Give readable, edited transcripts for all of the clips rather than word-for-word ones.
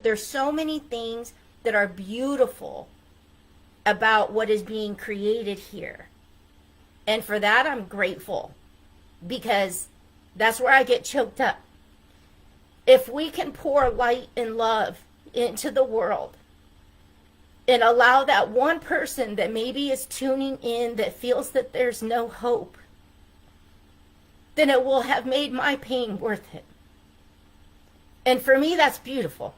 There's so many things that are beautiful about what is being created here. And for that, I'm grateful, because that's where I get choked up. If we can pour light and love into the world and allow that one person that maybe is tuning in that feels that there's no hope, then it will have made my pain worth it. And for me, that's beautiful.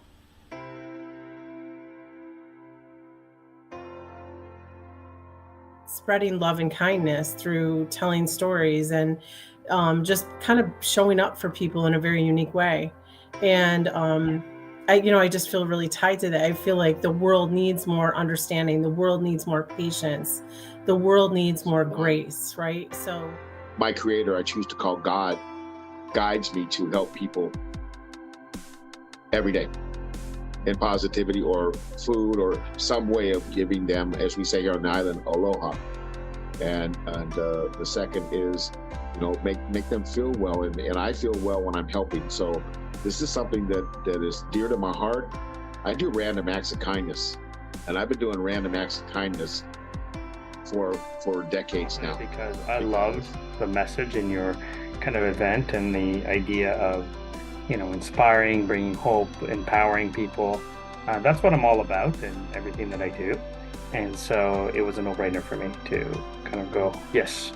Spreading love and kindness through telling stories and just kind of showing up for people in a very unique way. And I just feel really tied to that. I feel like the world needs more understanding. The world needs more patience. The world needs more grace, right? So my creator, I choose to call God, guides me to help people every day in positivity or food or some way of giving them, as we say here on the island, aloha. And the second is, make them feel well, and I feel well when I'm helping. So this is something that is dear to my heart. I do random acts of kindness, and I've been doing random acts of kindness for decades now. Because I love the message in your kind of event and the idea of, inspiring, bringing hope, empowering people. That's what I'm all about in everything that I do. And so it was a no-brainer for me to kind of go, yes,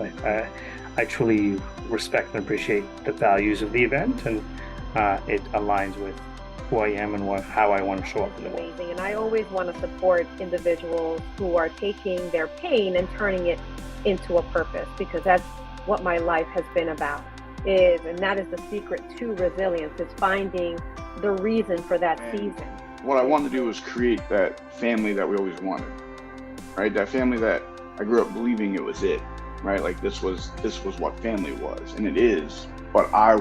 I truly respect and appreciate the values of the event, and it aligns with who I am and how I want to show up in the world. Amazing, and I always want to support individuals who are taking their pain and turning it into a purpose, because that's what my life has been about. And that is the secret to resilience, is finding the reason for that season. What I wanted to do was create that family that we always wanted, right? That family that I grew up believing it was it, right? Like this was what family was, and it is. But I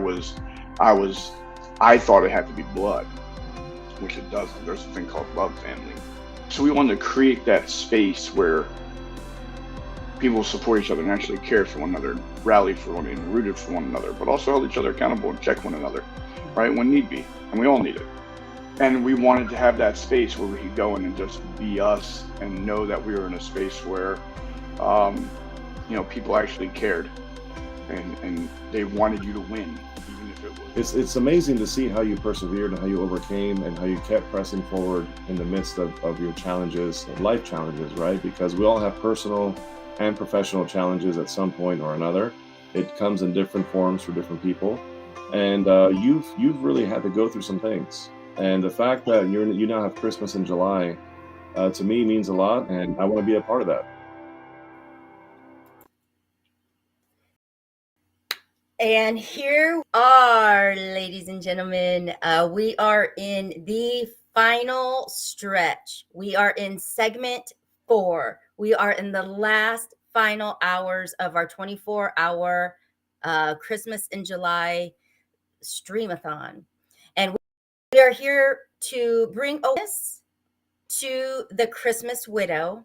thought it had to be blood, which it doesn't. There's a thing called love family. So we wanted to create that space where people support each other and actually care for one another, rally for one another, rooted for one another, but also held each other accountable and check one another, right? When need be, and we all need it. And we wanted to have that space where we could go in and just be us and know that we were in a space where, people actually cared and they wanted you to win, even if it was. It's amazing to see how you persevered and how you overcame and how you kept pressing forward in the midst of your challenges, life challenges, right? Because we all have personal and professional challenges at some point or another. It comes in different forms for different people. And you've really had to go through some things. And the fact that you now have Christmas in July, to me means a lot, and I want to be a part of that. And here we are, ladies and gentlemen. We are in the final stretch. We are in segment 4. We are in the last final hours of our 24-hour Christmas in July Stream-A-Thon. And we are here to bring awareness to the Christmas Widow,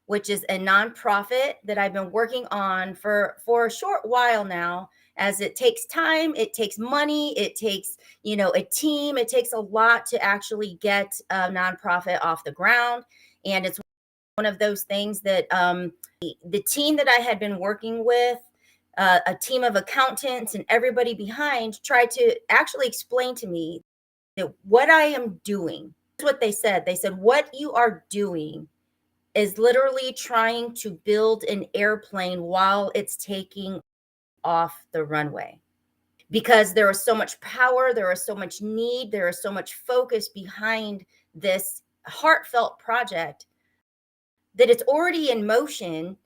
which is a nonprofit that I've been working on for a short while now, as it takes time, it takes money, it takes, a team, it takes a lot to actually get a nonprofit off the ground. And it's one of those things that the team that I had been working with, a team of accountants and everybody behind, tried to actually explain to me that what I am doing, that's what they said. They said, what you are doing is literally trying to build an airplane while it's taking off the runway, because there is so much power, there is so much need, there is so much focus behind this heartfelt project that it's already in motion,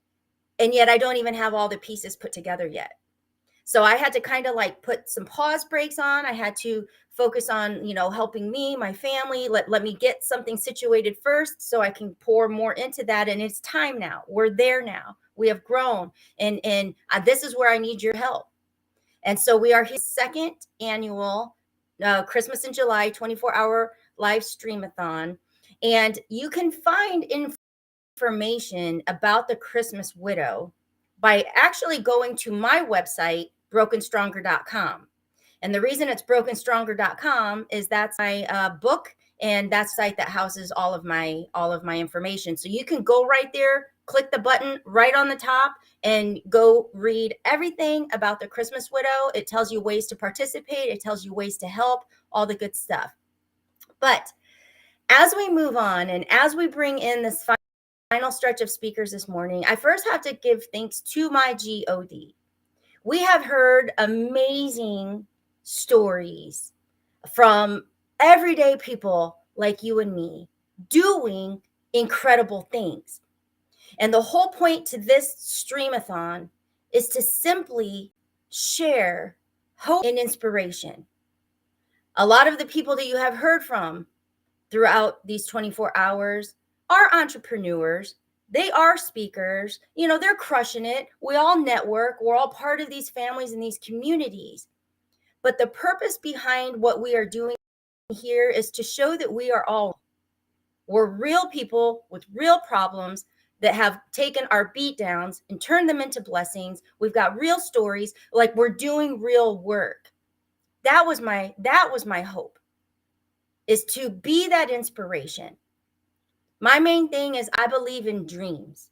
and yet I don't even have all the pieces put together yet. So I had to kind of like put some pause breaks on. I had to focus on, helping me, my family, let me get something situated first so I can pour more into that. And it's time now. We're there now. We have grown, and this is where I need your help. And so we are his second annual Christmas in July 24-hour live stream-a-thon. And you can find information about the Christmas Widow by actually going to my website, brokenstronger.com. And the reason it's brokenstronger.com is that's my book And that's the site that houses all of my information. So you can go right there, click the button right on the top, and go read everything about the Christmas Widow. It tells you ways to participate. It tells you ways to help, all the good stuff. But as we move on and as we bring in this final stretch of speakers this morning, I first have to give thanks to my GOD. We have heard amazing stories from everyday people like you and me doing incredible things. And the whole point to this Stream-A-Thon is to simply share hope and inspiration. A lot of the people that you have heard from throughout these 24 hours are entrepreneurs. They are speakers. You know, they're crushing it. We all network. We're all part of these families and these communities. But the purpose behind what we are doing here is to show that we're real people with real problems that have taken our beat downs and turned them into blessings. We've got real stories, like we're doing real work. That was my hope, is to be that inspiration. My main thing is I believe in dreams.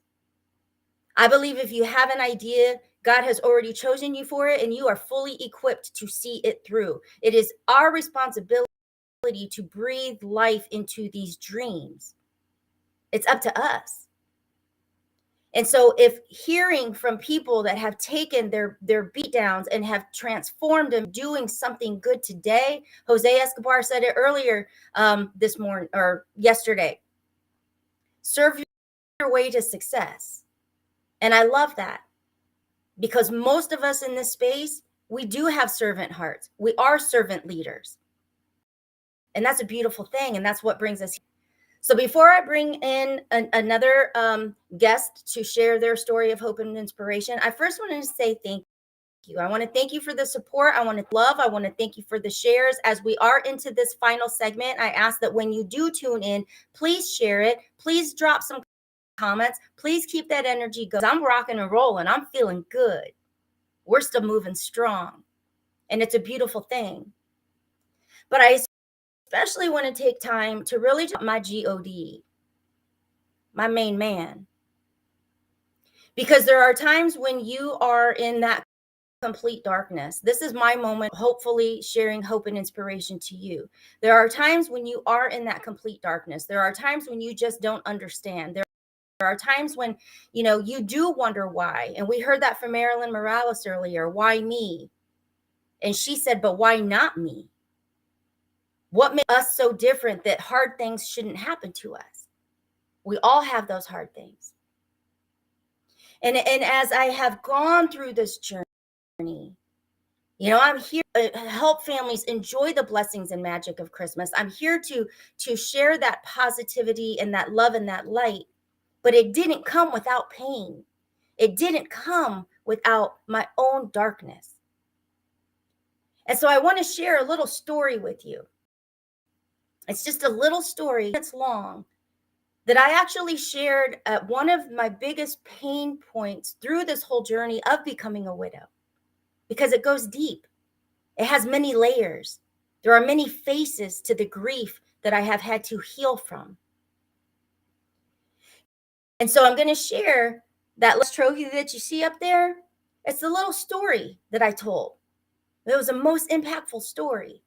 I believe if you have an idea, God has already chosen you for it and you are fully equipped to see it through. It is our responsibility to breathe life into these dreams. It's up to us. And so if hearing from people that have taken their beatdowns and have transformed them, doing something good today, Jose Escobar said it earlier this morning or yesterday, serve your way to success. And I love that, because most of us in this space, we do have servant hearts. We are servant leaders. And that's a beautiful thing. And that's what brings us here. So before I bring in another guest to share their story of hope and inspiration, I first wanted to say thank you. I want to thank you for the support. I want to thank you for the shares. As we are into this final segment, I ask that when you do tune in, please share it. Please drop some comments. Please keep that energy going. I'm rocking and rolling. I'm feeling good. We're still moving strong. And it's a beautiful thing. But I especially want to take time to really talk my GOD, my main man. Because there are times when you are in that complete darkness. This is my moment, hopefully sharing hope and inspiration to you. There are times when you are in that complete darkness. There are times when you just don't understand. There are times when, you do wonder why. And we heard that from Marilyn Morales earlier. Why me? And she said, but why not me? What makes us so different that hard things shouldn't happen to us? We all have those hard things. And as I have gone through this journey, I'm here to help families enjoy the blessings and magic of Christmas. I'm here to share that positivity and that love and that light. But it didn't come without pain. It didn't come without my own darkness. And so I want to share a little story with you. It's just a little story that's long that I actually shared at one of my biggest pain points through this whole journey of becoming a widow, because it goes deep. It has many layers. There are many faces to the grief that I have had to heal from. And so I'm going to share that little trophy that you see up there. It's a little story that I told. It was the most impactful story.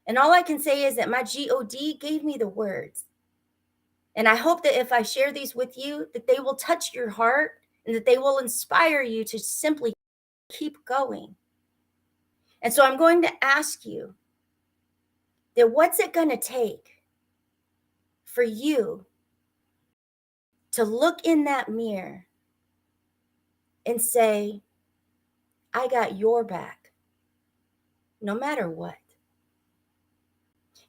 And all I can say is that my GOD gave me the words. And I hope that if I share these with you, that they will touch your heart and that they will inspire you to simply keep going. And so I'm going to ask you that what's it going to take for you to look in that mirror and say, I got your back, no matter what.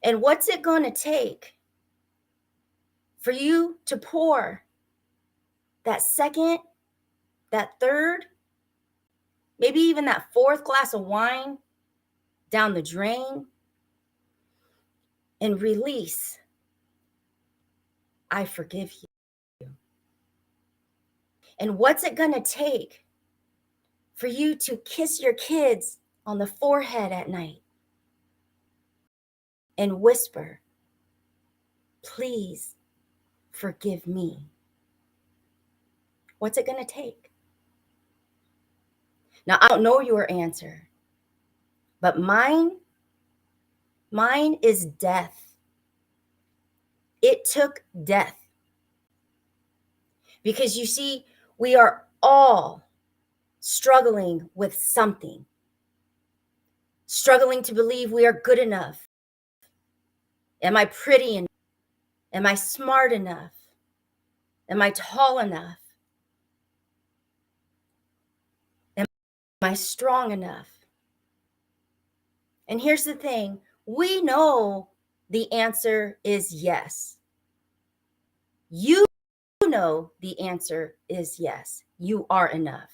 And what's it going to take for you to pour that second, that third, maybe even that fourth glass of wine down the drain and release, I forgive you? And what's it going to take for you to kiss your kids on the forehead at night and whisper, please forgive me. What's it going to take? Now, I don't know your answer, but mine is death. It took death. Because you see, we are all struggling with something, struggling to believe we are good enough. Am I pretty enough? Am I smart enough? Am I tall enough? Am I strong enough? And here's the thing, we know the answer is yes. You know the answer is yes. You are enough.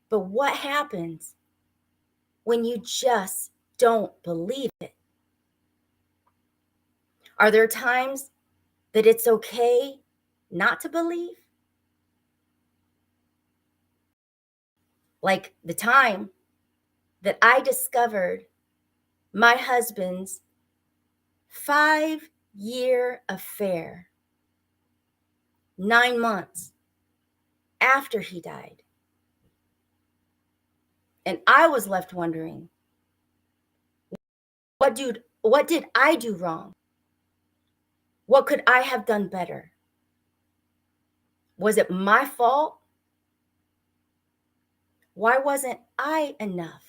But what happens when you just don't believe it? Are there times that it's okay not to believe? Like the time that I discovered my husband's 5-year affair 9 months after he died. And I was left wondering, what did I do wrong? What could I have done better? Was it my fault? Why wasn't I enough?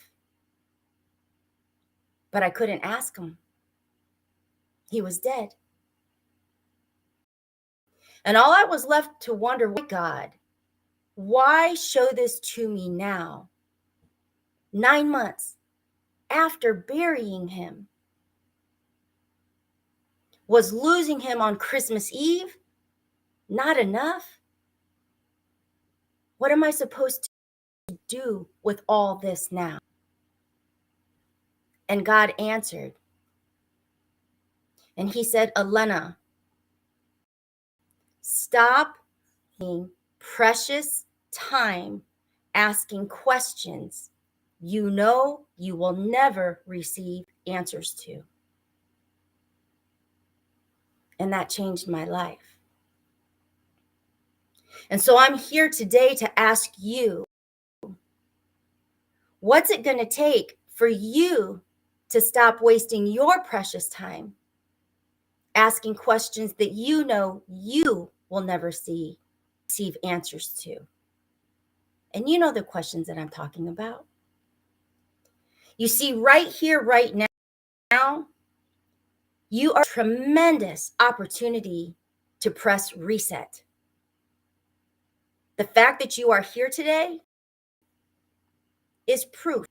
But I couldn't ask him. He was dead. And all I was left to wonder, God, why show this to me now? 9 months after burying him. Was losing him on Christmas Eve not enough? What am I supposed to do with all this now? And God answered. And he said, Elena, stop being precious time asking questions you know you will never receive answers to. And that changed my life. And so I'm here today to ask you, what's it going to take for you to stop wasting your precious time asking questions that you know you will never receive answers to? And you know the questions that I'm talking about. You see, right here, right now, you are a tremendous opportunity to press reset. The fact that you are here today is proof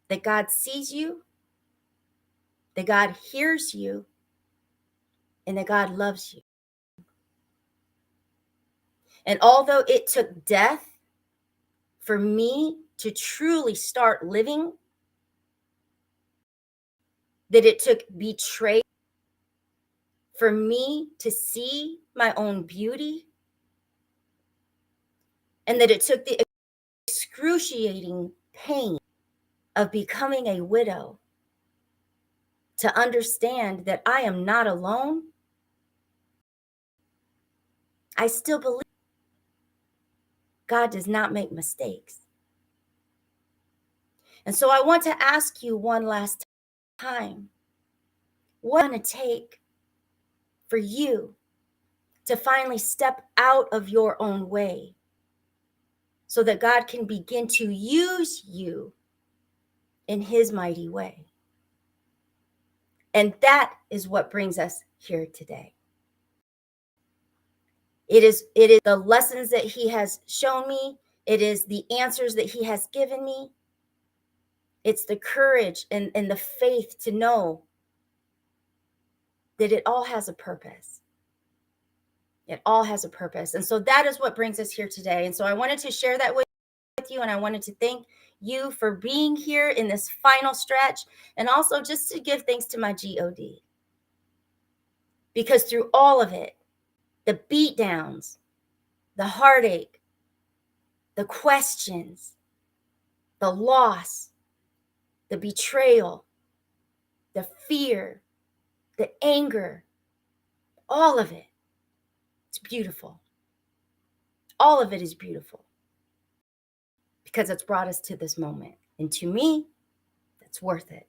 that God sees you, that God hears you, and that God loves you. And although it took death for me to truly start living, that it took betrayal for me to see my own beauty, and that it took the excruciating pain of becoming a widow to understand that I am not alone, I still believe God does not make mistakes. And so I want to ask you one last time, what is it going to take for you to finally step out of your own way so that God can begin to use you in his mighty way? And that is what brings us here today. It is the lessons that he has shown me. It is the answers that he has given me. It's the courage and the faith to know that it all has a purpose. It all has a purpose. And so that is what brings us here today. And so I wanted to share that with you. And I wanted to thank you for being here in this final stretch. And also just to give thanks to my God. Because through all of it, the beatdowns, the heartache, the questions, the loss, the betrayal, the fear, the anger, all of it. It's beautiful. All of it is beautiful because it's brought us to this moment. And to me, that's worth it.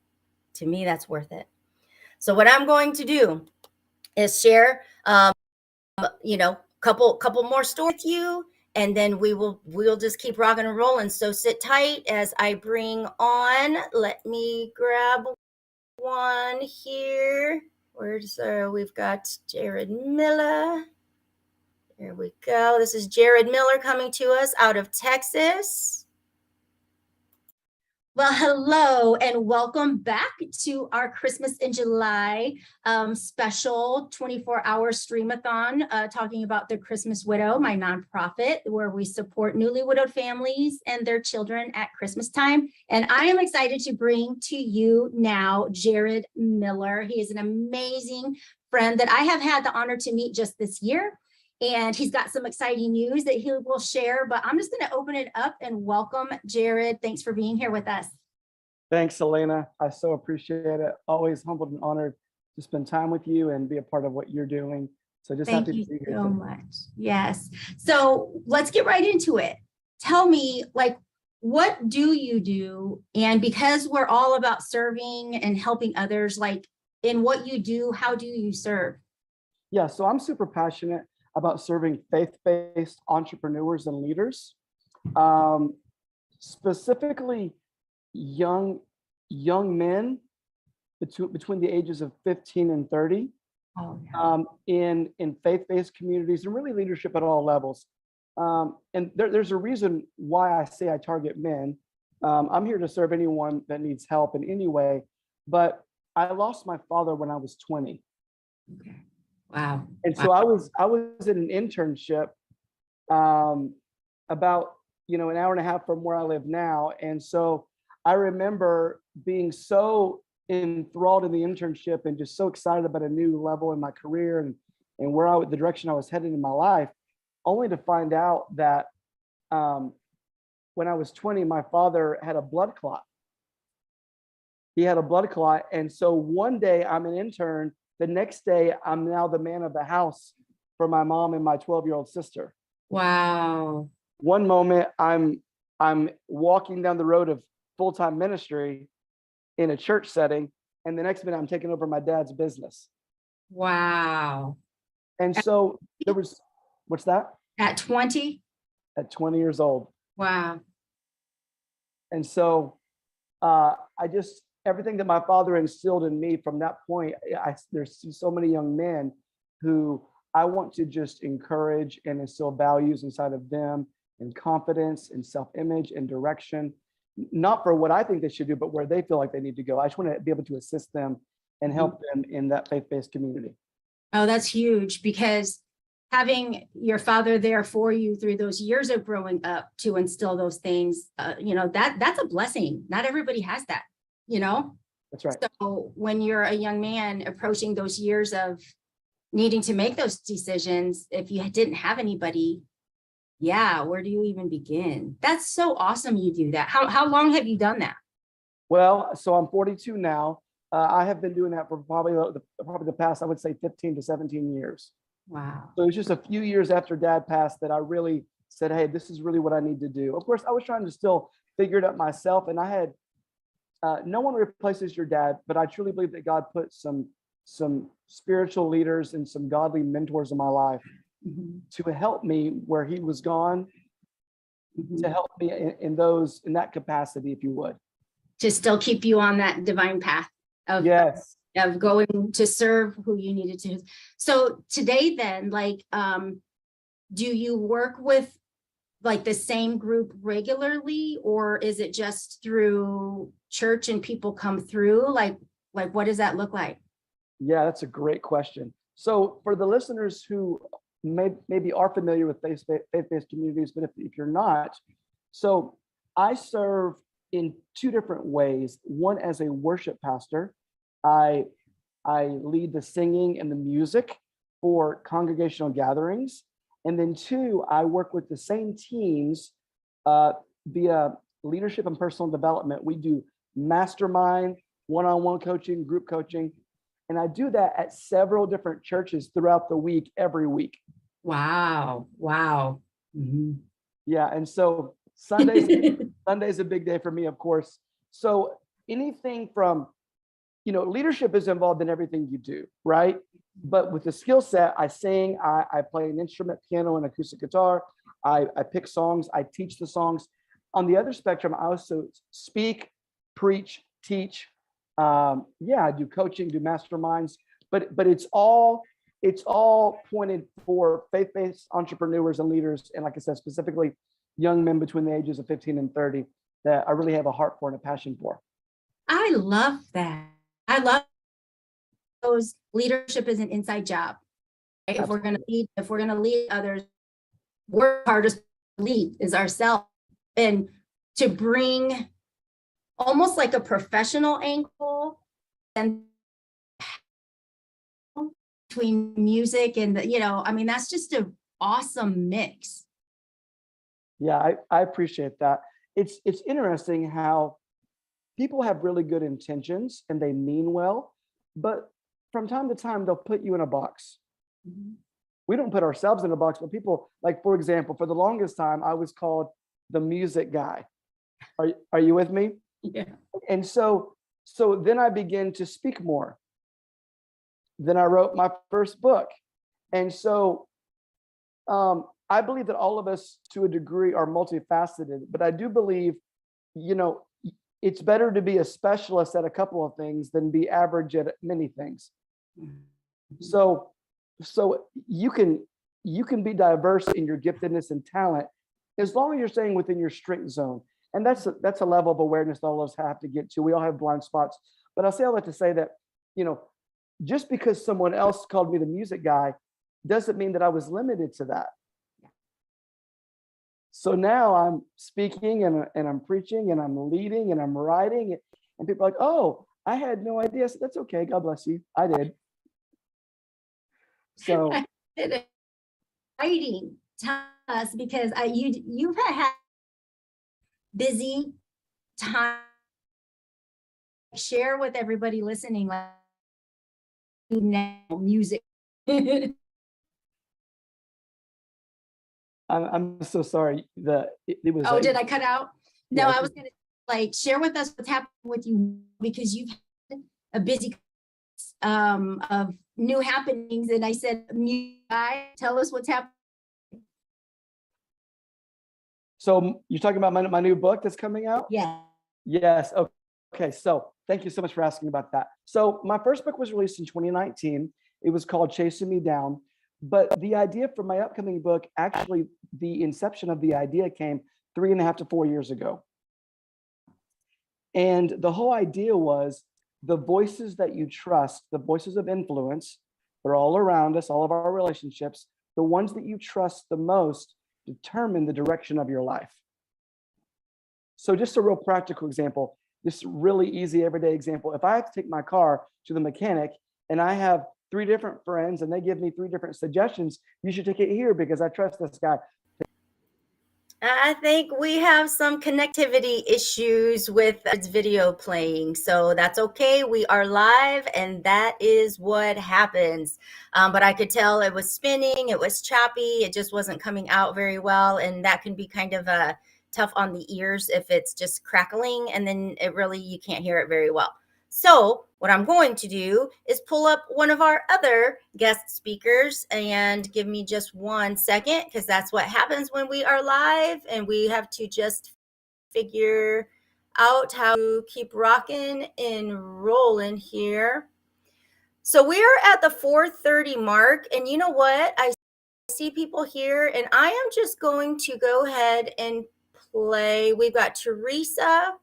To me, that's worth it. So what I'm going to do is share, couple more stories with you, and then we'll just keep rocking and rolling. So sit tight as I bring on. Let me grab one here. We've got Jared Miller. There we go. This is Jared Miller coming to us out of Texas. Well, hello and welcome back to our Christmas in July special 24-hour Stream-A-Thon talking about the Christmas Widow, my nonprofit, where we support newly widowed families and their children at Christmas time. And I am excited to bring to you now Jared Miller. He is an amazing friend that I have had the honor to meet just this year. And he's got some exciting news that he will share, but I'm just going to open it up and welcome Jared. Thanks for being here with us. Thanks, Elena. I so appreciate it. Always humbled and honored to spend time with you and be a part of what you're doing. So just Thank happy you to be here. so much. Yes. So let's get right into it. Tell me, what do you do? And because we're all about serving and helping others, in what you do, how do you serve? Yeah, so I'm super passionate about serving faith-based entrepreneurs and leaders, specifically young men between the ages of 15 and 30, in faith-based communities, and really leadership at all levels. And there's a reason why I say I target men. I'm here to serve anyone that needs help in any way, but I lost my father when I was 20. Okay. Wow. And so I was in an internship about an hour and a half from where I live now. And so I remember being so enthralled in the internship and just so excited about a new level in my career and where the direction I was headed in my life, only to find out that when I was 20, my father had a blood clot. He had a blood clot. And so one day I'm an intern. The next day, I'm now the man of the house for my mom and my 12-year-old sister. Wow. One moment, I'm walking down the road of full-time ministry in a church setting, and the next minute, I'm taking over my dad's business. Wow. And so there was, what's that? At 20? At 20 years old. Wow. And so everything that my father instilled in me from that point, there's so many young men who I want to just encourage and instill values inside of them, and confidence and self-image and direction, not for what I think they should do, but where they feel like they need to go. I just want to be able to assist them and help them in that faith-based community. Oh, that's huge, because having your father there for you through those years of growing up to instill those things, that's a blessing. Not everybody has that. That's right. So when you're a young man approaching those years of needing to make those decisions, if you didn't have anybody, where do you even begin? That's so awesome you do that. How long have you done that? Well, so I'm 42 now. I have been doing that for probably the past, I would say 15 to 17 years. Wow. So it was just a few years after Dad passed that I really said, hey, this is really what I need to do. Of course, I was trying to still figure it out myself, and I had no one replaces your dad, but I truly believe that God put some spiritual leaders and some godly mentors in my life to help me where he was gone, to help me in that capacity, if you would. To still keep you on that divine path of, yes, of going to serve who you needed to. So today then, do you work with the same group regularly, or is it just through church and people come through? What does that look like? Yeah, that's a great question. So for the listeners who maybe are familiar with faith-based communities, but if you're not, so I serve in two different ways. One, as a worship pastor, I lead the singing and the music for congregational gatherings. And then two, I work with the same teams via leadership and personal development. We do mastermind, one-on-one coaching, group coaching. And I do that at several different churches throughout the week, every week. Wow. Wow. Mhm. Yeah. And so Sunday's a big day for me, of course. So anything from, leadership is involved in everything you do, right? But with the skill set, I sing, I play an instrument, piano and acoustic guitar. I pick songs, I teach the songs. On the other spectrum, I also speak, preach, teach. I do coaching, do masterminds, but it's all pointed for faith-based entrepreneurs and leaders. And like I said, specifically young men between the ages of 15 and 30 that I really have a heart for and a passion for. I love that. I love those. Leadership is an inside job. Right? If we're going to lead others, work hardest to lead is ourselves, and to bring almost like a professional angle and between music and that's just an awesome mix. Yeah, I appreciate that. It's interesting how people have really good intentions and they mean well, but from time to time they'll put you in a box. Mhm. We don't put ourselves in a box, but people, like, for example, for the longest time I was called the music guy. Are you with me? Yeah. And so then I began to speak more. Then I wrote my first book. And so I believe that all of us to a degree are multifaceted, but I do believe, it's better to be a specialist at a couple of things than be average at many things. Mhm. So you can be diverse in your giftedness and talent as long as you're staying within your strength zone. And that's a level of awareness that all of us have to get to. We all have blind spots, but I'll say all that to say that, just because someone else called me the music guy doesn't mean that I was limited to that. So now I'm speaking and I'm preaching and I'm leading and I'm writing, and people are like, oh, I had no idea. So that's okay. God bless you. I did. So Exciting to us because you've had busy time. Share with everybody listening, like, now music. I'm so sorry that it was. Oh, did I cut out? No, Yeah, I was going to share with us what's happening with you, because you've had a busy of new happenings. And I said, new guy, tell us what's happening. So you're talking about my new book that's coming out? Yeah. Yes. Okay. So thank you so much for asking about that. So my first book was released in 2019. It was called Chasing Me Down. But the idea for my upcoming book, actually, the inception of the idea came 3.5 to 4 years ago. And the whole idea was the voices that you trust, the voices of influence, they're all around us, all of our relationships, the ones that you trust the most determine the direction of your life. So just a real practical example, this really easy everyday example. If I have to take my car to the mechanic and I have 3 different friends and they give me 3 different suggestions, you should take it here because I trust this guy. I think we have some connectivity issues with its video playing, so that's okay. We are live, and that is what happens. But I could tell it was spinning, it was choppy, it just wasn't coming out very well, and that can be kind of tough on the ears if it's just crackling, and then you can't hear it very well. So what I'm going to do is pull up one of our other guest speakers, and give me just 1 second, because that's what happens when we are live and we have to just figure out how to keep rocking and rolling here. So we are at the 4:30 mark, and you know what? I see people here, and I am just going to go ahead and play. We've got Teresa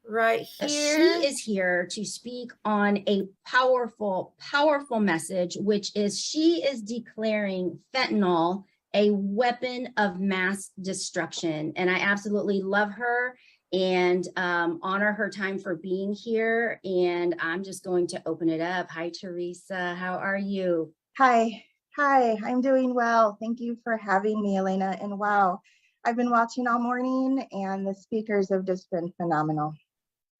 right here. She is here to speak on a powerful, powerful message, which is she is declaring fentanyl a weapon of mass destruction. And I absolutely love her and honor her time for being here. And I'm just going to open it up. Hi, Teresa. How are you? Hi, I'm doing well. Thank you for having me, Elena. And wow, I've been watching all morning and the speakers have just been phenomenal.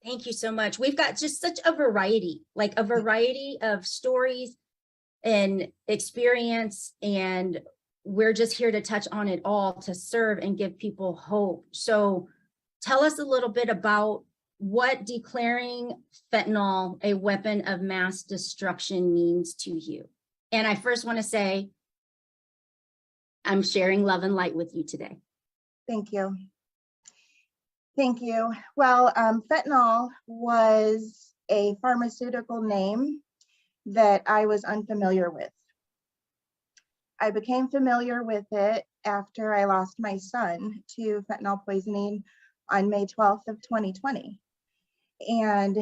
Thank you so much. We've got just such a variety, like a variety of stories and experience, and we're just here to touch on it all to serve and give people hope. So tell us a little bit about what declaring fentanyl a weapon of mass destruction means to you. And I first want to say, I'm sharing love and light with you today. Thank you. Thank you. Well, fentanyl was a pharmaceutical name that I was unfamiliar with. I became familiar with it after I lost my son to fentanyl poisoning on May 12th of 2020. And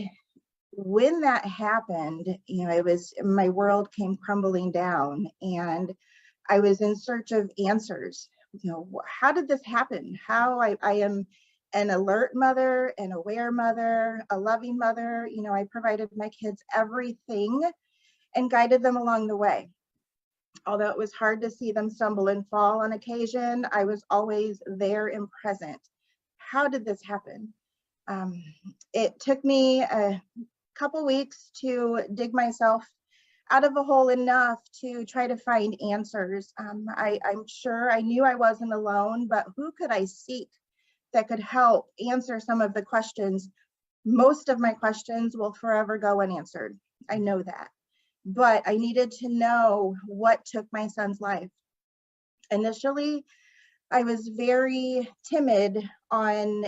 when that happened, it was, my world came crumbling down, and I was in search of answers. How did this happen? How I am an alert mother, an aware mother, a loving mother. I provided my kids everything and guided them along the way. Although it was hard to see them stumble and fall on occasion, I was always there and present. How did this happen? It took me a couple weeks to dig myself out of a hole enough to try to find answers. I'm sure I knew I wasn't alone, but who could I seek that could help answer some of the questions? Most of my questions will forever go unanswered. I know that. But I needed to know what took my son's life. Initially, I was very timid on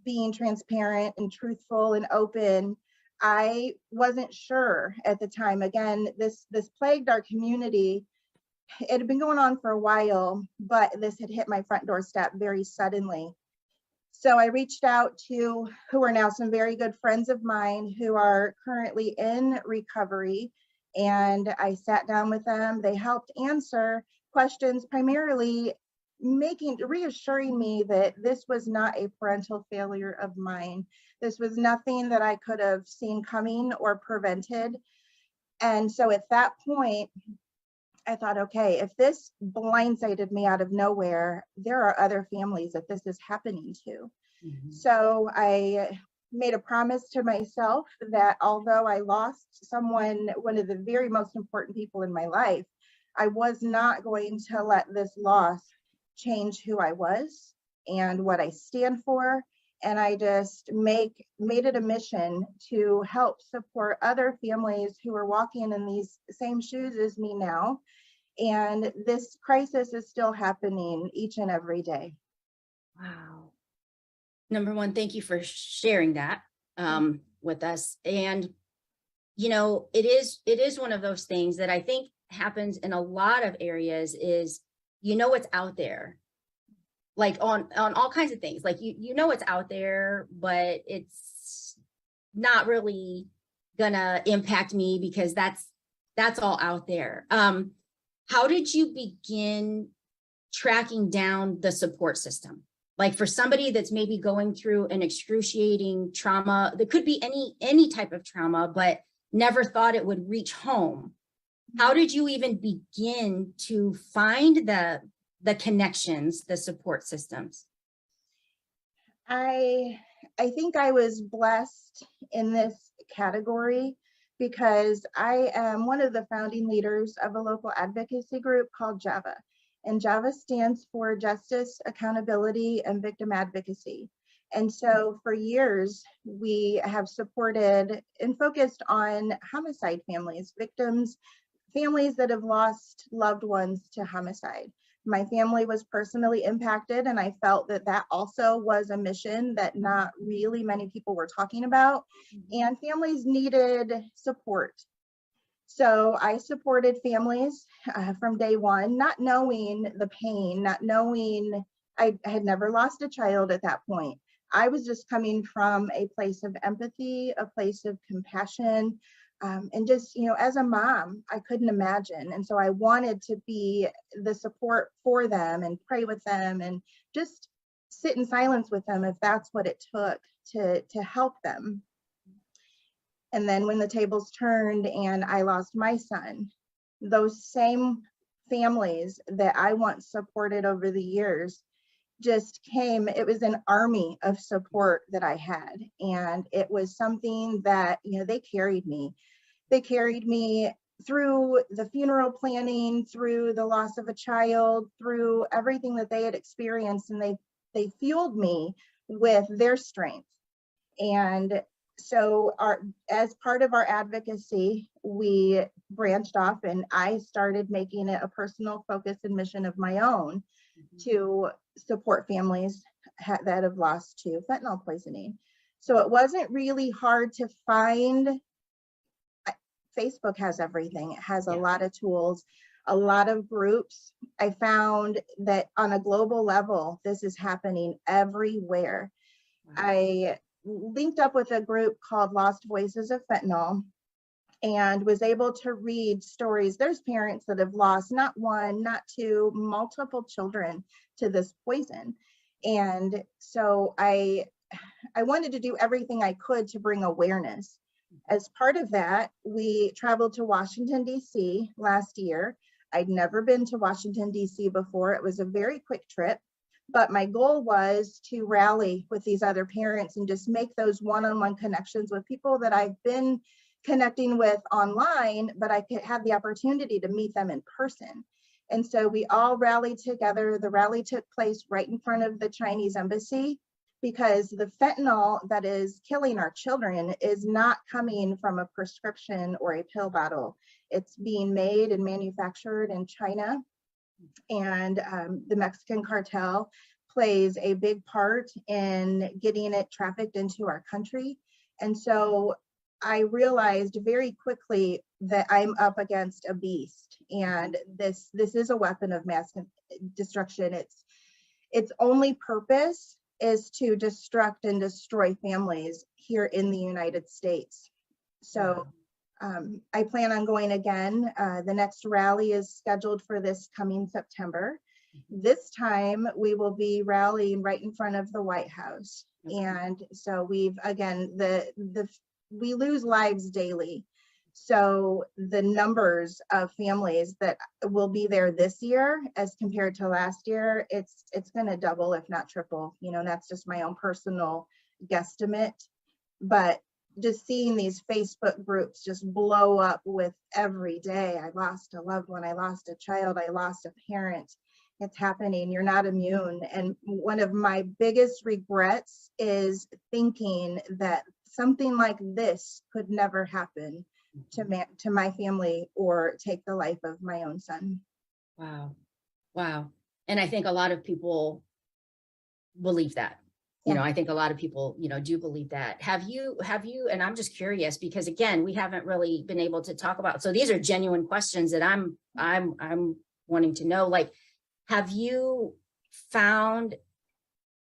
being transparent and truthful and open. I wasn't sure at the time. Again, this plagued our community. It had been going on for a while, but this had hit my front doorstep very suddenly. So I reached out to who are now some very good friends of mine who are currently in recovery, and I sat down with them. They helped answer questions, primarily reassuring me that this was not a parental failure of mine. This was nothing that I could have seen coming or prevented. And so at that point, I thought, okay, if this blindsided me out of nowhere, there are other families that this is happening to. Mm-hmm. So I made a promise to myself that although I lost someone, one of the very most important people in my life, I was not going to let this loss change who I was and what I stand for. And I just made it a mission to help support other families who are walking in these same shoes as me now. And this crisis is still happening each and every day. Wow. Number one, thank you for sharing that with us. And, it is one of those things that I think happens in a lot of areas is, it's out there, like on all kinds of things, like, it's out there, but it's not really gonna impact me because that's all out there. How did you begin tracking down the support system? Like for somebody that's maybe going through an excruciating trauma, that could be any type of trauma, but never thought it would reach home. How did you even begin to find the connections, the support systems? I think I was blessed in this category because I am one of the founding leaders of a local advocacy group called JAVA. And JAVA stands for Justice, Accountability, and Victim Advocacy. And so for years, we have supported and focused on homicide families, victims, families that have lost loved ones to homicide. My family was personally impacted, and I felt that also was a mission that not really many people were talking about, and families needed support. So I supported families from day one, not knowing the pain, not knowing I had never lost a child at that point. I was just coming from a place of empathy, a place of compassion, and just, as a mom, I couldn't imagine. And so I wanted to be the support for them and pray with them and just sit in silence with them if that's what it took to help them. And then when the tables turned and I lost my son, those same families that I once supported over the years just came. It was an army of support that I had. And it was something that, you know, they carried me. They carried me through the funeral planning, through the loss of a child, through everything that they had experienced. And they fueled me with their strength. And so as part of our advocacy, we branched off and I started making it a personal focus and mission of my own to support families that have lost to fentanyl poisoning. So it wasn't really hard to find. Facebook has everything. It has a lot of tools, a lot of groups. I found that on a global level, this is happening everywhere. Wow. I linked up with a group called Lost Voices of Fentanyl and was able to read stories. There's parents that have lost not one, not two, multiple children to this poison. And so I wanted to do everything I could to bring awareness. As part of that, we traveled to Washington, D.C. last year. I'd never been to Washington, D.C. before. It was a very quick trip, but my goal was to rally with these other parents and just make those one-on-one connections with people that I've been connecting with online, but I could have the opportunity to meet them in person. And so we all rallied together. The rally took place right in front of the Chinese embassy, because the fentanyl that is killing our children is not coming from a prescription or a pill bottle. It's being made and manufactured in China. And the Mexican cartel plays a big part in getting it trafficked into our country. And so I realized very quickly that I'm up against a beast. And this is a weapon of mass destruction. Its only purpose is to destruct and destroy families here in the United States. So I plan on going again. The next rally is scheduled for this coming September. This time we will be rallying right in front of the White House. And so we've, again, we lose lives daily. So the numbers of families that will be there this year as compared to last year, it's going to double, if not triple. You know, that's just my own personal guesstimate. But just seeing these Facebook groups just blow up with every day. I lost a loved one. I lost a child. I lost a parent. It's happening. You're not immune. And one of my biggest regrets is thinking that something like this could never happen to my family or take the life of my own son. Wow. And I think a lot of people believe that. You know, I think a lot of people, you know, do believe that. Have you, and I'm just curious because again, we haven't really been able to talk about, so these are genuine questions that I'm wanting to know, like, have you found,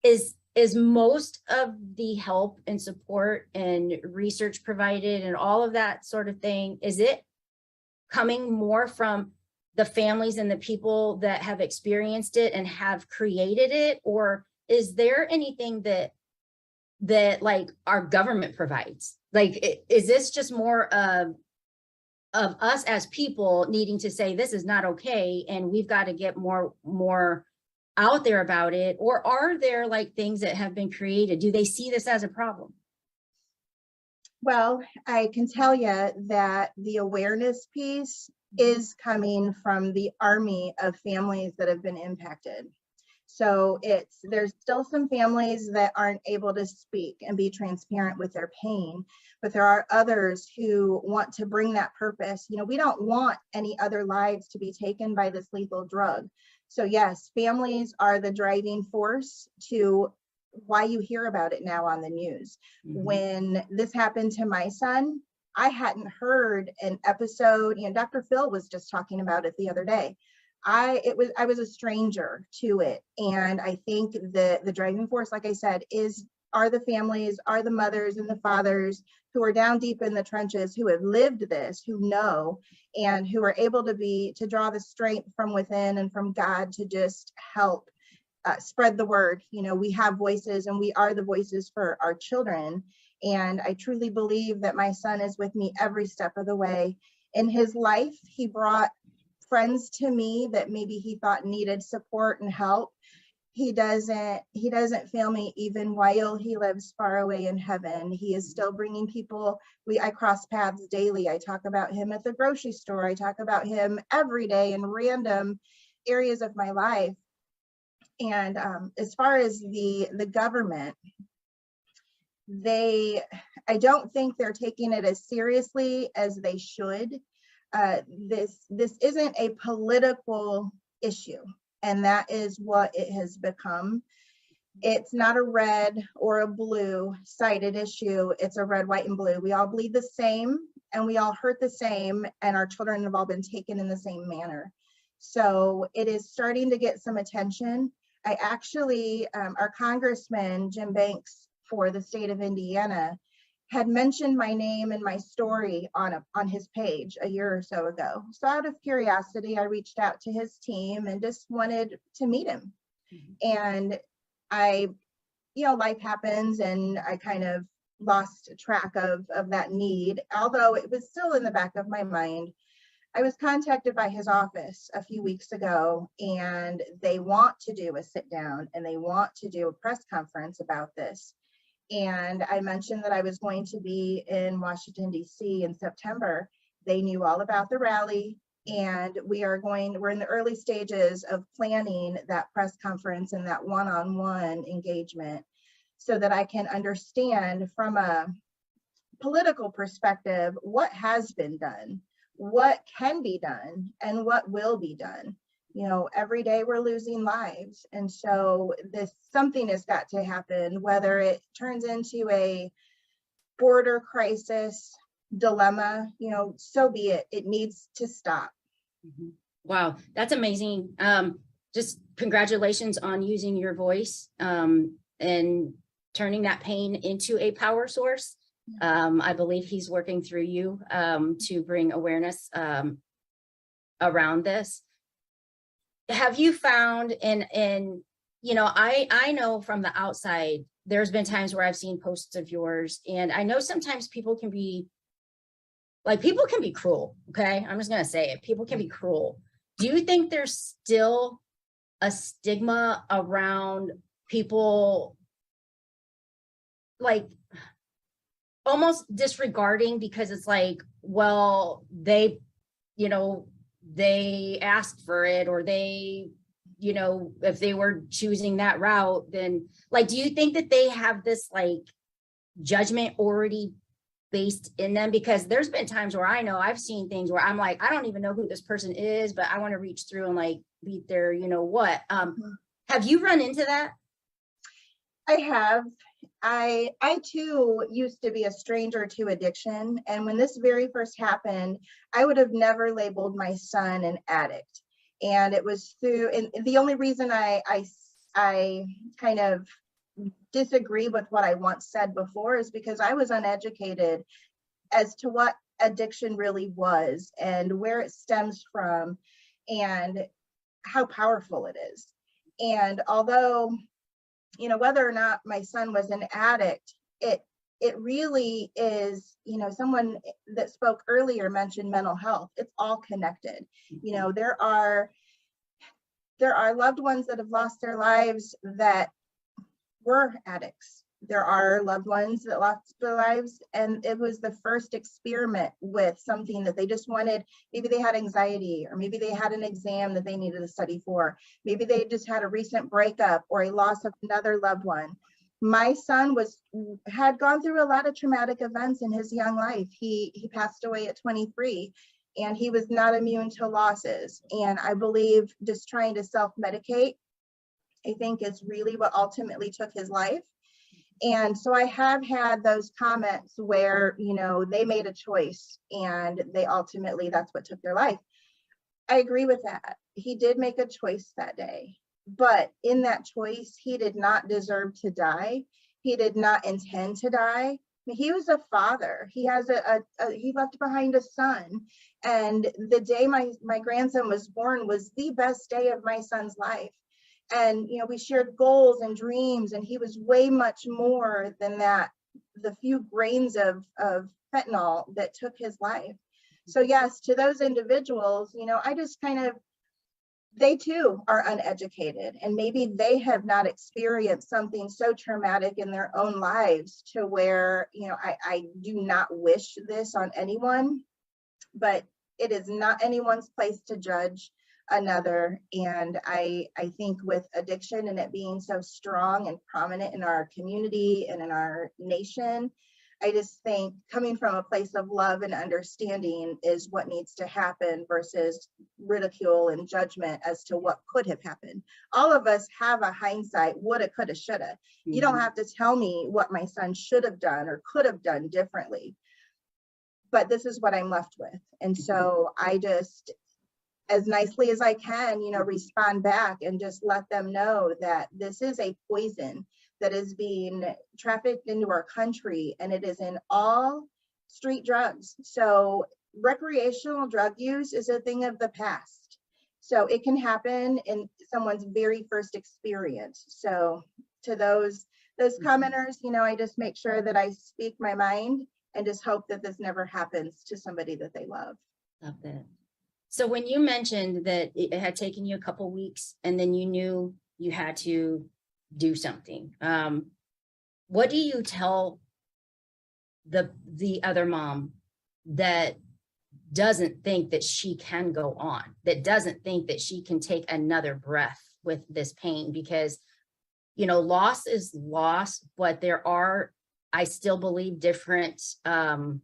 is most of the help and support and research provided and all of that sort of thing, is it coming more from the families and the people that have experienced it and have created it? Or is there anything that like our government provides? Like, is this just more of us as people needing to say, this is not okay, and we've got to get more out there about it? Or are there like things that have been created? Do they see this as a problem? Well, I can tell you that the awareness piece is coming from the army of families that have been impacted. So there's still some families that aren't able to speak and be transparent with their pain, but there are others who want to bring that purpose. You know, we don't want any other lives to be taken by this lethal drug. So yes, families are the driving force to why you hear about it now on the news. When this happened to my son, I hadn't heard an episode, you know, Dr. Phil was just talking about it the other day. I was a stranger to it. And I think the driving force, like I said, are the families, are the mothers and the fathers who are down deep in the trenches, who have lived this, who know, and who are able to draw the strength from within and from God to just help spread the word. You know, we have voices and we are the voices for our children. And I truly believe that my son is with me every step of the way. In his life, he brought friends to me that maybe he thought needed support and help. he doesn't fail me even while he lives far away in heaven. He is still bringing people. I cross paths daily. I talk about him at the grocery store. I talk about him every day in random areas of my life. And as far as the government, I don't think they're taking it as seriously as they should. This isn't a political issue, and that is what it has become. It's not a red or a blue sided issue. It's a red, white, and blue. We all bleed the same, and we all hurt the same, and our children have all been taken in the same manner. So it is starting to get some attention. I actually, our Congressman, Jim Banks, for the state of Indiana, had mentioned my name and my story on his page a year or so ago. So out of curiosity, I reached out to his team and just wanted to meet him. And life happens, and I kind of lost track of that need, although it was still in the back of my mind. I was contacted by his office a few weeks ago, and they want to do a sit down and they want to do a press conference about this. And I mentioned that I was going to be in Washington, D.C. in September. They knew all about the rally, and we're in the early stages of planning that press conference and that one-on-one engagement so that I can understand from a political perspective what has been done, what can be done, and what will be done. Every day we're losing lives. And so something has got to happen, whether it turns into a border crisis dilemma, so be it. It needs to stop. Wow, that's amazing. Just congratulations on using your voice and turning that pain into a power source. I believe he's working through you to bring awareness around this. Have you found, and I know from the outside, there's been times where I've seen posts of yours, and I know sometimes people can be cruel. Okay, I'm just gonna say it. People can be cruel. Do you think there's still a stigma around people like almost disregarding because it's like, well, they asked for it, or they, if they were choosing that route, then do you think that they have this judgment already based in them? Because there's been times where I know I've seen things where I'm like, I don't even know who this person is, but I want to reach through and beat their, what. Have you run into that? I have. I too used to be a stranger to addiction. And when this very first happened, I would have never labeled my son an addict. And it was and the only reason I kind of disagree with what I once said before is because I was uneducated as to what addiction really was and where it stems from and how powerful it is. And although whether or not my son was an addict, it really is, someone that spoke earlier mentioned mental health. It's all connected. There are loved ones that have lost their lives that were addicts. There are loved ones that lost their lives, and it was the first experiment with something that they just wanted. Maybe they had anxiety, or maybe they had an exam that they needed to study for. Maybe they just had a recent breakup or a loss of another loved one. My son had gone through a lot of traumatic events in his young life. He passed away at 23, and he was not immune to losses. And I believe just trying to self-medicate, I think, is really what ultimately took his life. And so I have had those comments where, they made a choice and that's what took their life. I agree with that. He did make a choice that day, but in that choice, he did not deserve to die. He did not intend to die. He was a father. He has he left behind a son. And the day my grandson was born was the best day of my son's life. And, we shared goals and dreams, and he was way much more than that, the few grains of fentanyl that took his life. So yes, to those individuals, I just kind of they too are uneducated, and maybe they have not experienced something so traumatic in their own lives to where, you know, I do not wish this on anyone, but it is not anyone's place to judge another. And I think with addiction and it being so strong and prominent in our community and in our nation, I just think coming from a place of love and understanding is what needs to happen versus ridicule and judgment as to what could have happened. All of us have a hindsight, woulda, coulda, shoulda. You don't have to tell me what my son should have done or could have done differently, but this is what I'm left with. And so I just, as nicely as I can, you know, respond back and just let them know that this is a poison that is being trafficked into our country, and it is in all street drugs. So recreational drug use is a thing of the past. So it can happen in someone's very first experience. So to those commenters, you know, I just make sure that I speak my mind and just hope that this never happens to somebody that they love. Love that. So when you mentioned that it had taken you a couple weeks and then you knew you had to do something, what do you tell the other mom that doesn't think that she can go on, that doesn't think that she can take another breath with this pain? Because, you know, loss is loss, but there are, I still believe, different, you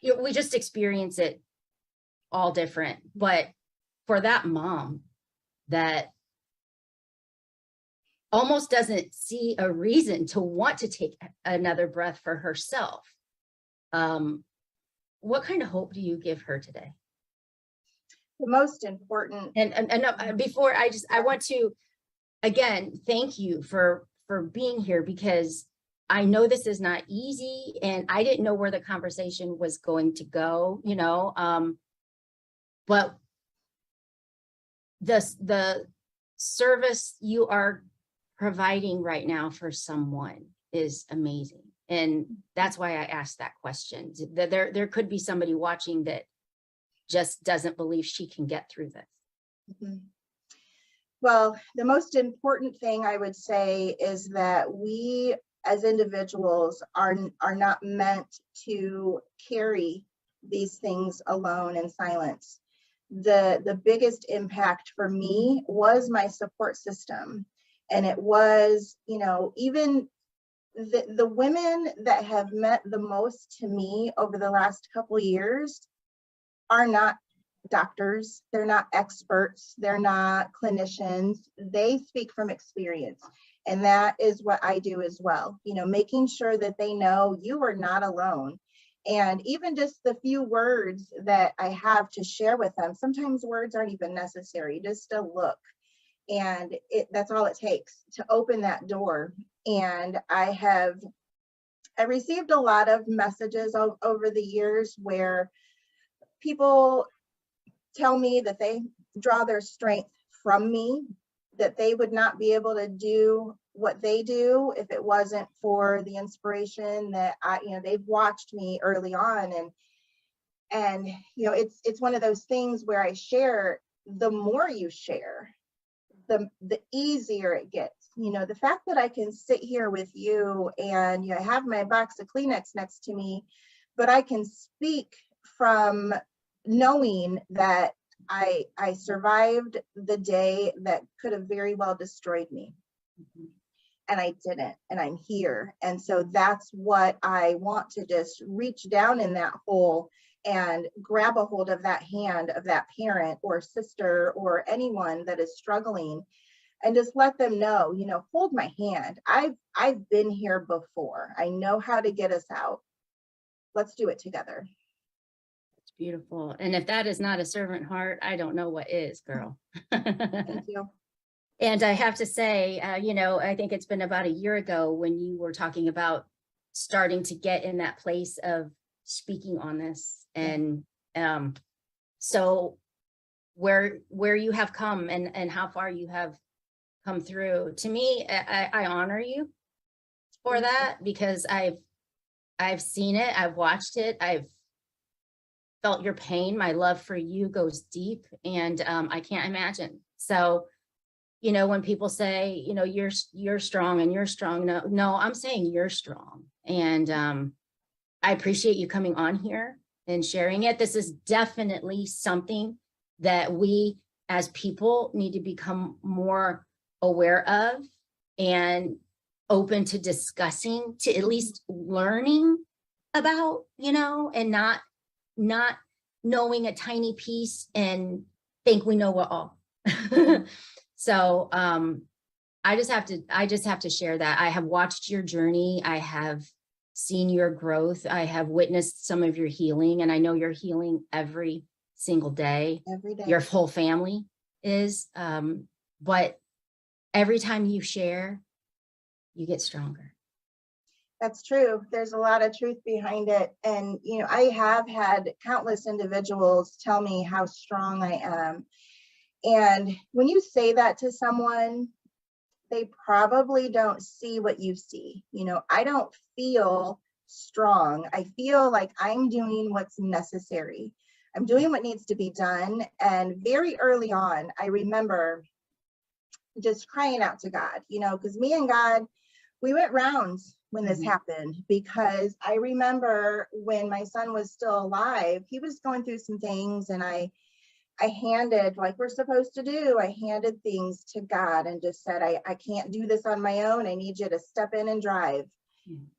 know, we just experience it all different. But for that mom that almost doesn't see a reason to want to take another breath for herself, what kind of hope do you give her today? The most important. And before I want to again thank you for being here, because I know this is not easy, and I didn't know where the conversation was going to go, you know, but the service you are providing right now for someone is amazing. And that's why I asked that question. There could be somebody watching that just doesn't believe she can get through this. Mm-hmm. Well, the most important thing I would say is that we as individuals are not meant to carry these things alone in silence. The biggest impact for me was my support system. And it was, you know, even the women that have meant the most to me over the last couple of years are not doctors, they're not experts, they're not clinicians, they speak from experience. And that is what I do as well, you know, making sure that they know you are not alone. And even just the few words that I have to share with them, sometimes words aren't even necessary, just a look. And that's all it takes to open that door. And I received a lot of messages over the years where people tell me that they draw their strength from me, that they would not be able to do what they do if it wasn't for the inspiration that they've watched me early on. And you know, it's one of those things where I share, the more you share, the easier it gets. You know, the fact that I can sit here with you and you know, have my box of Kleenex next to me, but I can speak from knowing that I survived the day that could have very well destroyed me. Mm-hmm. And I didn't, and I'm here. And so that's what I want to just reach down in that hole and grab a hold of that hand of that parent or sister or anyone that is struggling, and just let them know, you know, hold my hand. I've been here before. I know how to get us out. Let's do it together. It's beautiful. And if that is not a servant heart, I don't know what is, girl. Thank you. And I have to say, you know, I think it's been about a year ago when you were talking about starting to get in that place of speaking on this. And so where you have come and how far you have come through, to me, I honor you for that, because I've seen it, I've watched it, I've felt your pain. My love for you goes deep, and I can't imagine. So, you know, when people say, you know, you're strong and you're strong, no, I'm saying you're strong. And I appreciate you coming on here and sharing it. This is definitely something that we as people need to become more aware of and open to discussing, to at least learning about, you know, and not knowing a tiny piece and think we know it all. So I just have to share that. I have watched your journey. I have seen your growth. I have witnessed some of your healing, and I know you're healing every single day. Every day. Your whole family is. But every time you share, you get stronger. That's true. There's a lot of truth behind it. And, you know, I have had countless individuals tell me how strong I am. And when you say that to someone, they probably don't see what you see. You know, I don't feel strong. I feel like I'm doing what's necessary. I'm doing what needs to be done. And very early on, I remember just crying out to God, you know, because me and God, we went rounds when this happened, because I remember when my son was still alive, he was going through some things, and I handed, like we're supposed to do, I handed things to God and just said, I can't do this on my own. I need you to step in and drive.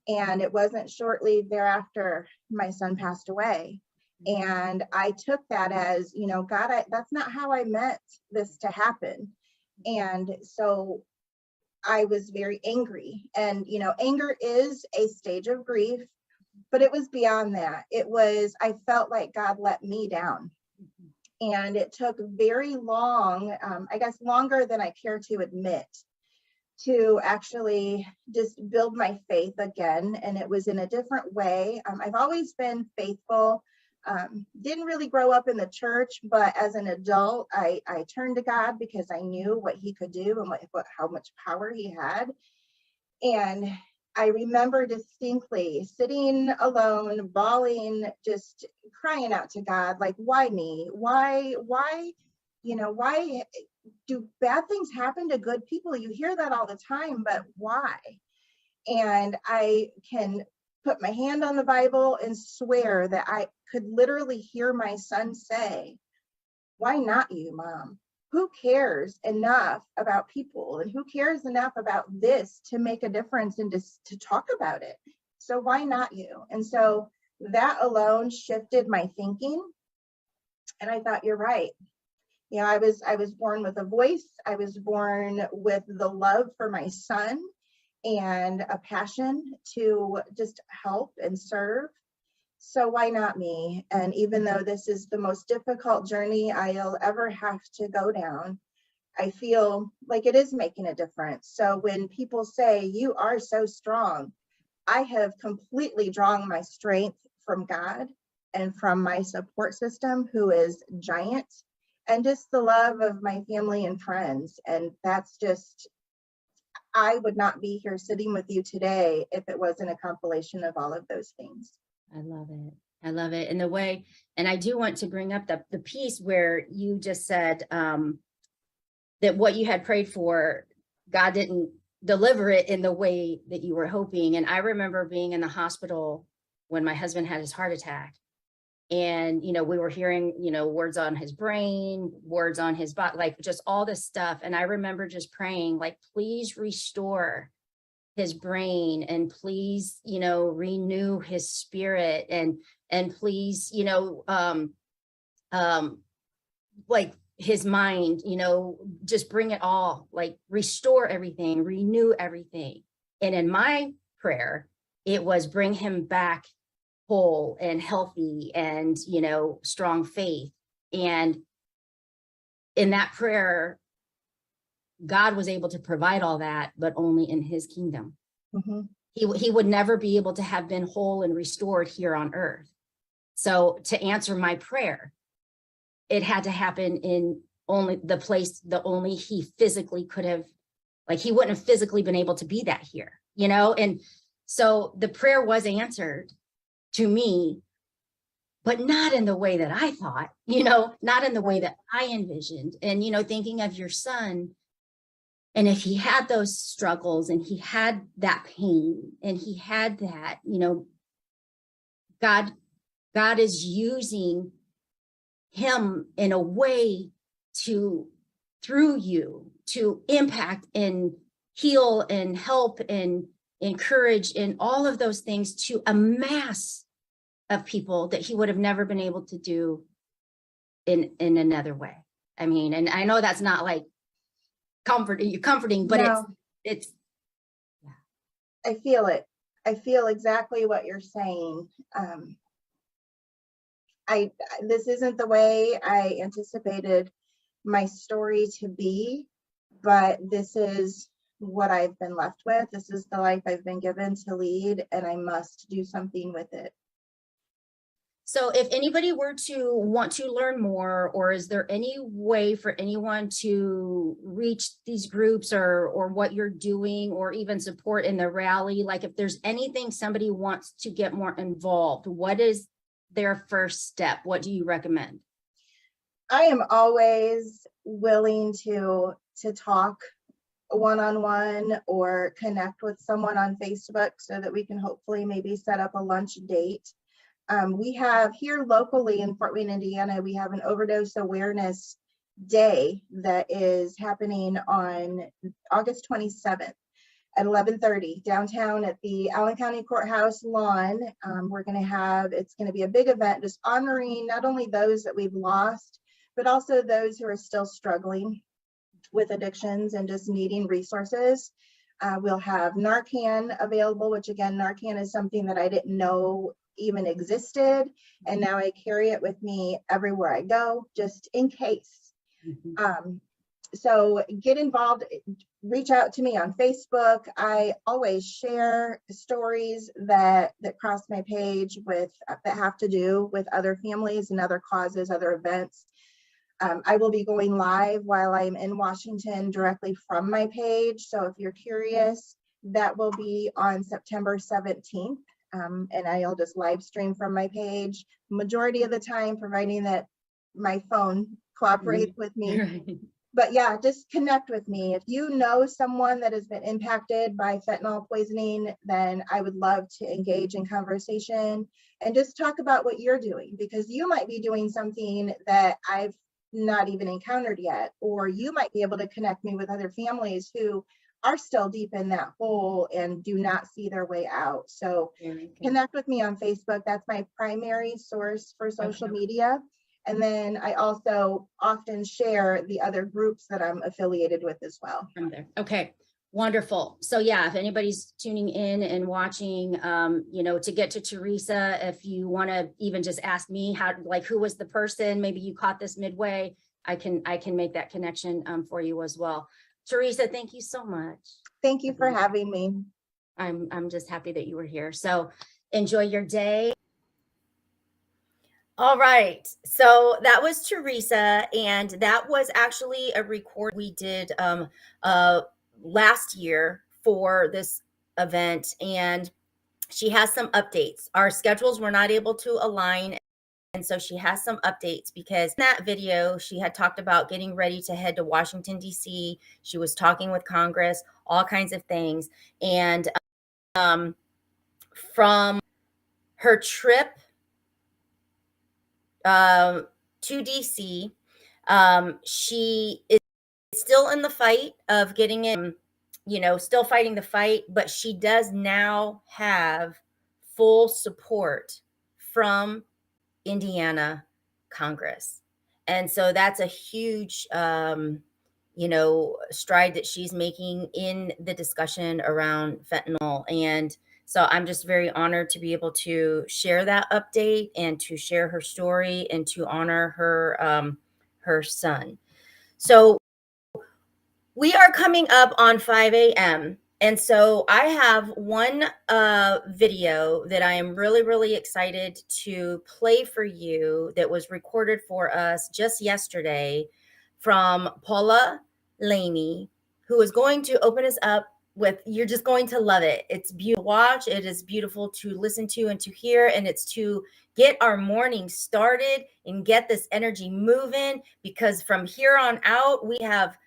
And it wasn't shortly thereafter, my son passed away. And I took that as, you know, God, that's not how I meant this to happen. And so I was very angry. And, you know, anger is a stage of grief, but it was beyond that. It was, I felt like God let me down. And it took very long, I guess longer than I care to admit, to actually just build my faith again. And it was in a different way. I've always been faithful. Didn't really grow up in the church, but as an adult, I turned to God because I knew what he could do and how much power he had. And I remember distinctly sitting alone, bawling, just crying out to God, like, why me? Why, you know, why do bad things happen to good people? You hear that all the time, but why? And I can put my hand on the Bible and swear that I could literally hear my son say, why not you, Mom? Who cares enough about people, and who cares enough about this to make a difference and to talk about it? So why not you? And so that alone shifted my thinking. And I thought, you're right. You know, I was born with a voice. I was born with the love for my son and a passion to just help and serve. So why not me? And even though this is the most difficult journey I'll ever have to go down, I feel like it is making a difference. So when people say, you are so strong, I have completely drawn my strength from God and from my support system, who is giant, and just the love of my family and friends. And that's just, I would not be here sitting with you today if it wasn't a compilation of all of those things. I love it. I love it. And the way, and I do want to bring up the piece where you just said that what you had prayed for, God didn't deliver it in the way that you were hoping. And I remember being in the hospital when my husband had his heart attack. And, you know, we were hearing, you know, words on his brain, words on his body, like just all this stuff. And I remember just praying, like, please restore his brain, and please, you know, renew his spirit, and please, you know, like his mind, you know, just bring it all, like restore everything, renew everything. And in my prayer, it was bring him back whole and healthy and, you know, strong faith. And in that prayer, God was able to provide all that, but only in his kingdom. Mm-hmm. He would never be able to have been whole and restored here on earth. So to answer my prayer, it had to happen in only the place, the only he physically could have, like he wouldn't have physically been able to be that here, you know? And so the prayer was answered to me, but not in the way that I thought, not in the way that I envisioned. And, thinking of your son, and if he had those struggles and he had that pain and he had that, God is using him in a way through you to impact and heal and help and encourage and all of those things to a mass of people that he would have never been able to do in another way. I mean, and I know that's not like comforting, but No. it's I feel it. I feel exactly what you're saying. This isn't the way I anticipated my story to be, but this is what I've been left with. This is the life I've been given to lead, and I must do something with it. So if anybody were to want to learn more, or is there any way for anyone to reach these groups or what you're doing, or even support in the rally? Like if there's anything somebody wants to get more involved, what is their first step? What do you recommend? I am always willing to talk one-on-one or connect with someone on Facebook so that we can hopefully maybe set up a lunch date. We have here locally in Fort Wayne, Indiana, we have an overdose awareness day that is happening on August 27th at 11:30 downtown at the Allen County Courthouse lawn. It's going to be a big event just honoring not only those that we've lost, but also those who are still struggling with addictions and just needing resources. We'll have Narcan available, which again, Narcan is something that I didn't know even existed, and now I carry it with me everywhere I go, just in case. So get involved, reach out to me on Facebook. I always share stories that cross my page that have to do with other families and other causes, other events. I will be going live while I'm in Washington directly from my page. So if you're curious, that will be on September 17th. And I'll just live stream from my page majority of the time, providing that my phone cooperates with me. Right. But yeah, just connect with me. If you know someone that has been impacted by fentanyl poisoning, then I would love to engage in conversation and just talk about what you're doing, because you might be doing something that I've not even encountered yet, or you might be able to connect me with other families who are still deep in that hole and do not see their way out. So connect with me on Facebook. That's my primary source for social media. And then I also often share the other groups that I'm affiliated with as well. From there. Okay, wonderful. So yeah, if anybody's tuning in and watching, to get to Teresa, if you want to even just ask me who was the person, maybe you caught this midway, I can make that connection for you as well. Teresa, thank you so much. Thank you for having me. I'm just happy that you were here. So enjoy your day. All right. So that was Teresa, and that was actually a record we did last year for this event, and she has some updates. Our schedules were not able to align, and so she has some updates, because in that video, she had talked about getting ready to head to Washington, D.C. She was talking with Congress, all kinds of things. And from her trip to DC, she is still in the fight of getting in, still fighting the fight, but she does now have full support from Indiana Congress. And so that's a huge, stride that she's making in the discussion around fentanyl. And so I'm just very honored to be able to share that update and to share her story and to honor her son. So we are coming up on 5 a.m. And so I have one video that I am really, really excited to play for you that was recorded for us just yesterday from Paula Laney, who is going to open us up you're just going to love it. It's beautiful to watch, it is beautiful to listen to and to hear, and it's to get our morning started and get this energy moving, because from here on out we have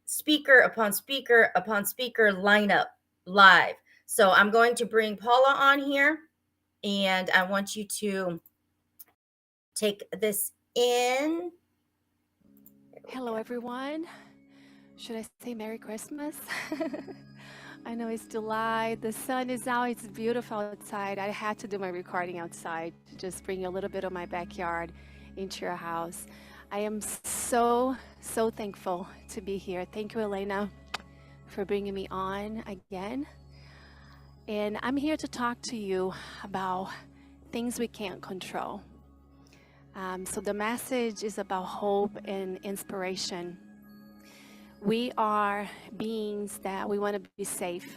speaker upon speaker upon speaker lineup live. So I'm going to bring Paula on here, and I want you to take this in. Hello, everyone. Should I say Merry Christmas? I know it's July. The sun is out. It's beautiful outside. I had to do my recording outside to just bring a little bit of my backyard into your house. I am so thankful to be here. Thank you, Elena, for bringing me on again. And I'm here to talk to you about things we can't control. So the message is about hope and inspiration. We are beings that we want to be safe.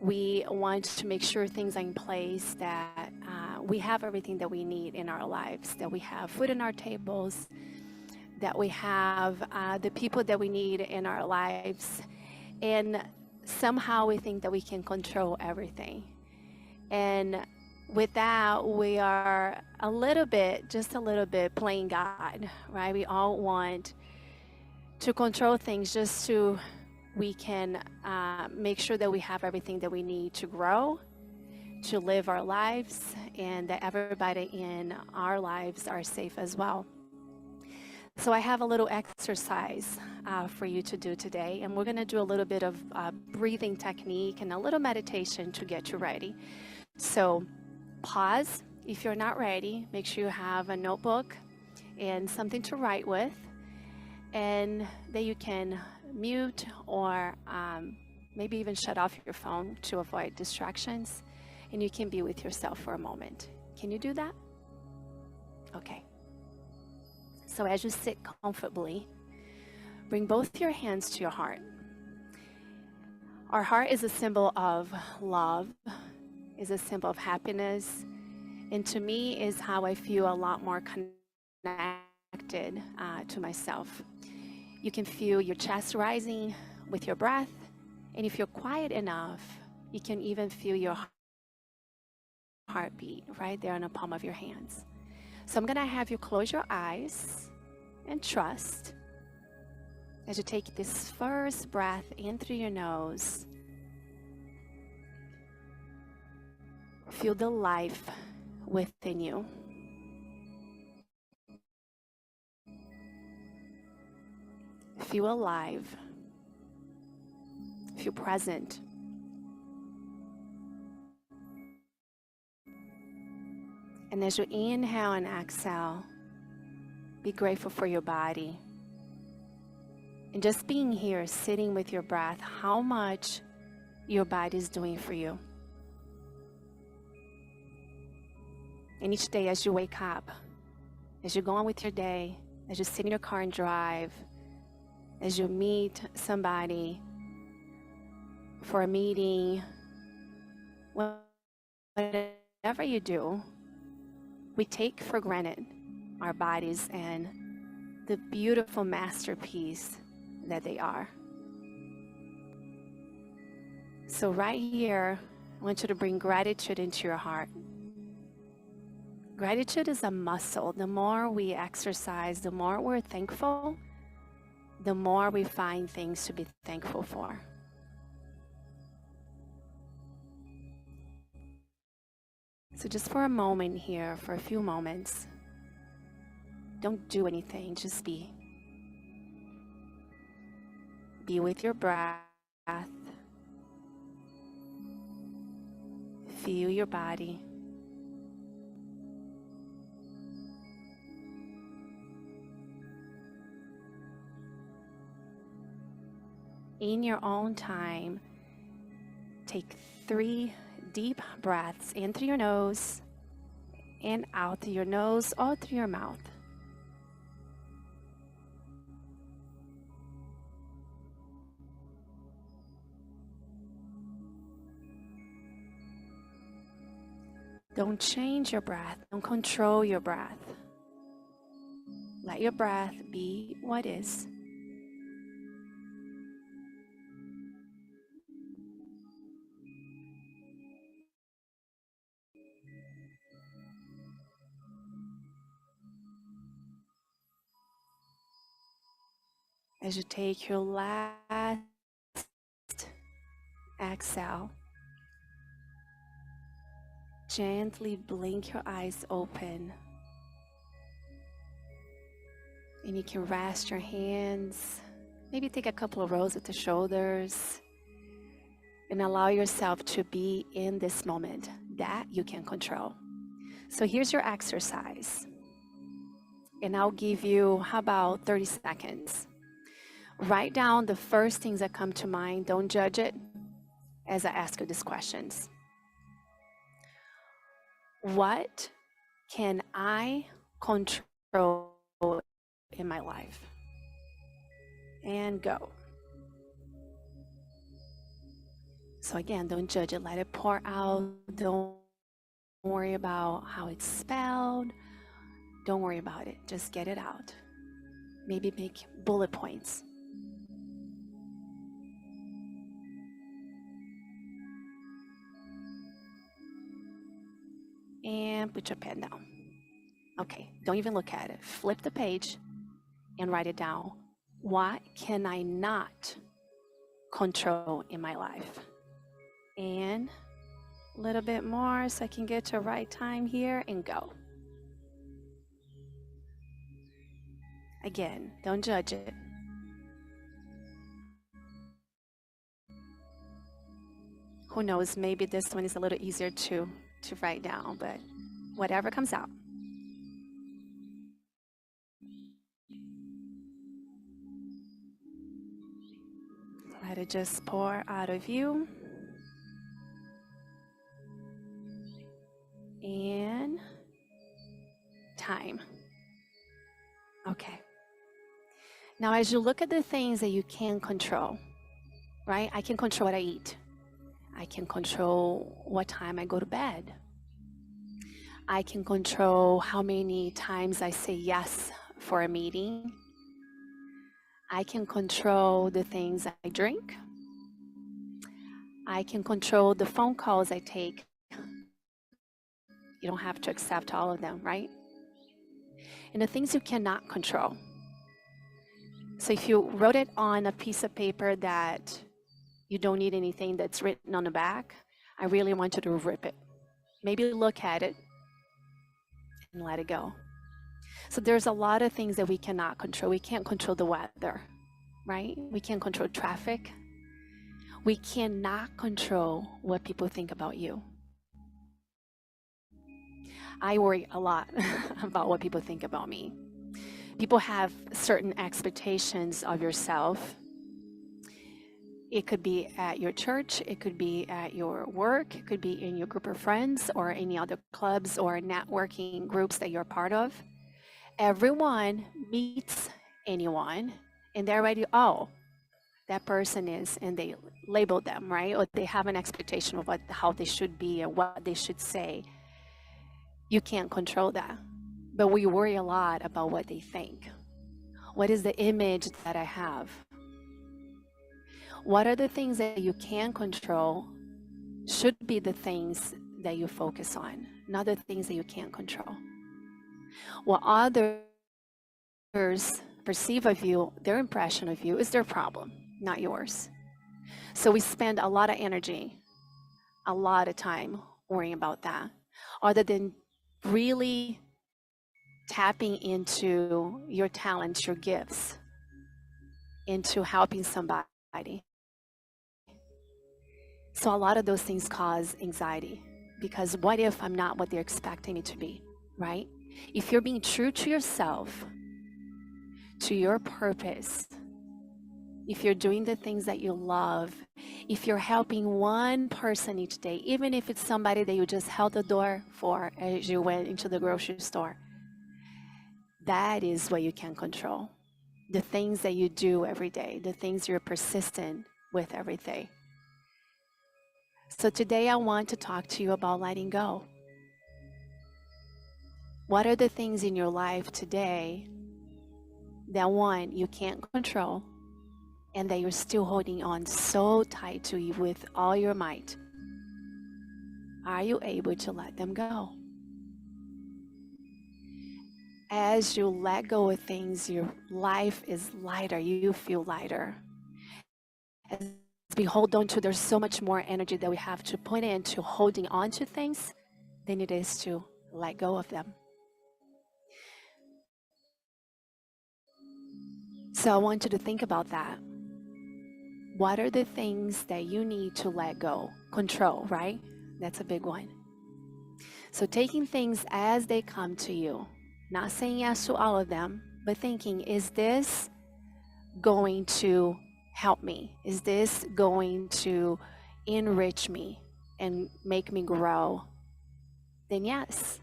We want to make sure things are in place, that we have everything that we need in our lives, that we have food on our tables, that we have the people that we need in our lives. And somehow we think that we can control everything. And with that, we are just a little bit playing God, right? We all want to control things just so we can make sure that we have everything that we need to grow, to live our lives, and that everybody in our lives are safe as well. So I have a little exercise for you to do today, and we're going to do a little bit of breathing technique and a little meditation to get you ready. So pause if you're not ready. Make sure you have a notebook and something to write with, and that you can mute or maybe even shut off your phone to avoid distractions, and you can be with yourself for a moment. Can you do that? Okay. So as you sit comfortably, bring both your hands to your heart. Our heart is a symbol of love, is a symbol of happiness, and to me is how I feel a lot more connected to myself. You can feel your chest rising with your breath, and if you're quiet enough, you can even feel your heartbeat right there on the palm of your hands. So I'm gonna have you close your eyes and trust as you take this first breath in through your nose. Feel the life within you. Feel alive. Feel present. And as you inhale and exhale, be grateful for your body. And just being here, sitting with your breath, how much your body is doing for you. And each day as you wake up, as you go on with your day, as you sit in your car and drive, as you meet somebody for a meeting, whatever you do, we take for granted our bodies and the beautiful masterpiece that they are. So right here, I want you to bring gratitude into your heart. Gratitude is a muscle. The more we exercise, the more we're thankful, the more we find things to be thankful for. So just for a moment here, for a few moments, don't do anything, just be. Be with your breath. Feel your body. In your own time, take 3 deep breaths in through your nose and out through your nose or through your mouth. Don't change your breath. Don't control your breath. Let your breath be what is. As you take your last exhale, gently blink your eyes open. And you can rest your hands, maybe take a couple of rows at the shoulders, and allow yourself to be in this moment that you can control. So here's your exercise. And I'll give you, how about 30 seconds? Write down the first things that come to mind. Don't judge it as I ask you these questions. What can I control in my life? And go. So again, don't judge it. Let it pour out. Don't worry about how it's spelled. Don't worry about it. Just get it out. Maybe make bullet points. And put your pen down. Okay, don't even look at it. Flip the page and write it down. What can I not control in my life? And a little bit more so I can get to right time here and go. Again, don't judge it. Who knows, maybe this one is a little easier to write down, but whatever comes out. Let it just pour out of you. And time. Okay. Now, as you look at the things that you can control, right? I can control what I eat. I can control what time I go to bed. I can control how many times I say yes for a meeting. I can control the things I drink. I can control the phone calls I take. You don't have to accept all of them, right? And the things you cannot control. So if you wrote it on a piece of paper that you don't need anything that's written on the back, I really want you to rip it. Maybe look at it and let it go. So there's a lot of things that we cannot control. We can't control the weather, right? We can't control traffic. We cannot control what people think about you. I worry a lot about what people think about me. People have certain expectations of yourself. It could be at your church, it could be at your work, it could be in your group of friends or any other clubs or networking groups that you're part of. Everyone meets anyone and they're ready, oh, that person is, and they label them, right? Or they have an expectation of how they should be and what they should say. You can't control that, but we worry a lot about what they think. What is the image that I have? What are the things that you can control should be the things that you focus on, not the things that you can't control. What others perceive of you, their impression of you, is their problem, not yours. So we spend a lot of energy, a lot of time worrying about that, other than really tapping into your talents, your gifts, into helping somebody. So a lot of those things cause anxiety, because what if I'm not what they're expecting me to be, right? If you're being true to yourself, to your purpose, if you're doing the things that you love, if you're helping one person each day, even if it's somebody that you just held the door for as you went into the grocery store, that is what you can control. The things that you do every day, the things you're persistent with every day. So today I want to talk to you about letting go. What are the things in your life today that, one, you can't control and that you're still holding on so tight to with all your might? Are you able to let them go? as you let go of things, your life is lighter. You feel lighter. As we hold on to, there's so much more energy that we have to put into holding on to things than it is to let go of them. So I want you to think about that. What are the things that you need to let go? Control, right? That's a big one. So taking things as they come to you, not saying yes to all of them, but thinking, is this going to help me? Is this going to enrich me and make me grow? Then yes.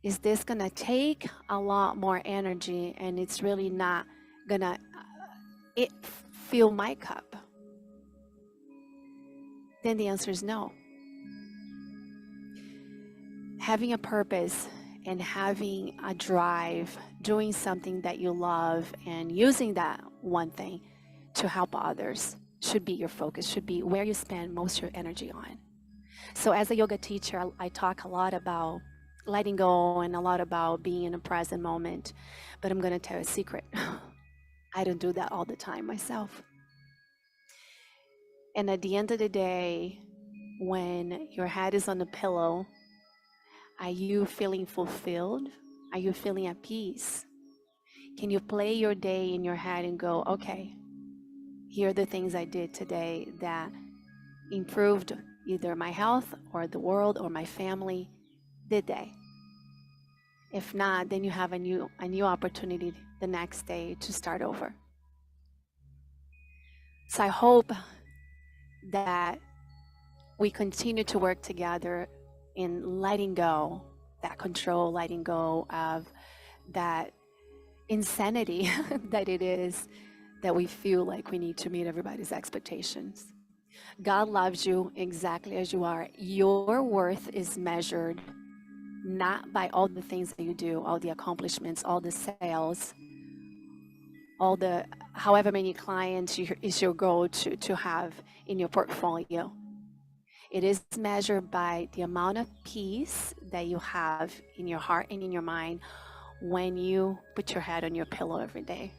Is this going to take a lot more energy and it's really not going to fill my cup? Then the answer is no. Having a purpose and having a drive, doing something that you love and using that one thing to help others should be your focus, should be where you spend most of your energy on. So as a yoga teacher, I talk a lot about letting go and a lot about being in a present moment, but I'm going to tell you a secret. I don't do that all the time myself. And at the end of the day, when your head is on the pillow, are you feeling fulfilled? Are you feeling at peace? Can you play your day in your head and go, okay, here are the things I did today that improved either my health or the world or my family? Did they? If not, then you have a new opportunity the next day to start over. So I hope that we continue to work together in letting go that control, letting go of that insanity that it is that we feel like we need to meet everybody's expectations. God loves you exactly as you are. Your worth is measured not by all the things that you do, all the accomplishments, all the sales, all the however many clients is your goal to have in your portfolio. It is measured by the amount of peace that you have in your heart and in your mind when you put your head on your pillow every day.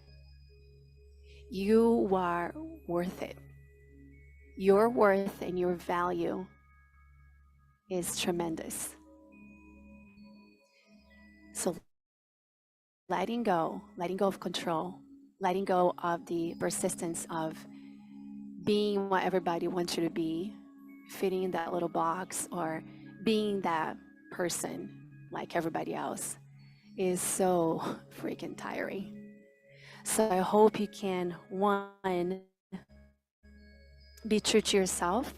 You are worth it. Your worth and your value is tremendous. So letting go of control, letting go of the persistence of being what everybody wants you to be, fitting in that little box or being that person like everybody else is so freaking tiring. So I hope you can, one, be true to yourself,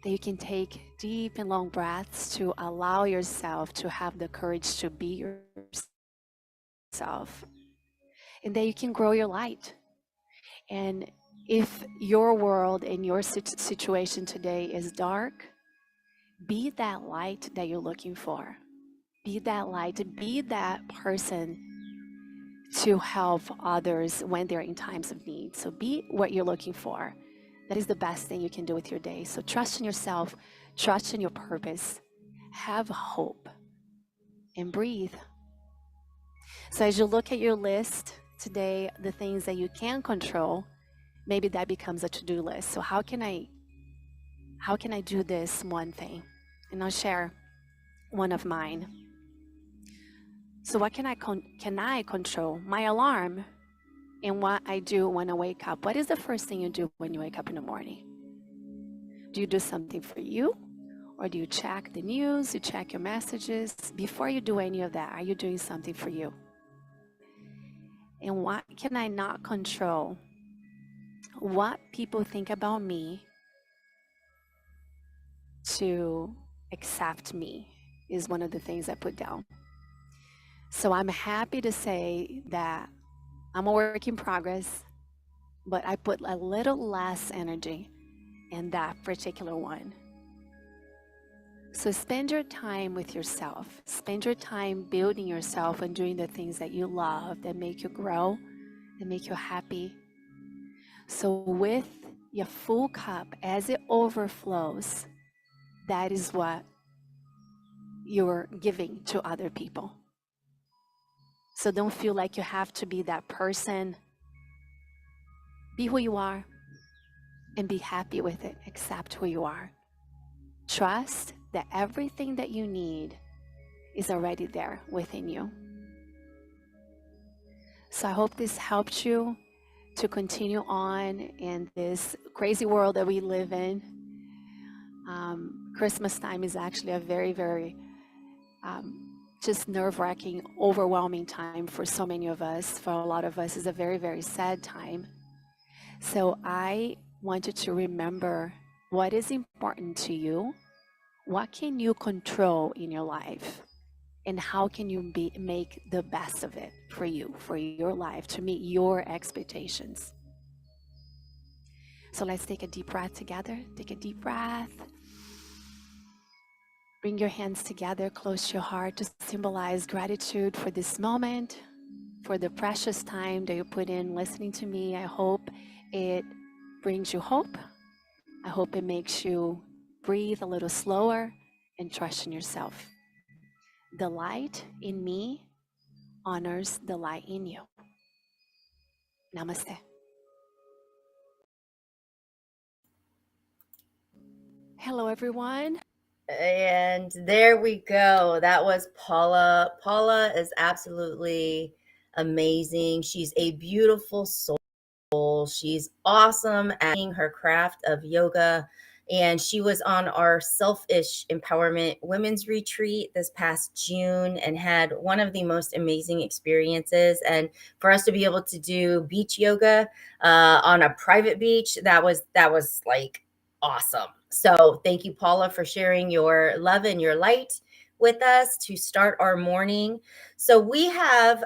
that you can take deep and long breaths to allow yourself to have the courage to be yourself, and that you can grow your light. And if your world and your situation today is dark, be that light that you're looking for. Be that light, be that person to help others when they're in times of need. So be what you're looking for. That is the best thing you can do with your day. So trust in yourself, trust in your purpose, have hope, and breathe. So as you look at your list today, the things that you can control, maybe that becomes a to-do list. So how can I do this one thing? And I'll share one of mine. So what can I control? My alarm and what I do when I wake up. What is the first thing you do when you wake up in the morning? Do you do something for you? Or do you check the news? You check your messages? Before you do any of that, are you doing something for you? And what can I not control? What people think about me to accept me is one of the things I put down. So I'm happy to say that I'm a work in progress, but I put a little less energy in that particular one. So spend your time with yourself. Spend your time building yourself and doing the things that you love, that make you grow, that make you happy. So with your full cup, as it overflows, that is what you're giving to other people. So don't feel like you have to be that person. Be who you are and be happy with it. Accept who you are. Trust that everything that you need is already there within you. So I hope this helped you to continue on in this crazy world that we live in. Christmas time is actually a very, very just nerve-wracking, overwhelming time for so many of us. For a lot of us, it's a very, very sad time. So I want you to remember what is important to you, what can you control in your life, and how can you make the best of it for you, for your life, to meet your expectations. So let's take a deep breath together. Take a deep breath. Bring your hands together, close your heart to symbolize gratitude for this moment, for the precious time that you put in listening to me. I hope it brings you hope. I hope it makes you breathe a little slower and trust in yourself. The light in me honors the light in you. Namaste. Hello, everyone. And there we go. That was Paula. Paula is absolutely amazing. She's a beautiful soul. She's awesome at her craft of yoga. And she was on our Selfish Empowerment Women's Retreat this past June and had one of the most amazing experiences. And for us to be able to do beach yoga on a private beach, that was like awesome. So thank you, Paula, for sharing your love and your light with us to start our morning. So we have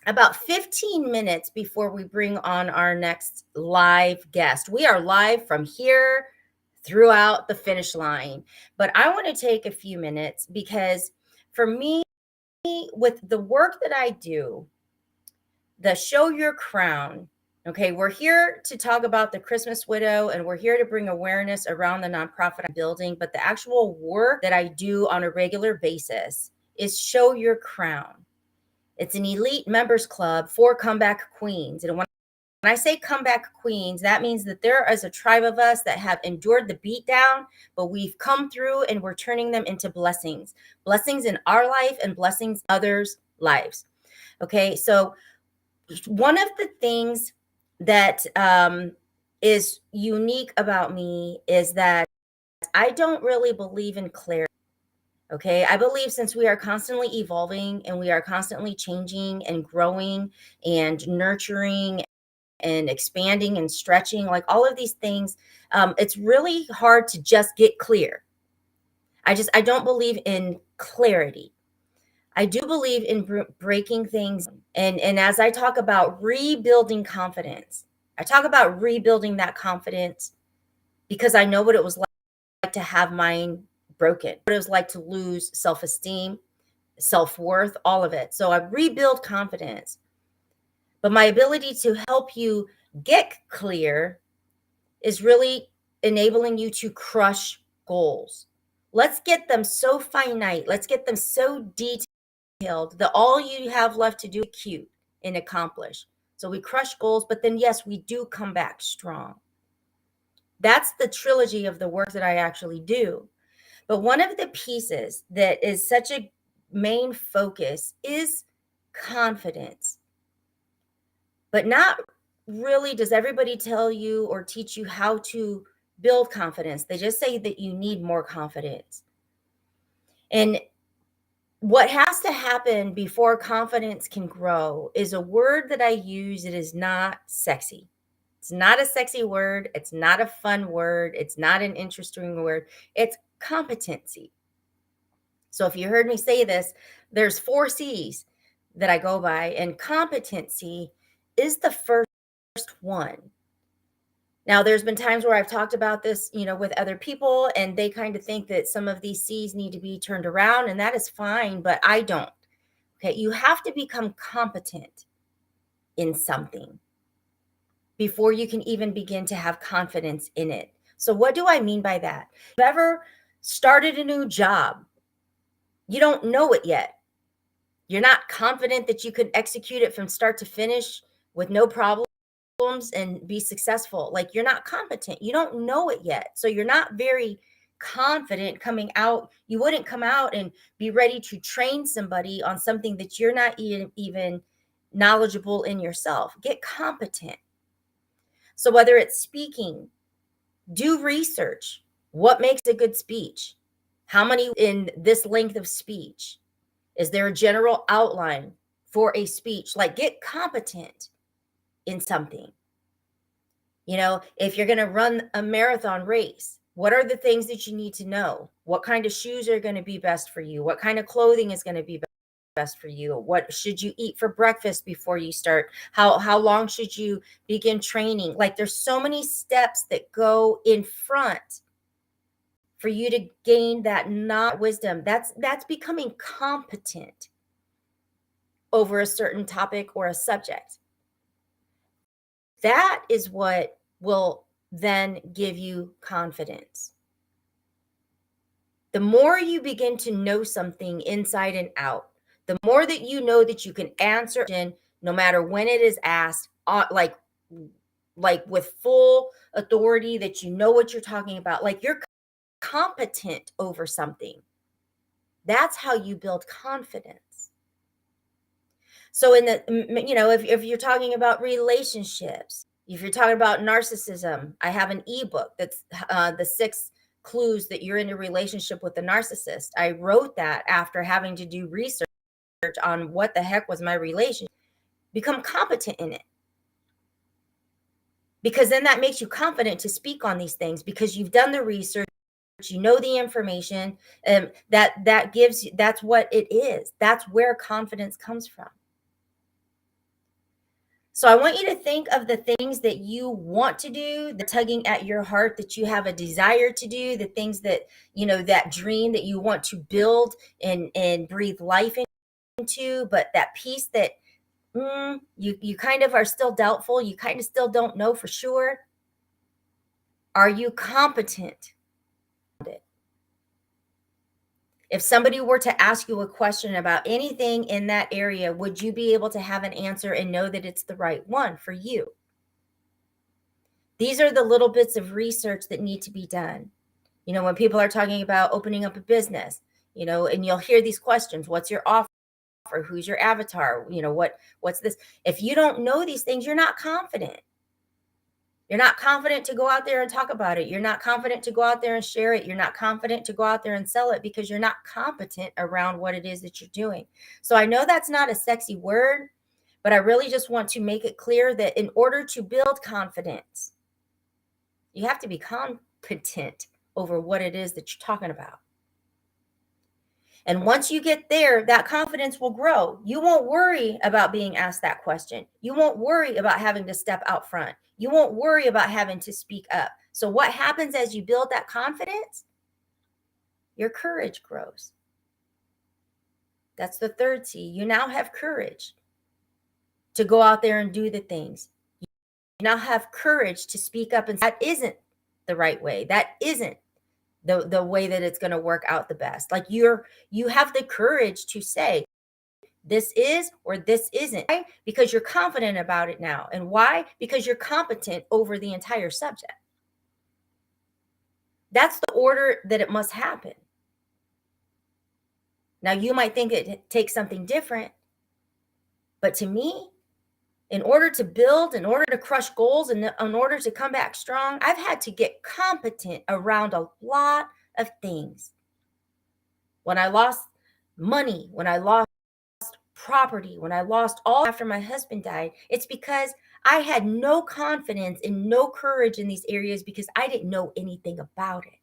about 15 minutes before we bring on our next live guest. We are live from here throughout the finish line, but I want to take a few minutes because for me, with the work that I do, the Show Your Crown, okay, we're here to talk about the Christmas Widow and we're here to bring awareness around the nonprofit I'm building, but the actual work that I do on a regular basis is Show Your Crown. It's an elite members club for comeback queens. And when I say comeback queens, that means that there is a tribe of us that have endured the beatdown, but we've come through and we're turning them into blessings in our life and blessings others' lives. Okay, so one of the things that is unique about me is that I don't really believe in clarity. Okay, I believe since we are constantly evolving and we are constantly changing and growing and nurturing and expanding and stretching, like all of these things, it's really hard to just get clear. I don't believe in clarity. I do believe in breaking things. And as I talk about rebuilding confidence, I talk about rebuilding that confidence because I know what it was like to have mine broken, what it was like to lose self-esteem, self-worth, all of it. So I rebuild confidence. But my ability to help you get clear is really enabling you to crush goals. Let's get them so finite. Let's get them so detailed that all you have left to do is execute and accomplish. So we crush goals, but then yes, we do come back strong. That's the trilogy of the work that I actually do. But one of the pieces that is such a main focus is confidence. But not really does everybody tell you or teach you how to build confidence. They just say that you need more confidence. And what has to happen before confidence can grow is a word that I use that is not sexy. It's not a sexy word. It's not a fun word. It's not an interesting word. It's competency. So if you heard me say this, there's 4 C's that I go by, and competency is the first one. Now, there's been times where I've talked about this, with other people, and they kind of think that some of these C's need to be turned around, and that is fine, but I don't. Okay, you have to become competent in something before you can even begin to have confidence in it. So what do I mean by that? If you've ever started a new job You don't know it yet. You're not confident that you could execute it from start to finish with no problems and be successful. Like, you're not competent. You don't know it yet. So you're not very confident coming out. You wouldn't come out and be ready to train somebody on something that you're not even knowledgeable in yourself. Get competent. So whether it's speaking, do research. What makes a good speech? How many in this length of speech? Is there a general outline for a speech? Like, get competent in something. You know, if you're going to run a marathon race, what are the things that you need to know? What kind of shoes are going to be best for you? What kind of clothing is going to be best for you? What should you eat for breakfast before you start? How long should you begin training? Like, there's so many steps that go in front for you to gain that wisdom. That's becoming competent over a certain topic or a subject. That is what will then give you confidence. The more you begin to know something inside and out, the more that you know that you can answer no matter when it is asked, like with full authority, that you know what you're talking about, like you're competent over something. That's how you build confidence. So in the, you know, if you're talking about relationships, if you're talking about narcissism, I have an ebook that's the 6 clues that you're in a relationship with a narcissist. I wrote that after having to do research on what the heck was my relationship. Become competent in it. Because then that makes you confident to speak on these things, because you've done the research, you know the information, that gives you, that's what it is. That's where confidence comes from. So I want you to think of the things that you want to do, the tugging at your heart that you have a desire to do, the things that, you know, that dream that you want to build and breathe life into, but that piece that you kind of are still doubtful, you kind of still don't know for sure. Are you competent? If somebody were to ask you a question about anything in that area, would you be able to have an answer and know that it's the right one for you? These are the little bits of research that need to be done. You know, when people are talking about opening up a business, you know, and you'll hear these questions: what's your offer? Who's your avatar? You know, what's this? If you don't know these things, you're not confident. You're not confident to go out there and talk about it. You're not confident to go out there and share it. You're not confident to go out there and sell it, because you're not competent around what it is that you're doing. So I know that's not a sexy word, but I really just want to make it clear that in order to build confidence, you have to be competent over what it is that you're talking about. And once you get there, that confidence will grow. You won't worry about being asked that question. You won't worry about having to step out front. You won't worry about having to speak up. So what happens as you build that confidence? Your courage grows. That's the third C. You now have courage to go out there and do the things. You now have courage to speak up and say, that isn't the right way. That isn't the way that it's going to work out the best. Like, you have the courage to say, this is or this isn't. Why? Because you're confident about it now. And why? Because you're competent over the entire subject. That's the order that it must happen. Now, you might think it takes something different, but to me, in order to build, in order to crush goals, and in order to come back strong, I've had to get competent around a lot of things. When I lost money, when I lost property, when I lost all after my husband died, it's because I had no confidence and no courage in these areas, because I didn't know anything about it.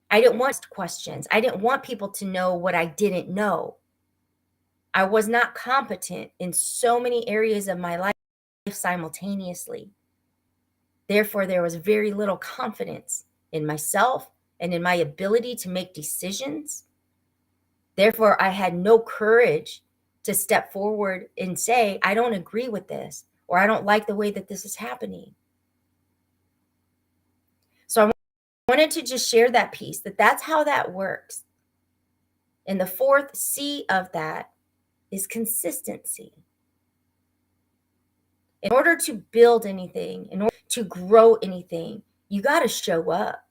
I didn't want questions. I didn't want people to know what I didn't know. I was not competent in so many areas of my life simultaneously. Therefore, there was very little confidence in myself and in my ability to make decisions. Therefore, I had no courage to step forward and say, I don't agree with this, or I don't like the way that this is happening. So I wanted to just share that piece, that's how that works. And the fourth C of that is consistency. In order to build anything, in order to grow anything, you got to show up.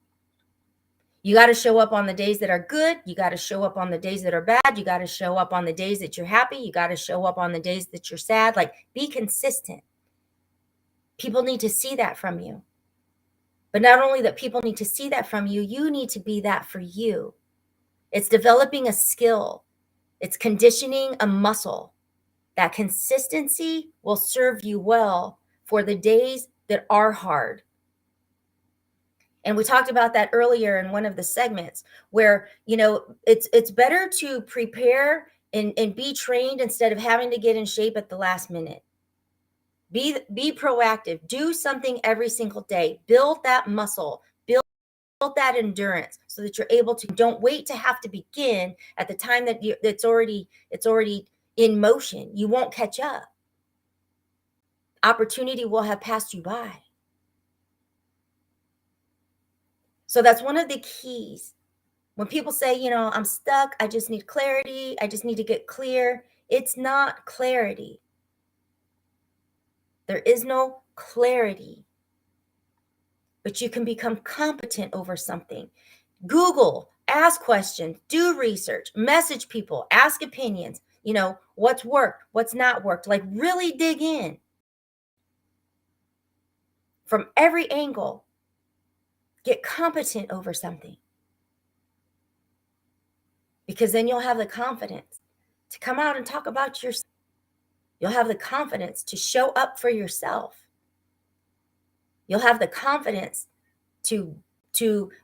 You got to show up on the days that are good. You got to show up on the days that are bad. You got to show up on the days that you're happy. You got to show up on the days that you're sad. Like, be consistent. People need to see that from you. But not only that people need to see that from you, you need to be that for you. It's developing a skill. It's conditioning a muscle. That consistency will serve you well for the days that are hard. And we talked about that earlier in one of the segments where, you know, it's better to prepare and be trained instead of having to get in shape at the last minute. Be proactive. Do something every single day. Build that muscle. Build that endurance so that you're able to. Don't wait to have to begin at the time that it's already in motion. You won't catch up. Opportunity will have passed you by. So that's one of the keys. When people say, you know, I'm stuck, I just need clarity, I just need to get clear, it's not clarity. There is no clarity. But you can become competent over something. Google, ask questions, do research, message people, ask opinions, you know, what's worked, what's not worked, like really dig in from every angle. Get competent over something. Because then you'll have the confidence to come out and talk about yourself. You'll have the confidence to show up for yourself. You'll have the confidence to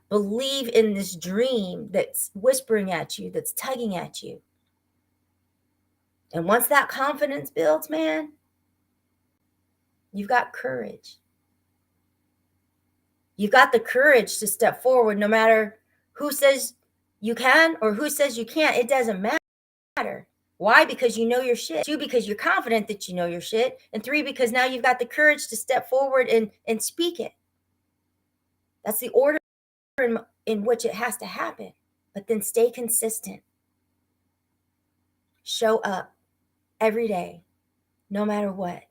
believe in this dream that's whispering at you, that's tugging at you. And once that confidence builds, man, you've got courage. You've got the courage to step forward no matter who says you can or who says you can't. It doesn't matter. Why? Because you know your shit. 2, because you're confident that you know your shit. And 3, because now you've got the courage to step forward and speak it. That's the order in which it has to happen. But then stay consistent. Show up every day, no matter what.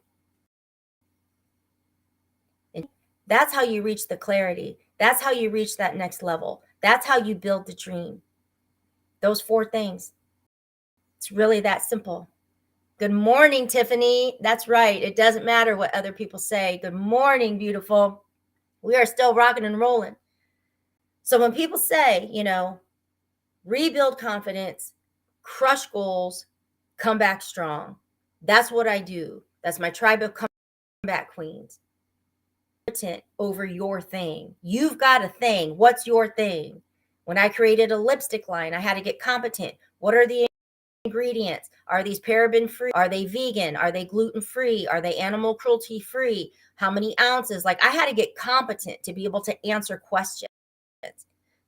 And that's how you reach the clarity. That's how you reach that next level. That's how you build the dream. Those 4 things. It's really that simple. Good morning, Tiffany. That's right. It doesn't matter what other people say. Good morning, beautiful. We are still rocking and rolling. So when people say, you know, rebuild confidence, crush goals, come back strong. That's what I do. That's my tribe of comeback queens. Competent over your thing. You've got a thing. What's your thing? When I created a lipstick line, I had to get competent. What are the ingredients? Are these paraben free? Are they vegan? Are they gluten free? Are they animal cruelty free? How many ounces? Like, I had to get competent to be able to answer questions.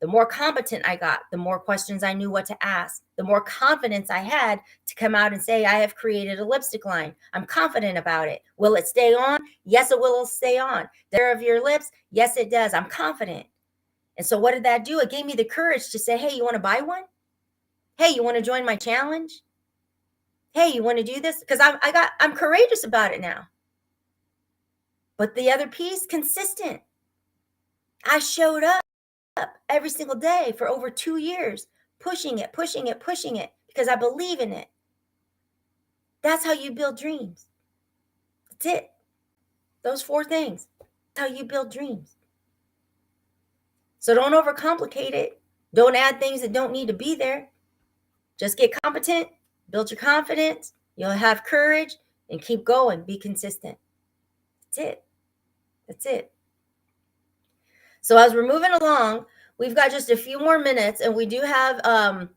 The more competent I got, the more questions I knew what to ask, the more confidence I had to come out and say, I have created a lipstick line. I'm confident about it. Will it stay on? Yes, it will stay on. There of your lips? Yes, it does. I'm confident. And so what did that do? It gave me the courage to say, hey, you want to buy one? Hey, you want to join my challenge? Hey, you want to do this? Because I'm courageous about it now. But the other piece, consistent. I showed up every single day for over 2 years, pushing it, because I believe in it. That's how you build dreams. That's it. Those 4 things. That's how you build dreams. So don't overcomplicate it. Don't add things that don't need to be there. Just get competent, build your confidence, you'll have courage, and keep going. Be consistent. That's it. That's it. So as we're moving along, we've got just a few more minutes, and we do have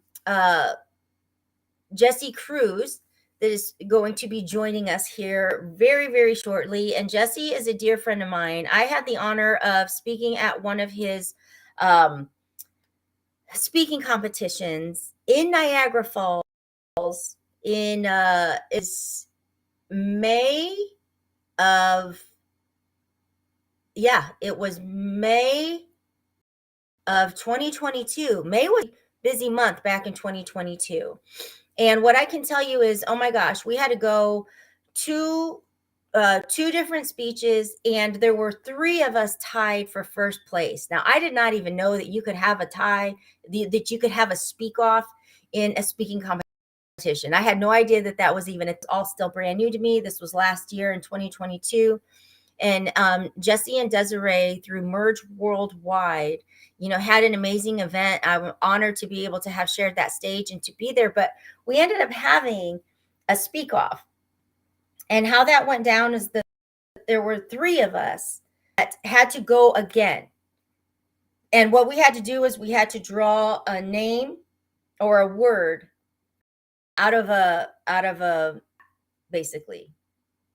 Jessie Cruz that is going to be joining us here very, very shortly. And Jessie is a dear friend of mine. I had the honor of speaking at one of his speaking competitions in Niagara Falls in is May of, it was May of 2022. May was busy month back in 2022. And what I can tell you is, oh my gosh, we had to go to two different speeches, and there were three of us tied for first place. Now, I did not even know that you could have a tie, that you could have a speak off in a speaking competition. I had no idea that that was even, it's all still brand new to me. This was last year in 2022. And Jesse and Desiree through Merge Worldwide, had an amazing event. I'm honored to be able to have shared that stage and to be there. But we ended up having a speak off. And how that went down is that there were three of us that had to go again. And what we had to do is we had to draw a name or a word out of a basically.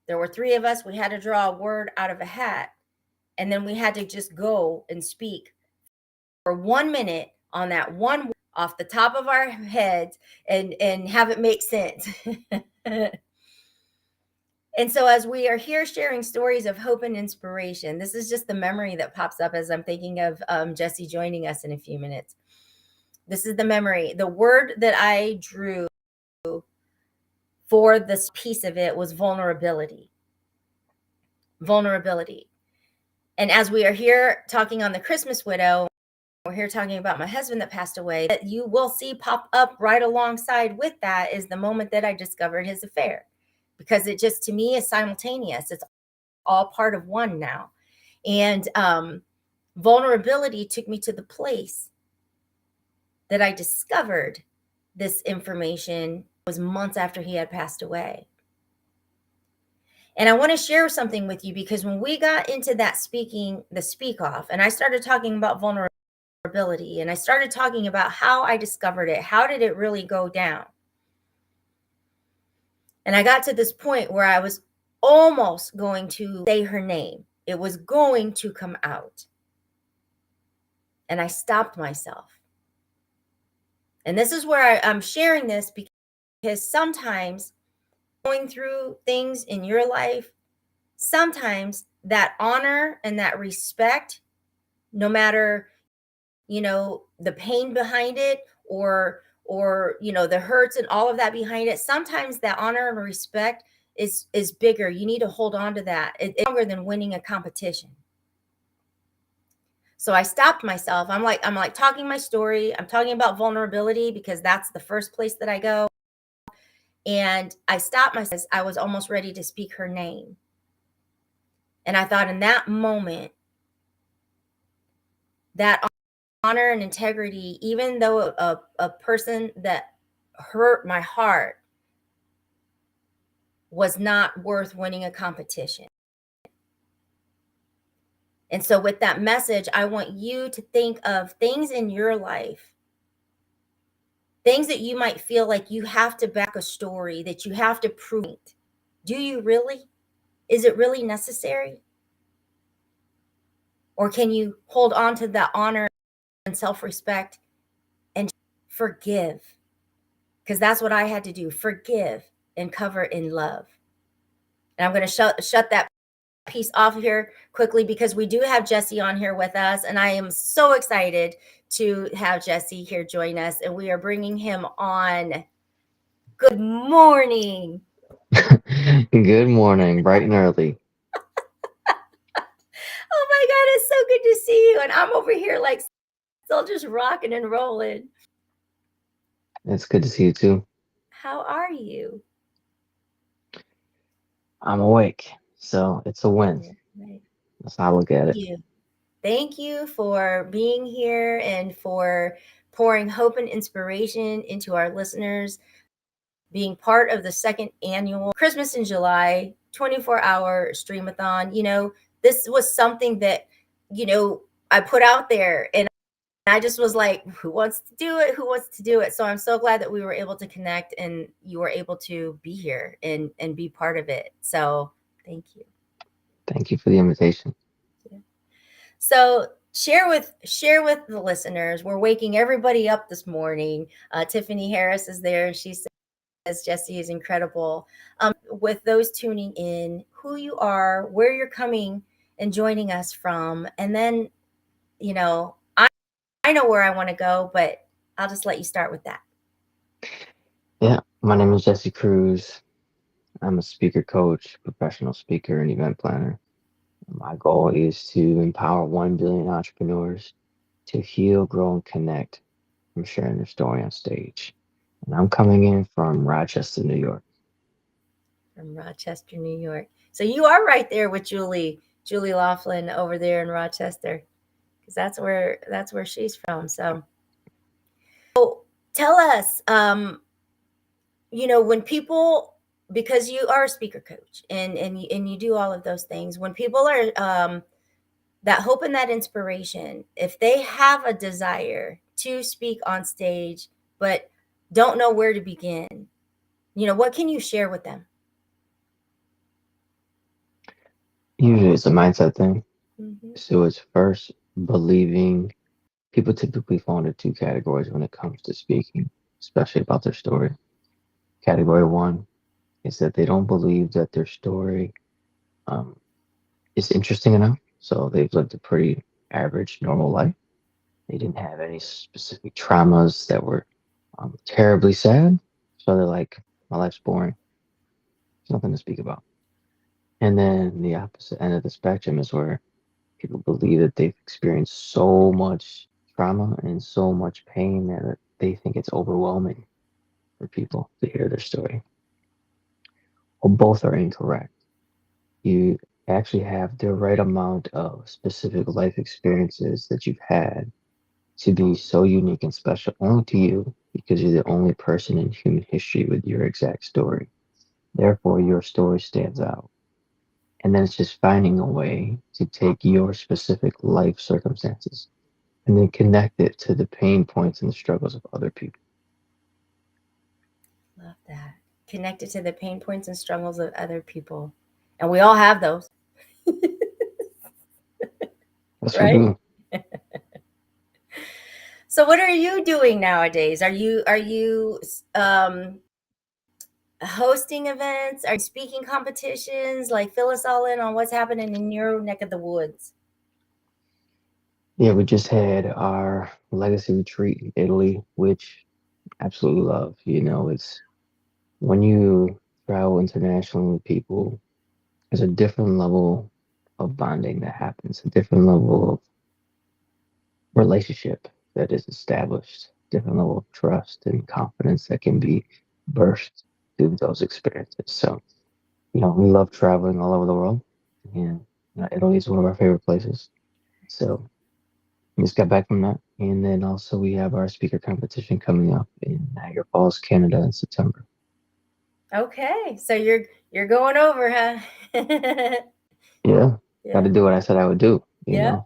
There were three of us. We had to draw a word out of a hat. And then we had to just go and speak for 1 minute on that one word off the top of our heads and have it make sense. And so as we are here sharing stories of hope and inspiration, this is just the memory that pops up as I'm thinking of Jesse joining us in a few minutes. This is the memory. The word that I drew for this piece of it was vulnerability. Vulnerability. And as we are here talking on the Christmas Widow, we're here talking about my husband that passed away, that you will see pop up right alongside with that is the moment that I discovered his affair. Because it just, to me, is simultaneous. It's all part of one now. And vulnerability took me to the place that I discovered this information was months after he had passed away. And I want to share something with you, because when we got into that the speak off, and I started talking about vulnerability, and I started talking about how I discovered it, how did it really go down? And I got to this point where I was almost going to say her name. It was going to come out. And I stopped myself. And this is where I'm sharing this, because sometimes going through things in your life, sometimes that honor and that respect, no matter, the pain behind it or the hurts and all of that behind it, sometimes that honor and respect is bigger. You need to hold on to that. It's longer than winning a competition. So I stopped myself. I'm like talking my story. I'm talking about vulnerability because that's the first place that I go. And I stopped myself. I was almost ready to speak her name. And I thought in that moment, that honor and integrity, even though a person that hurt my heart was not worth winning a competition. And so with that message, I want you to think of things in your life, things that you might feel like you have to back a story, that you have to prove. Do you really? Is it really necessary? Or can you hold on to that honor and self-respect and forgive? Because that's what I had to do, forgive and cover in love. And I'm going to shut that piece off here quickly, because we do have Jesse on here with us, and I am so excited to have Jesse here join us, and we are bringing him on. Good morning. Good morning, bright and early. Oh my God, it's so good to see you. And I'm over here like still just rocking and rolling. It's good to see you too. How are you? I'm awake, so it's a win. Right. That's how I look at it. Thank you for being here and for pouring hope and inspiration into our listeners, being part of the second annual Christmas in July 24-hour Stream-A-Thon. This was something that, I put out there, and I just was like, who wants to do it? Who wants to do it? So I'm so glad that we were able to connect and you were able to be here and be part of it. So thank you. Thank you for the invitation. Yeah. So share with the listeners. We're waking everybody up this morning. Tiffany Harris is there. She says Jesse is incredible. With those tuning in, who you are, where you're coming and joining us from. And then, I know where I want to go, but I'll just let you start with that. Yeah, my name is Jesse Cruz. I'm a speaker coach, professional speaker, and event planner. My goal is to empower 1 billion entrepreneurs to heal, grow, and connect from sharing their story on stage. And I'm coming in from Rochester, New York. From Rochester, New York. So you are right there with Julie Laughlin over there in Rochester, because that's where she's from. So tell us, when people, because you are a speaker coach and you do all of those things, when people are that hope and that inspiration, if they have a desire to speak on stage but don't know where to begin, what can you share with them? Usually it's a mindset thing. Mm-hmm. So it's first believing. People typically fall into 2 categories when it comes to speaking, especially about their story. Category 1 is that they don't believe that their story is interesting enough. So they've lived a pretty average, normal life. They didn't have any specific traumas that were terribly sad. So they're like, my life's boring. There's nothing to speak about. And then the opposite end of the spectrum is where people believe that they've experienced so much trauma and so much pain that they think it's overwhelming for people to hear their story. Well, both are incorrect. You actually have the right amount of specific life experiences that you've had to be so unique and special only to you because you're the only person in human history with your exact story. Therefore, your story stands out. And then it's just finding a way to take your specific life circumstances and then connect it to the pain points and the struggles of other people. Love that. Connected to the pain points and struggles of other people. And we all have those. That's right? what we do. So what are you doing nowadays? Are you hosting events? Are you speaking competitions? Like, fill us all in on what's happening in your neck of the woods. Yeah, we just had our legacy retreat in Italy, which I absolutely love. It's when you travel internationally with people, there's a different level of bonding that happens, a different level of relationship that is established, different level of trust and confidence that can be burst through those experiences. So, we love traveling all over the world, and Italy is one of our favorite places. So we just got back from that, and then also we have our speaker competition coming up in Niagara Falls, Canada, in September. Okay, so you're going over, huh? Yeah, got to do what I said I would do. Yeah.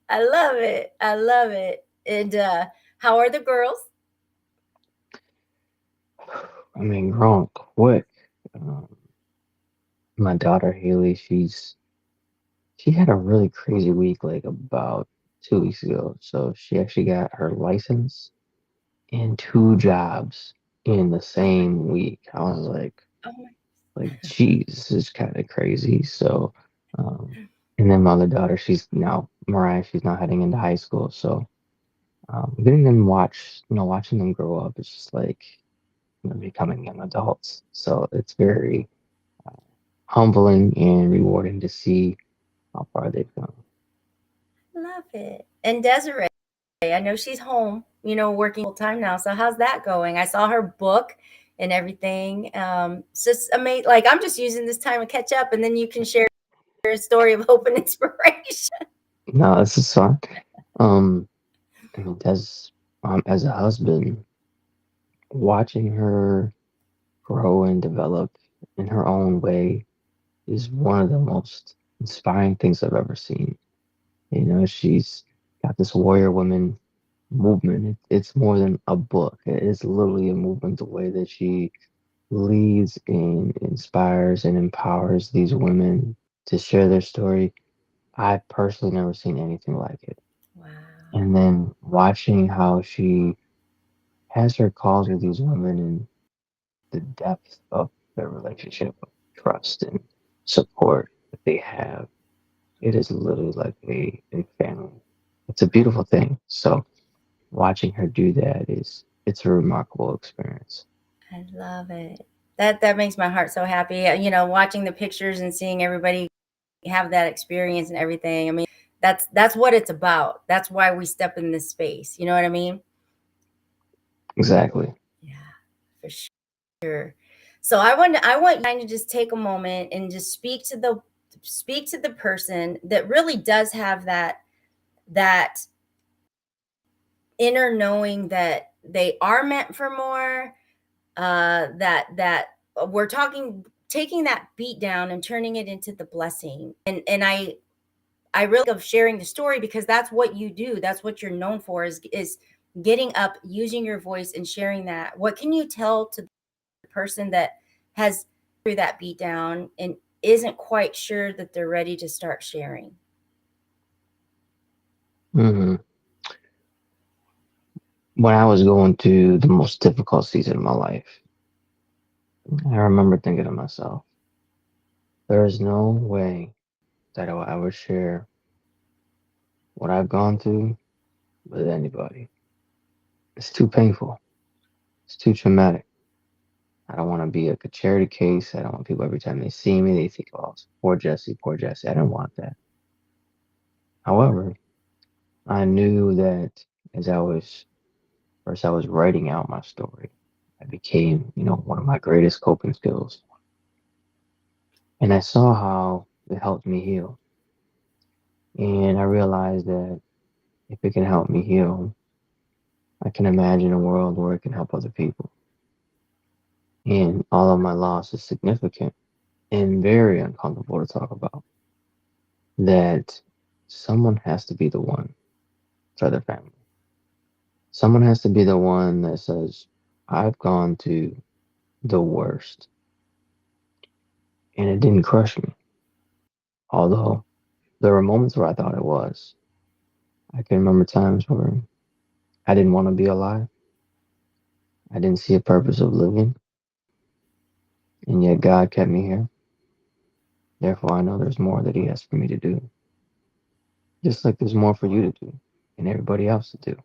I love it. And how are the girls? I mean, growing quick. My daughter Haley, she had a really crazy week, like about 2 weeks ago. So she actually got her license and 2 jobs in the same week. I was Oh my. geez, this is kind of crazy. So, and then my other daughter, Mariah, she's now heading into high school. So, getting them watching them grow up, it's just like becoming young adults. So it's very humbling and rewarding to see how far they've gone. Love it. And Desiree, I know she's home, working full time now. So how's that going? I saw her book and everything. It's just amazing. Like, I'm just using this time to catch up, and then you can share a story of hope and inspiration. No, this is fun. I mean, as a husband, watching her grow and develop in her own way is one of the most inspiring things I've ever seen. She's got this warrior woman movement. It's more than a book. It is literally a movement. The way that she leads and inspires and empowers these women to share their story. I've personally never seen anything like it. Wow. And then watching how she has her calls with these women and the depth of their relationship of trust and support that they have, it is literally like a family. It's a beautiful thing. So watching her do that it's a remarkable experience. I love it. That makes my heart so happy. You know, watching the pictures and seeing everybody have that experience and everything. I mean, that's what it's about. That's why we step in this space. You know what I mean? Exactly. Yeah, for sure. So I want you to just take a moment and just speak to the person that really does have that inner knowing that they are meant for more, that we're taking that beat down and turning it into the blessing. And I really love sharing the story because that's what you do. That's what you're known for, is getting up, using your voice and sharing that. What can you tell to the person that has through that beat down and isn't quite sure that they're ready to start sharing? hmm When I was going through the most difficult season of my life, I remember thinking to myself, there is no way that I will ever share what I've gone through with anybody. It's too painful. It's too traumatic. I don't want to be like a charity case. I don't want people every time they see me, they think, oh, poor Jesse, poor Jesse. I don't want that. However, I knew that as I was writing out my story, it became, one of my greatest coping skills. And I saw how it helped me heal. And I realized that if it can help me heal, I can imagine a world where it can help other people. And all of my loss is significant and very uncomfortable to talk about. That someone has to be the one for the family. Someone has to be the one that says, I've gone to the worst and it didn't crush me. Although there were moments where I thought it was. I can remember times where I didn't want to be alive. I didn't see a purpose of living. And yet God kept me here. Therefore, I know there's more that He has for me to do. Just like there's more for you to do and everybody else to do.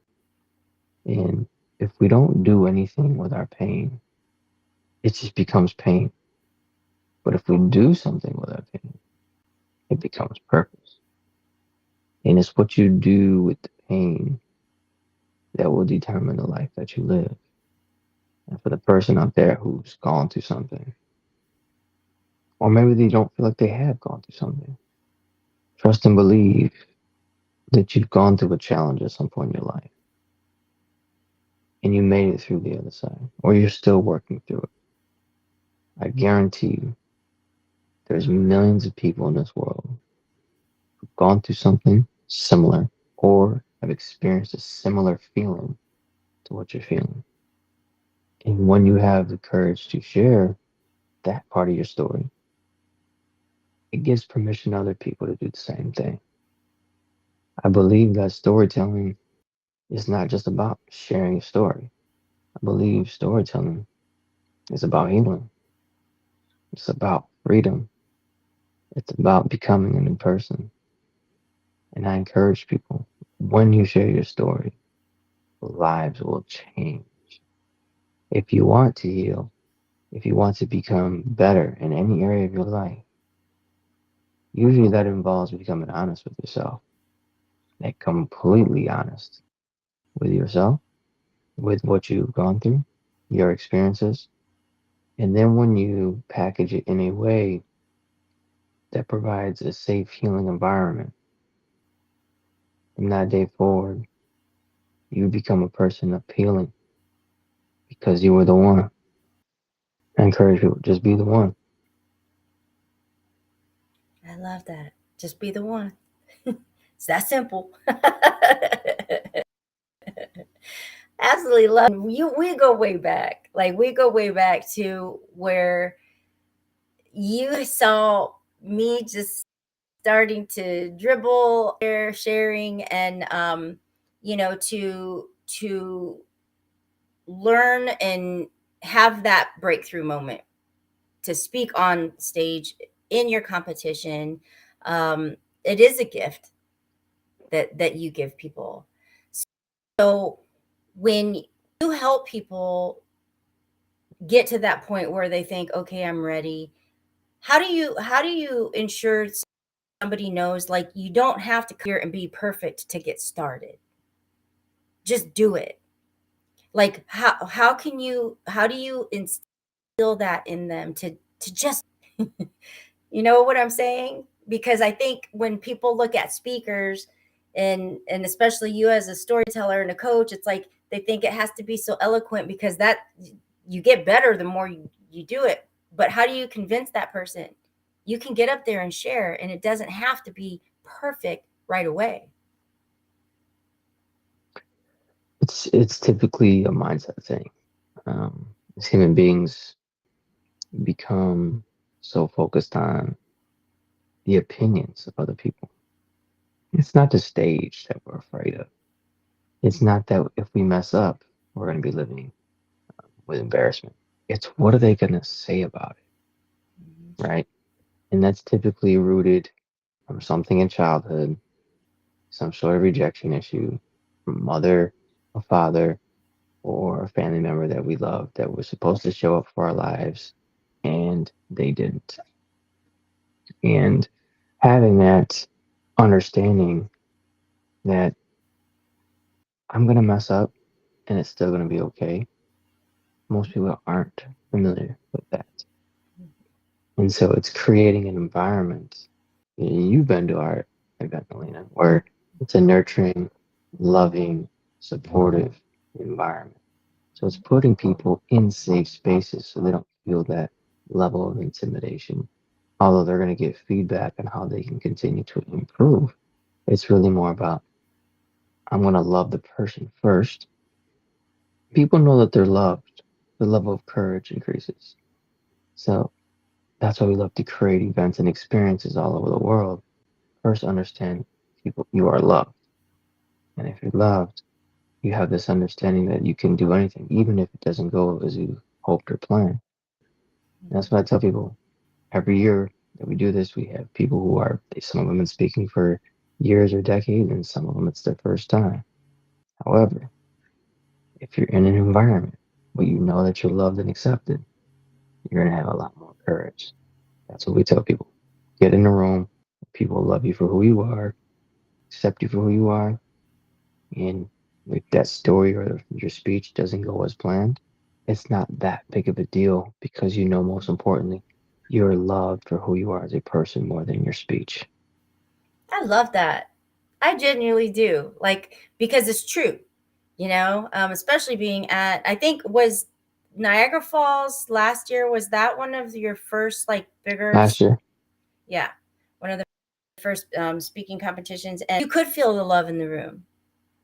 And if we don't do anything with our pain, it just becomes pain. But if we do something with our pain, it becomes purpose. And it's what you do with the pain that will determine the life that you live. And for the person out there who's gone through something, or maybe they don't feel like they have gone through something, trust and believe that you've gone through a challenge at some point in your life and you made it through the other side, or you're still working through it. I guarantee you, there's millions of people in this world who've gone through something similar or have experienced a similar feeling to what you're feeling. And when you have the courage to share that part of your story, it gives permission to other people to do the same thing. I believe that storytelling is not just about sharing a story. I believe storytelling is about healing. It's about freedom. It's about becoming a new person. And I encourage people, when you share your story, lives will change. If you want to heal, if you want to become better in any area of your life, usually that involves becoming honest with yourself. Like completely honest with yourself, with what you've gone through, your experiences. And then when you package it in a way that provides a safe healing environment, from that day forward, you become a person of healing because you were the one. I encourage people, just be the one. I love that. Just be the one. It's that simple. Absolutely love you. We go way back. Like we go way back to where you saw me just starting to dribble, sharing, and to learn and have that breakthrough moment to speak on stage in your competition. It is a gift that you give people. So when you help people get to that point where they think, okay, I'm ready, how do you ensure somebody knows, like, you don't have to clear and be perfect to get started? Just do it. Like, how do you instill that in them to just you know what I'm saying? Because I think when people look at speakers, and especially you as a storyteller and a coach, it's like they think it has to be so eloquent, because that you get better the more you do it. But how do you convince that person? You can get up there and share, and it doesn't have to be perfect right away. It's typically a mindset thing. As human beings become so focused on the opinions of other people. It's not the stage that we're afraid of. It's not that if we mess up, we're going to be living with embarrassment. It's what are they going to say about it, right? And that's typically rooted from something in childhood, some sort of rejection issue from a mother, a father, or a family member that we love that was supposed to show up for our lives and they didn't. And having that understanding that I'm going to mess up and it's still going to be okay, most people aren't familiar with that. And so it's creating an environment. You've been to our event, Alina, where it's a nurturing, loving, supportive environment. So it's putting people in safe spaces so they don't feel that level of intimidation. Although they're going to get feedback on how they can continue to improve, it's really more about I'm going to love the person first. People know that they're loved, the level of courage increases. So that's why we love to create events and experiences all over the world. First, understand people you are loved. And if you're loved, you have this understanding that you can do anything, even if it doesn't go as you hoped or planned. And that's what I tell people. Every year that we do this, we have people who are, some of them been speaking for years or decades, and some of them it's their first time. However, if you're in an environment where you know that you're loved and accepted, you're going to have a lot more courage. That's what we tell people. Get in a room, people love you for who you are, accept you for who you are, and if that story or your speech doesn't go as planned, it's not that big of a deal because you know, most importantly, you're loved for who you are as a person more than your speech. I love that. I genuinely do. Like, because it's true, especially being at, I think, was Niagara Falls last year, was that one of your first, like, bigger? Last year. Yeah. One of the first speaking competitions. And you could feel the love in the room,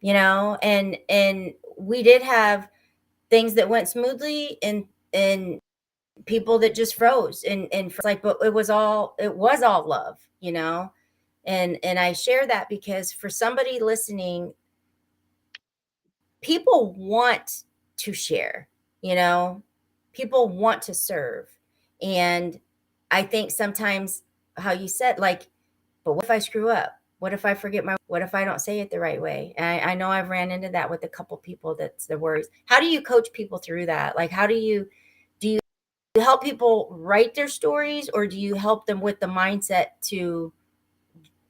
and we did have things that went smoothly and people that just froze and like, but it was all love, and I share that because for somebody listening, people want to share, people want to serve. And I think sometimes, how you said, like, but what if I screw up? What if I forget what if I don't say it the right way? And I know I've ran into that with a couple people. That's the worries. How do you coach people through that? Like, how do you help people write their stories, or do you help them with the mindset to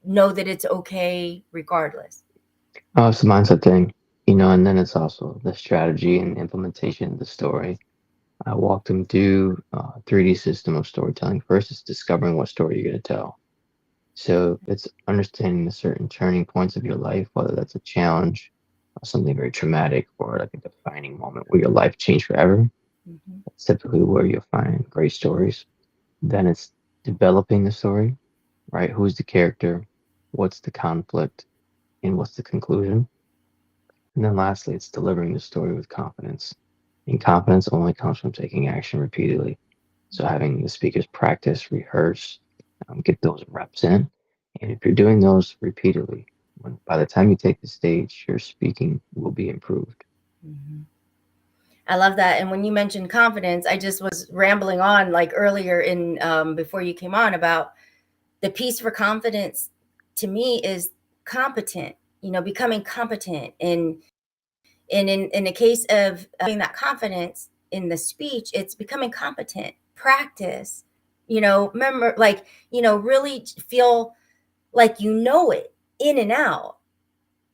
know that it's okay regardless? Oh, it's a mindset thing, and then it's also the strategy and implementation of the story. I walked them through a 3D system of storytelling. First, it's discovering what story you're going to tell. So it's understanding the certain turning points of your life, whether that's a challenge, something very traumatic, or like a defining moment where your life changed forever. Mm-hmm. That's typically where you'll find great stories. Then it's developing the story, right? Who's the character? What's the conflict? And what's the conclusion? And then lastly, it's delivering the story with confidence. And confidence only comes from taking action repeatedly. So having the speakers practice, rehearse, get those reps in. And if you're doing those repeatedly, by the time you take the stage, your speaking will be improved. Mm-hmm. I love that. And when you mentioned confidence, I just was rambling on, like, earlier in before you came on, about the piece for confidence to me is competent, becoming competent in And in the case of having that confidence in the speech, it's becoming competent. Practice, remember, like, really feel like you know it in and out.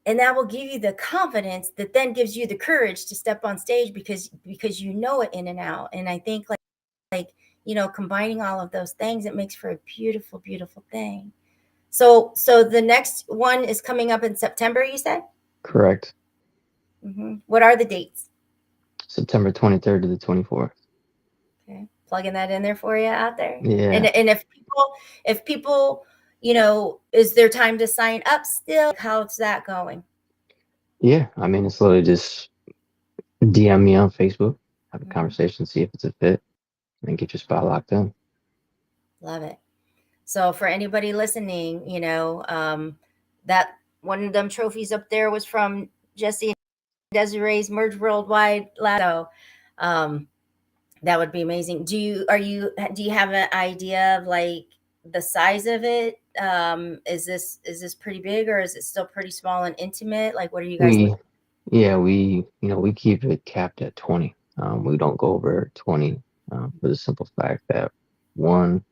And that will give you the confidence that then gives you the courage to step on stage because you know it in and out. And I think like combining all of those things, it makes for a beautiful, beautiful thing. So the next one is coming up in September, you said? Correct. What are the dates? September 23rd to the 24th. Okay, plugging that in there for you out there. Yeah. And if people, is there time to sign up still? How's that going? Yeah, I mean, it's literally just DM me on Facebook, have a conversation, see if it's a fit, and get your spot locked in. Love it. So for anybody listening, that one of them trophies up there was from Jesse and Desiree's Merge Worldwide last. So that would be amazing. Do you have an idea of like the size of it? Is this pretty big, or is it still pretty small and intimate? Like, what are you guys looking? We keep it capped at 20. We don't go over 20 for the simple fact that, one,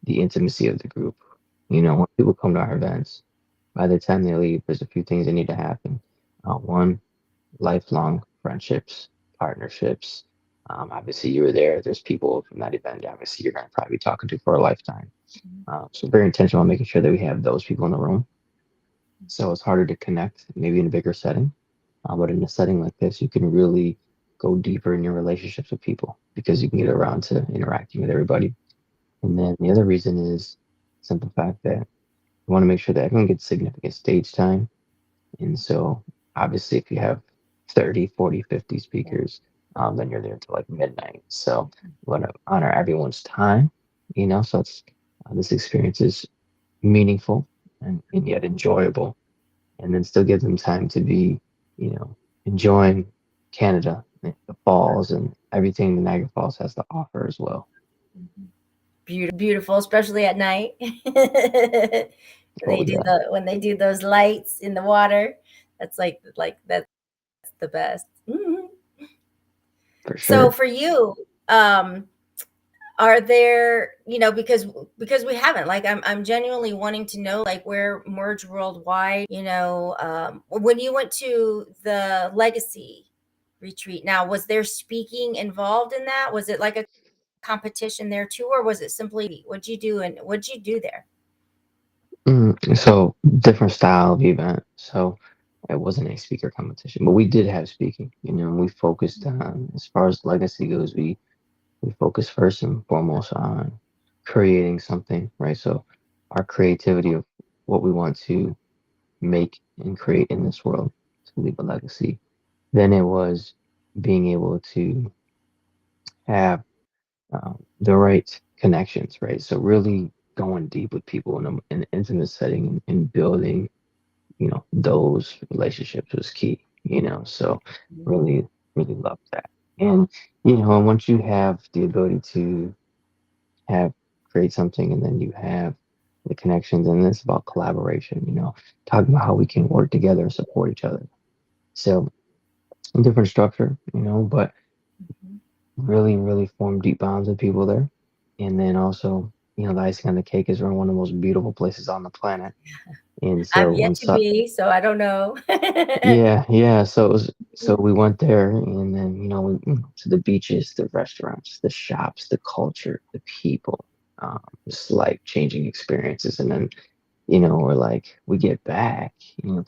the intimacy of the group. When people come to our events, by the time they leave, there's a few things that need to happen. One, lifelong friendships, partnerships. Obviously, you were there. There's people from that event, obviously, you're going to probably be talking to for a lifetime. So very intentional on making sure that we have those people in the room. So it's harder to connect, maybe in a bigger setting. But in a setting like this, you can really go deeper in your relationships with people because you can get around to interacting with everybody. And then the other reason is simple fact that you want to make sure that everyone gets significant stage time. And so obviously if you have 30, 40, 50 speakers, then you're there till like midnight. So we want to honor everyone's time, so it's this experience is meaningful and yet enjoyable, and then still give them time to be, enjoying Canada, the falls, and everything the Niagara Falls has to offer as well. Beautiful, especially at night. When they do those lights in the water, that's like that's the best. For sure. So for you, are there, because we haven't, like, I'm genuinely wanting to know, like, where Merge Worldwide, when you went to the Legacy retreat, now, was there speaking involved in that? Was it like a competition there too, or was it simply what'd you do there? So different style of event. So it wasn't a speaker competition, but we did have speaking. We focused on, as far as legacy goes, we focus first and foremost on creating something, right? So our creativity of what we want to make and create in this world to leave a legacy. Then it was being able to have the right connections, right? So really going deep with people in an intimate setting and building, those relationships was key, so really, really loved that. And, and once you have the ability to create something, and then you have the connections, and it's about collaboration, talking about how we can work together and support each other. So a different structure, but really, really form deep bonds with people there. And then also, the icing on the cake is we're in one of the most beautiful places on the planet. And so I've yet to be, so I don't know. yeah. So we went there, and then we to the beaches, the restaurants, the shops, the culture, the people, just life-changing experiences. And then we're like, we get back,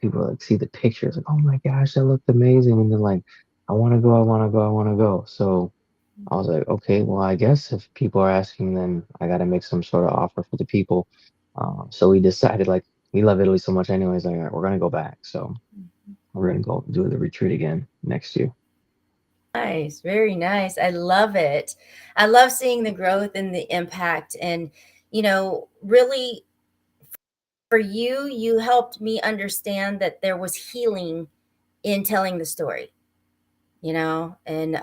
people are like, see the pictures, like, oh my gosh, that looked amazing, and they're like, I want to go, I want to go, I want to go. So I was like, okay, well, I guess if people are asking, then I got to make some sort of offer for the people. So we decided, like, we love Italy so much anyways, like, all right, we're going to go back. So we're going to go do the retreat again next year. Nice. Very nice. I love it. I love seeing the growth and the impact. And, really, for you, you helped me understand that there was healing in telling the story. And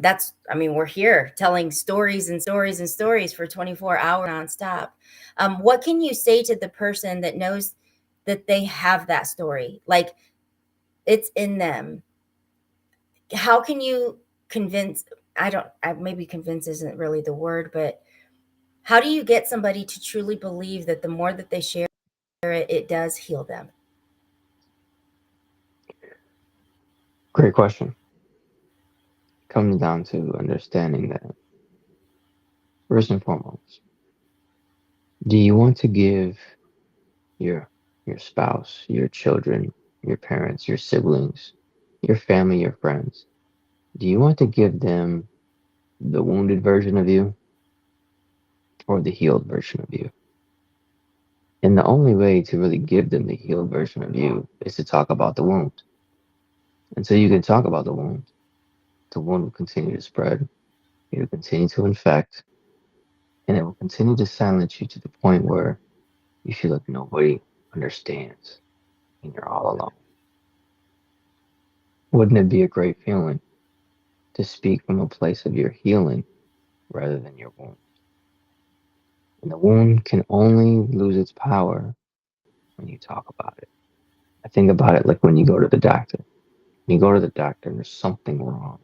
that's, we're here telling stories and stories and stories for 24 hours nonstop. What can you say to the person that knows that they have that story, like it's in them, how can you convince, maybe convince isn't really the word, but how do you get somebody to truly believe that the more that they share it, it does heal them? Great question. Comes down to understanding that, first and foremost, do you want to give your spouse, your children, your parents, your siblings, your family, your friends, do you want to give them the wounded version of you or the healed version of you? And the only way to really give them the healed version of you is to talk about the wound. Until you can talk about the wound will continue to spread, it will continue to infect, and it will continue to silence you to the point where you feel like nobody understands and you're all alone. Wouldn't it be a great feeling to speak from a place of your healing rather than your wound? And the wound can only lose its power when you talk about it. I think about it like when you go to the doctor. When you go to the doctor and there's something wrong,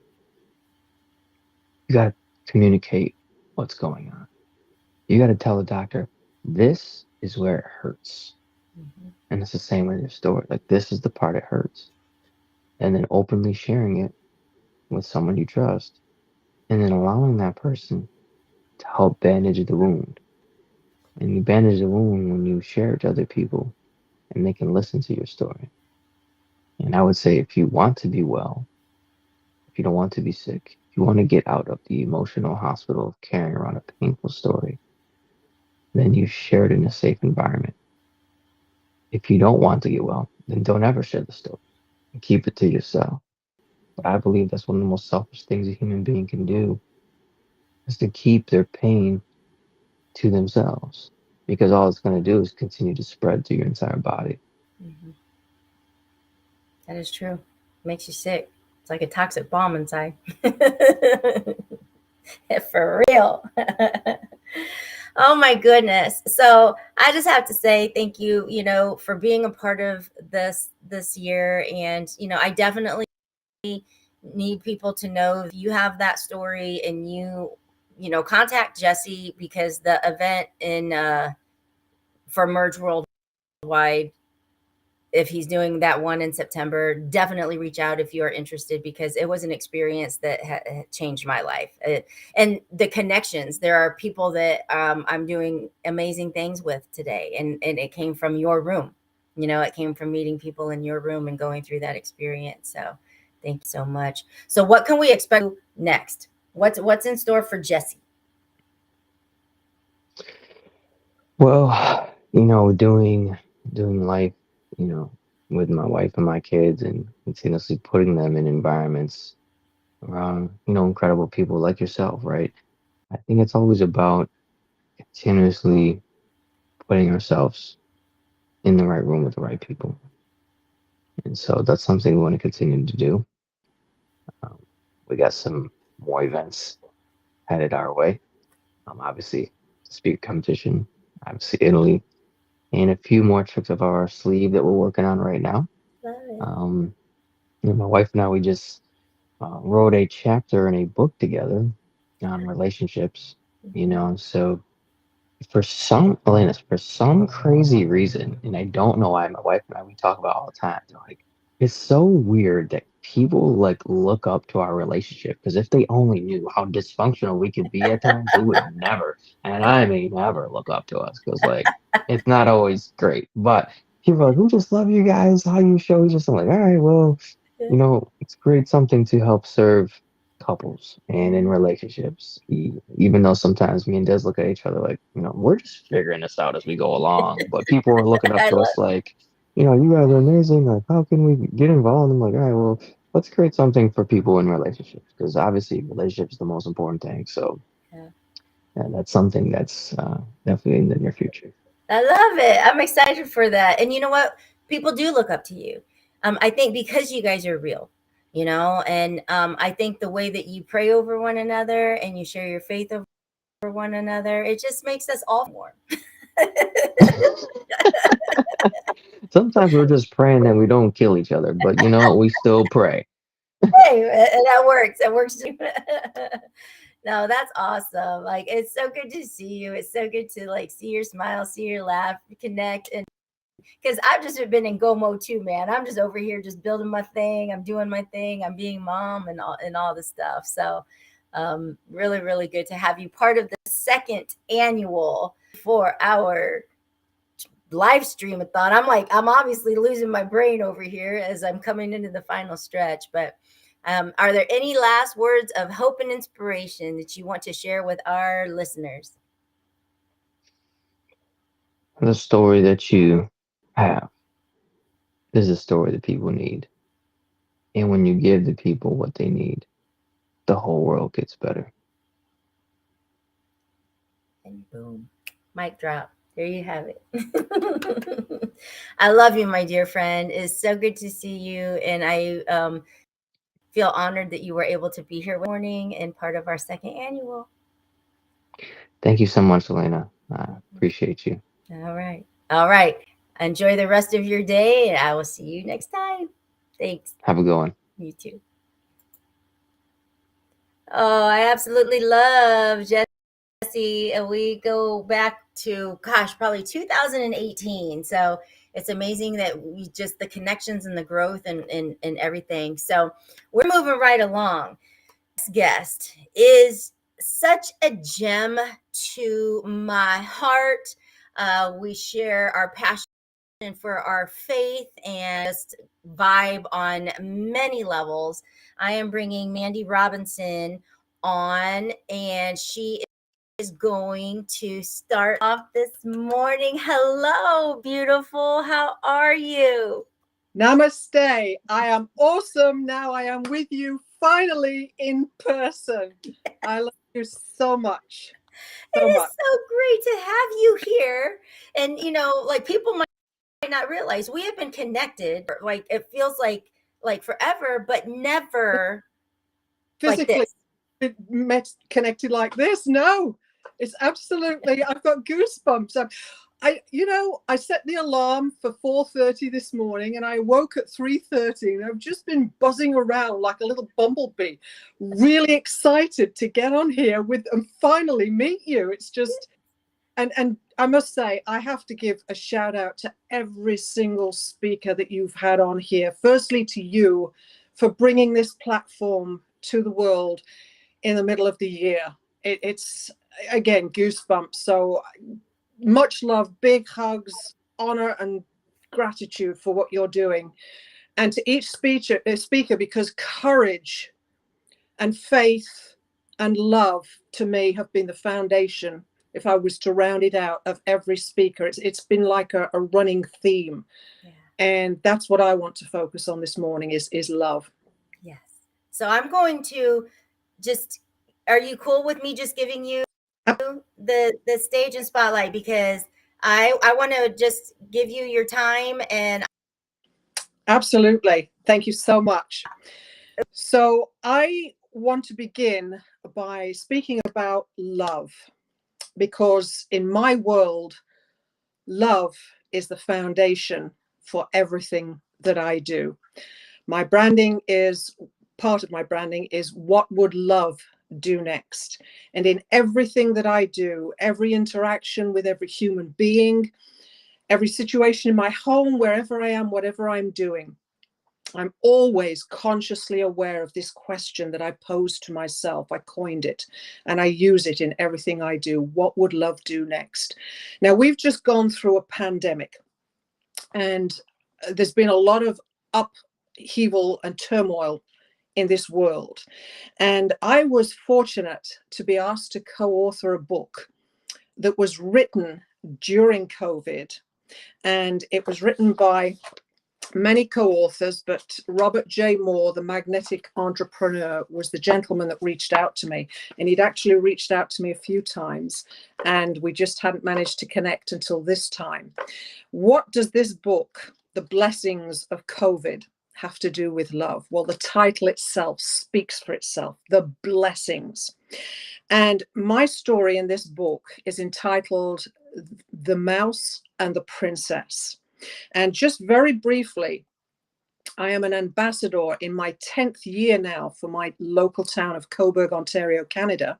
you got to communicate what's going on. You got to tell the doctor, this is where it hurts. Mm-hmm. And it's the same with your story. Like, this is the part it hurts. And then openly sharing it with someone you trust. And then allowing that person to help bandage the wound. And you bandage the wound when you share it to other people and they can listen to your story. And I would say, if you want to be well, if you don't want to be sick, if you want to get out of the emotional hospital of carrying around a painful story, then you share it in a safe environment. If you don't want to get well, then don't ever share the story and keep it to yourself. But I believe that's one of the most selfish things a human being can do, is to keep their pain to themselves, because all it's going to do is continue to spread through your entire body. Mm-hmm. That is true. Makes you sick. It's like a toxic bomb inside. For real. Oh my goodness. So I just have to say thank you, for being a part of this year. And, I definitely need people to know if you have that story and contact Jesse, because the event for Merge Worldwide, if he's doing that one in September, definitely reach out if you are interested, because it was an experience that changed my life. And the connections, there are people that I'm doing amazing things with today. And it came from your room. It came from meeting people in your room and going through that experience. So thank you so much. So what can we expect next? What's in store for Jesse? Well, doing life, with my wife and my kids, and continuously putting them in environments around, incredible people like yourself, right? I think it's always about continuously putting ourselves in the right room with the right people. And so that's something we want to continue to do. We got some more events headed our way. Obviously, speaker competition, obviously Italy, and a few more tricks up our sleeve that we're working on right now. My wife and I, we just wrote a chapter in a book together on relationships. So for some crazy reason, and I don't know why, my wife and I, we talk about all the time. Like, it's so weird that people like look up to our relationship, because if they only knew how dysfunctional we could be at times, they would never, and I may never, look up to us, because like it's not always great. But people are like, we just love you guys, how you show each other. I'm like, all right, well, it's great, something to help serve couples and in relationships, even though sometimes me and Des look at each other like, we're just figuring this out as we go along. But people are looking up to us like, you guys are amazing. Like, how can we get involved? I'm like, all right, well, let's create something for people in relationships, because obviously relationships is the most important thing. So yeah, that's something that's definitely in the near future. I love it. I'm excited for that. And you know what? People do look up to you. I think because you guys are real, and I think the way that you pray over one another and you share your faith over one another, it just makes us all more. Sometimes we're just praying that we don't kill each other, but we still pray. Hey, that works. That works. No, that's awesome. Like, it's so good to see you. It's so good to like see your smile, see your laugh, connect. And because I've just been in go mode too, man. I'm just over here just building my thing. I'm doing my thing. I'm being mom and all this stuff. So really, really good to have you part of the second annual for our live stream-a-thon. I'm obviously losing my brain over here as I'm coming into the final stretch, but are there any last words of hope and inspiration that you want to share with our listeners? The story that you have is a story that people need. And when you give the people what they need, the whole world gets better. And boom, mic drop. There you have it. I love you, my dear friend. It's so good to see you. And I feel honored that you were able to be here this morning and part of our second annual. Thank you so much, Elena. I appreciate you. All right. All right. Enjoy the rest of your day, and I will see you next time. Thanks. Have a good one. You too. Oh, I absolutely love Jesse. And we go back to, gosh, probably 2018. So it's amazing that we just the connections and the growth and everything. So we're moving right along. Next guest is such a gem to my heart. We share our passion for our faith and just vibe on many levels. I am bringing Mandy Robinson on, and she is going to start off this morning. Hello, beautiful. How are you? Namaste. I am awesome. Now I am with you finally in person. I love you so much. It is so great to have you here. And, you know, like people might not realize we have been connected, like it feels like forever, but never Physically like this. met connected like this. No, it's absolutely, I've got goosebumps. I set the alarm for 4:30 this morning and I woke at 3:30 and I've just been buzzing around like a little bumblebee, really excited to get on here with and finally meet you. It's just, and I must say, I have to give a shout out to every single speaker that you've had on here. Firstly, to you for bringing this platform to the world in the middle of the year. It's, again, goosebumps. So much love, big hugs, honor and gratitude for what you're doing. And to each speaker, because courage and faith and love to me have been the foundation, if I was to round it out, of every speaker. It's been like a running theme. Yeah. And that's what I want to focus on this morning is love. Yes. So I'm going to just, are you cool with me just giving you the stage and spotlight, because I want to just give you your time? And absolutely, thank you so much. So I want to begin by speaking about love, because in my world, love is the foundation for everything that I do. My branding is, part of my branding is, what would love do next? And in everything that I do, every interaction with every human being, every situation in my home, wherever I am, whatever I'm doing, I'm always consciously aware of this question that I pose to myself. I coined it and I use it in everything I do. What would love do next? Now, we've just gone through a pandemic and there's been a lot of upheaval and turmoil in this world. And I was fortunate to be asked to co-author a book that was written during COVID. And it was written by many co-authors, but Robert J. Moore, the magnetic entrepreneur, was the gentleman that reached out to me. And he'd actually reached out to me a few times, and we just hadn't managed to connect until this time. What does this book, The Blessings of COVID, have to do with love? Well, the title itself speaks for itself, The Blessings. And my story in this book is entitled The Mouse and the Princess. And just very briefly, I am an ambassador in my 10th year now for my local town of Cobourg, Ontario, Canada.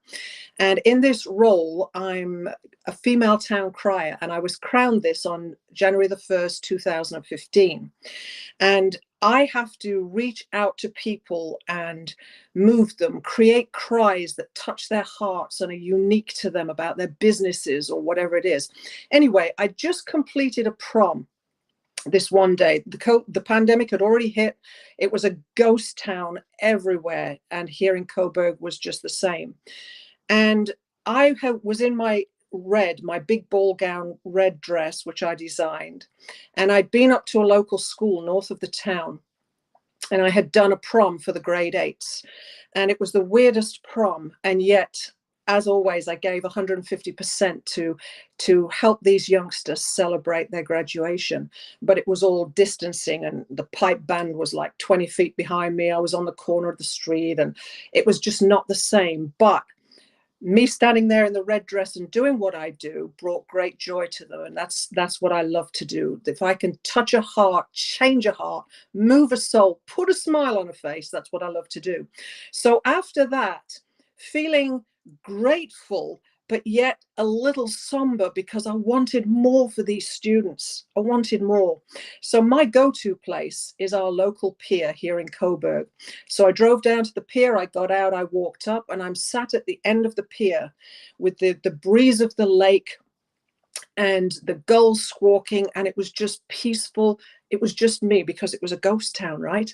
And in this role, I'm a female town crier, and I was crowned this on January the 1st, 2015. And I have to reach out to people and move them, create cries that touch their hearts and are unique to them about their businesses or whatever it is. Anyway, I just completed a prom this one day. The pandemic had already hit. It was a ghost town everywhere, and here in Cobourg was just the same. And I was in my big ball gown red dress, which I designed, and I'd been up to a local school north of the town, and I had done a prom for the grade 8s, and it was the weirdest prom, and yet, as always, I gave 150% to help these youngsters celebrate their graduation. But it was all distancing, and the pipe band was like 20 feet behind me. I was on the corner of the street, and it was just not the same. But me standing there in the red dress and doing what I do brought great joy to them. And that's what I love to do. If I can touch a heart, change a heart, move a soul, put a smile on a face, that's what I love to do. So after that, feeling grateful, but yet a little somber, because I wanted more for these students. I wanted more. So my go-to place is our local pier here in Cobourg. So I drove down to the pier, I got out, I walked up, and I'm sat at the end of the pier with the breeze of the lake and the gulls squawking, and it was just peaceful. It was just me, because it was a ghost town, right?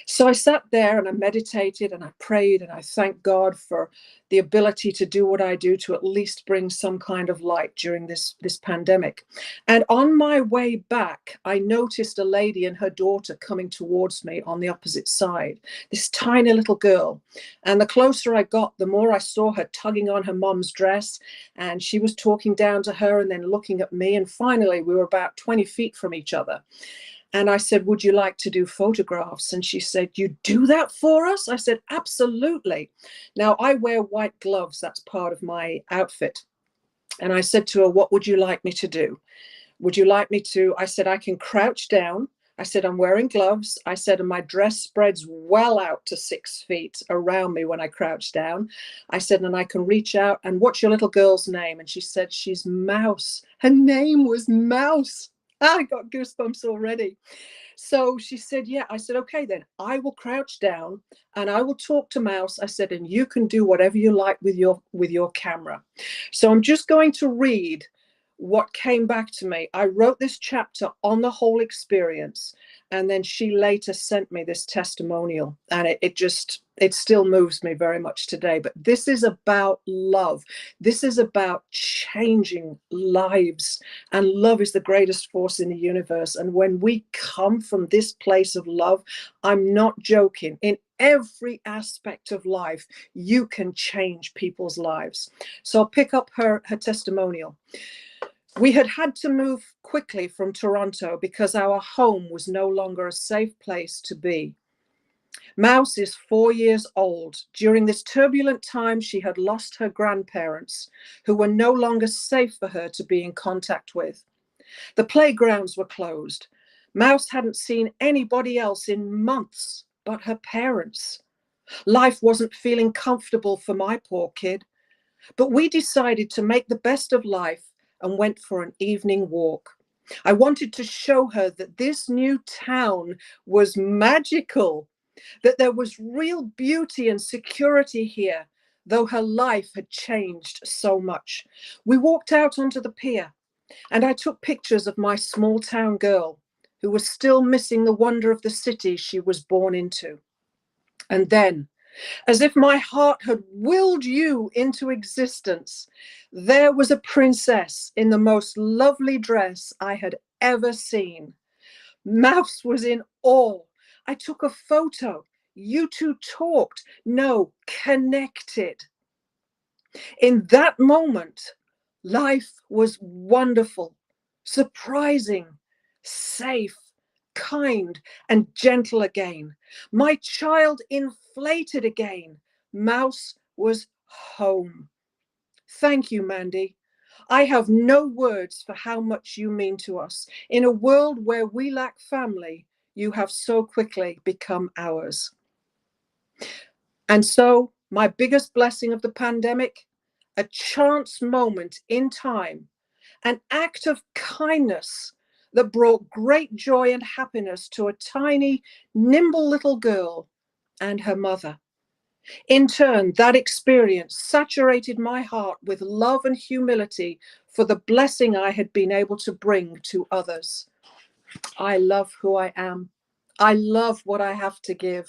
So I sat there and I meditated and I prayed and I thanked God for the ability to do what I do, to at least bring some kind of light during this pandemic. And on my way back, I noticed a lady and her daughter coming towards me on the opposite side, this tiny little girl. And the closer I got, the more I saw her tugging on her mom's dress, and she was talking down to her and then looking at me. And finally, we were about 20 feet from each other. And I said, would you like to do photographs? And she said, you do that for us? I said, absolutely. Now, I wear white gloves. That's part of my outfit. And I said to her, what would you like me to do? Would you like me to? I said, I can crouch down. I said, I'm wearing gloves. I said, and my dress spreads well out to 6 feet around me when I crouch down. I said, and I can reach out. And what's your little girl's name? And she said, she's Mouse. Her name was Mouse. I got goosebumps already. So she said, yeah. I said, okay, then I will crouch down and I will talk to Mouse. I said, and you can do whatever you like with your camera. So I'm just going to read what came back to me. I wrote this chapter on the whole experience, and then she later sent me this testimonial, and it still moves me very much today. But this is about love. This is about changing lives, and love is the greatest force in the universe. And when we come from this place of love, I'm not joking, in every aspect of life, you can change people's lives. So I'll pick up her testimonial. We had to move quickly from Toronto because our home was no longer a safe place to be. Mouse is 4 years old. During this turbulent time, she had lost her grandparents, who were no longer safe for her to be in contact with. The playgrounds were closed. Mouse hadn't seen anybody else in months but her parents. Life wasn't feeling comfortable for my poor kid, but we decided to make the best of life and went for an evening walk. I wanted to show her that this new town was magical, that there was real beauty and security here, though her life had changed so much. We walked out onto the pier, and I took pictures of my small town girl, who was still missing the wonder of the city she was born into. And then, as if my heart had willed you into existence, there was a princess in the most lovely dress I had ever seen. Mouse was in awe. I took a photo. You two talked. No, connected. In that moment, life was wonderful, surprising, safe, kind, and gentle again. My child inflated again. Mouse was home. Thank you, Mandy. I have no words for how much you mean to us. In a world where we lack family, you have so quickly become ours. And so my biggest blessing of the pandemic, a chance moment in time, an act of kindness that brought great joy and happiness to a tiny, nimble little girl and her mother. In turn, that experience saturated my heart with love and humility for the blessing I had been able to bring to others. I love who I am. I love what I have to give.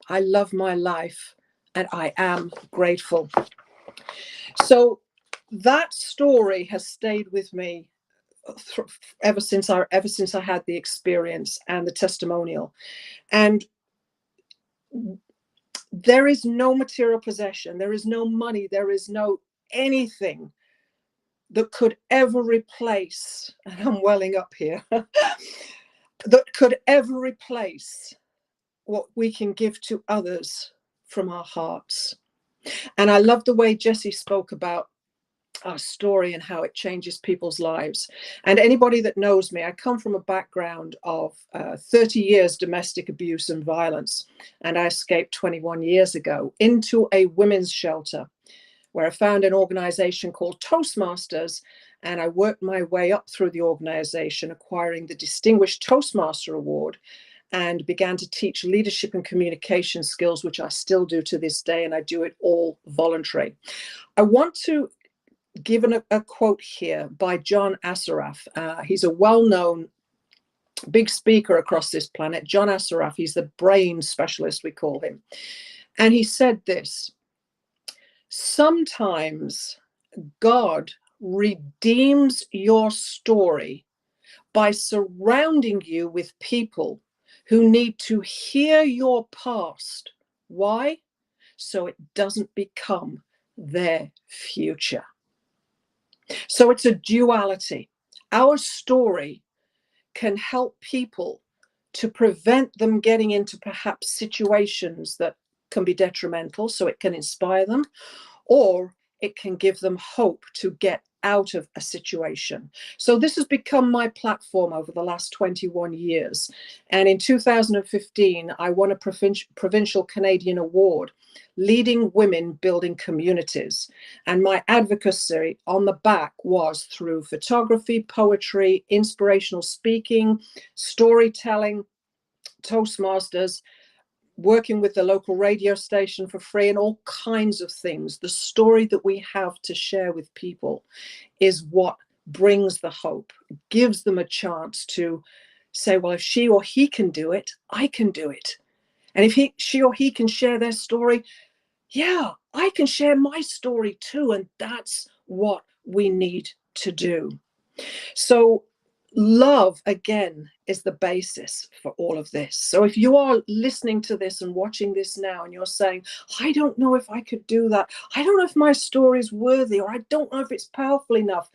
I love my life, and I am grateful. So that story has stayed with me ever since I had the experience and the testimonial. And there is no material possession, there is no money, there is no anything that could ever replace, and I'm welling up here, that could ever replace what we can give to others from our hearts. And I love the way Jessie spoke about our story and how it changes people's lives. And anybody that knows me, I come from a background of 30 years domestic abuse and violence. And I escaped 21 years ago into a women's shelter where I found an organization called Toastmasters. And I worked my way up through the organization, acquiring the Distinguished Toastmaster Award, and began to teach leadership and communication skills, which I still do to this day, and I do it all voluntary. I want to give a quote here by John Assaraf. He's a well-known big speaker across this planet. John Assaraf, he's the brain specialist, we call him. And he said this: sometimes God redeems your story by surrounding you with people who need to hear your past. Why? So it doesn't become their future. So it's a duality. Our story can help people to prevent them getting into perhaps situations that can be detrimental, so it can inspire them, or it can give them hope to get out of a situation. So this has become my platform over the last 21 years. And in 2015, I won a provincial Canadian award, Leading Women Building Communities. And my advocacy on the back was through photography, poetry, inspirational speaking, storytelling, Toastmasters, working with the local radio station for free, and all kinds of things. The story that we have to share with people is what brings the hope, gives them a chance to say, well, if she or he can do it, I can do it. And if she or he can share their story, yeah, I can share my story too. And that's what we need to do. So love, again, is the basis for all of this. So if you are listening to this and watching this now and you're saying, I don't know if I could do that, I don't know if my story is worthy, or I don't know if it's powerful enough,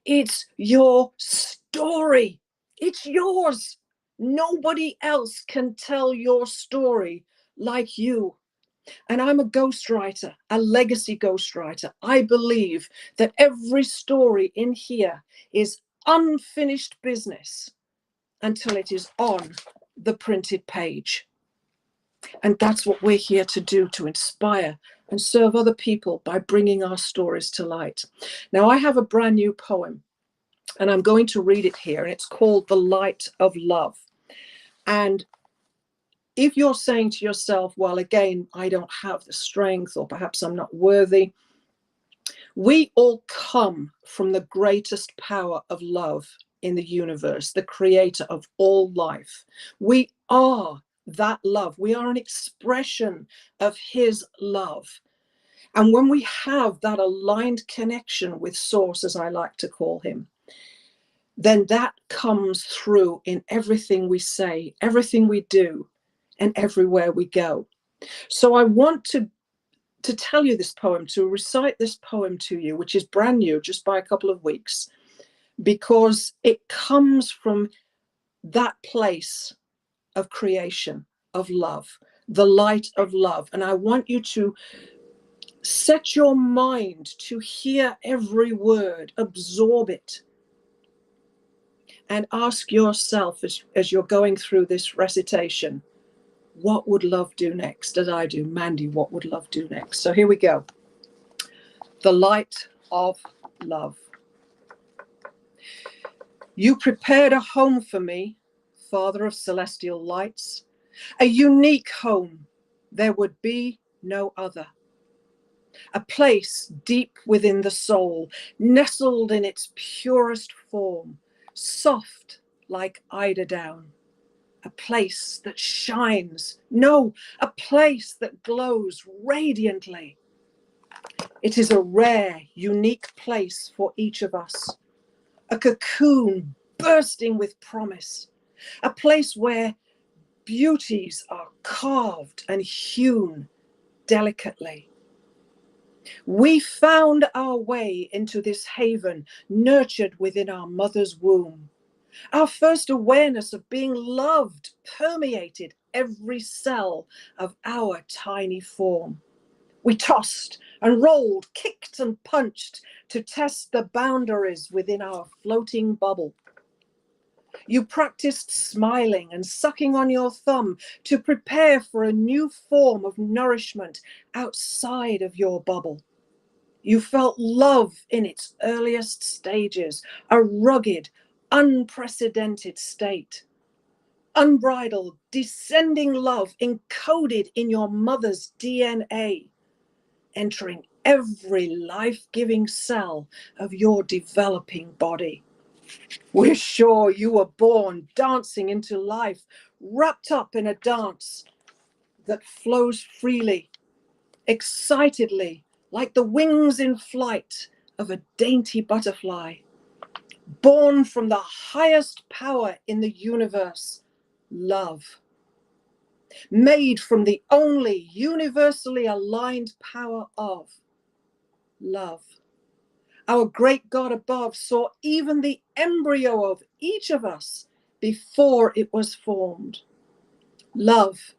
it's your story. It's yours. Nobody else can tell your story like you. And I'm a ghostwriter, a legacy ghostwriter. I believe that every story in here is unfinished business until it is on the printed page. And that's what we're here to do, to inspire and serve other people by bringing our stories to light. Now, I have a brand new poem, and I'm going to read it here, and it's called The Light of Love. And if you're saying to yourself, well, again, I don't have the strength, or perhaps I'm not worthy, we all come from the greatest power of love in the universe, the creator of all life. We are that love. We are an expression of his love. And when we have that aligned connection with Source, as I like to call him, then that comes through in everything we say, everything we do, and everywhere we go. So I want to tell you this poem, to recite this poem to you, which is brand new, just by a couple of weeks, because it comes from that place of creation, of love, the light of love. And I want you to set your mind to hear every word, absorb it, and ask yourself as you're going through this recitation, what would love do next? As I do, Mandy, what would love do next? So here we go. The light of love. You prepared a home for me, Father of celestial lights, a unique home. There would be no other. A place deep within the soul, nestled in its purest form, soft like eider down. A place that shines, no, a place that glows radiantly. It is a rare, unique place for each of us. A cocoon bursting with promise. A place where beauties are carved and hewn delicately. We found our way into this haven, nurtured within our mother's womb. Our first awareness of being loved permeated every cell of our tiny form. We tossed and rolled, kicked and punched to test the boundaries within our floating bubble. You practiced smiling and sucking on your thumb to prepare for a new form of nourishment outside of your bubble. You felt love in its earliest stages, a rugged, unprecedented state. Unbridled, descending love encoded in your mother's DNA, entering every life-giving cell of your developing body. We're sure you were born dancing into life, wrapped up in a dance that flows freely, excitedly, like the wings in flight of a dainty butterfly. Born from the highest power in the universe, love. Made from the only universally aligned power of love. Our great God above saw even the embryo of each of us before it was formed. Love,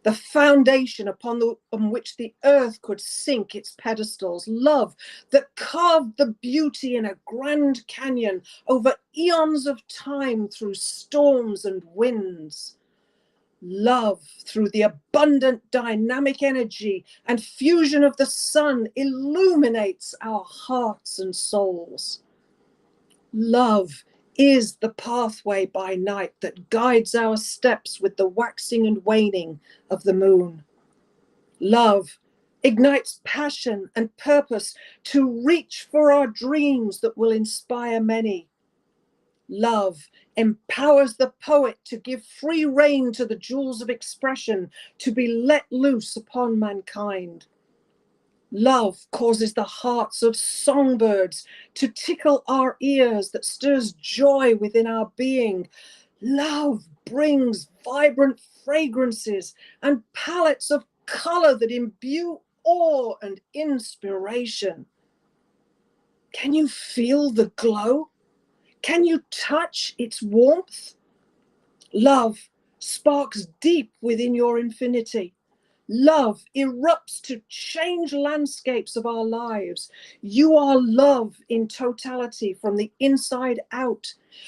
the foundation upon which the earth could sink its pedestals. Love that carved the beauty in a grand canyon over eons of time through storms and winds. Love through the abundant dynamic energy and fusion of the sun illuminates our hearts and souls. Love is the pathway by night that guides our steps with the waxing and waning of the moon. Love ignites passion and purpose to reach for our dreams that will inspire many. Love empowers the poet to give free rein to the jewels of expression to be let loose upon mankind. Love causes the hearts of songbirds to tickle our ears that stirs joy within our being. Love brings vibrant fragrances and palettes of color that imbue awe and inspiration. Can you feel the glow? Can you touch its warmth? Love sparks deep within your infinity. Love erupts to change landscapes of our lives. You are love in totality from the inside out.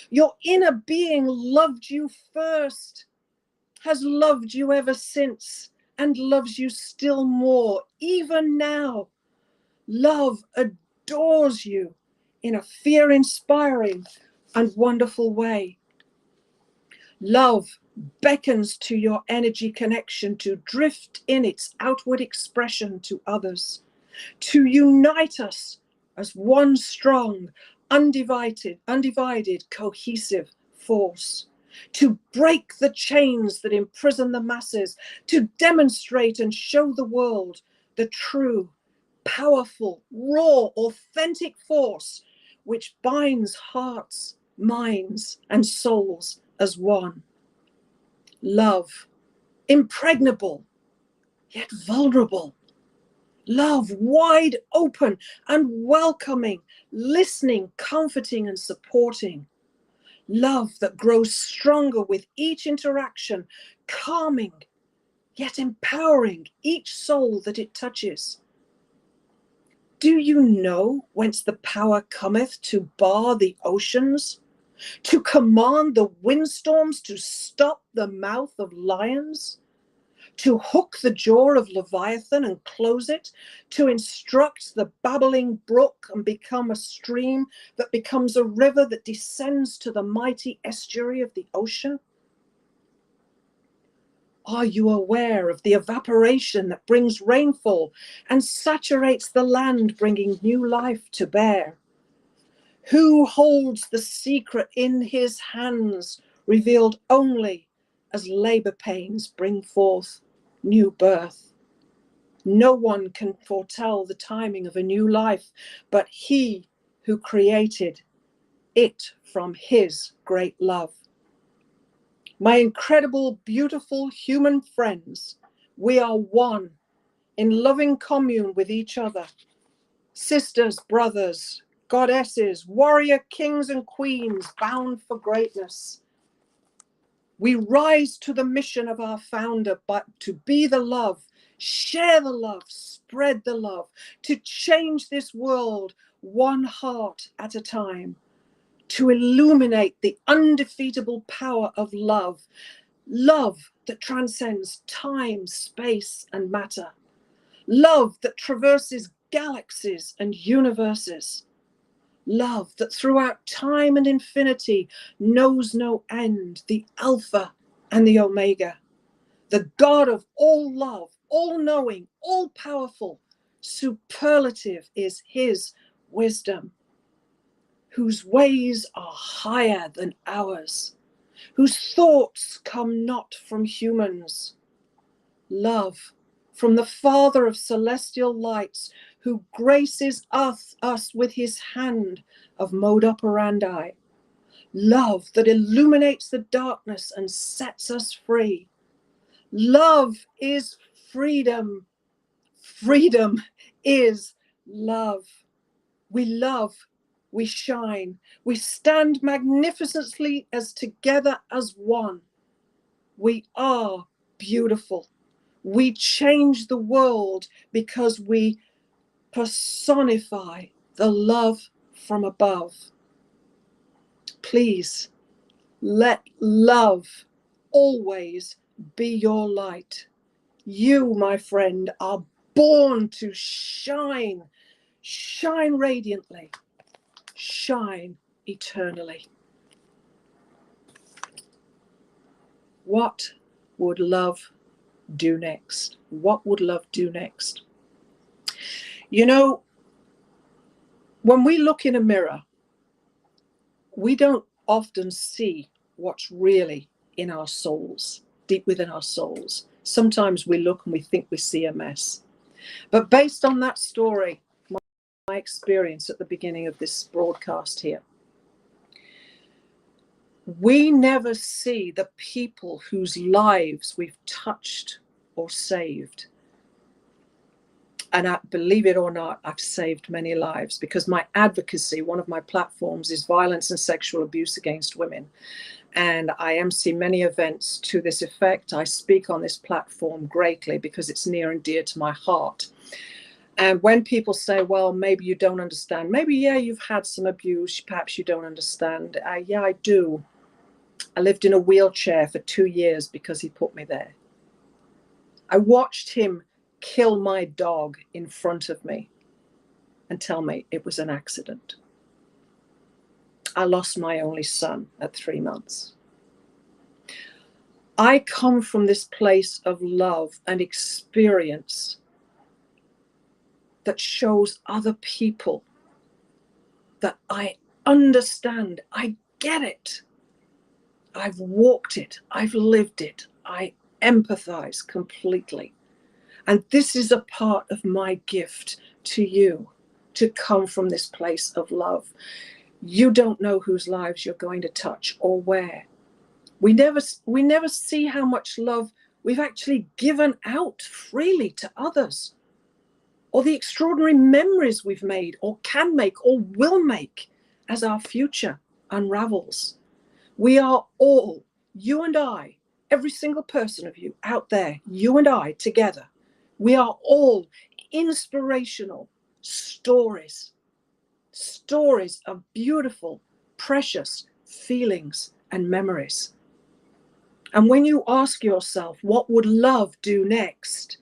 Your inner being loved you first, has loved you ever since, and loves you still more, even now. Love adores you in a fear-inspiring and wonderful way. Love beckons to your energy connection to drift in its outward expression to others, to unite us as one strong, undivided, cohesive force, to break the chains that imprison the masses, to demonstrate and show the world the true, powerful, raw, authentic force which binds hearts, minds, and souls as one. Love, impregnable, yet vulnerable. Love, wide open and welcoming, listening, comforting, and supporting. Love that grows stronger with each interaction, calming, yet empowering each soul that it touches. Do you know whence the power cometh to bar the oceans? to command the windstorms to stop the mouth of lions, to hook the jaw of Leviathan and close it, to instruct the babbling brook and become a stream that becomes a river that descends to the mighty estuary of the ocean? Are you aware of the evaporation that brings rainfall and saturates the land, bringing new life to bear? Who holds the secret in his hands, revealed only as labor pains bring forth new birth? No one can foretell the timing of a new life, but he who created it from his great love. My incredible, beautiful human friends, we are one in loving commune with each other. Sisters, brothers, goddesses, warrior kings and queens bound for greatness. We rise to the mission of our founder, but to be the love, share the love, spread the love, to change this world one heart at a time, to illuminate the undefeatable power of love, love that transcends time, space, and matter, love that traverses galaxies and universes, love that throughout time and infinity knows no end, the Alpha and the Omega, the God of all love, all knowing, all powerful, superlative is his wisdom, whose ways are higher than ours, whose thoughts come not from humans. Love from the Father of celestial lights, who graces us with his hand of mode operandi. Love that illuminates the darkness and sets us free. Love is freedom. Freedom is love. We love, we shine, we stand magnificently as together as one. We are beautiful. We change the world because we personify the love from above. Please let love always be your light. You, my friend, are born to shine. Shine radiantly. Shine eternally. What would love do next? What would love do next? You know, when we look in a mirror, we don't often see what's really in our souls, deep within our souls. Sometimes we look and we think we see a mess. But based on that story, my experience at the beginning of this broadcast here, we never see the people whose lives we've touched or saved. And believe it or not, I've saved many lives, because my advocacy, one of my platforms, is violence and sexual abuse against women. And I MC many events to this effect. I speak on this platform greatly because it's near and dear to my heart. And when people say, well, maybe you don't understand, maybe, yeah, you've had some abuse, perhaps you don't understand. Yeah, I do. I lived in a wheelchair for 2 years because he put me there. I watched him kill my dog in front of me and tell me it was an accident. I lost my only son at 3 months. I come from this place of love and experience that shows other people that I understand, I get it. I've walked it, I've lived it, I empathize completely. And this is a part of my gift to you, to come from this place of love. You don't know whose lives you're going to touch or where. We never see how much love we've actually given out freely to others, or the extraordinary memories we've made or can make or will make as our future unravels. We are all, you and I, every single person of you out there, you and I together, we are all inspirational stories of beautiful, precious, feelings, and memories. And when you ask yourself, what would love do next?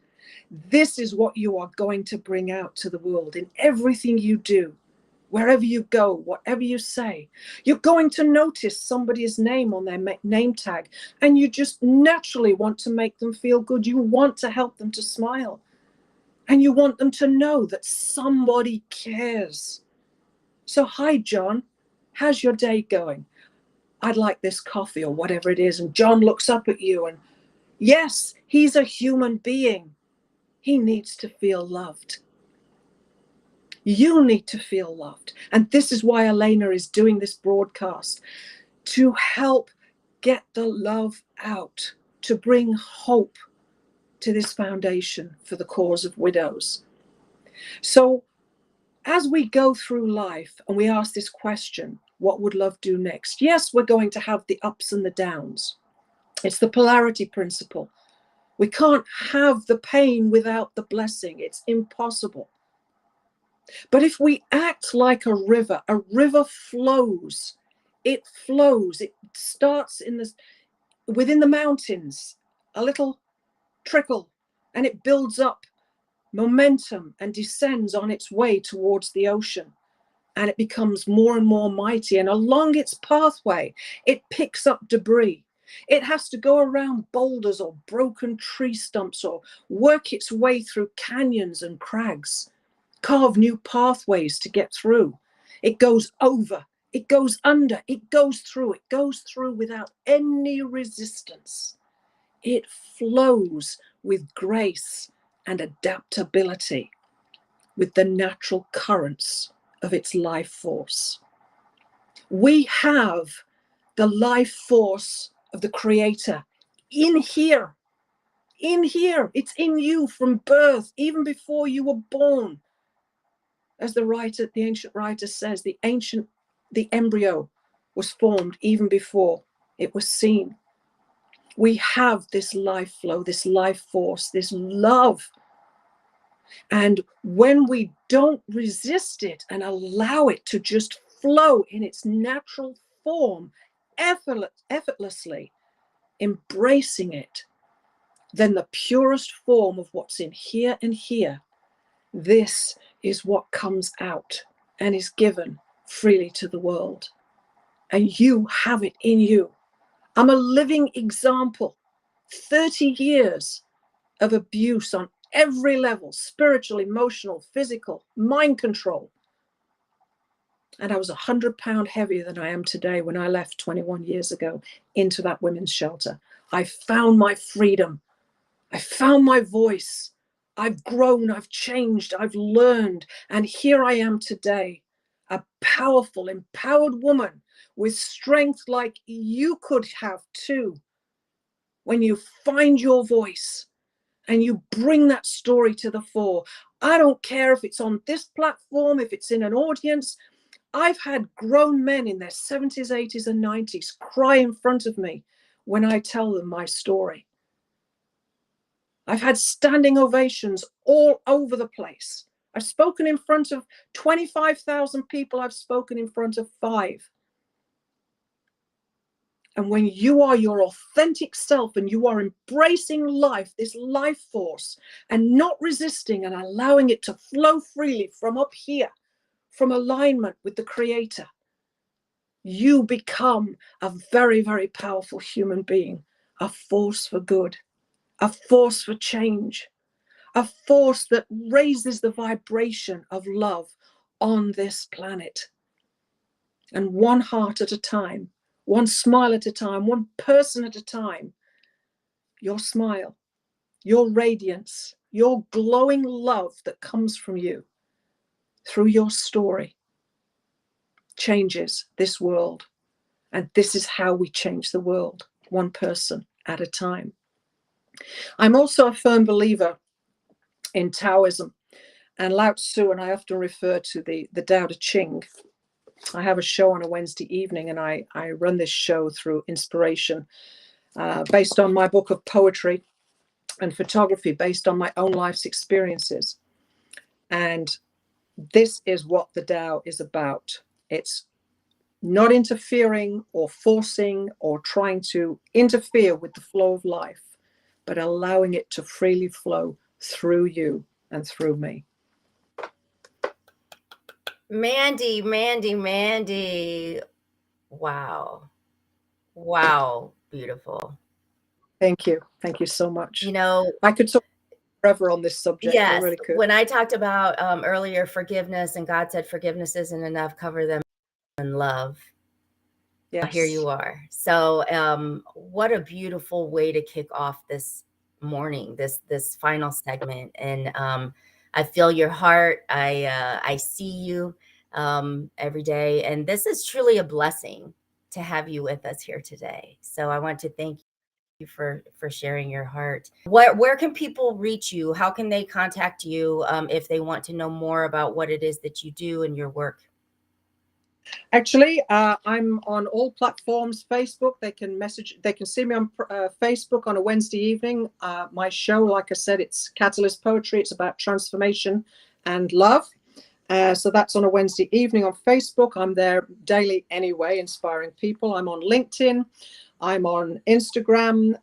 This is what you are going to bring out to the world in everything you do, wherever you go, whatever you say. You're going to notice somebody's name on their name tag, and you just naturally want to make them feel good. You want to help them to smile, and you want them to know that somebody cares. So, hi, John, how's your day going? I'd like this coffee or whatever it is. And John looks up at you and yes, he's a human being. He needs to feel loved. You need to feel loved. And this is why Elena is doing this broadcast, to help get the love out, to bring hope to this foundation for the cause of widows. So as we go through life and we ask this question, what would love do next? Yes, we're going to have the ups and the downs. It's the polarity principle. We can't have the pain without the blessing. It's impossible. But if we act like a river flows. It flows. It starts within the mountains, a little trickle, and it builds up momentum and descends on its way towards the ocean. And it becomes more and more mighty. And along its pathway, it picks up debris. It has to go around boulders or broken tree stumps or work its way through canyons and crags, carve new pathways to get through. It goes over, it goes under, it goes through without any resistance. It flows with grace and adaptability, with the natural currents of its life force. We have the life force of the Creator in here. It's in you from birth, even before you were born. As the ancient writer says, the embryo was formed even before it was seen. We have this life flow, this life force, this love. And when we don't resist it and allow it to just flow in its natural form, effortlessly, embracing it, then the purest form of what's in here and here, this is what comes out and is given freely to the world. And you have it in you. I'm a living example. 30 years of abuse on every level, spiritual, emotional, physical, mind control. And I was 100 pounds heavier than I am today when I left 21 years ago into that women's shelter. I found my freedom. I found my voice. I've grown, I've changed, I've learned. And here I am today, a powerful, empowered woman with strength like you could have too. When you find your voice and you bring that story to the fore. I don't care if it's on this platform, if it's in an audience. I've had grown men in their 70s, 80s, and 90s cry in front of me when I tell them my story. I've had standing ovations all over the place. I've spoken in front of 25,000 people. I've spoken in front of 5. And when you are your authentic self and you are embracing life, this life force, and not resisting and allowing it to flow freely from up here, from alignment with the Creator, you become a very, very powerful human being, a force for good, a force for change, a force that raises the vibration of love on this planet. And one heart at a time, one smile at a time, one person at a time, your smile, your radiance, your glowing love that comes from you through your story changes this world. And this is how we change the world, one person at a time. I'm also a firm believer in Taoism and Lao Tzu, and I often refer to the Tao Te Ching. I have a show on a Wednesday evening, and I run this show through inspiration based on my book of poetry and photography, based on my own life's experiences. And this is what the Tao is about. It's not interfering or forcing or trying to interfere with the flow of life, but allowing it to freely flow through you and through me. Mandy, Mandy, Mandy. Wow. Wow. Beautiful. Thank you. Thank you so much. You know, I could talk forever on this subject. I yes, really could. when I talked about earlier forgiveness, and God said forgiveness isn't enough, cover them in love. Yes. Here you are. So what a beautiful way to kick off this morning, this final segment. And I feel your heart. I see you every day, and this is truly a blessing to have you with us here today. So I want to thank you for sharing your heart. Where can people reach you? How can they contact you if they want to know more about what it is that you do and your work? Actually, I'm on all platforms. Facebook, they can see me on Facebook on a Wednesday evening. My show, like I said, it's Catalyst Poetry. It's about transformation and love. So that's on a Wednesday evening on Facebook. I'm there daily anyway, inspiring people. I'm on LinkedIn. I'm on Instagram.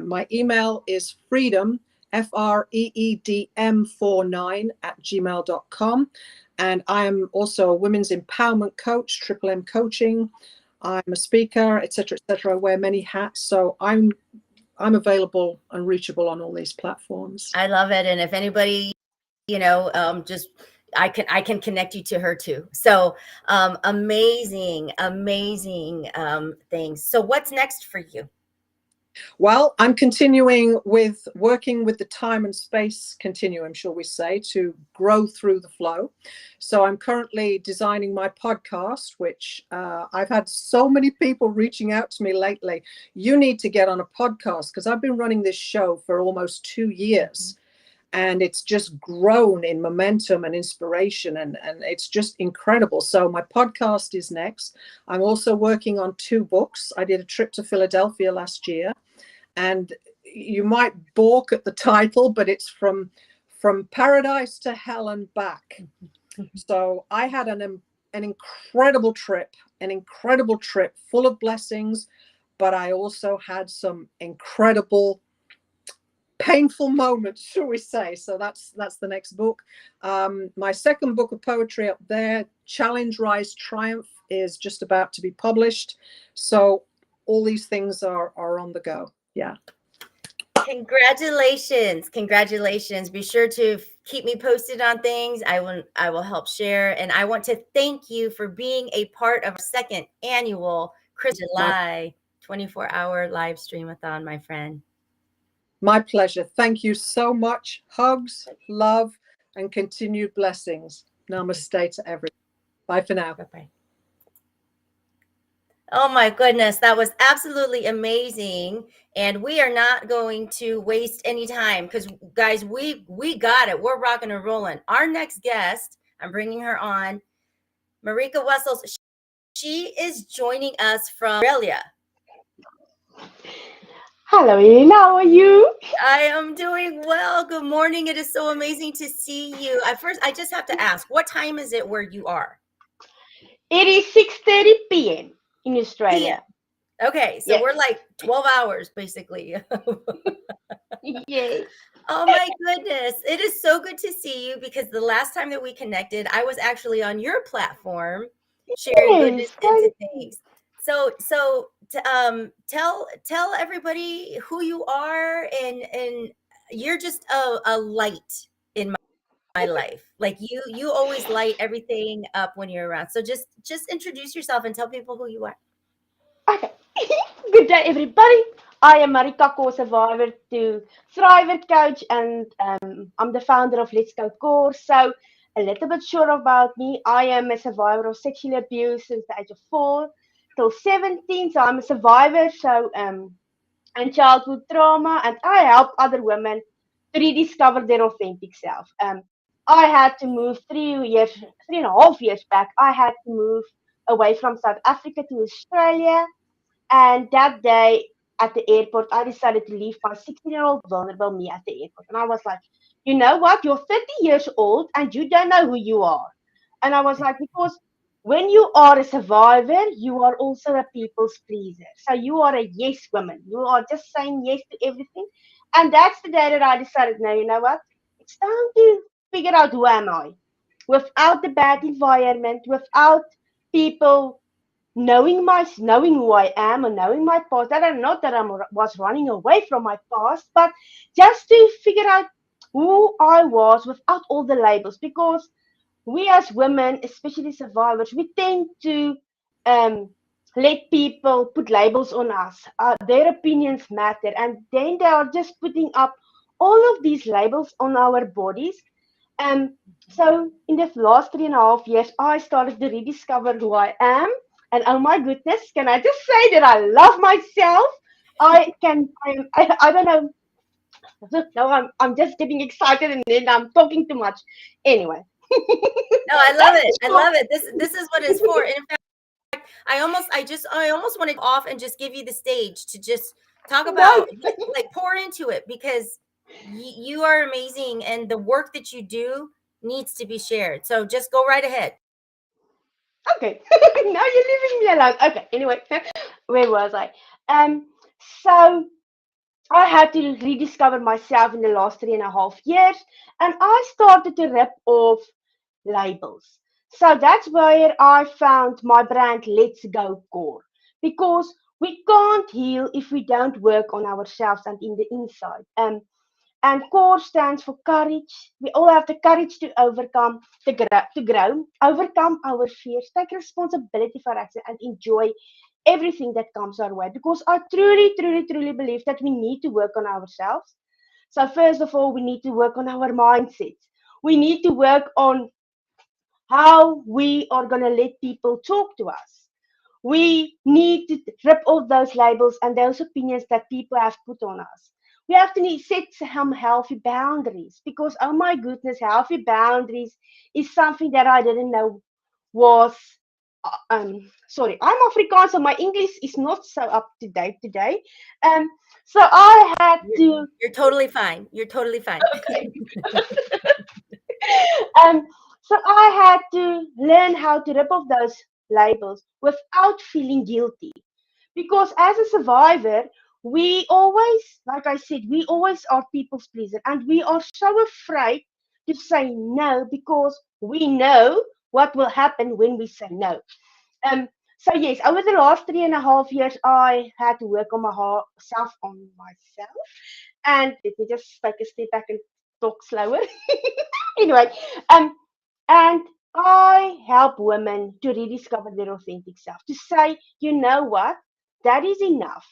My email is freedom, FREEDM49 @gmail.com. And I am also a women's empowerment coach, Triple M Coaching. I'm a speaker, etc., etc. I wear many hats. So I'm available and reachable on all these platforms. I love it. And if anybody, just I can connect you to her too. So amazing things. So what's next for you? Well, I'm continuing with working with the time and space continuum, shall we say, to grow through the flow. So I'm currently designing my podcast, which I've had so many people reaching out to me lately. You need to get on a podcast, because I've been running this show for almost 2 years. And it's just grown in momentum and inspiration, and it's just incredible. So my podcast is next. I'm also working on 2 books. I did a trip to Philadelphia last year, and you might balk at the title, but it's from paradise to hell and back. So I had an incredible trip full of blessings, but I also had some incredible painful moments, shall we say. So that's the next book. My second book of poetry up there, Challenge, Rise, Triumph, is just about to be published. So all these things are on the go. Yeah. Congratulations. Be sure to keep me posted on things. I will help share. And I want to thank you for being a part of our second annual July 24-hour live stream-a-thon, my friend. My pleasure. Thank you so much. Hugs, love, and continued blessings. Namaste to everyone. Bye for now. Bye-bye. Oh my goodness, that was absolutely amazing. And we are not going to waste any time, because guys, we got it. We're rocking and rolling. Our next guest, I'm bringing her on, Marika Wessels. She is joining us from Australia. Hello, Elena. How are you? I am doing well. Good morning. It is so amazing to see you. I just have to ask, what time is it where you are? It is 6:30 p.m. in Australia. Okay, so we're like 12 hours basically. Yes. Oh my goodness. It is so good to see you, because the last time that we connected, I was actually on your platform sharing goodness into things. So tell everybody who you are, and you're just a light in my life. Like you always light everything up when you're around. So just introduce yourself and tell people who you are. Okay. Good day, everybody. I am Marika, survivor to Thriver coach, and I'm the founder of Let's Go course. So a little bit short about me. I am a survivor of sexual abuse since the age of 4 till 17. So I'm a survivor. So and childhood trauma, and I help other women to rediscover their authentic self. I had to move 3.5 years back. I had to move away from South Africa to Australia. And that day at the airport, I decided to leave my 16-year-old vulnerable me at the airport. And I was like, you know what? You're 30 years old and you don't know who you are. And I was like, because when you are a survivor, you are also a people's pleaser. So you are a yes woman. You are just saying yes to everything. And that's the day that I decided, no, you know what? It's time to figure out who am I. Without the bad environment, without people knowing who I am and knowing my past. That I'm not that I was running away from my past, but just to figure out who I was without all the labels. Because we as women, especially survivors, we tend to um, let people put labels on us. Their opinions matter, and then they are just putting up all of these labels on our bodies. Um, so in the last 3.5 years, I started to rediscover who I am. And oh my goodness, can I just say that I love myself? I don't know. No, I'm just getting excited and then I'm talking too much. Anyway. No, I love it. I So, love it. This is what it's for. And in fact, I almost want to go off and just give you the stage to just talk no, about, like, pour into it, because you are amazing and the work that you do needs to be shared. So just go right ahead. okay. Now you're leaving me alone. Okay. Anyway, where was I? Um. So I had to rediscover myself in the last 3.5 years, and I started to rip off labels. So that's where I found my brand Let's Go Core, because we can't heal if we don't work on ourselves and in the inside. And core stands for courage. We all have the courage to overcome, to grow, overcome our fears, take responsibility for action, and enjoy everything that comes our way. Because I truly, truly, truly believe that we need to work on ourselves. So first of all, we need to work on our mindsets. We need to work on how we are going to let people talk to us. We need to rip off those labels and those opinions that people have put on us. We have to set some healthy boundaries, because, oh my goodness, healthy boundaries is something that I didn't know was. Sorry, I'm Afrikaans, so my English is not so up to date today. Um, so I had to. You're totally fine. You're totally fine. Okay. um, so I had to learn how to rip off those labels without feeling guilty. Because as a survivor, we always, like I said, we always are people's pleaser, and we are so afraid to say no because we know what will happen when we say no. Um, so yes, over the last 3.5 years, I had to work on myself, and let me just take a step back and talk slower. Anyway, um, and I help women to rediscover their authentic self, to say, you know what, that is enough.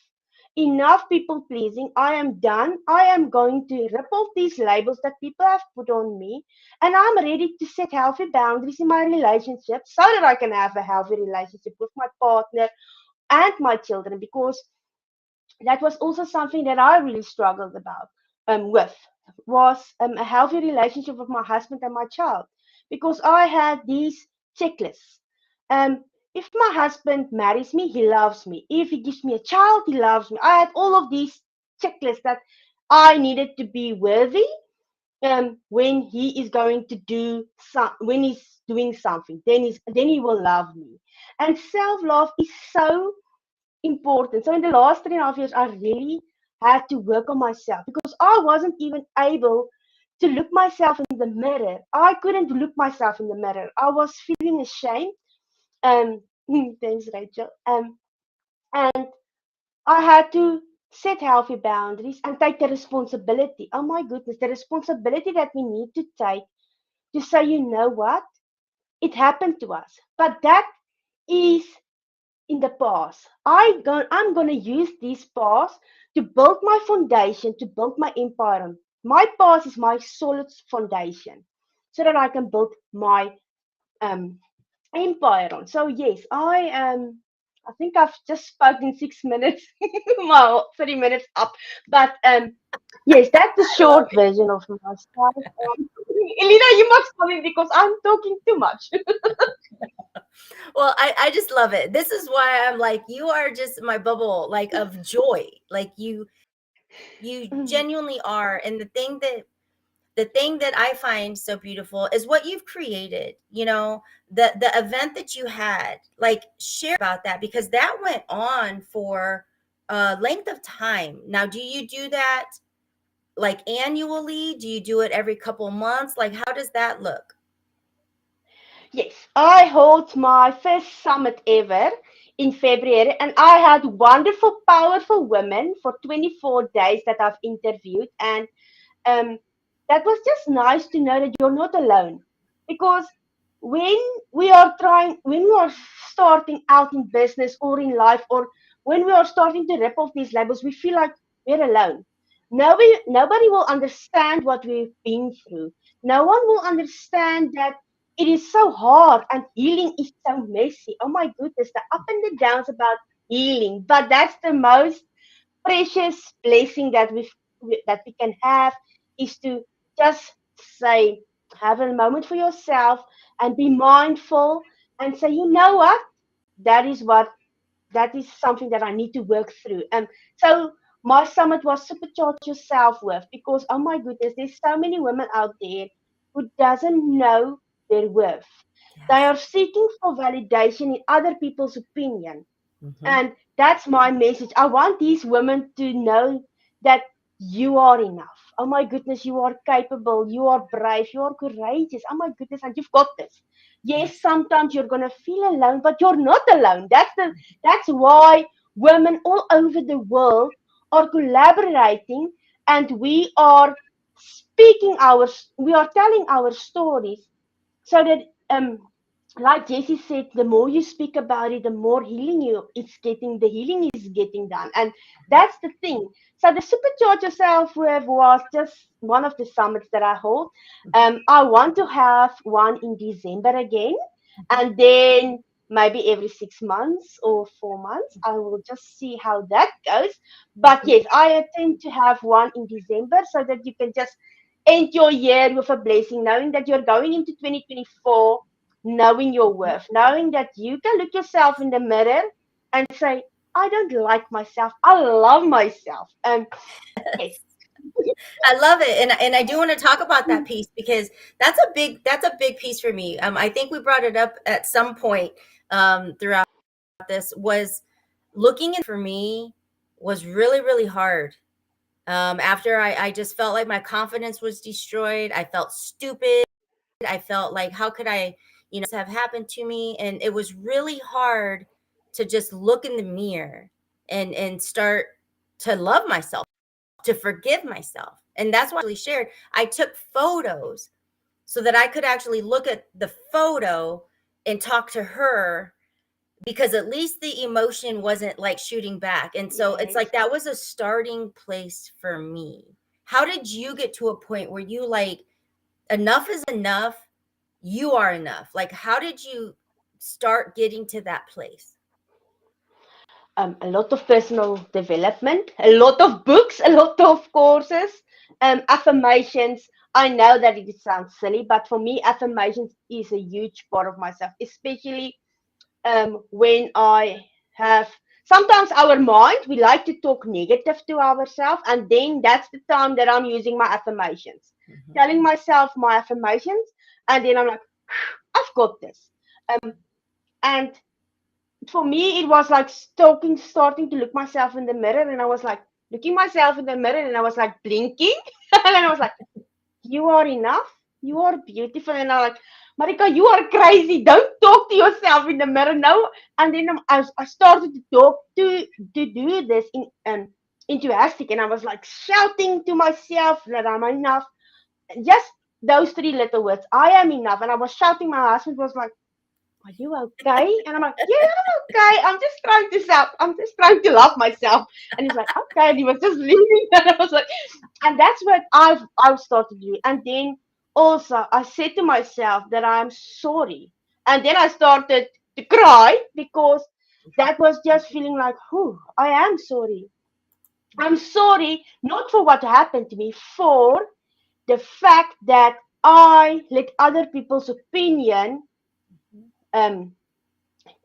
Enough people pleasing. I am done. I am going to rip off these labels that people have put on me. And I'm ready to set healthy boundaries in my relationship so that I can have a healthy relationship with my partner and my children, because that was also something that I really struggled about with was a healthy relationship with my husband and my child, because I had these checklists. Um, if my husband marries me, he loves me. If he gives me a child, he loves me. I had all of these checklists that I needed to be worthy when he is going to do when he's doing something, then he will love me. And self-love is so important. So in the last 3.5 years, I really had to work on myself, because I wasn't even able to look myself in the mirror. I couldn't look myself in the mirror. I was feeling ashamed. Um, thanks, Rachel. And I had to set healthy boundaries and take the responsibility. Oh my goodness, the responsibility that we need to take to say, you know what, it happened to us, but that is in the past. I'm going to use this past to build my foundation, to build my empire on. My past is my solid foundation so that I can build my um, empire on. So, yes, I think I've just spoken 6 minutes, well, 3 minutes up. But yes, that's the short version of my story. Elena, you must come in because I'm talking too much. Well, I just love it. This is why I'm like, you are just my bubble, like, of joy. Like, you genuinely are. And the thing that the thing that I find so beautiful is what you've created, you know, the event that you had, like share about that, because that went on for a length of time. Now, do you do that like annually? Do you do it every couple months? Like, how does that look? Yes, I hold my first summit ever in February, and I had wonderful, powerful women for 24 days that I've interviewed, and um, that was just nice to know that you're not alone. Because when when we are starting out in business or in life, or when we are starting to rip off these labels, we feel like we're alone. Nobody will understand what we've been through. No one will understand that it is so hard and healing is so messy. Oh my goodness, the up and the downs about healing. But that's the most precious blessing that we can have, is to just say, have a moment for yourself and be mindful and say, you know what, that is what that is something that I need to work through. And so my summit was supercharge your self-worth, because oh my goodness, there's so many women out there who doesn't know their worth. They are seeking for validation in other people's opinion. Mhm. And that's my message. I want these women to know that you are enough. Oh my goodness, you are capable, you are brave, you are courageous. Oh my goodness, and you've got this. Yes, sometimes you're gonna feel alone, but you're not alone. That's why women all over the world are collaborating, and we are we are telling our stories, so that like Jesse said, the more you speak about it, the more the healing is getting done. And that's the thing. So the Supercharge Yourself With was just one of the summits that I hold. I want to have one in December again, and then maybe every 6 months or 4 months. I will just see how that goes. But yes, I intend to have one in December, so that you can just end your year with a blessing, knowing that you're going into 2024, knowing your worth, knowing that you can look yourself in the mirror and say, I don't like myself, I love myself. Yes. I love it, and I do want to talk about that piece, because that's a big piece for me. I think we brought it up at some point throughout this. Was looking in for me was really hard. After I just felt like my confidence was destroyed. I felt stupid. I felt like, how could I, you know, have happened to me? And it was really hard to just look in the mirror and start to love myself, to forgive myself. And that's why I actually shared. I took photos so that I could actually look at the photo and talk to her, because at least the emotion wasn't like shooting back. And so it's like that was a starting place for me. How did you get to a point where you like, enough is enough, you are enough? Like, how did you start getting to that place? A lot of personal development, a lot of books, a lot of courses, affirmations. I know that it sounds silly, but for me, affirmations is a huge part of myself, especially when I have sometimes our mind, we like to talk negative to ourselves, and then that's the time that I'm using my affirmations, telling myself my affirmations, and then I'm like, I've got this. And for me, it was like starting to look myself in the mirror, and I was like looking myself in the mirror, and I was like blinking, and then I was like, you are enough, you are beautiful. And I'm like, Marika, you are crazy, don't talk to yourself in the mirror, no. And then I started to talk to do this enthusiastic, and I was like shouting to myself that I'm enough, just those three little words, I am enough. And I was shouting. My husband was like, are you okay? And I'm like, yeah, I'm okay. I'm just trying to love myself. And he's like, okay. And he was just leaving. And I was like, and that's what I've started doing. And then also I said to myself that I'm sorry. And then I started to cry, because that was just feeling like, whew, I am sorry. I'm sorry, not for what happened to me, for the fact that I let other people's opinion um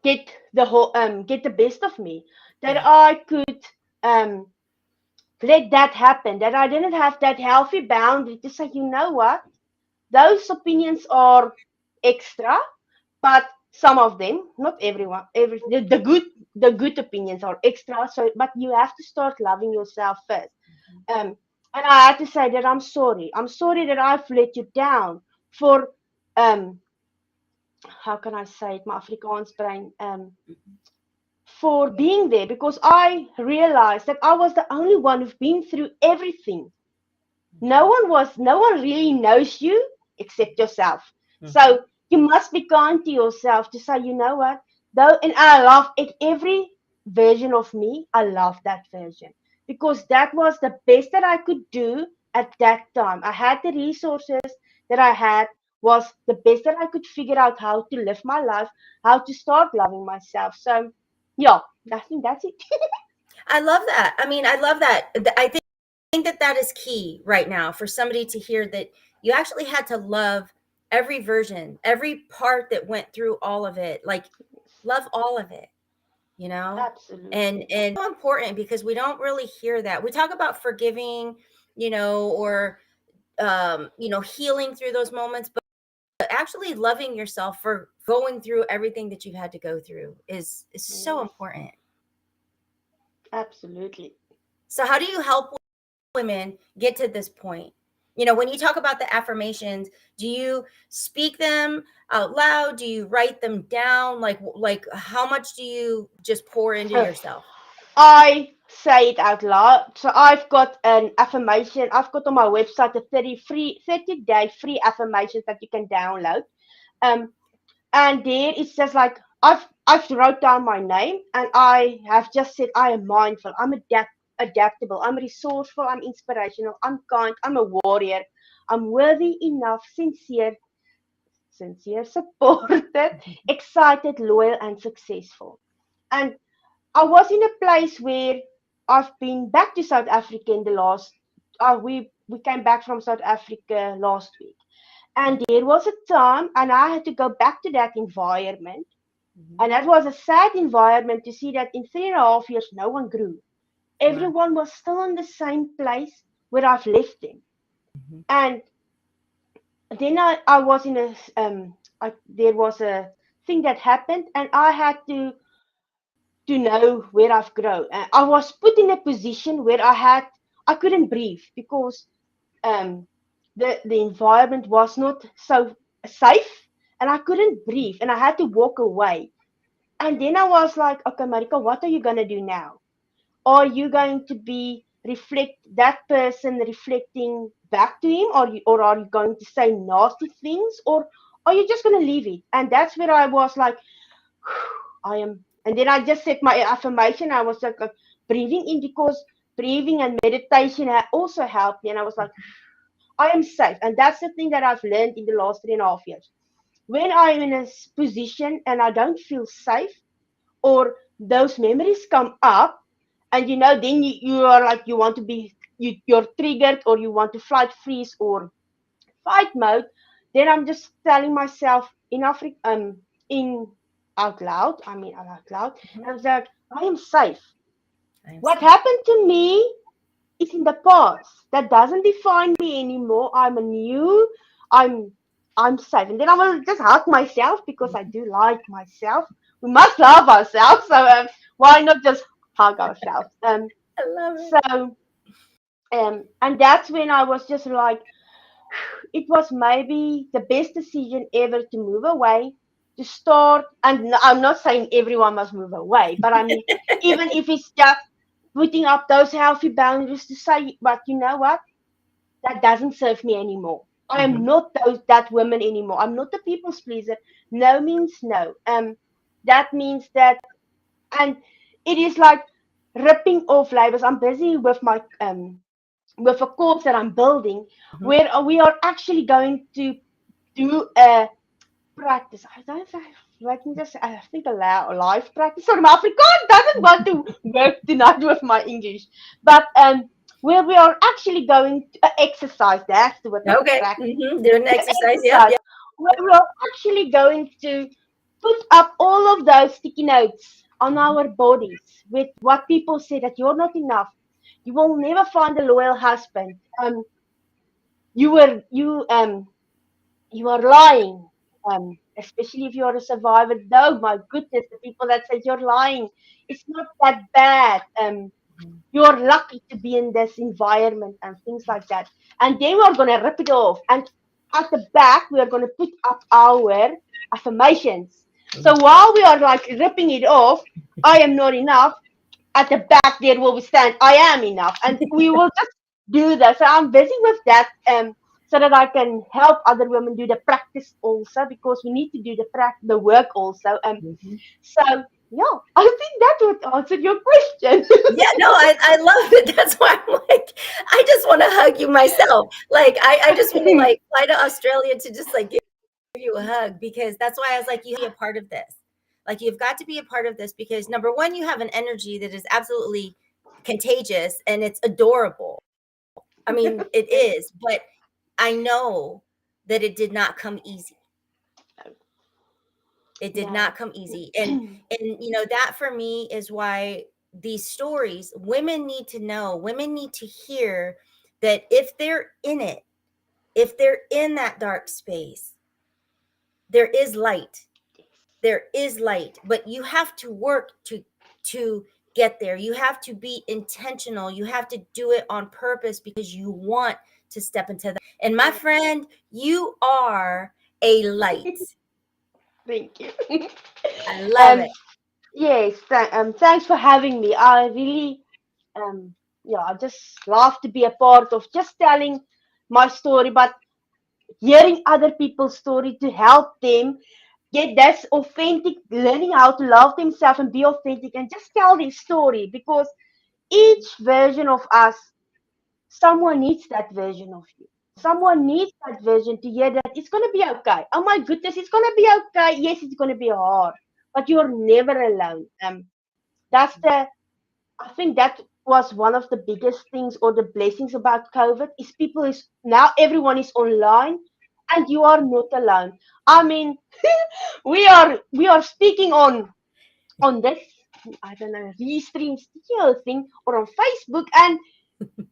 get the best of me, that I could um let that happen, that I didn't have that healthy boundary to say, you know what, those opinions are extra, but some of them, not everyone, the good opinions are extra. So, but you have to start loving yourself first. And I had to say that I'm sorry. I'm sorry that I've let you down for how can I say it, my Afrikaans brain, for being there, because I realized that I was the only one who've been through everything. No one really knows you except yourself. So you must be kind to yourself to say, you know what, though, and I love it, every version of me, I love that version, because that was the best that I could do at that time. I had the resources that I had, was the best that I could figure out how to live my life, how to start loving myself. So yeah, I think that's it. I love that. I mean, I love that. I think that that is key right now for somebody to hear that you actually had to love every version, every part that went through all of it. Like, love all of it, you know? Absolutely. And so important, because we don't really hear that. We talk about forgiving, or healing through those moments, but actually loving yourself for going through everything that you've had to go through is so important. Absolutely. So how do you help women get to this point? When you talk about the affirmations, do you speak them out loud? Do you write them down? Like how much do you just pour into yourself? I say it out loud. So I've got an affirmation. I've got on my website a 30-day free affirmations that you can download. And there it's just like I've wrote down my name, and I have just said I am mindful, I'm adaptable, I'm resourceful, I'm inspirational, I'm kind, I'm a warrior, I'm worthy enough, sincere, supported, excited, loyal, and successful. And I was in a place where I've been back to South Africa in the last. We came back from South Africa last week, and there was a time, and I had to go back to that environment, and that was a sad environment to see that in 3.5 years no one grew. Everyone was still in the same place where I've left them, and then I was in a there was a thing that happened, and I had to know where I've grown. I was put in a position where I couldn't breathe, because the environment was not so safe, and I couldn't breathe, and I had to walk away. And then I was like, okay, Marika, what are you gonna do now? Are you going to be that person reflecting back to him, or are you going to say nasty things, or are you just gonna leave it? And that's where I was like, I am. And then I just said my affirmation. I was like breathing in, because breathing and meditation had also helped me. And I was like, I am safe. And that's the thing that I've learned in the last 3.5 years. When I'm in a position and I don't feel safe, or those memories come up, and then you are like, you want to be, you're triggered, or you want to flight, freeze, or fight mode, then I'm just telling myself in out loud, and I was like, I am safe. What happened to me is in the past. That doesn't define me anymore. I'm safe. And then I will just hug myself, because I do like myself. We must love ourselves. So why not just hug ourselves? I love it. So and that's when I was just like, it was maybe the best decision ever to move away, to start. And I'm not saying everyone must move away, but I mean, even if it's just putting up those healthy boundaries to say, but you know what, that doesn't serve me anymore. I am not that woman anymore. I'm not a people's pleaser. No means no. That means that, and it is like ripping off labels. I'm busy with my with a course that I'm building, where we are actually going to do a practice. I don't know. Let me just, I think a live practice. Sorry, my Afrikaans doesn't want to work tonight with my English. But where we are actually going to exercise. That's the word. Okay. Doing an exercise. Yeah. Where we are actually going to put up all of those sticky notes on our bodies with what people say, that you're not enough. You will never find a loyal husband. You are lying. Especially if you are a survivor. No, my goodness, the people that say you're lying, it's not that bad. You're lucky to be in this environment and things like that. And then we're gonna rip it off. And at the back, we are gonna put up our affirmations. So while we are like ripping it off, I am not enough. At the back there will we stand, I am enough. And we will just do that. So I'm busy with that. So that I can help other women do the practice also, because we need to do the work also. So yeah, I think that would answer your question. Yeah, no, I love it. That's why I'm like, I just want to hug you myself. Like, I just want to like fly to Australia to just like give you a hug, because that's why I was like, you have to be a part of this. Like, you've got to be a part of this because number one, you have an energy that is absolutely contagious and it's adorable. I mean, it is, but I know that it did not come easy. It did not come easy. And you know, that for me is why these stories, women need to know, women need to hear that if they're in it, if they're in that dark space, there is light. There is light, but you have to work to get there. You have to be intentional. You have to do it on purpose because you want to step into that. And my friend, you are a light. Thank you. I love it. Yes, thanks for having me. I really, I just love to be a part of just telling my story, but hearing other people's story to help them get that authentic, learning how to love themselves and be authentic and just tell their story, because each version of us, someone needs that version of you. Someone needs that version to hear that it's going to be okay. Oh my goodness, it's going to be okay. Yes, it's going to be hard, but you're never alone. I think that was one of the biggest things or the blessings about COVID is people is now everyone is online and you are not alone. I mean, we are speaking on this, I don't know, Restream studio thing or on Facebook, and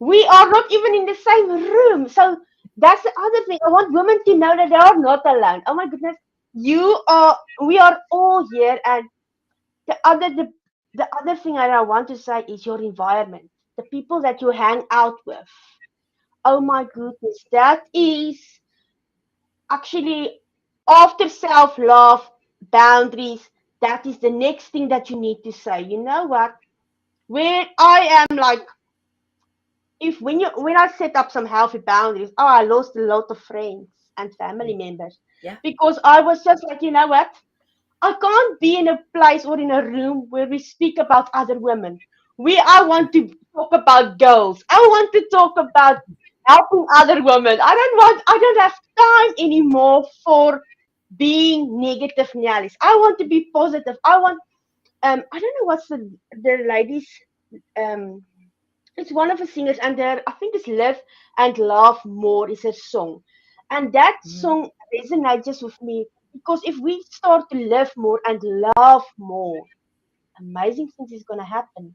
we are not even in the same room. So that's the other thing. I want women to know that they are not alone. Oh my goodness, we are all here. And the other thing that I want to say is your environment, the people that you hang out with. Oh my goodness, that is actually after self-love, boundaries. That is the next thing that you need to say. You know what? When I am like, when I set up some healthy boundaries, I lost a lot of friends and family members. Yeah. Because I was just like, you know what? I can't be in a place or in a room where we speak about other women. I want to talk about girls. I want to talk about helping other women. I don't have time anymore for being negative Nyalis. I want to be positive. I don't know what's the ladies, it's one of the singers, and I think it's Live and Laugh More is her song. And that song resonates with me because if we start to live more and laugh more, amazing things is gonna happen.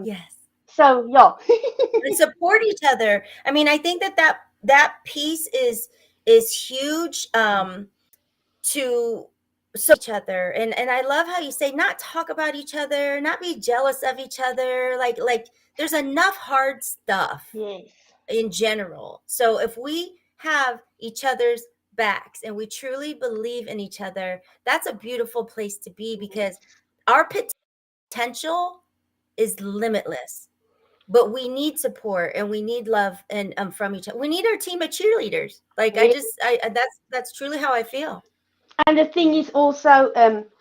Yes. So yeah. And support each other. I mean, I think that piece is huge to support each other. And I love how you say not talk about each other, not be jealous of each other. Like there's enough hard stuff in general. So if we have each other's backs and we truly believe in each other, that's a beautiful place to be because our potential is limitless. But we need support and we need love and from each other. We need our team of cheerleaders. Like that's truly how I feel. And the thing is also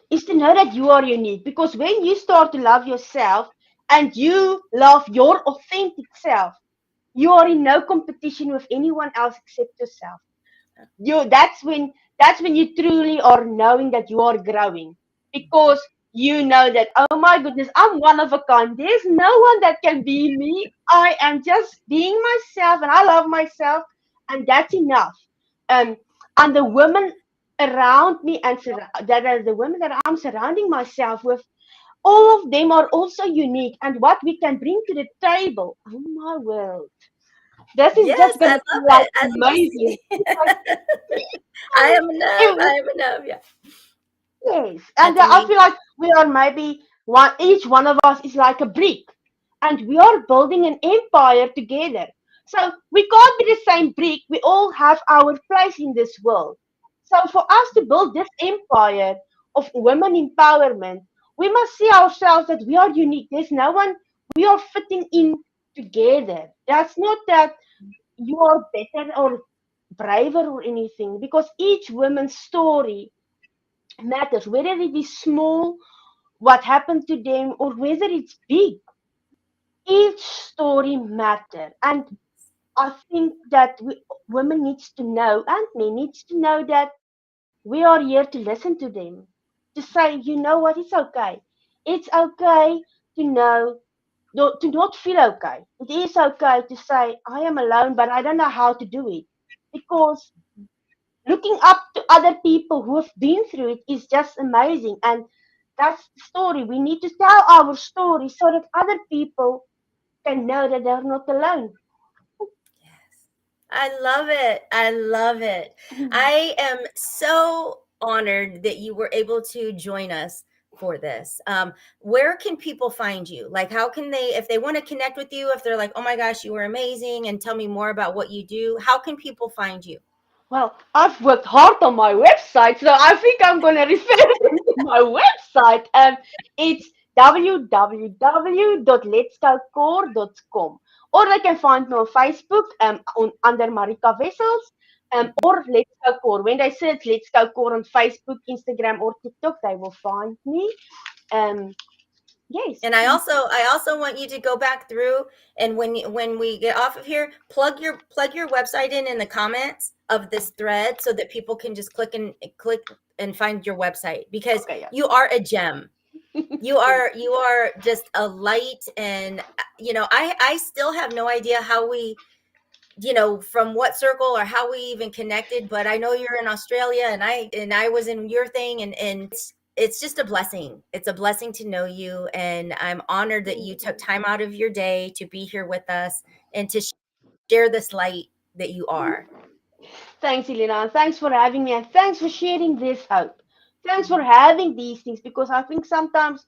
is to know that you are unique, because when you start to love yourself and you love your authentic self, you are in no competition with anyone else except yourself. That's when you truly are knowing that you are growing, because you know that, oh my goodness, I'm one of a kind. There's no one that can be me. I am just being myself and I love myself, and that's enough. And the women around me and that are the women that I'm surrounding myself with all of them are also unique, and what we can bring to the table. Oh my world. This is Yes, just I gonna be love like it. I love amazing. seeing. It's like, I am enough. it, I am enough. Yeah, yes, and that's I amazing. feel like we are maybe one. Each one of us is like a brick, and we are building an empire together. So we can't be the same brick. We all have our place in this world. So for us to build this empire of women empowerment, we must see ourselves that we are unique. There's no one. We are fitting in together. That's not that you are better or braver or anything, because each woman's story matters, whether it is small, what happened to them, or whether it's big. Each story matters, and I think that women needs to know, and men needs to know, that we are here to listen to them, to say, you know what, it's okay. It's okay to know, to not feel okay. It is okay to say, I am alone, but I don't know how to do it, because looking up to other people who have been through it is just amazing. And that's the story. We need to tell our story so that other people can know that they're not alone. I love it. I love it. I am so honored that you were able to join us for this. Where can people find you? Like, how can they, if they want to connect with you, if they're like, oh my gosh, you were amazing, and tell me more about what you do, how can people find you? Well, I've worked hard on my website, so I think I'm going to refer them to my website. It's www.letsgocore.com. Or they can find me on Facebook under Marika Wessels, or Let's Go Core. When they search Let's Go Core on Facebook, Instagram, or TikTok, they will find me. Yes. And I also want you to go back through, and when we get off of here, plug your website in the comments of this thread, so that people can just click and find your website, because Okay, yeah. you are a gem. You are just a light. And I still have no idea how we, from what circle or how we even connected, but I know you're in Australia, and I was in your thing, and it's just a blessing. It's a blessing to know you, and I'm honored that you took time out of your day to be here with us and to share this light that you are. Thanks, Elena. And thanks for having me. And thanks for sharing this hope. Thanks for having these things, because I think sometimes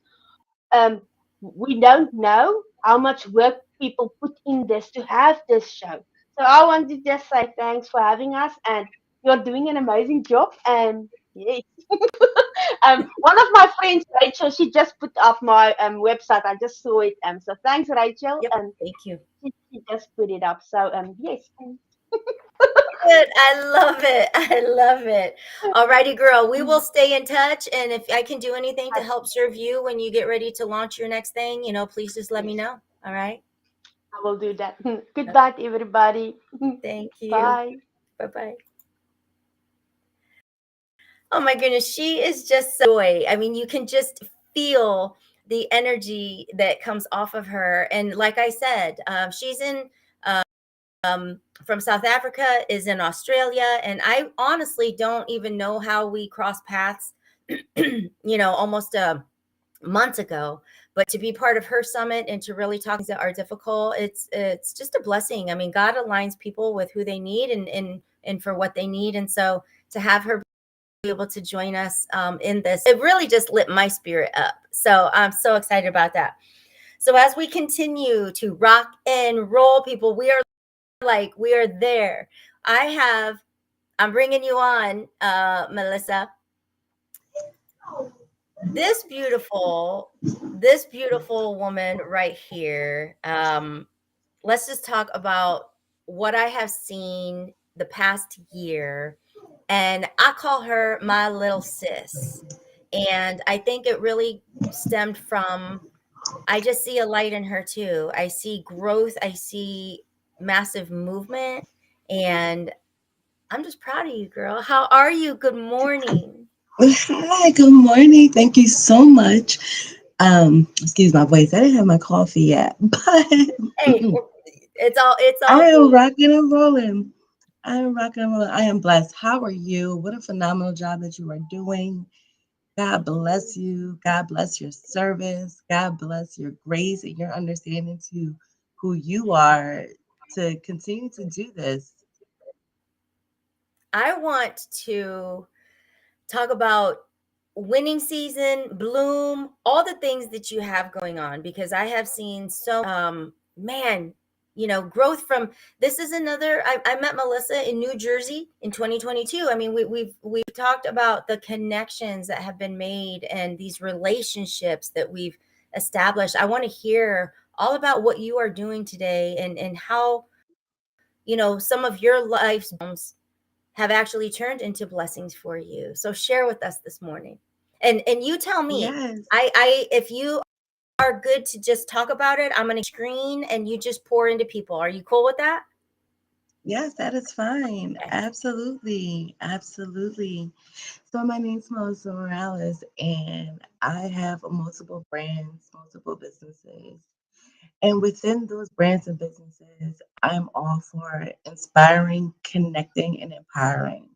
we don't know how much work people put in this to have this show. So I want to just say thanks for having us, and you're doing an amazing job. And yes, one of my friends, Rachel, she just put up my website. I just saw it. So thanks, Rachel. Yep, thank you. She just put it up. So yes. Good. I love it. I love it. All righty, girl. We will stay in touch. And if I can do anything to help serve you when you get ready to launch your next thing, please just let me know. All right. I will do that. Goodbye, everybody. Thank you. Bye. Bye-bye. Oh my goodness. She is just so joy. I mean, you can just feel the energy that comes off of her. And like I said, she's in from South Africa, is in Australia, and I honestly don't even know how we crossed paths almost months ago. But to be part of her summit and to really talk things that are difficult, it's just a blessing. I mean, God aligns people with who they need and for what they need. And so to have her be able to join us in this, it really just lit my spirit up. So I'm so excited about that. So as we continue to rock and roll, people, we are there. I'm bringing you on, Melissa. This beautiful woman right here. Let's just talk about what I have seen the past year. And I call her my little sis. And I think it really stemmed from, I just see a light in her too. I see growth. I see massive movement. And I'm just proud of you, girl. How are you? Good morning. Hi, good morning. Thank you so much. Excuse my voice. I didn't have my coffee yet, but Hey, it's all I am good. rocking and rolling. I am rocking and rolling. I am blessed. How are you? What a phenomenal job that you are doing. God bless you. God bless your service. God bless your grace and your understanding to who you are to continue to do this. I want to talk about winning season, bloom, all the things that you have going on, because I have seen so man, growth from this is another I met Melissa in New Jersey in 2022. I mean, we've talked about the connections that have been made and these relationships that we've established. I want to hear all about what you are doing today and how some of your life's have actually turned into blessings for you. So share with us this morning. And you tell me, Yes. I if you are good to just talk about it, I'm gonna screen and you just pour into people. Are you cool with that? Yes, that is fine. Okay. Absolutely. Absolutely. So my name's Melissa Morales, and I have multiple brands, multiple businesses. And within those brands and businesses, I'm all for inspiring, connecting, and empowering.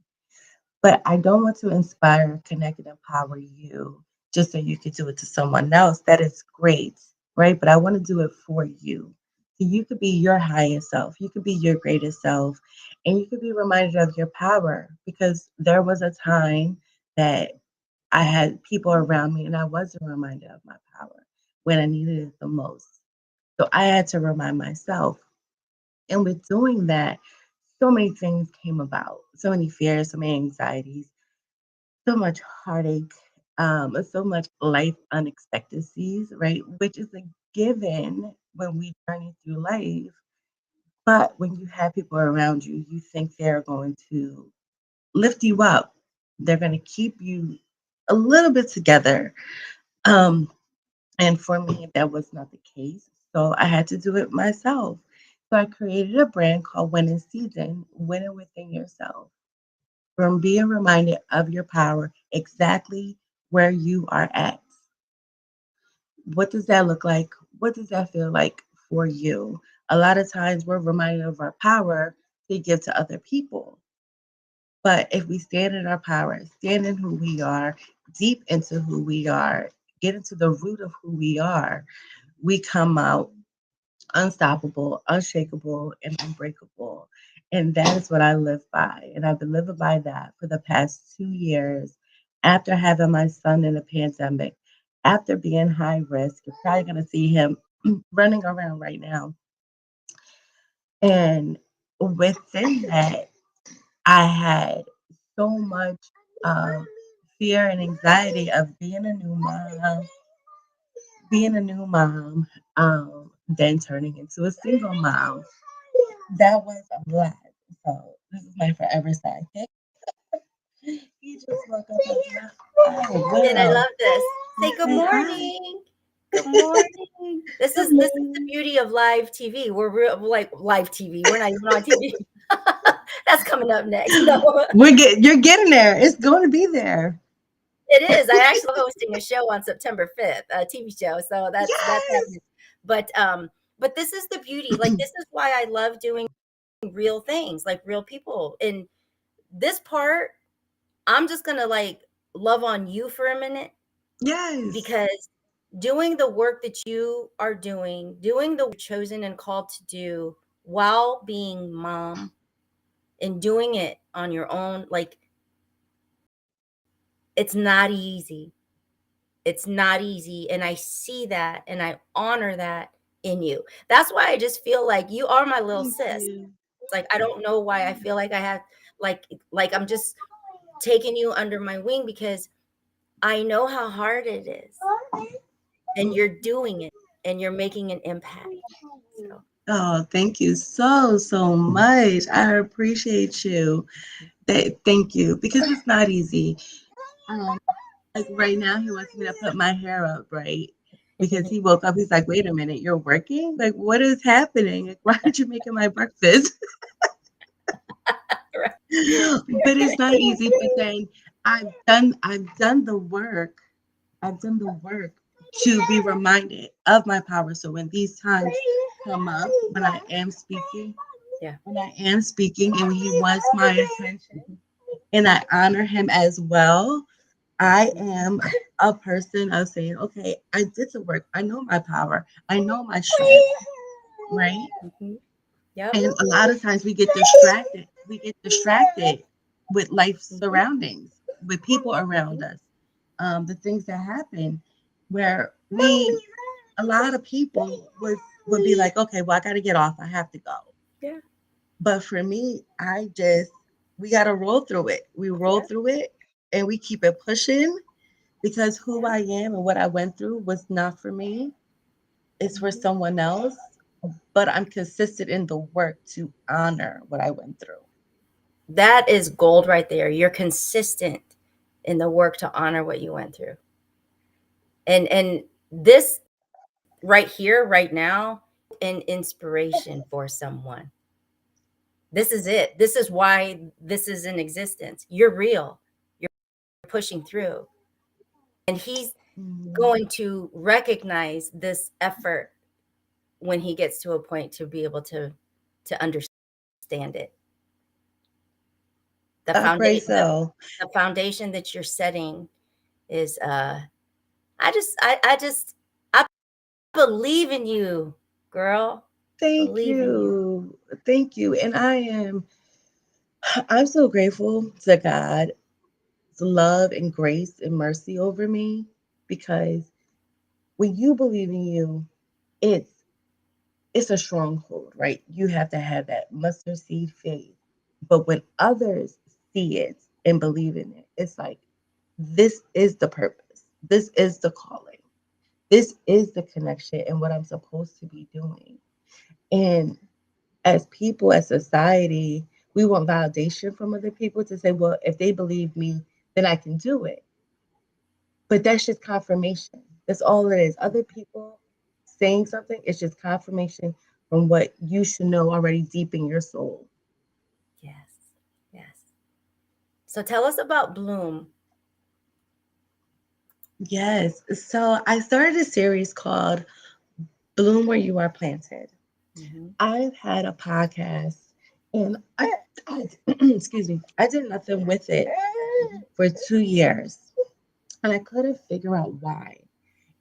But I don't want to inspire, connect, and empower you just so you can do it to someone else. That is great, right? But I want to do it for you. So you could be your highest self, you could be your greatest self, and you could be reminded of your power because there was a time that I had people around me and I wasn't reminded of my power when I needed it the most. So I had to remind myself. And with doing that, so many things came about, so many fears, so many anxieties, so much heartache, so much life unexpectancies, right? Which is a given when we journey through life. But when you have people around you, you think they're going to lift you up. They're going to keep you a little bit together. Um, and for me, that was not the case. So I had to do it myself. So I created a brand called Winning Season, Winning Within Yourself. From being reminded of your power, exactly where you are at. What does that look like? What does that feel like for you? A lot of times we're reminded of our power to give to other people. But if we stand in our power, stand in who we are, deep into who we are, get into the root of who we are, we come out unstoppable, unshakable, and unbreakable. And that is what I live by. And I've been living by that for the past 2 years after having my son in a pandemic, after being high risk. You're probably going to see him running around right now. And within that, I had so much fear and anxiety of being a new mom, then turning into a single mom. That was a lot. So this is my forever sidekick. He just woke up and left. Oh, And I Will. love this. Say good Say hi. morning. Good morning. This is the beauty of live TV. We're like live TV. We're not even on TV. That's coming up next. No. You're getting there. It's going to be there. It is. I actually hosting a show on September 5th, a TV show. So that's happening. But this is the beauty. Like this is why I love doing real things, like real people. In this part, I'm just gonna like love on you for a minute. Yes. Because doing the work that you are doing the chosen and called to do while being mom and doing it on your own, like it's not easy. It's not easy. And I see that and I honor that in you. That's why I just feel like you are my little sis. It's like I don't know why I feel like I have like I'm just taking you under my wing because I know how hard it is. And you're doing it and you're making an impact. So. Oh, thank you so much. I appreciate you. Thank you because it's not easy. Like right now, he wants me to put my hair up, right? Because he woke up. He's like, "Wait a minute, you're working? Like, what is happening? Like, why aren't you making my breakfast?" But it's not easy. But then I've done the work. I've done the work to be reminded of my power. So when these times come up, when I am speaking, and when he wants my attention, and I honor him as well, I am a person of saying, okay, I did the work. I know my power. I know my strength, right? Yep. And a lot of times we get distracted. We get distracted with life surroundings, with people around us, the things that happen where a lot of people would be like, okay, well, I got to get off. I have to go. Yeah. But for me, we got to roll through it. We roll through it and we keep it pushing because who I am and what I went through was not for me. It's for someone else. But I'm consistent in the work to honor what I went through. That is gold right there. You're consistent in the work to honor what you went through. And this right here, right now, an inspiration for someone. This is it. This is why this is in existence. You're real. You're pushing through. And he's going to recognize this effort when he gets to a point to be able to understand it. The foundation that you're setting is I believe in you, girl. Thank you. Thank you. And I'm so grateful to God's love and grace and mercy over me, because when you believe in you, it's a stronghold, right? You have to have that mustard seed faith. But when others see it and believe in it, it's like, this is the purpose. This is the calling. This is the connection and what I'm supposed to be doing. And as people, as society, we want validation from other people to say, well, if they believe me, then I can do it. But that's just confirmation. That's all it is. Other people saying something, it's just confirmation from what you should know already deep in your soul. Yes. Yes. So tell us about Bloom. Yes. So I started a series called Bloom Where You Are Planted. I've had a podcast and I excuse me, I did nothing with it for 2 years. And I couldn't figure out why.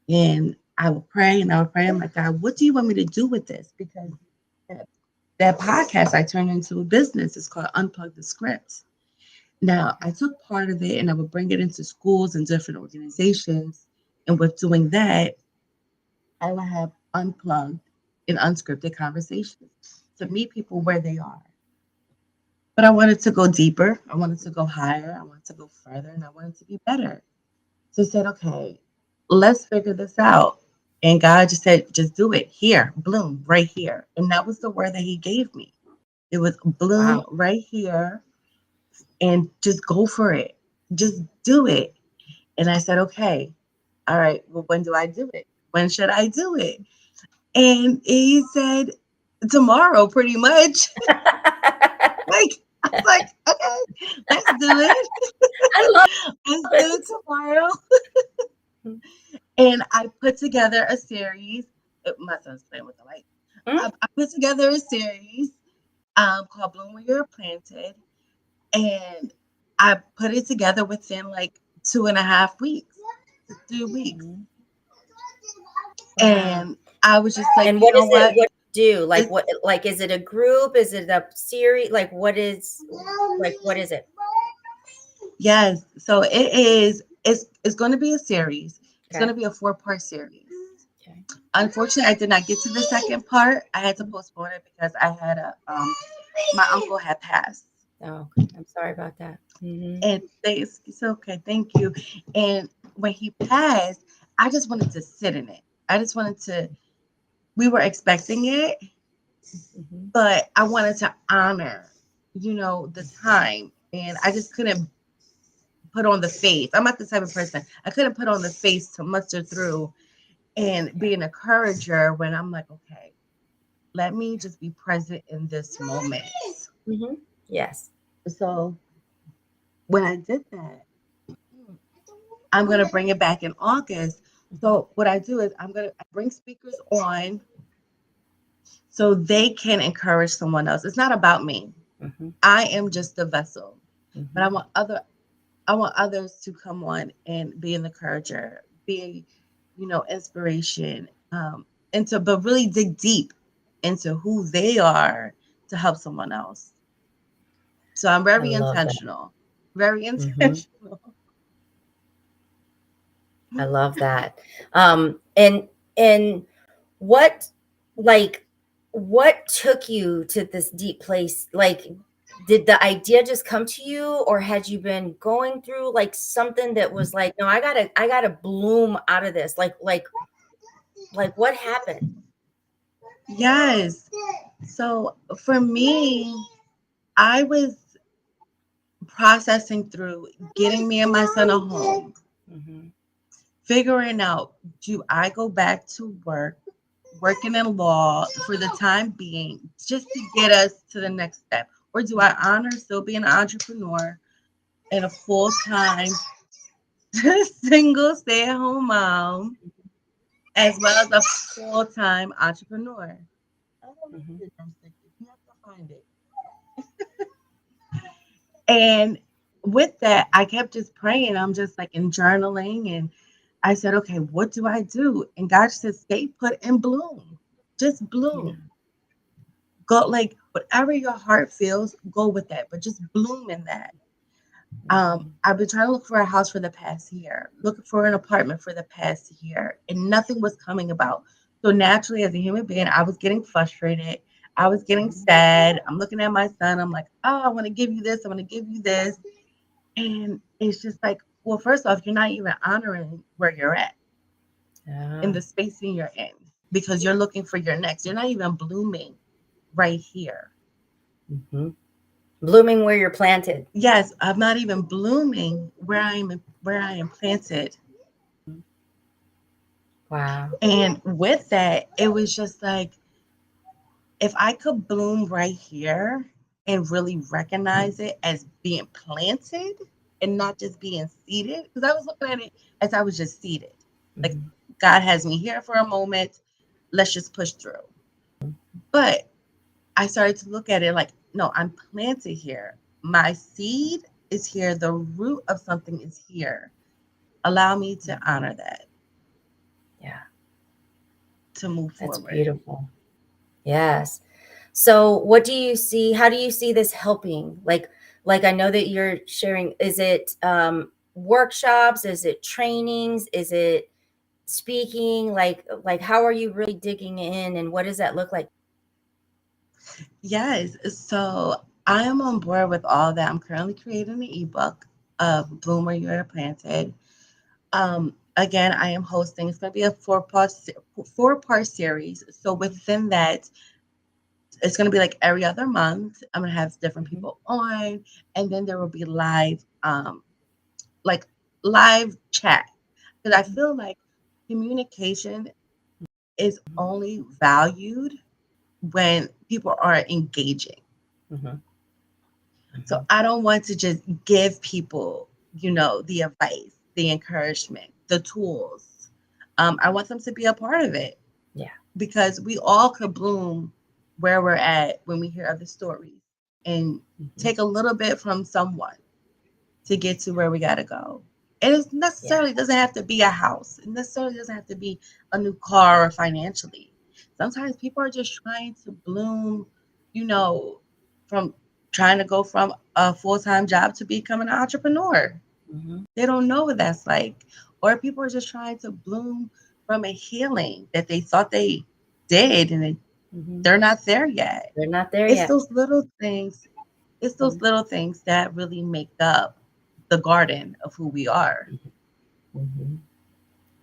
And I would pray and I would pray. I'm like, God, what do you want me to do with this? Because that podcast I turned into a business. It's called Unplug the Script. Now, I took part of it and I would bring it into schools and different organizations. And with doing that, I would have unplugged and unscripted conversations to meet people where they are. But I wanted to go deeper. I wanted to go higher. I wanted to go further, and I wanted to be better. So I said, okay, let's figure this out. And God just said, just do it here, bloom right here. And that was the word that he gave me. It was bloom right here and just go for it. Just do it. And I said, okay, all right, well, when do I do it? When should I do it? And he said, tomorrow, pretty much. I was like, okay, let's do it. I love let's do it tomorrow. And I put together a series. My son's playing with the light. I put together a series called Bloom Where You're Planted. And I put it together within like 2.5 weeks, 3 weeks. And I was just like, and what is it? What do like? What like? Is it a group? Is it a series? Like what is it? Yes. So it is. It's going to be a series. It's going to be a 4-part series. Okay. Unfortunately, I did not get to the second part. I had to postpone it because I had my uncle had passed. Oh, I'm sorry about that. And it's okay. Thank you. And when he passed, I just wanted to sit in it. I just wanted to. We were expecting it, but I wanted to honor, the time, and I just couldn't put on the face. I'm not the type of person. I couldn't put on the face to muster through and be an encourager when I'm like, okay, let me just be present in this moment. Yes. So when I did that, I'm going to bring it back in August. So what I do is I bring speakers on so they can encourage someone else. It's not about me. I am just the vessel. But I want other I want others to come on and be an encourager, be, inspiration, but really dig deep into who they are to help someone else. So I'm I very love that. intentional, very hmm intentional. I love that. And what like what took you to this deep place? Like, did the idea just come to you, or had you been going through like something that was like, no, I gotta bloom out of this? Like what happened? Yes. So for me, I was processing through getting me and my son a home, hmm figuring out, do I go back to work, working in law for the time being, just to get us to the next step? Or do I honor still being an entrepreneur and a full-time single stay-at-home mom, as well as a full-time entrepreneur? I don't know hmm the drumstick. You have to find it. And with that, I kept just praying. I'm just like in journaling, and I said, okay, what do I do? And God said, stay put and bloom. Just Yeah. bloom. Go, like, whatever your heart feels, go with that, but just bloom in that. hmm I've been trying to look for a house for the past year, looking for an apartment for the past year, and nothing was coming about. So naturally, as a human being, I was getting frustrated. I was getting sad. I'm looking at my son. I'm like, oh, I want to give you this. I want to give you this. And it's just like, well, first off, you're not even honoring where you're at in Yeah. the spacing you're in, because you're looking for your next. You're not even blooming right here. hmm Blooming where you're planted. Yes, I'm not even blooming where I am planted. Wow. And with that, it was just like, if I could bloom right here and really recognize it as being planted and not just being seated, because I was looking at it as I was just seated. Like, hmm God has me here for a moment. Let's just push through. But I started to look at it like, no, I'm planted here. My seed is here. The root of something is here. Allow me to honor that, Yeah, to move that's forward. beautiful. Yes. So what do you see? How do you see this helping? Like I know that you're sharing, is it workshops? Is it trainings? Is it speaking? Like how are you really digging in, and what does that look like? Yes. So I am on board with all that. I'm currently creating an ebook of Bloom Where You Are Planted. Again, I am hosting. It's going to be a four-part series. So within that, it's going to be like every other month. I'm going to have different Mhm. people on, and then there will be like live chat. Because I feel like communication is only valued when people are engaging. Mhm. So Mhm. I don't want to just give people, the advice, the encouragement, the tools. I want them to be a part of it, Yeah. because we all could bloom where we're at when we hear other stories, and Mhm. take a little bit from someone to get to where we got to go. And it Yeah. necessarily doesn't have to be a house. It necessarily doesn't have to be a new car or financially. Sometimes people are just trying to bloom, you know, from trying to go from a full-time job to becoming an entrepreneur. Mhm. They don't know what that's like. Or people are just trying to bloom from a healing that they thought they did, and Mhm. they're not there yet. They're not there It's yet. those little things. It's those little things that really make up the garden of who we are. Mhm.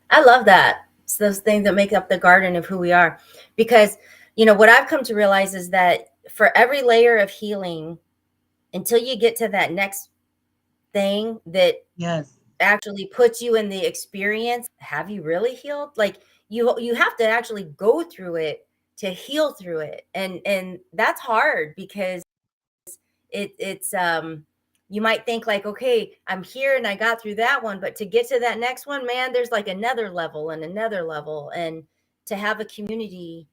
I love that. It's those things that make up the garden of who we are. Because, what I've come to realize is that for every layer of healing, until you get to that next thing that Yes. actually puts you in the experience, have you really healed? Like you have to actually go through it to heal through it. And that's hard because it's you might think like, okay, I'm here and I got through that one, but to get to that next one, man, there's like another level and another level. And to have a community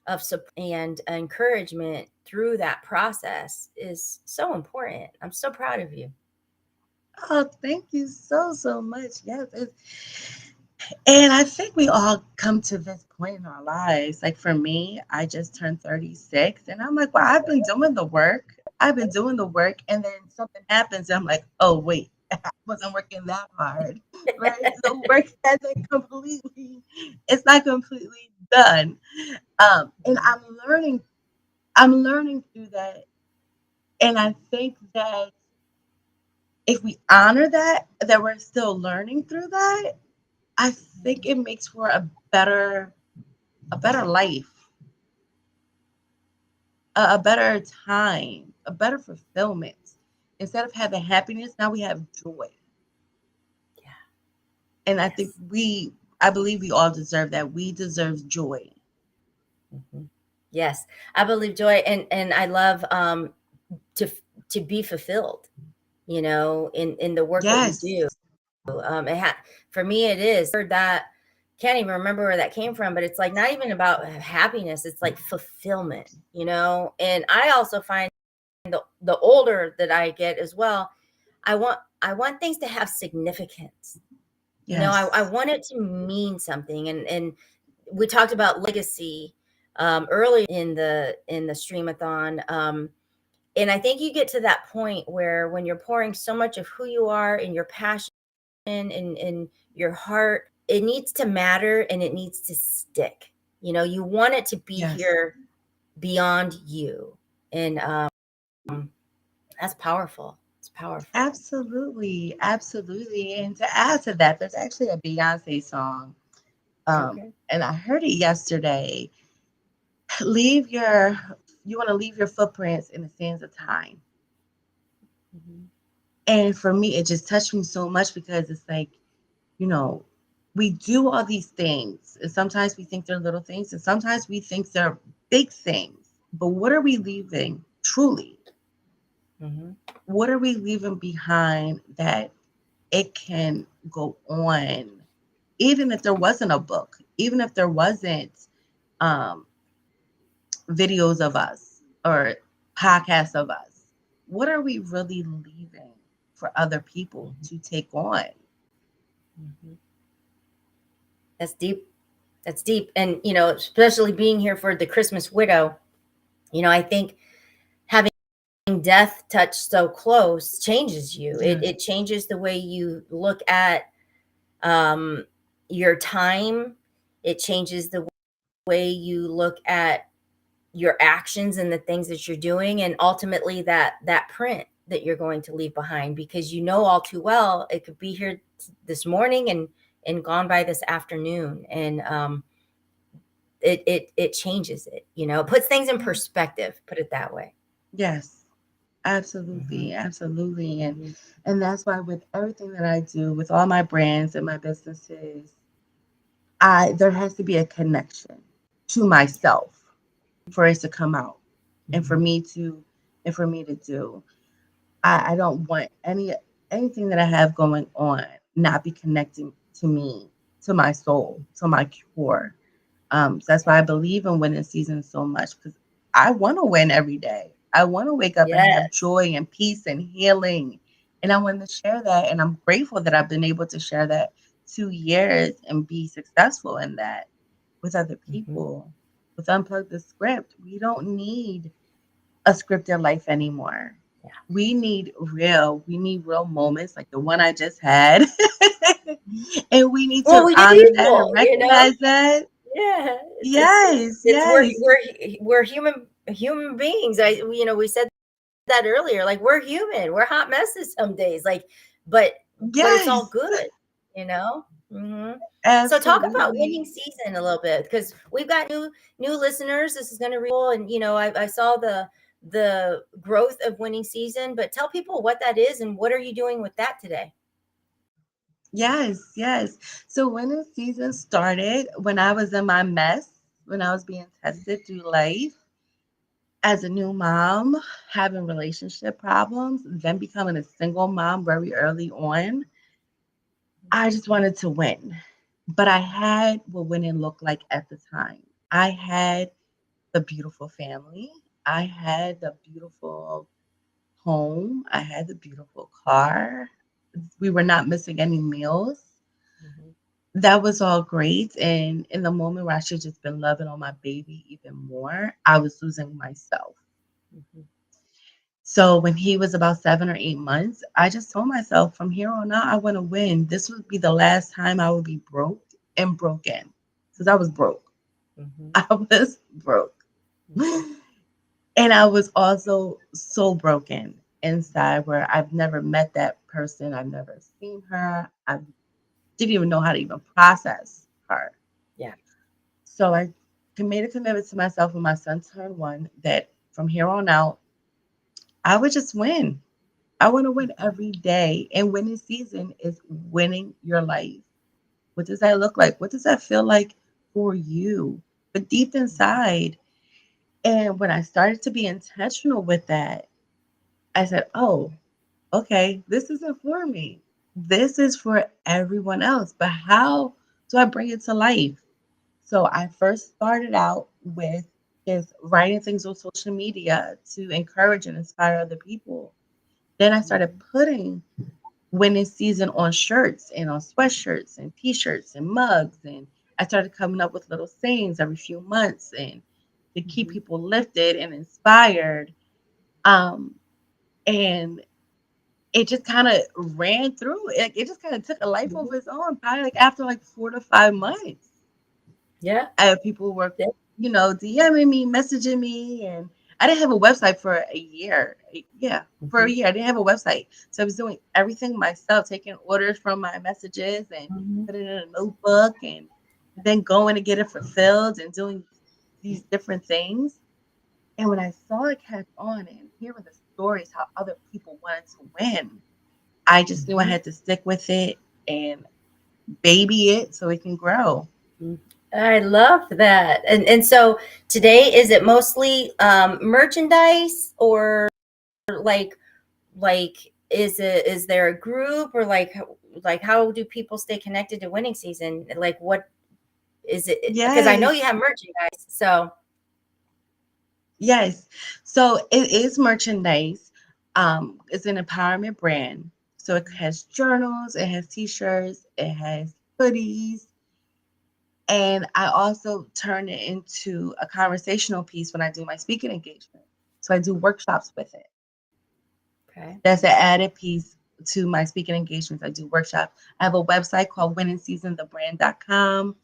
of support and encouragement through that process is so important. I'm so proud of you. Oh, thank you so much. Yes. And I think we all come to this point in our lives. Like for me, I just turned 36 and I'm like, well, I've been doing the work. I've been doing the work. And then something happens. And I'm like, oh, wait, I wasn't working that hard. Right. The work hasn't completely, it's not completely done. And I'm learning through that. And I think that if we honor that we're still learning through that, I think it makes for a better life, a better time, a better fulfillment. Instead of having happiness, now we have joy. Yeah. And I think I believe we all deserve that. We deserve joy. Mm-hmm. Yes, I believe joy, and I love to be fulfilled, you know, in the work that we Yes. do. For me, it is. Heard that, can't even remember where that came from, but it's like not even about happiness. It's like fulfillment, you know. And I also find the older that I get as well, I want things to have significance. You know, I Yes. want it to mean something. And we talked about legacy early in the Stream-A-Thon. And I think you get to that point where when you're pouring so much of who you are and your passion and your heart, it needs to matter and it needs to stick. You know, you want it to be Yes. here beyond you. And that's powerful. It's powerful. Absolutely. Absolutely. And to add to that, there's actually a Beyonce song. Okay. And I heard it yesterday. You want to leave your footprints in the sands of time. Mm-hmm. And for me, it just touched me so much because it's like, you know, we do all these things. And sometimes we think they're little things, and sometimes we think they're big things. But what are we leaving truly? Mm-hmm. What are we leaving behind that it can go on? Even if there wasn't a book, even if there wasn't um, videos of us or podcasts of us, what are we really leaving for other people to take on? Mm-hmm. That's deep. That's deep. And, you know, especially being here for the Christmas widow, you know, I think having death touch so close changes you. Yes. It changes the way you look at um, your time. It changes the way you look at your actions and the things that you're doing, and ultimately that print that you're going to leave behind, because you know all too well it could be here this morning and gone by this afternoon. And it changes it, you know, it puts things in perspective, put it that way. Yes, absolutely, Mm-hmm. absolutely. And Mm-hmm. and that's why with everything that I do, with all my brands and my businesses, there has to be a connection to myself for it to come out. And for Mm-hmm. me to do. I don't want anything that I have going on not be connecting to me, to my soul, to my core. So that's why I believe in winning season so much, because I want to win every day. I want to wake up and have Yes. joy and peace and healing. And I want to share that. And I'm grateful that I've been able to share that 2 years and be successful in that with other Mm-hmm. people. With Unplug the Script, we don't need a scripted life anymore. Yeah. We need real moments like the one I just had. And we need Well, to we need honor that and people, you know. recognize that. Yeah, Yes, it's yes, we're human beings. You know, we said that earlier. Like, we're human. We're hot messes some days. Like, but it's all yes, good, you know. Mm-hmm. So talk about winning absolutely. season a little bit, because we've got new listeners. This is going to be cool, and you know, I saw the growth of winning season. But tell people what that is and what are you doing with that today. Yes, yes. So when the season started, when I was in my mess, when I was being tested through life as a new mom, having relationship problems, then becoming a single mom very early on, I just wanted to win. But I had what winning looked like at the time. I had the beautiful family. I had the beautiful home. I had the beautiful car, we were not missing any meals. That was all great. And in the moment where I should just been loving on my baby even more, I was losing myself. So when he was about 7 or 8 months, I just told myself from here on out, I want to win. This would be the last time I would be broke and broken, because I was broke. I was broke. And I was also so broken inside, where I've never met that person. I've never seen her. I didn't even know how to even process her. Yeah. So I made a commitment to myself when my son turned 1 that from here on out, I would just win. I want to win every day. And winning season is winning your life. What does that look like? What does that feel like for you? But deep inside. And when I started to be intentional with that, I said, oh, okay, this isn't for me. This is for everyone else. But how do I bring it to life? So I first started out with just writing things on social media to encourage and inspire other people. Then I started putting winning season on shirts and on sweatshirts and t-shirts and mugs. And I started coming up with little sayings every few months and to keep people lifted and inspired. And it just kind of ran through. It just kind of took a life of its own, probably like after like 4 to 5 months. Yeah. People were, DMing me, messaging me, and I didn't have a website for a year. Yeah, for a year. I didn't have a website. So I was doing everything myself, taking orders from my messages and putting it in a notebook and then going to get it fulfilled and doing these different things. And when I saw it catch on and hearing the stories, how other people wanted to win, I just knew I had to stick with it and baby it so it can grow. I love that. And so today, is it mostly merchandise, or like is there a group, or like how do people stay connected to winning season? Like, what is it? Because I know you have merchandise. So yes. So it is merchandise. It's an empowerment brand. So it has journals, it has t-shirts, it has hoodies. And I also turn it into a conversational piece when I do my speaking engagement. So I do workshops with it. Okay. That's an added piece to my speaking engagements. I do workshops. I have a website called winningseasonthebrand.com,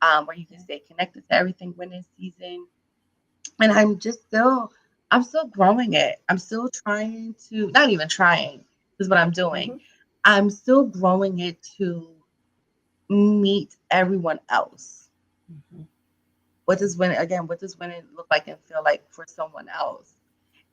where you can stay connected to everything winning season. And I'm still growing it. I'm still trying to, not even trying, is what I'm doing. I'm still growing it to meet everyone else. What does winning look like and feel like for someone else?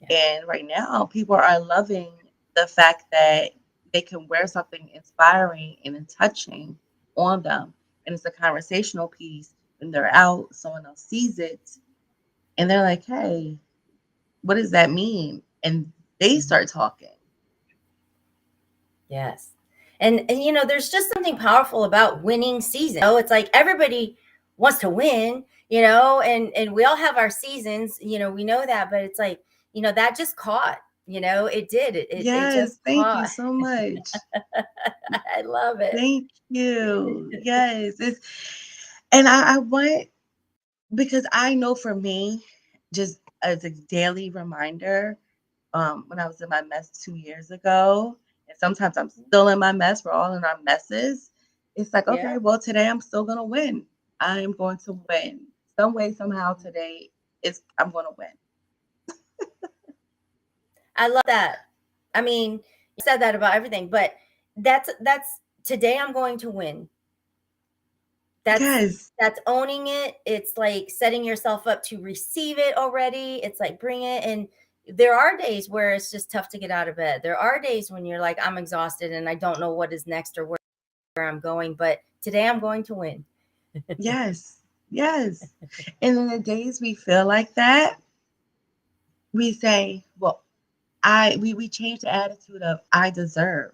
Yeah. And right now, people are loving the fact that they can wear something inspiring and touching on them. And it's a conversational piece. When they're out, someone else sees it, and they're like, hey, what does that mean? And they start talking. Yes. And there's just something powerful about winning season. It's like everybody wants to win, and we all have our seasons, we know that, but it's like, that just caught, it did. It just Thank caught. you so much. I love it. Thank you. Yes. And I want, because I know for me, just as a daily reminder, when I was in my mess 2 years ago, and sometimes I'm still in my mess, we're all in our messes. It's like, okay, well, today I'm still going to win. I am going to win. Some way, somehow today I'm going to win. I love that. I mean, you said that about everything, but that's today I'm going to win. That's owning it. It's like setting yourself up to receive it already. It's like bring it. And there are days where it's just tough to get out of bed. There are days when you're like, I'm exhausted and I don't know what is next or where I'm going, but today I'm going to win. Yes. And in the days we feel like that, we say, well, we change the attitude of I deserve,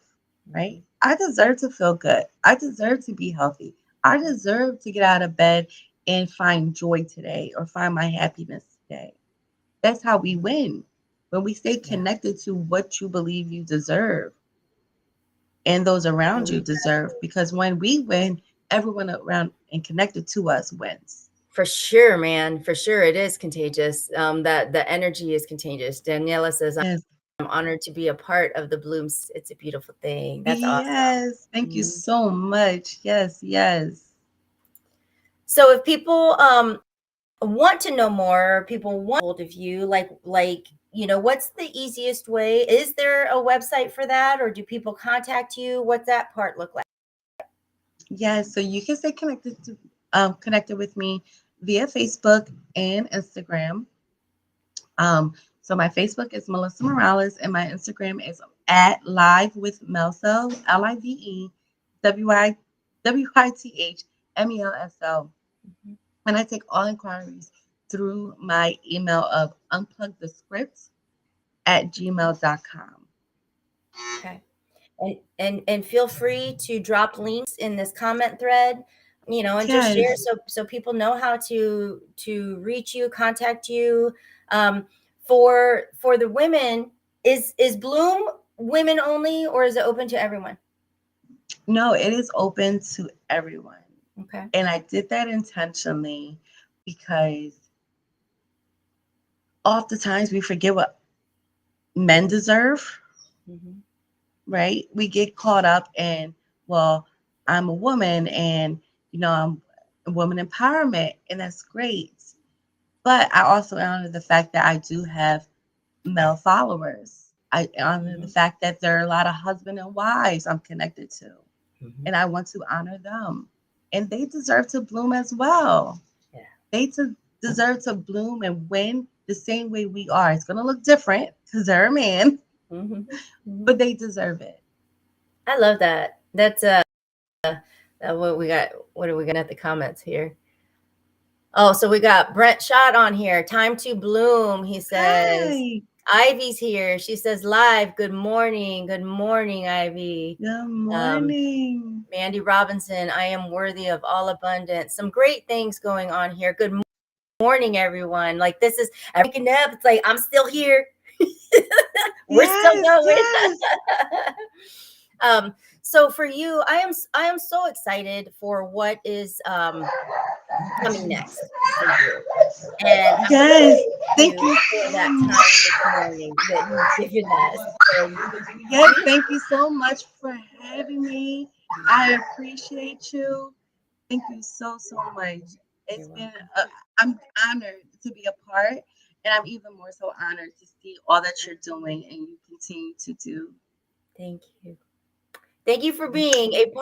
right? I deserve to feel good. I deserve to be healthy. I deserve to get out of bed and find joy today or find my happiness today. That's how we win. When we stay connected to what you believe you deserve. and those around you deserve, because when we win, everyone around and connected to us wins. For sure, man. For sure. It is contagious. That the energy is contagious. Daniela says, Yes. I'm honored to be a part of the Blooms. It's a beautiful thing. That's awesome. Yes. Thank you so much. Yes. Yes. So if people want to know more, people want hold of you, like, what's the easiest way? Is there a website for that, or do people contact you? What's that part look like? Yes. So you can stay connected with me via Facebook and Instagram. So my Facebook is Melissa Morales, and my Instagram is at Live with Melso, LIVEWITHMELSO. And I take all inquiries through my email of unplugthescript@gmail.com. Okay. And feel free to drop links in this comment thread, and just share so people know how to reach you, contact you. For the women, is Bloom women only, or is it open to everyone? No, it is open to everyone. Okay. And I did that intentionally because oftentimes we forget what men deserve. Right? We get caught up in, well, I'm a woman and, I'm a woman empowerment, and that's great. But I also honor the fact that I do have male followers. I honor the fact that there are a lot of husband and wives I'm connected to, and I want to honor them. And they deserve to bloom as well. Yeah. They deserve to bloom and win the same way we are. It's going to look different because they're a man, but they deserve it. I love that. That's what we got. What are we gonna at the comments here? Oh, so we got Brent Schott on here. Time to bloom, he says. Hi. Ivy's here. She says live. Good morning. Good morning, Ivy. Good morning. Mandy Robinson. I am worthy of all abundance. Some great things going on here. Good morning, everyone. Like, this is waking up. It's like I'm still here. We're still going. Yes. So for you, I am so excited for what is coming next for you. And yes, thank you for that time this morning that you've given us. Yes, thank you so much for having me. I appreciate you. Thank you so much. It's been I'm honored to be a part, and I'm even more so honored to see all that you're doing and you continue to do. Thank you. Thank you for being a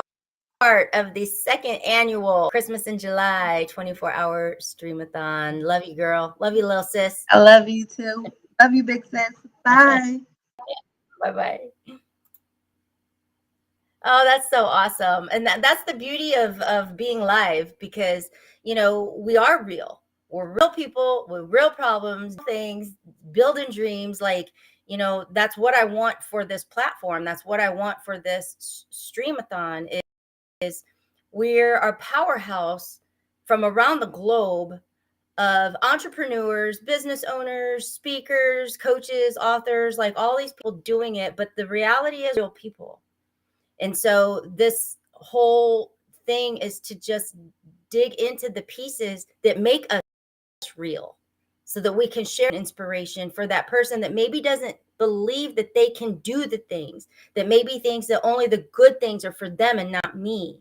part of the second annual Christmas in July 24-hour Stream-A-Thon. Love you, girl. Love you, little sis. I love you too. Love you, big sis. Bye. Bye-bye. Oh, that's so awesome. And that's the beauty of being live, because, we are real. We're real people with real problems, things, building dreams. Like, that's what I want for this platform. That's what I want for this Stream-A-Thon is we're a powerhouse from around the globe of entrepreneurs, business owners, speakers, coaches, authors, like all these people doing it. But the reality is real people. And so this whole thing is to just dig into the pieces that make us real, so that we can share inspiration for that person that maybe doesn't believe that they can do the things, that maybe thinks that only the good things are for them and not me.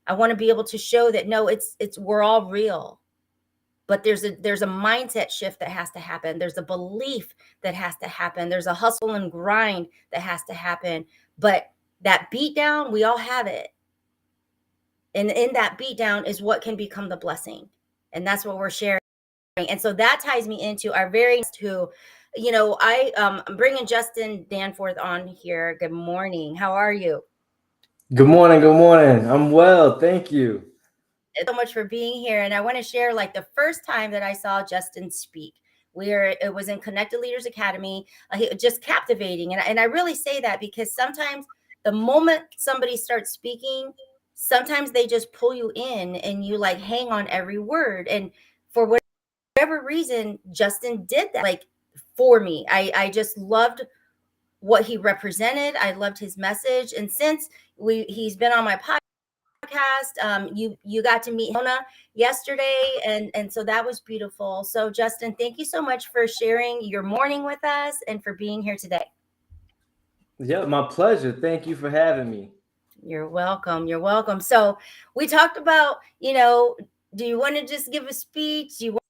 I want to be able to show that no, it's we're all real. But there's a mindset shift that has to happen. There's a belief that has to happen. There's a hustle and grind that has to happen. But that beat down, we all have it. And in that beat down is what can become the blessing. And that's what we're sharing. And so that ties me into our very next who, I'm bringing Justin Danforth on here. Good morning. How are you? Good morning. Good morning. I'm well. Thank you. So much for being here. And I want to share, like, the first time that I saw Justin speak, it was in Connected Leaders Academy, just captivating. And I really say that because sometimes the moment somebody starts speaking, sometimes they just pull you in and you like hang on every word. And for whatever reason, Justin did that, like, for me. I just loved what he represented. I loved his message. And since he's been on my podcast, you got to meet Hona yesterday, and so that was beautiful. So Justin, thank you so much for sharing your morning with us and for being here today. Yeah, my pleasure. Thank you for having me. You're welcome. You're welcome. So we talked about, do you want to just give a speech? Do you want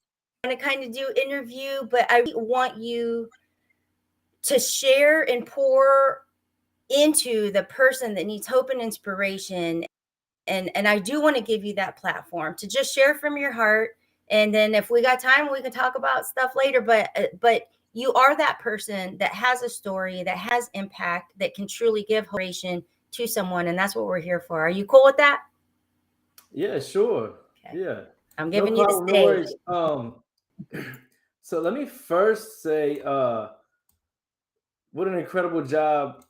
to kind of do interview? But I want you to share and pour into the person that needs hope and inspiration. And I do want to give you that platform to just share from your heart. And then if we got time, we can talk about stuff later. But you are that person that has a story, that has impact, that can truly give inspiration to someone. And that's what we're here for. Are you cool with that? Yeah, sure. Okay. Yeah. I'm giving No you the problem, stage. no worries. So let me first say what an incredible job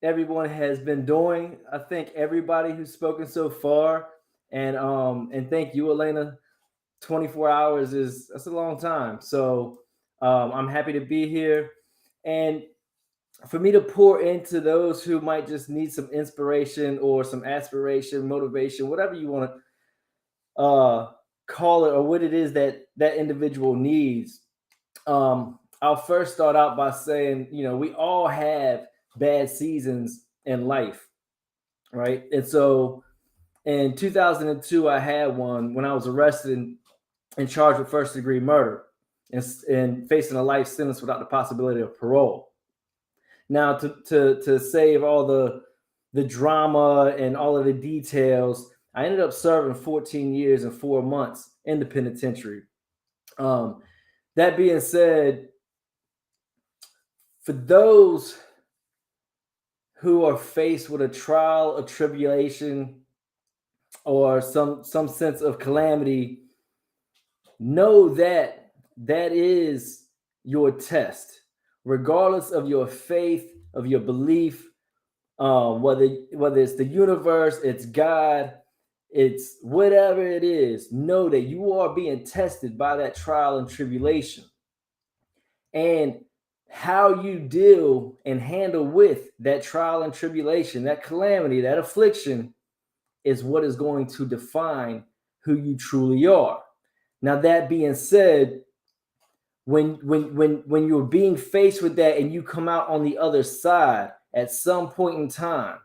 everyone has been doing. I thank everybody who's spoken so far. And thank you, Elena. 24 hours that's a long time. So I'm happy to be here. And for me to pour into those who might just need some inspiration or some aspiration, motivation, whatever you want to call it, or what it is that that individual needs. I'll first start out by saying, we all have bad seasons in life, right? And so in 2002, I had one when I was arrested and charged with first-degree murder and facing a life sentence without the possibility of parole. Now, to save all the drama and all of the details, I ended up serving 14 years and 4 months in the penitentiary. That being said, for those who are faced with a trial, a tribulation, or some sense of calamity, know that that is your test, regardless of your faith, of your belief, whether it's the universe, it's God, it's whatever it is. Know that you are being tested by that trial and tribulation, and how you deal and handle with that trial and tribulation, that calamity, that affliction, is what is going to define who you truly are. Now, that being said, when you're being faced with that and you come out on the other side at some point in time,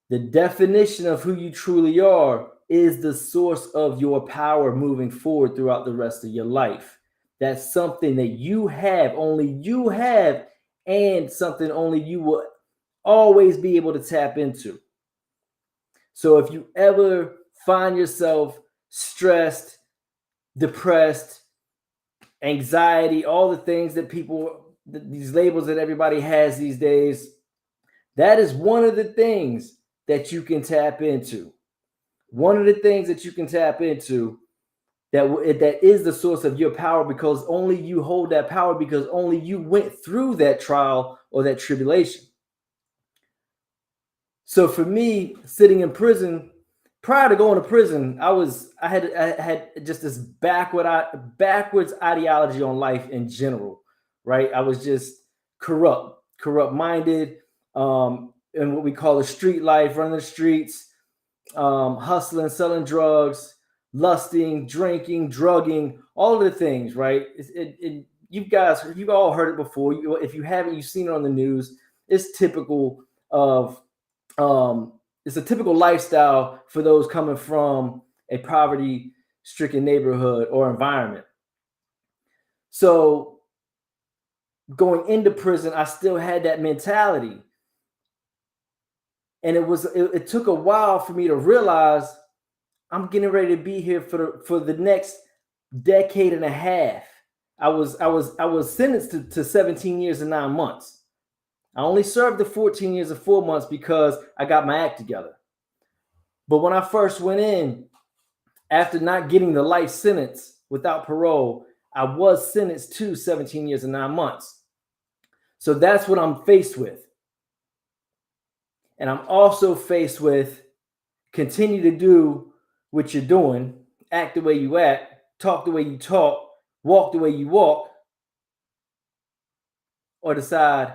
the definition of who you truly are is the source of your power moving forward throughout the rest of your life. That's something that you have, only you have, and something only you will always be able to tap into. So if you ever find yourself stressed, depressed, anxiety, all the things that these labels that everybody has these days, that is one of the things that you can tap into. One of the things that you can tap into that is the source of your power, because only you hold that power, because only you went through that trial or that tribulation. So for me, sitting in prison, prior to going to prison, I had just this backwards ideology on life in general, right? I was just corrupt minded, in what we call a street life, running the streets, hustling, selling drugs, lusting, drinking, drugging, all of the things, right? You've all heard it before. If you haven't, you've seen it on the news. It's typical of it's a typical lifestyle for those coming from a poverty-stricken neighborhood or environment. So going into prison, I still had that mentality. And it took a while for me to realize I'm getting ready to be here for the next decade and a half. I was sentenced to 17 years and 9 months. I only served the 14 years and 4 months because I got my act together. But when I first went in, after not getting the life sentence without parole, I was sentenced to 17 years and 9 months. So that's what I'm faced with. And I'm also faced with continue to do what you're doing, act the way you act, talk the way you talk, walk the way you walk, or decide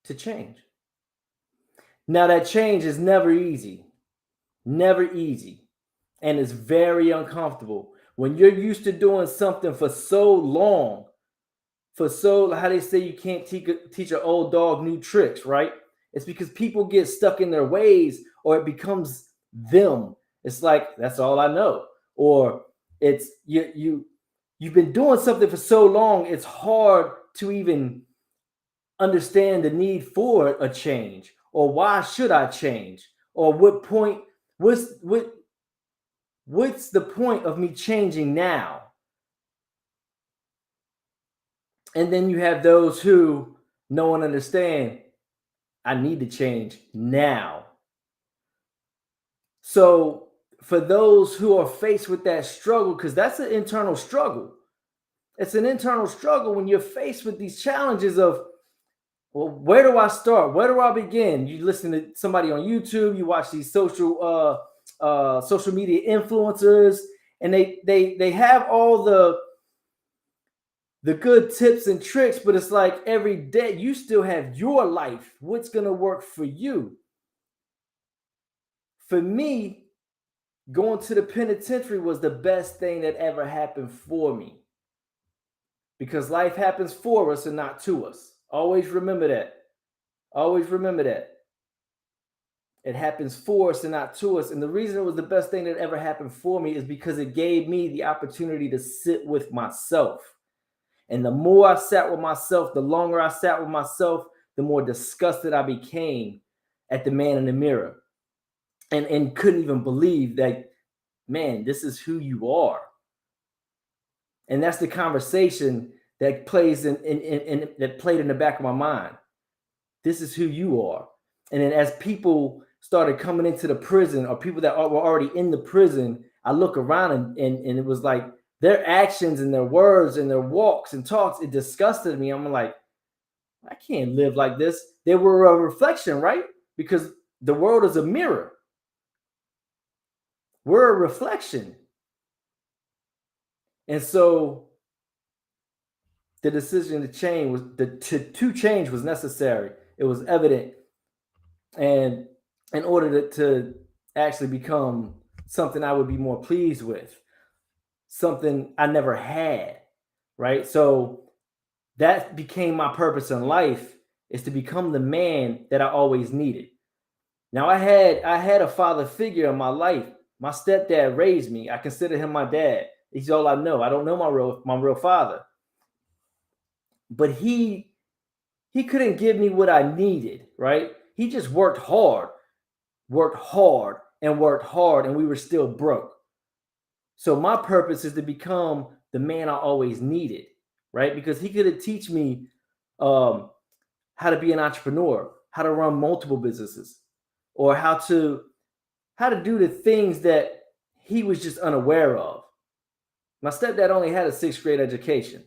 to change. Now, that change is never easy, and it's very uncomfortable. When you're used to doing something for so long, how they say you can't teach an old dog new tricks, right? It's because people get stuck in their ways, or it becomes them. It's like, that's all I know. Or it's you've been doing something for so long, it's hard to even understand the need for a change, or why should I change, or what's the point of me changing now? And then you have those who know and understand, I need to change now. So for those who are faced with that struggle, because that's an internal struggle. It's an internal struggle when you're faced with these challenges of, well, where do I start? Where do I begin? You listen to somebody on YouTube, you watch these social media influencers, and they have all the good tips and tricks, but it's like every day you still have your life. What's going to work for you? For me, going to the penitentiary was the best thing that ever happened for me, because life happens for us and not to us. Always remember that. Always remember that. It happens for us and not to us. And the reason it was the best thing that ever happened for me is because it gave me the opportunity to sit with myself. And the more I sat with myself, the longer I sat with myself, the more disgusted I became at the man in the mirror. And couldn't even believe that, man, this is who you are. And that's the conversation that plays that played in the back of my mind. This is who you are. And then as people started coming into the prison, or people that were already in the prison, I look around and it was like their actions and their words and their walks and talks, it disgusted me. I'm like, I can't live like this. They were a reflection, right? Because the world is a mirror. We're a reflection. And so the decision to change was necessary. It was evident. And in order to actually become something I would be more pleased with, something I never had, right? So that became my purpose in life, is to become the man that I always needed. Now I had a father figure in my life. My stepdad raised me. I consider him my dad. He's all I know. I don't know my real father. But he couldn't give me what I needed, right? He just worked hard, and we were still broke. So my purpose is to become the man I always needed, right? Because he could have teach me how to be an entrepreneur, how to run multiple businesses, or how to do the things that he was just unaware of. My stepdad only had a 6th grade education,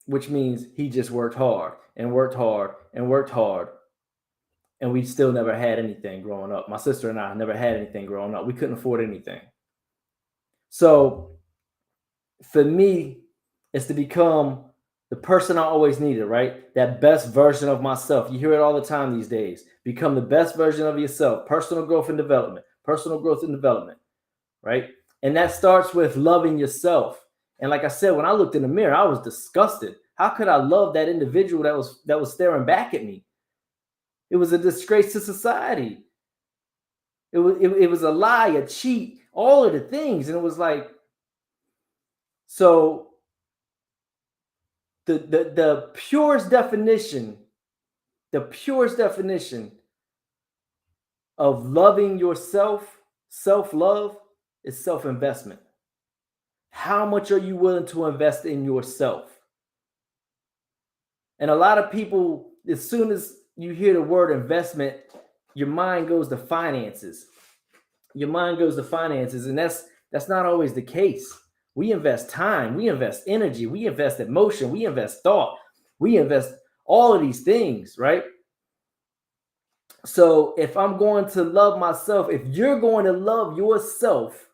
which means he just worked hard, and we still never had anything growing up. My sister and I never had anything growing up. We couldn't afford anything. So for me, it's to become the person I always needed, right? That best version of myself. You hear it all the time these days. Become the best version of yourself. Personal growth and development, right? And that starts with loving yourself. And like I said, when I looked in the mirror, I was disgusted. How could I love that individual that was staring back at me? It was a disgrace to society. It was a lie, a cheat, all of the things. And it was like, so the purest definition of loving yourself, self-love, is self-investment. How much are you willing to invest in yourself? And a lot of people, as soon as you hear the word investment, your mind goes to finances. And that's not always the case. We invest time, we invest energy, we invest emotion, we invest thought, we invest all of these things, right? So if I'm going to love myself, if you're going to love yourself,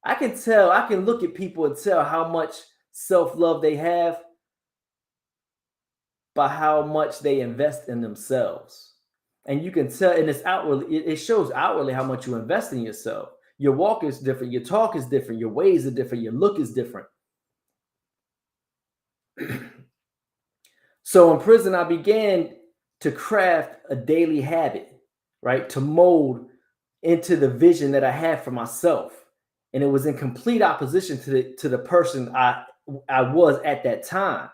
I can look at people and tell how much self-love they have by how much they invest in themselves. And you can tell, and it's outwardly, it shows outwardly how much you invest in yourself. Your walk is different, your talk is different, your ways are different, your look is different. So in prison, I began to craft a daily habit, right? To mold into the vision that I had for myself. And it was in complete opposition to the person I was at that time.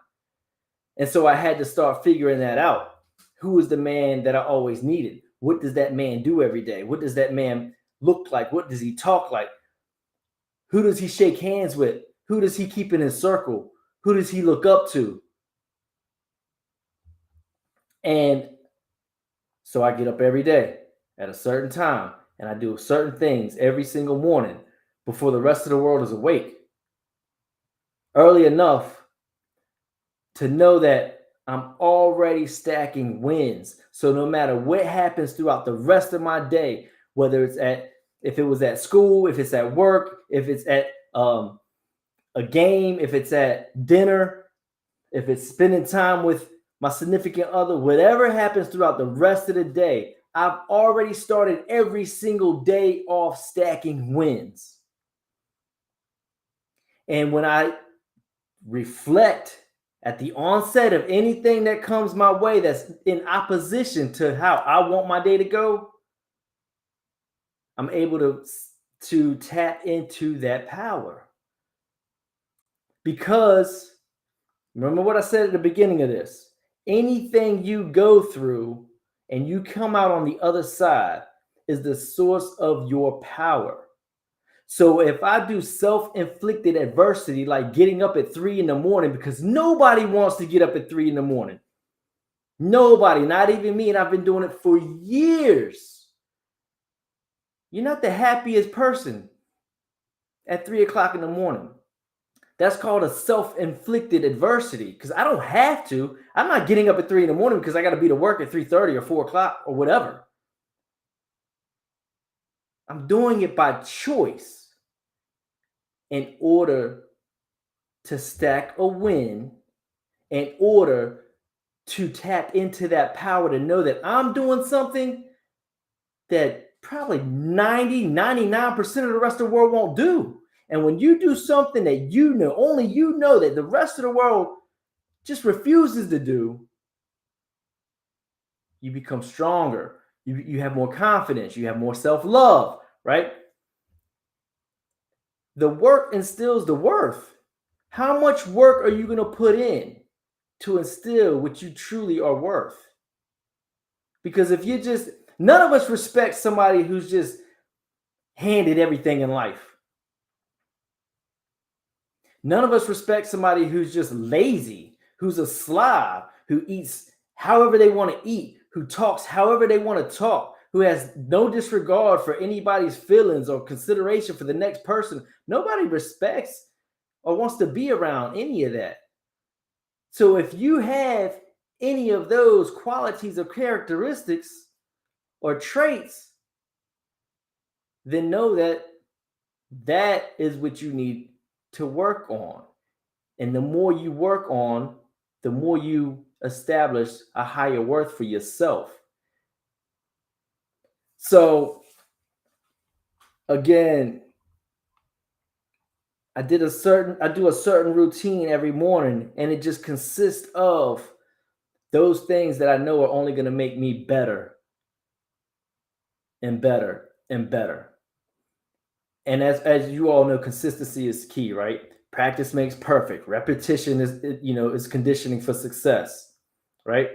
And so I had to start figuring that out. Who is the man that I always needed? What does that man do every day? What does that man look like? What does he talk like? Who does he shake hands with? Who does he keep in his circle? Who does he look up to? And so I get up every day at a certain time and I do certain things every single morning before the rest of the world is awake. Early enough to know that I'm already stacking wins. So no matter what happens throughout the rest of my day, whether it's if it was at school, if it's at work, if it's at a game, if it's at dinner, if it's spending time with my significant other, whatever happens throughout the rest of the day, I've already started every single day off stacking wins. And when I reflect at the onset of anything that comes my way that's in opposition to how I want my day to go, I'm able to tap into that power. Because remember what I said at the beginning of this, anything you go through and you come out on the other side is the source of your power. So if I do self-inflicted adversity, like getting up at 3 a.m, because nobody wants to get up at 3 a.m. Nobody, not even me. And I've been doing it for years. You're not the happiest person at 3 o'clock in the morning. That's called a self-inflicted adversity because I don't have to. I'm not getting up at 3 a.m. because I got to be to work at 3:30 or 4 o'clock or whatever. I'm doing it by choice in order to stack a win, in order to tap into that power to know that I'm doing something that probably 99% of the rest of the world won't do. And when you do something that you know, only you know that the rest of the world just refuses to do, you become stronger. You have more confidence. You have more self-love, right? The work instills the worth. How much work are you going to put in to instill what you truly are worth? Because if you just, none of us respect somebody who's just handed everything in life. None of us respect somebody who's just lazy, who's a slob, who eats however they want to eat, who talks however they want to talk, who has no disregard for anybody's feelings or consideration for the next person. Nobody respects or wants to be around any of that. So if you have any of those qualities or characteristics or traits, then know that that is what you need to work on. And the more you work on, the more you establish a higher worth for yourself. So again, I do a certain routine every morning, and it just consists of those things that I know are only going to make me better and better and better. And as you all know, consistency is key, right? Practice makes perfect. Repetition is conditioning for success, right?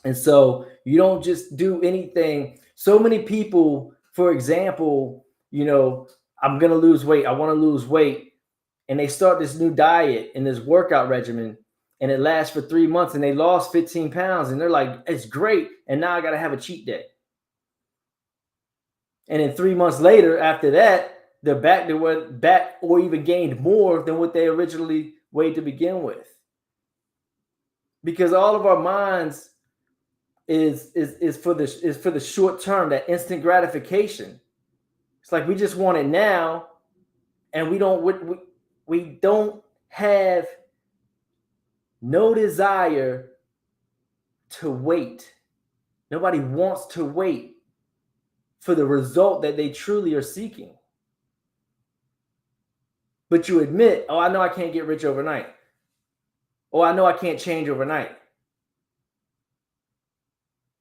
And so you don't just do anything. So many people, for example, I'm going to lose weight. I want to lose weight. And they start this new diet and this workout regimen, and it lasts for 3 months, and they lost 15 pounds, and they're like, it's great. And now I got to have a cheat day. And then 3 months later, after that, they're back or even gained more than what they originally weighed to begin with. Because all of our minds is for the short term, that instant gratification. It's like we just want it now, and we don't have no desire to wait. Nobody wants to wait for the result that they truly are seeking. But you admit, oh, I know I can't get rich overnight. Oh, I know I can't change overnight.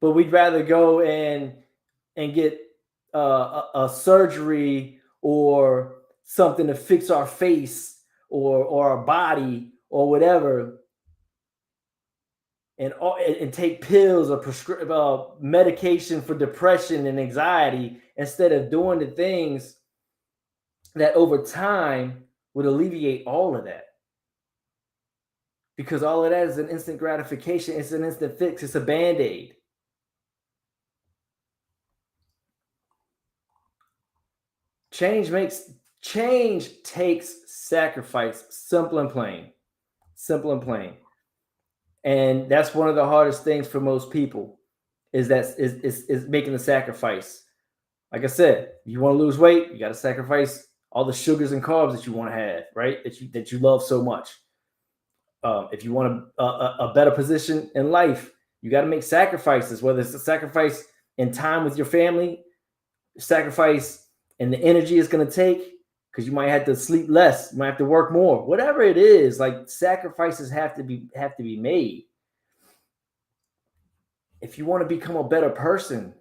But we'd rather go and get a surgery or something to fix our face or our body or whatever, and take pills or medication for depression and anxiety instead of doing the things that over time would alleviate all of that. Because all of that is an instant gratification. It's an instant fix. It's a Band-Aid. Change takes sacrifice. Simple and plain. Simple and plain. And that's one of the hardest things for most people is making the sacrifice. Like I said, you want to lose weight, you got to sacrifice all the sugars and carbs that you want to have, right? That you love so much. If you want a better position in life, you got to make sacrifices, whether it's a sacrifice in time with your family, sacrifice in the energy it's going to take, because you might have to sleep less, you might have to work more, whatever it is, like sacrifices have to be made. If you want to become a better person,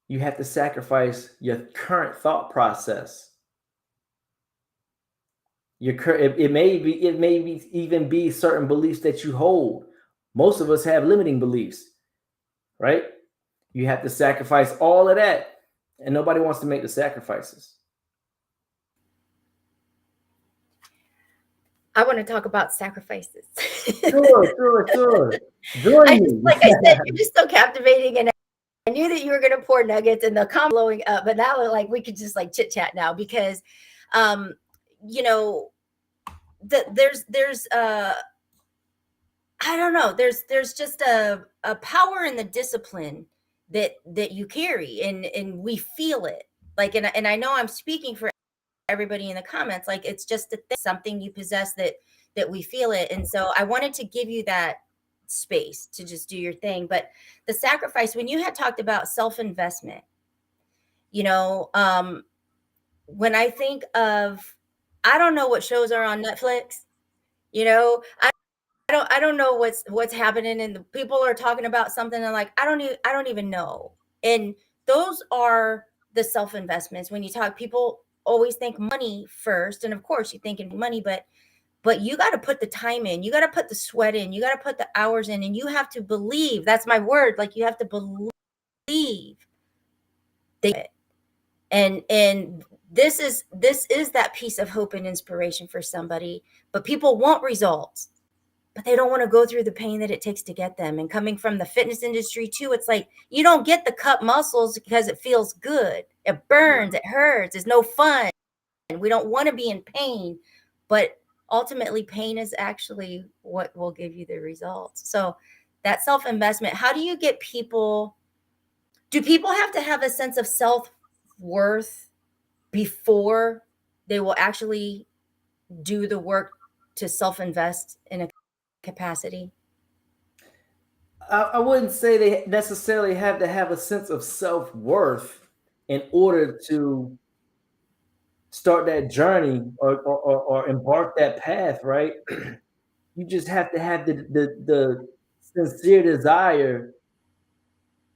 you have to sacrifice your current thought process. It may even be certain beliefs that you hold. Most of us have limiting beliefs, right? You have to sacrifice all of that, and nobody wants to make the sacrifices. I want to talk about sacrifices. Sure. Like I said, you're just so captivating, and I knew that you were going to pour nuggets and the comment blowing up, but now like we could just like chit chat now because, you know, there's I don't know, there's just a power in the discipline that you carry, and we feel it. Like, and I know I'm speaking for everybody in the comments, like it's just something you possess that we feel it. And so I wanted to give you that space to just do your thing. But the sacrifice, when you had talked about self-investment, you know, when I think of, I don't know what shows are on Netflix, you know, I don't know what's happening, and the people are talking about something and like I don't even know. And those are the self-investments. When you talk, people always think money first, and of course you think in money, but you got to put the time in, you got to put the sweat in, you got to put the hours in, and you have to believe. That's my word. Like you have to believe that. And this is that piece of hope and inspiration for somebody. But people want results, but they don't want to go through the pain that it takes to get them. And coming from the fitness industry too, it's like you don't get the cut muscles because it feels good. It burns, it hurts, it's no fun. And we don't want to be in pain, but ultimately pain is actually what will give you the results. So that self-investment, how do you get people, do people have to have a sense of self-worth before they will actually do the work to self-invest in a capacity? I wouldn't say they necessarily have to have a sense of self-worth in order to start that journey or embark that path, right? You just have to have the sincere desire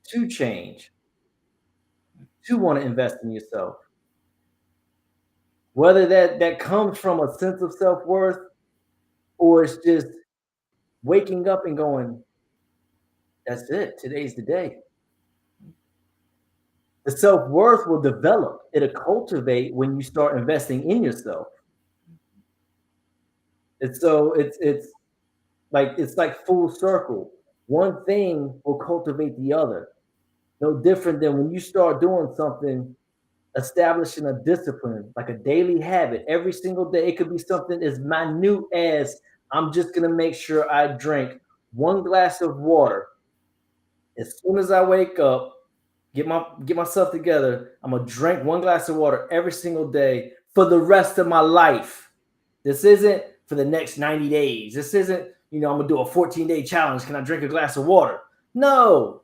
to change, to want to invest in yourself. Whether that comes from a sense of self-worth or it's just waking up and going, that's it, today's the day. The self-worth will develop. It'll cultivate when you start investing in yourself. And so it's like full circle. One thing will cultivate the other. No different than when you start doing something, establishing a discipline, like a daily habit every single day. It could be something as minute as I'm just gonna make sure I drink one glass of water as soon as I wake up. Get myself together. I'm gonna drink one glass of water every single day for the rest of my life. This isn't for the next 90 days. This isn't, I'm gonna do a 14-day challenge. Can I drink a glass of water? No.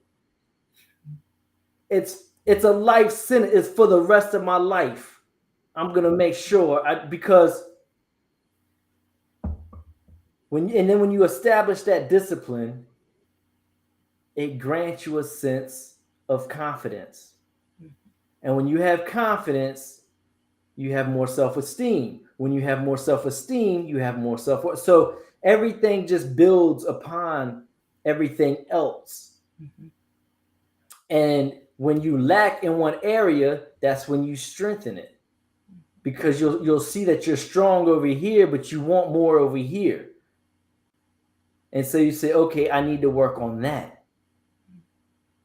It's a life sentence. It's for the rest of my life. I'm gonna make sure because when you establish that discipline, it grants you a sense of confidence. And when you have confidence, you have more self-esteem. When you have more self-esteem, you have more self-worth. So everything just builds upon everything else. And when you lack in one area, that's when you strengthen it. Because you'll see that you're strong over here, but you want more over here. And so you say, okay, I need to work on that.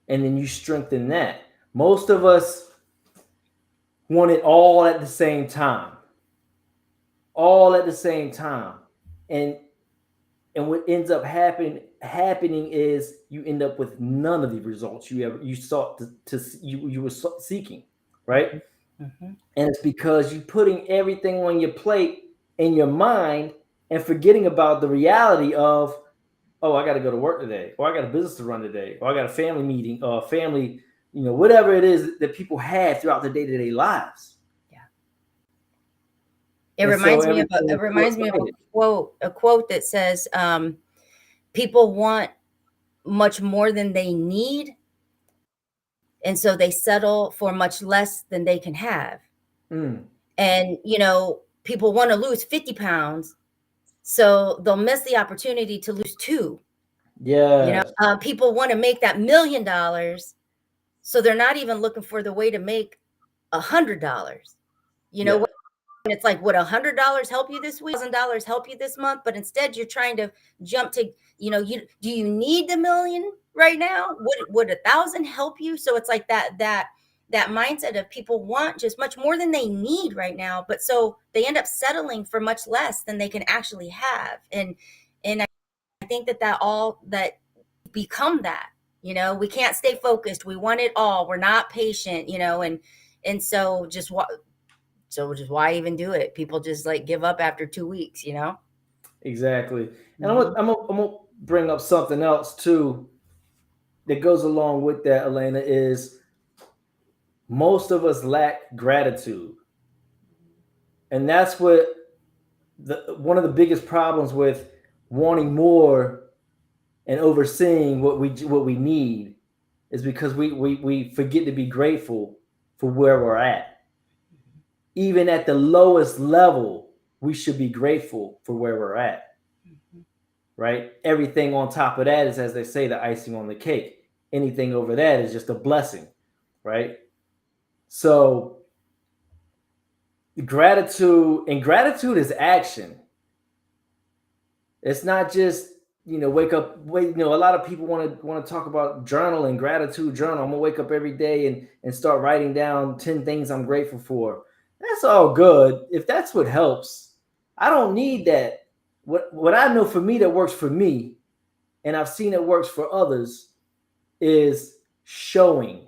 And then you strengthen that. Most of us want it all at the same time. All at the same time. And what ends up happening is you end up with none of the results you were seeking, right? Mm-hmm. And it's because you're putting everything on your plate in your mind and forgetting about the reality of, oh, I got to go to work today, or I got a business to run today, or I got a family meeting, or family, whatever it is that people have throughout their day-to-day lives. Yeah. It reminds me of a quote that says, people want much more than they need, and so they settle for much less than they can have. And people want to lose 50 pounds, so they'll miss the opportunity to lose 2. Yeah. People want to make that $1 million, so they're not even looking for the way to make $100. And it's like, would $100 help you this week? $1,000 help you this month? But instead, you're trying to jump to, do you need the $1 million right now? Would 1,000 help you? So it's like that mindset of people want just much more than they need right now, but so they end up settling for much less than they can actually have. And I think that become that. We can't stay focused. We want it all. We're not patient. And so just why even do it? People just give up after 2 weeks. Exactly. And I'm gonna bring up something else too that goes along with that, Elena, is most of us lack gratitude. And that's what one of the biggest problems with wanting more and overseeing what we need is because we forget to be grateful for where we're at. Even at the lowest level, we should be grateful for where we're at. Right? Everything on top of that is, as they say, the icing on the cake. Anything over that is just a blessing, right? So gratitude is action. It's not just, wake up, a lot of people want to talk about journaling, gratitude journal. I'm gonna wake up every day and start writing down 10 things I'm grateful for. That's all good. If that's what helps, I don't need that. What I know for me that works for me, and I've seen it works for others, is showing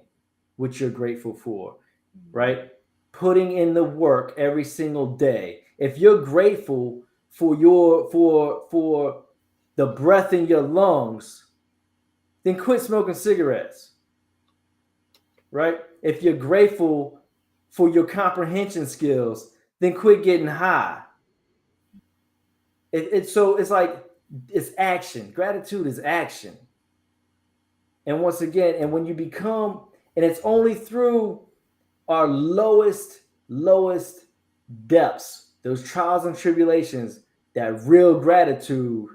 what you're grateful for, right? Putting in the work every single day. If you're grateful for the breath in your lungs, then quit smoking cigarettes, right? If you're grateful for your comprehension skills, then quit getting high. It's action. Gratitude is action. And once again, and when you become, and it's only through our lowest depths, those trials and tribulations, that real gratitude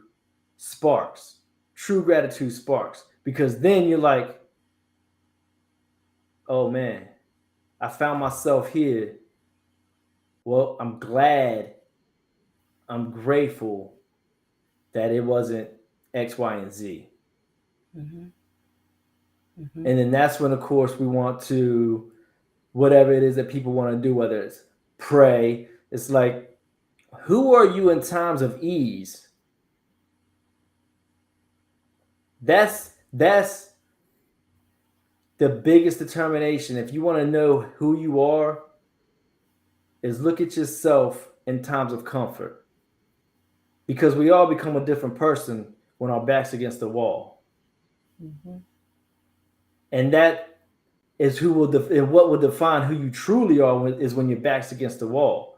sparks. True gratitude sparks. Because then you're like, oh man, I found myself here. Well, I'm glad, I'm grateful that it wasn't X, Y, and Z. Mm-hmm. Mm-hmm. And then that's when, of course, we want to, whatever it is that people want to do, whether it's pray, it's like, who are you in times of ease? That's the biggest determination. If you want to know who you are, is look at yourself in times of comfort. because we all become a different person when our back's against the wall. Mm-hmm. And that is who will and what will define who you truly are is when your back's against the wall.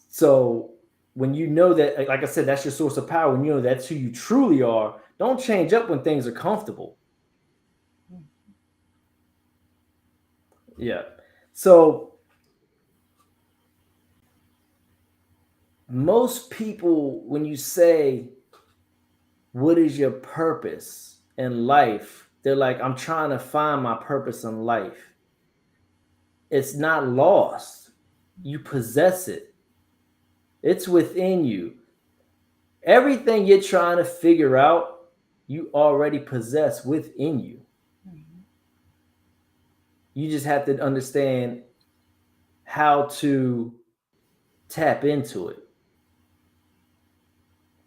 So when you know that, like I said, that's your source of power, when you know that's who you truly are, don't change up when things are comfortable. Yeah. So most people, when you say, what is your purpose in life? They're like, I'm trying to find my purpose in life. It's not lost. You possess it. It's within you. Everything you're trying to figure out, you already possess within you. You just have to understand how to tap into it.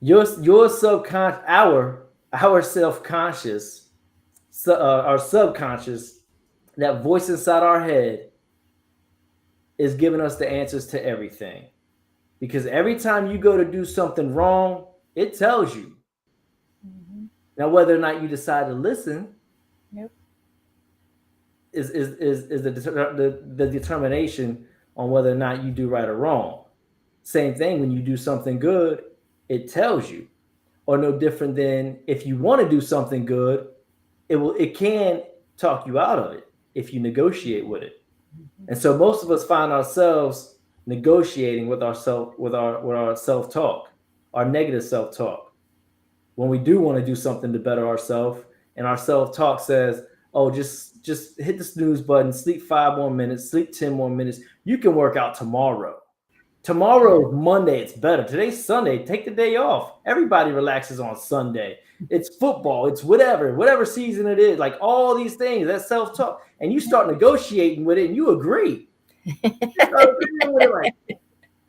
Your subconscious, our self-conscious, our subconscious, that voice inside our head is giving us the answers to everything. Because every time you go to do something wrong, it tells you. Mm-hmm. Now, whether or not you decide to listen, yep, is the determination on whether or not you do right or wrong. Same thing when you do something good, it tells you. Or no different than if you want to do something good, it can talk you out of it if you negotiate with it. And so most of us find ourselves negotiating with our self-talk, our negative self-talk. When we do want to do something to better ourselves, and our self-talk says, oh, just hit the snooze button, sleep 5 more minutes, sleep 10 more minutes. You can work out tomorrow. Tomorrow is Monday, it's better. Today's Sunday, take the day off. Everybody relaxes on Sunday. It's football, it's whatever season it is, like all these things, that's self-talk. And you start negotiating with it and you agree. Like,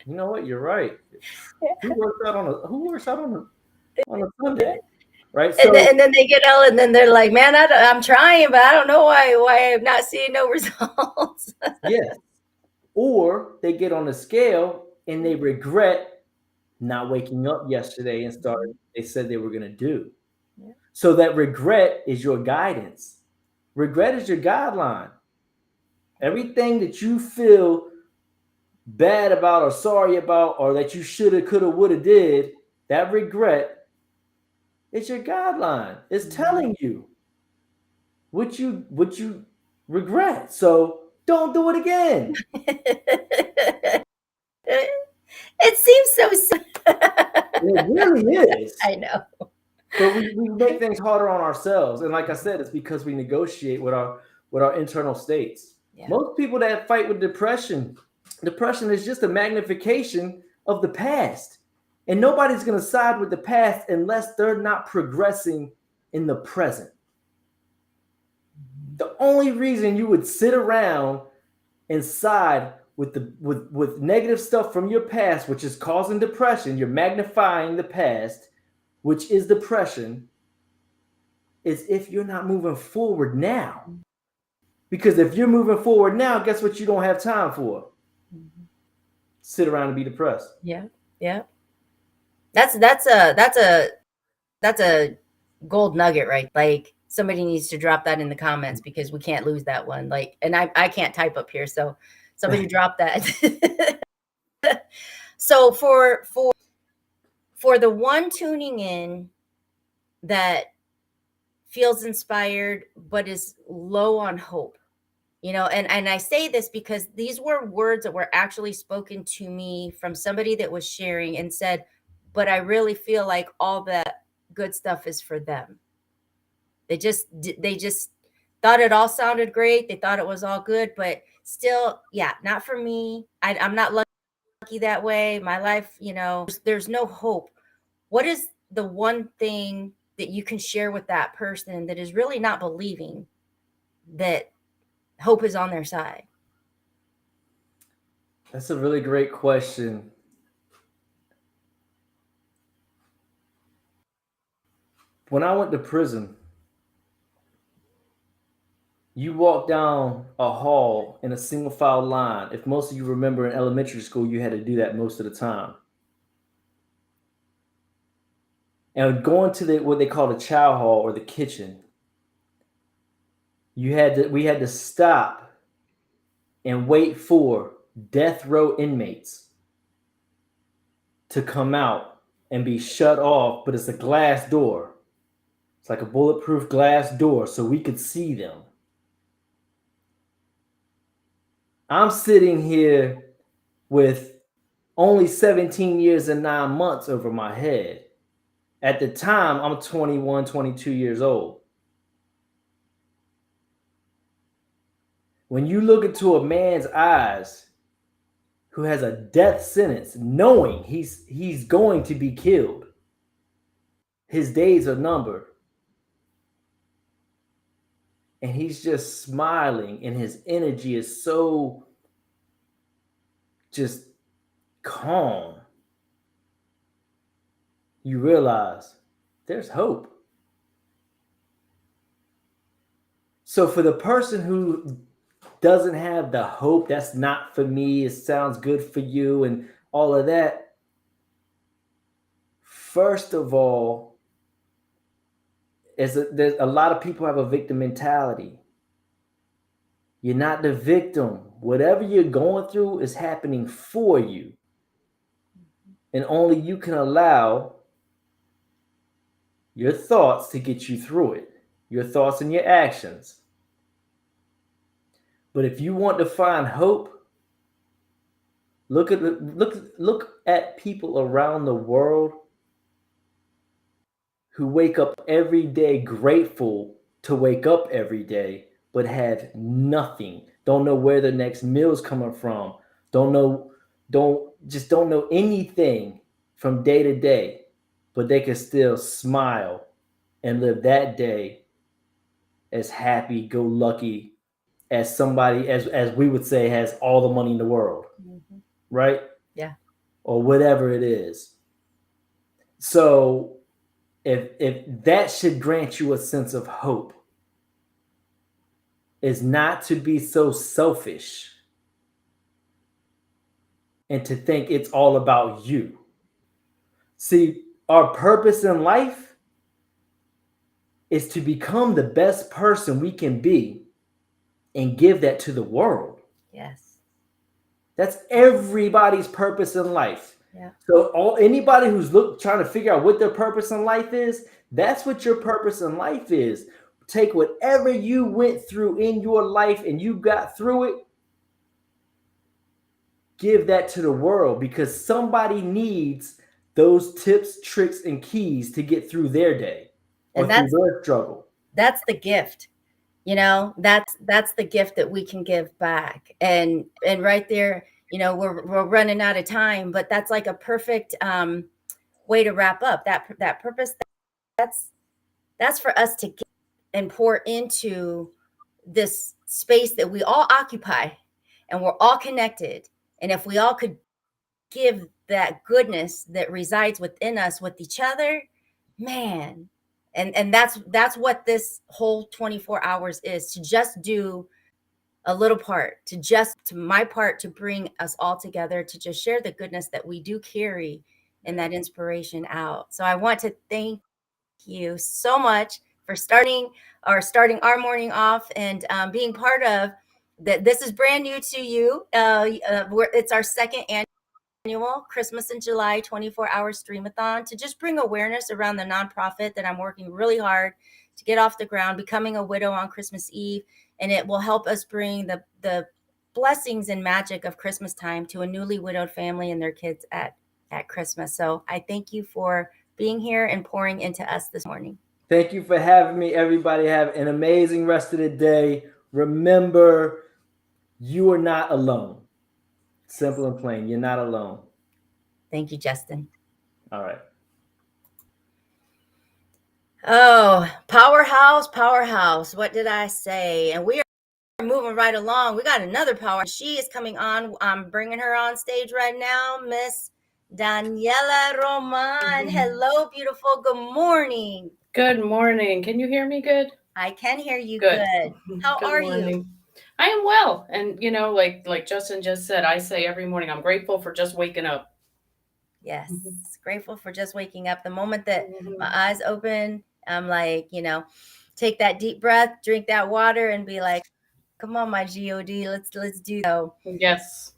you know what, you're right. Who works out on a Sunday? Right. So, and then they get ill and then they're like, man, I'm trying, but I don't know why I'm not seeing no results. Yes. Or they get on the scale and they regret not waking up yesterday and starting they said they were going to do. Yeah. So that regret is your guidance. Regret is your guideline. Everything that you feel bad about or sorry about or that you shoulda, coulda, woulda did, that regret is your guideline. It's telling you what you regret. So don't do it again. It seems so it really is. I know. But we make things harder on ourselves. And like I said, it's because we negotiate with our internal states. Yeah. Most people that fight with depression is just a magnification of the past. And nobody's going to side with the past unless they're not progressing in the present. The only reason you would sit around and side with negative stuff from your past, which is causing depression, you're magnifying the past, which is depression, is if you're not moving forward now. Because if you're moving forward now, guess what you don't have time for? Mm-hmm. Sit around and be depressed. Yeah. Yeah. That's a gold nugget, right? Like somebody needs to drop that in the comments because we can't lose that one. Like, and I can't type up here, so somebody drop that. So for the one tuning in that feels inspired but is low on hope, you know, and I say this because these were words that were actually spoken to me from somebody that was sharing and said, but I really feel like all that good stuff is for them. They just thought it all sounded great. They thought it was all good, but still, yeah, not for me. I'm not lucky that way. My life, you know, there's no hope. What is the one thing that you can share with that person that is really not believing that hope is on their side? That's a really great question. When I went to prison, you walk down a hall in a single file line. If most of you remember in elementary school, you had to do that most of the time. and going to what they call the chow hall or the kitchen, we had to stop and wait for death row inmates to come out and be shut off, but it's a glass door. It's like a bulletproof glass door so we could see them. I'm sitting here with only 17 years and 9 months over my head. At the time, I'm 21, 22 years old. When you look into a man's eyes who has a death sentence, knowing he's going to be killed, his days are numbered, and he's just smiling, and his energy is so just calm, you realize there's hope. So for the person who doesn't have the hope, that's not for me, it sounds good for you and all of that, first of all, there's a lot of people have a victim mentality. You're not the victim. Whatever you're going through is happening for you. And only you can allow your thoughts to get you through it. Your thoughts and your actions. But if you want to find hope, look at people around the world who wake up every day grateful to wake up every day, but have nothing. Don't know where the next meal's coming from. Don't know anything from day to day, but they can still smile and live that day as happy go lucky as somebody, as we would say, has all the money in the world. Mm-hmm. Right? Yeah. Or whatever it is. So if that should grant you a sense of hope, is not to be so selfish and to think it's all about you. See, our purpose in life is to become the best person we can be and give that to the world. Yes. That's everybody's purpose in life. Yeah. So anybody who's trying to figure out what their purpose in life is, that's what your purpose in life is. Take whatever you went through in your life and you got through it, give that to the world, because somebody needs those tips, tricks, and keys to get through their day or through their struggle. That's the gift. You know, that's the gift that we can give back. And right there, you know, we're running out of time, but that's like a perfect way to wrap up that purpose. That's for us to get and pour into this space that we all occupy, and we're all connected. And if we all could give that goodness that resides within us with each other, man. And that's what this whole 24 hours is, to just do a little part, to my part, to bring us all together, to just share the goodness that we do carry and that inspiration out. So I want to thank you so much for starting our morning off and being part of that. This is brand new to you. It's our second annual Christmas in July 24-hour Stream-A-Thon, to just bring awareness around the nonprofit that I'm working really hard to get off the ground, Becoming a Widow on Christmas Eve. And it will help us bring the blessings and magic of Christmas time to a newly widowed family and their kids at Christmas. So I thank you for being here and pouring into us this morning. Thank you for having me. Everybody have an amazing rest of the day. Remember, you are not alone. Simple and plain. You're not alone. Thank you, Justin. All right. Oh, powerhouse. What did I say? And we are moving right along. We got another power. She is coming on. I'm bringing her on stage right now, Miss Daniela Roman. Hello, beautiful. Good morning. Good morning. Can you hear me good? I can hear you good. How Good are morning. you? I am well. And you know, like Justin just said, I say every morning, I'm grateful for just waking up. Yes. Mhm. Grateful for just waking up. The moment that my Mhm. eyes open, I'm like, take that deep breath, drink that water, and be like, come on, my God, let's do so. Yes.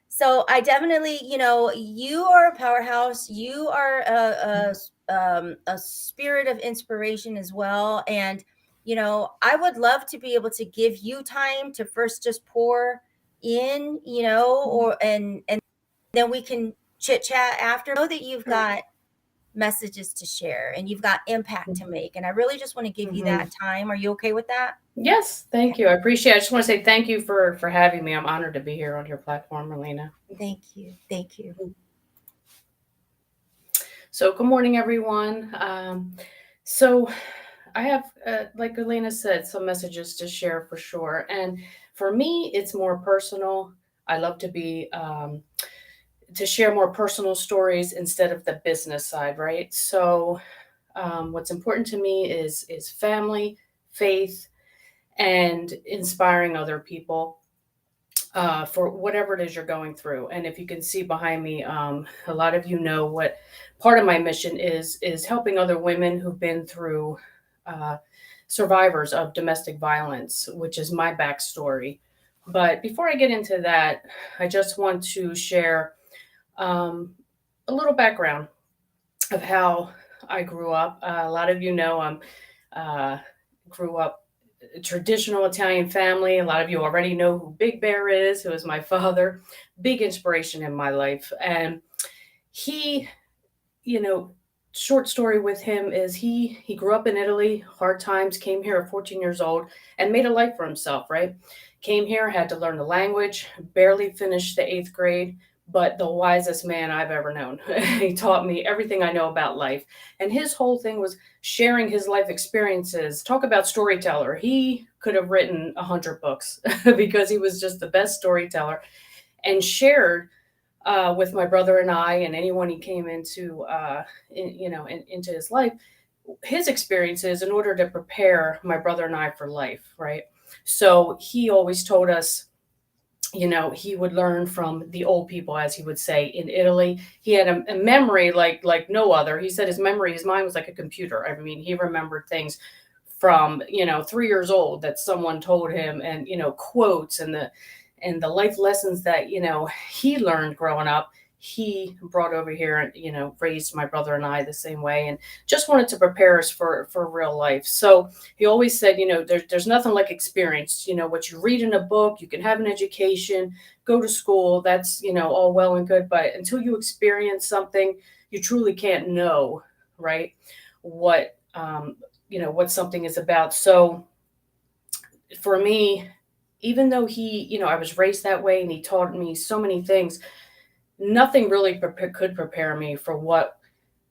So I definitely, you are a powerhouse. You are a spirit of inspiration as well. And I would love to be able to give you time to first just pour in, or and then we can chit chat after. I know that you've got messages to share and you've got impact to make, and I really just want to give you that time. Are you okay with that? Yes, thank you. I appreciate it. I just want to say thank you for having me. I'm honored to be here on your platform, Elena. Thank you. Thank you. So, good morning, everyone. So, I have, like Elena said, some messages to share for sure. And for me, it's more personal. I love to be to share more personal stories instead of the business side, right? So, what's important to me is family, faith, and inspiring other people for whatever it is you're going through. And if you can see behind me, a lot of you know what part of my mission is helping other women who've been through uh, survivors of domestic violence, which is my backstory. But before I get into that, I just want to share um, a little background of how I grew up. A lot of you know uh, grew up a traditional Italian family. A lot of you already know who Big Bear is, who is my father, big inspiration in my life. And he, you know, short story with him is he grew up in Italy, hard times, came here at 14 years old and made a life for himself, right? Came here, had to learn the language, barely finished the 8th grade, but the wisest man I've ever known. He taught me everything I know about life. And his whole thing was sharing his life experiences. Talk about storyteller. He could have written 100 books because he was just the best storyteller and shared with my brother and I, and anyone he came into, into his life, his experiences in order to prepare my brother and I for life, right? So he always told us, he would learn from the old people, as he would say in Italy. He had a memory like no other. He said his mind was like a computer. I mean, he remembered things from 3 years old that someone told him, and quotes and the life lessons that he learned growing up, he brought over here and raised my brother and I the same way, and just wanted to prepare us for real life. So he always said, there's nothing like experience. What you read in a book, you can have an education, go to school, that's all well and good, but until you experience something, you truly can't know, right, what something is about. So for me, even though I was raised that way and he taught me so many things, nothing really could prepare me for what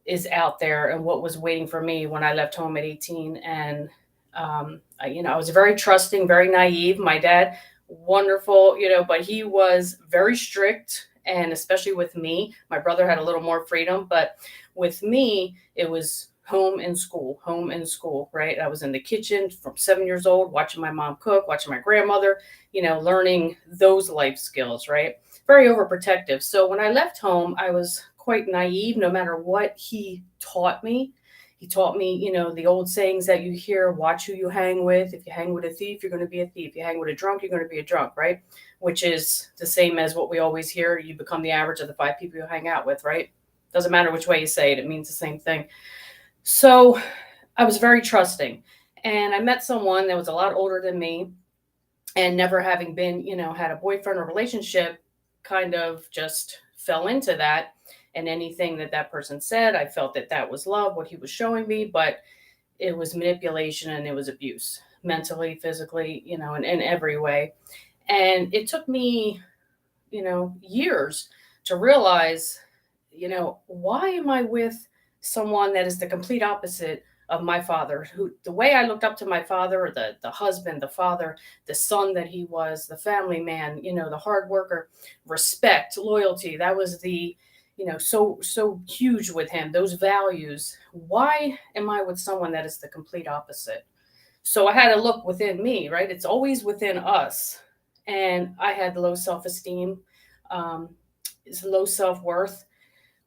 is out there and what was waiting for me when I left home at 18. And, I was very trusting, very naive. My dad, wonderful, but he was very strict. And especially with me, my brother had a little more freedom, but with me, it was home and school, right? I was in the kitchen from 7 years old, watching my mom cook, watching my grandmother, learning those life skills, right? Very overprotective. So when I left home, I was quite naive no matter what he taught me. He taught me, the old sayings that you hear: watch who you hang with. If you hang with a thief, you're going to be a thief. If you hang with a drunk, you're going to be a drunk, right? Which is the same as what we always hear: you become the average of the 5 people you hang out with, right? Doesn't matter which way you say it, it means the same thing. So I was very trusting. And I met someone that was a lot older than me, and never having been, had a boyfriend or relationship, kind of just fell into that. And anything that person said, I felt that was love, what he was showing me, but it was manipulation and it was abuse, mentally, physically, in every way. And it took me, years to realize, why am I with someone that is the complete opposite of my father? Who, the way I looked up to my father, the husband, the father, the son that he was, the family man, the hard worker, respect, loyalty, that was the so huge with him, those values. Why am I with someone that is the complete opposite? So I had to look within me, right? It's always within us. And I had low self-esteem, low self-worth,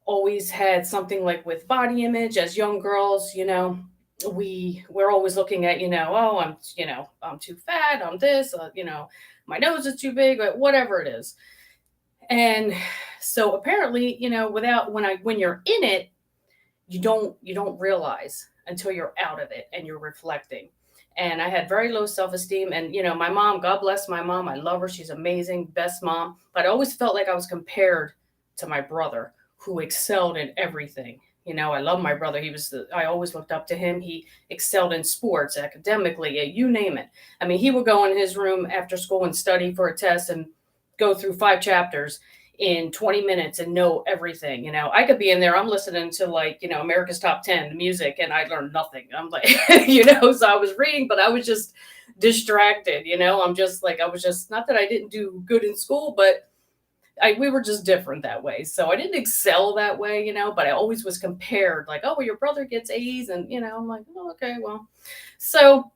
always had something like with body image as young girls, we're always looking at, oh, I'm too fat, I'm this, my nose is too big, whatever it is. And so apparently, when you're in it, you don't realize until you're out of it and you're reflecting. And I had very low self-esteem, and my mom, God bless my mom, I love her, she's amazing, best mom, but I always felt like I was compared to my brother, who excelled in everything. I love my brother. I always looked up to him. He excelled in sports, academically, you name it. I mean, he would go in his room after school and study for a test and go through 5 chapters in 20 minutes and know everything. I could be in there, I'm listening to America's Top 10 music, and I learned nothing. I'm like, so I was reading, but I was just distracted. I was just, not that I didn't do good in school, but we were just different that way. So I didn't excel that way, but I always was compared, like, oh, well, your brother gets A's, and, I'm like, oh, okay, well, so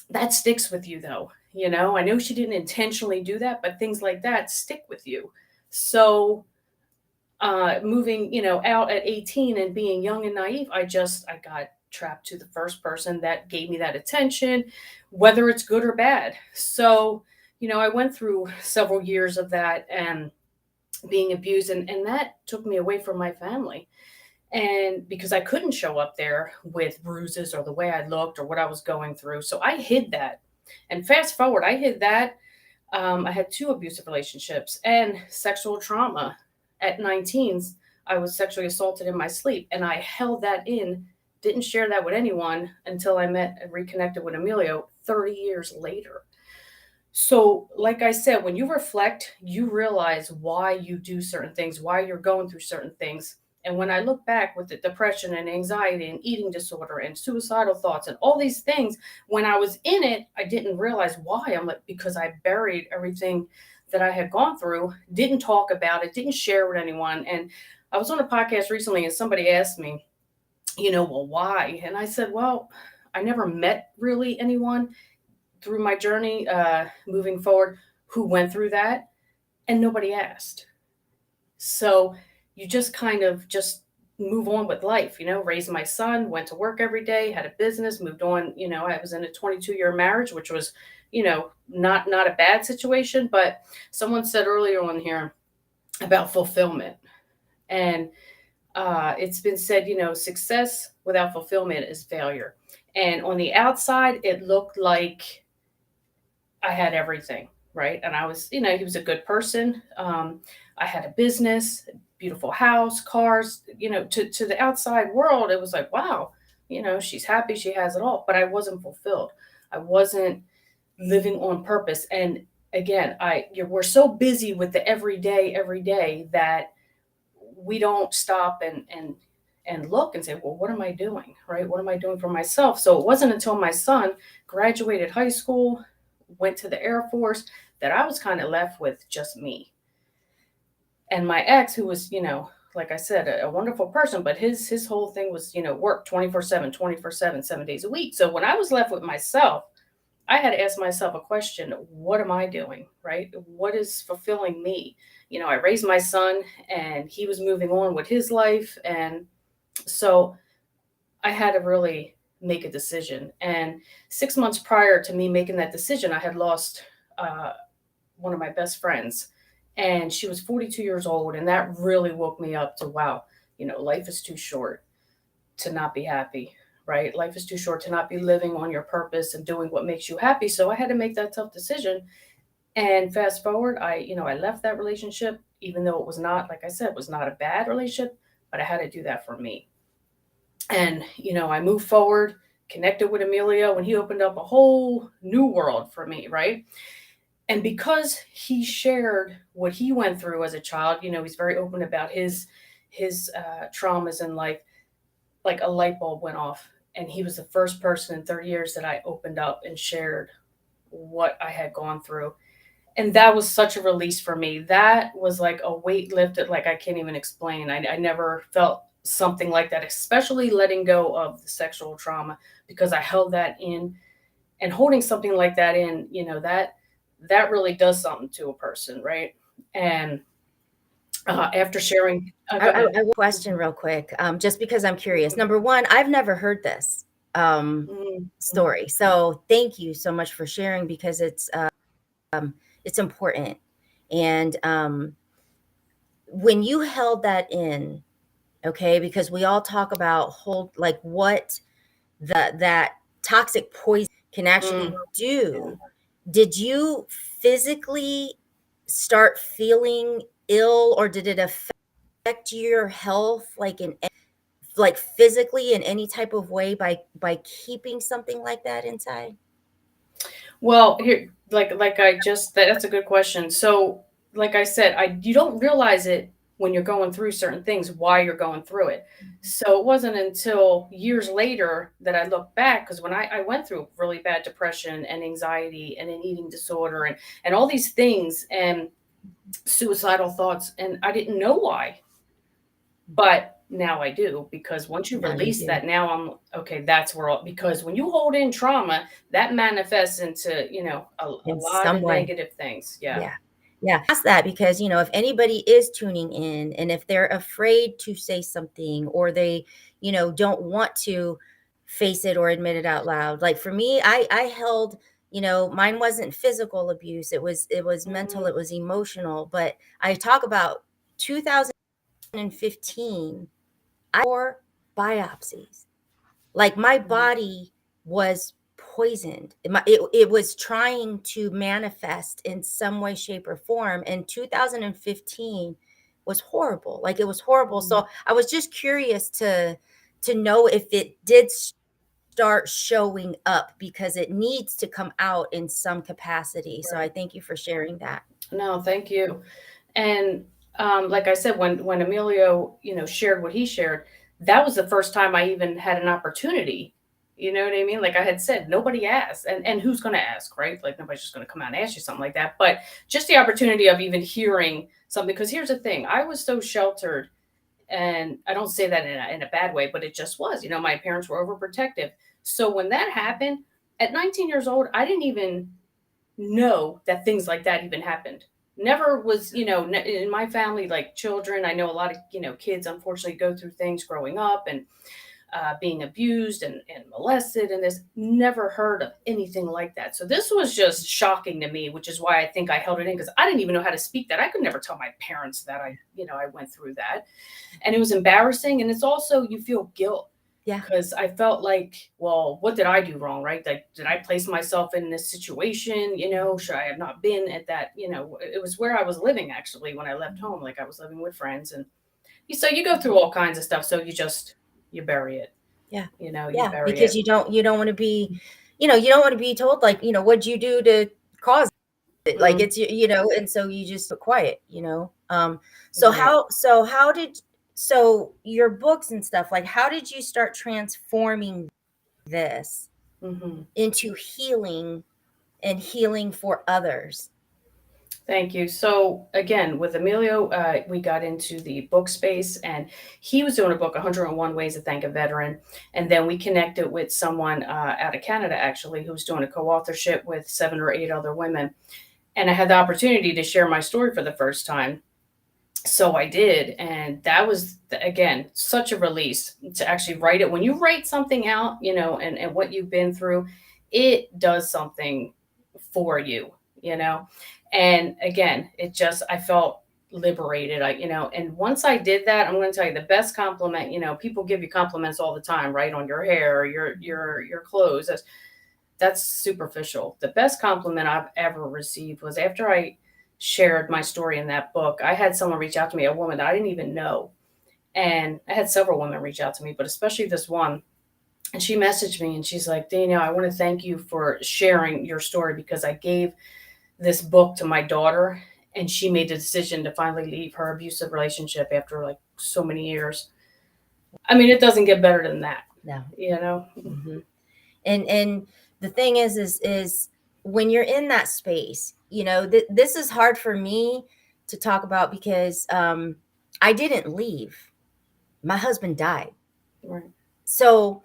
that sticks with you though. I know she didn't intentionally do that, but things like that stick with you. So moving, out at 18 and being young and naive, I got trapped to the first person that gave me that attention, whether it's good or bad. So, I went through several years of that and being abused, and that took me away from my family. And because I couldn't show up there with bruises or the way I looked or what I was going through. So I hid that. And fast forward, I hid that. I had 2 abusive relationships and sexual trauma. At 19, I was sexually assaulted in my sleep, and I held that in, didn't share that with anyone until I met and reconnected with Emilio 30 years later. So, like I said, when you reflect, you realize why you do certain things, why you're going through certain things. And when I look back with the depression and anxiety and eating disorder and suicidal thoughts and all these things, when I was in it, I didn't realize why. I'm like, because I buried everything that I had gone through, didn't talk about it, didn't share with anyone. And I was on a podcast recently, and somebody asked me, well, why? And I said, well, I never met really anyone through my journey, moving forward, who went through that, and nobody asked. So you just kind of just move on with life, raised my son, went to work every day, had a business, moved on. I was in a 22-year marriage, which was, not a bad situation, but someone said earlier on here about fulfillment. And it's been said, success without fulfillment is failure. And on the outside, it looked like I had everything, right? And I was, he was a good person. I had a business, beautiful house, cars, to the outside world, it was like, wow, she's happy, she has it all, but I wasn't fulfilled. I wasn't living on purpose. And again, we're so busy with the every day that we don't stop and look and say, well, what am I doing, right? What am I doing for myself? So it wasn't until my son graduated high school, went to the Air Force, that I was kind of left with just me. And my ex, who was, like I said, a wonderful person, but his whole thing was, work 24/7, 7 days a week. So when I was left with myself, I had to ask myself a question: what am I doing, right? What is fulfilling me? I raised my son, and he was moving on with his life. And so I had to really make a decision. And 6 months prior to me making that decision, I had lost one of my best friends. And she was 42 years old. And that really woke me up to, wow, life is too short to not be happy, right? Life is too short to not be living on your purpose and doing what makes you happy. So I had to make that tough decision. And fast forward, I left that relationship, even though it was not, like I said, was not a bad relationship, but I had to do that for me. And, I moved forward, connected with Emilio, and he opened up a whole new world for me, right? And because he shared what he went through as a child, he's very open about his traumas in life, like a light bulb went off. And he was the first person in 30 years that I opened up and shared what I had gone through. And that was such a release for me. That was like a weight lifted, like I can't even explain. I never felt something like that, especially letting go of the sexual trauma, because I held that in. And holding something like that in, that really does something to a person, right? And after sharing. Go I ahead. have a question real quick, just because I'm curious. Number one, I've never heard this story, so thank you so much for sharing, because it's important. And when you held that in, okay, because we all talk about like what that toxic poison can actually do. Did you physically start feeling ill, or did it affect your health, like physically in any type of way by keeping something like that inside? Well, here, like I just that's a good question. So, like I said, you don't realize it when you're going through certain things, why you're going through it. So it wasn't until years later that I look back, because when I went through really bad depression and anxiety and an eating disorder and all these things and suicidal thoughts, and I didn't know why. But now I do, because once you Now you release do. that, now I'm okay. That's where because when you hold in trauma, that manifests into a In lot some of way. negative things. Yeah. Yeah. Ask that, because if anybody is tuning in, and if they're afraid to say something, or they don't want to face it or admit it out loud. Like for me, I held, mine wasn't physical abuse, it was mental, it was emotional. But I talk about 2015, I 4 biopsies. Like my body was poisoned. It was trying to manifest in some way, shape, or form. And 2015 was horrible. Like it was horrible. So I was just curious to know if it did start showing up, because it needs to come out in some capacity. So I thank you for sharing that. No, thank you. And like I said, when Emilio, shared what he shared, that was the first time I even had an opportunity. You know what I mean? Like I had said, nobody asked, and who's going to ask, right? Like nobody's just going to come out and ask you something like that. But just the opportunity of even hearing something, because here's the thing: I was so sheltered, and I don't say that in a bad way, but it just was. My parents were overprotective. So when that happened at 19 years old, I didn't even know that things like that even happened. Never was, in my family, like children, I know a lot of, kids unfortunately go through things growing up and being abused and molested, and this never heard of anything like that. So this was just shocking to me, which is why I think I held it in, because I didn't even know how to speak that. I could never tell my parents that I went through that. And it was embarrassing. And it's also, you feel guilt. Yeah. Because I felt like, well, what did I do wrong, right? Like, did I place myself in this situation? Should I have not been at that? It was where I was living, actually, when I left home. Like I was living with friends, and so you go through all kinds of stuff. So you bury it. Yeah. You bury Because it. you don't want to be, you don't want to be told, like, what'd you do to cause it? Like it's, and so you just put quiet, so Right. so your books and stuff, like, how did you start transforming this into healing and healing for others? Thank you. So again, with Emilio, we got into the book space, and he was doing a book, 101 Ways to Thank a Veteran. And then we connected with someone out of Canada, actually, who was doing a co-authorship with 7 or 8 other women. And I had the opportunity to share my story for the first time. So I did. And that was, again, such a release to actually write it. When you write something out, and what you've been through, it does something for you, And again, I felt liberated. And once I did that, I'm going to tell you the best compliment, people give you compliments all the time, right? On your hair, or your clothes. That's superficial. The best compliment I've ever received was after I shared my story in that book. I had someone reach out to me, a woman that I didn't even know. And I had several women reach out to me, but especially this one. And she messaged me and she's like, Danielle, I want to thank you for sharing your story, because I gave this book to my daughter, and she made the decision to finally leave her abusive relationship after like so many years. I mean, it doesn't get better than that. No. Mm-hmm. And the thing is when you're in that space, this is hard for me to talk about, because I didn't leave. My husband died. Right. So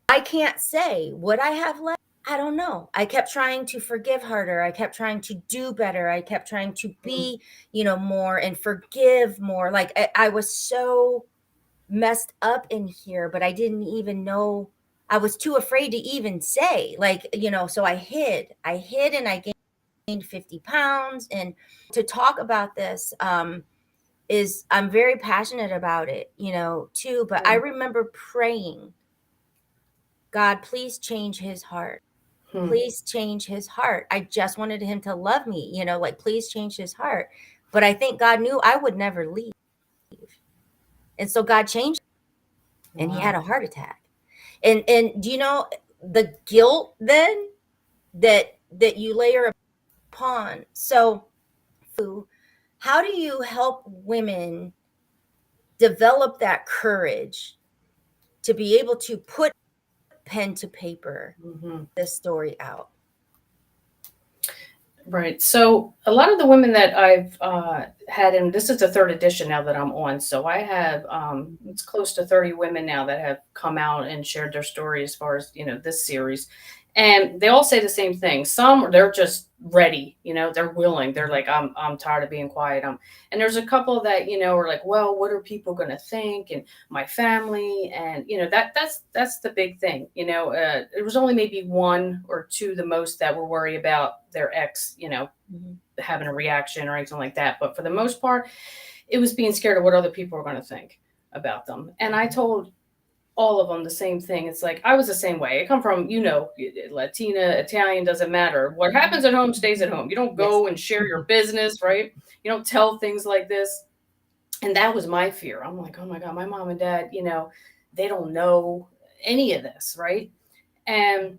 I can't say what I have left. I don't know. I kept trying to forgive harder. I kept trying to do better. I kept trying to be, more and forgive more. Like I was so messed up in here, but I didn't even know. I was too afraid to even say, like, so I hid. And I gained 50 pounds. And to talk about this, is I'm very passionate about it, too. But I remember praying, God, please change his heart. Please change his heart. I just wanted him to love me, like, please change his heart. But I think God knew I would never leave. And so God changed, and he had a heart attack. And do you know the guilt then that you layer upon? So how do you help women develop that courage to be able to put pen to paper, this story out? Right. So a lot of the women that I've had, and this is the third edition now that I'm on. So I have, it's close to 30 women now that have come out and shared their story as far as, this series. And they all say the same thing. Some, they're just ready, they're willing. They're like, I'm tired of being quiet. And there's a couple that, are like, well, what are people going to think? And my family. And, that's the big thing. It was only maybe one or two, the most, that were worried about their ex, having a reaction or anything like that. But for the most part, it was being scared of what other people were going to think about them. And I told all of them the same thing. It's like, I was the same way. I come from, Latina, Italian, doesn't matter. What happens at home stays at home. You don't go and share your business, right? You don't tell things like this. And that was my fear. I'm like, oh my God, my mom and dad, they don't know any of this, right? And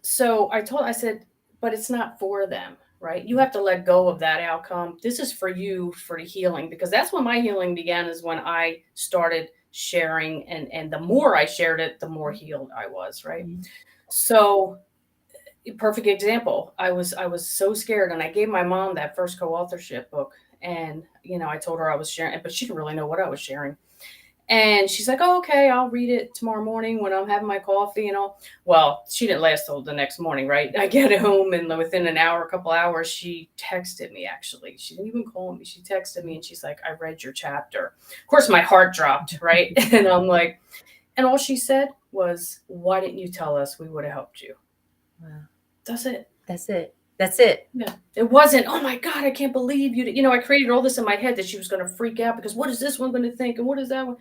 so I said, but it's not for them, right? You have to let go of that outcome. This is for you, for the healing, because that's when my healing began, is when I started sharing, and the more I shared it, the more healed I was, right? So perfect example. I was so scared, and I gave my mom that first co-authorship book, and I told her I was sharing, but she didn't really know what I was sharing. And she's like, oh, okay, I'll read it tomorrow morning when I'm having my coffee and all. Well, she didn't last till the next morning, right? I get home, and within an hour, a couple hours, she texted me, actually. She didn't even call me. She texted me, and she's like, I read your chapter. Of course, my heart dropped, right? And I'm like, and all she said was, why didn't you tell us? We would have helped you. Wow. That's it. That's it. That's it. Yeah. It wasn't, oh my God, I can't believe you. I created all this in my head that she was going to freak out because what is this one going to think? And what is that one?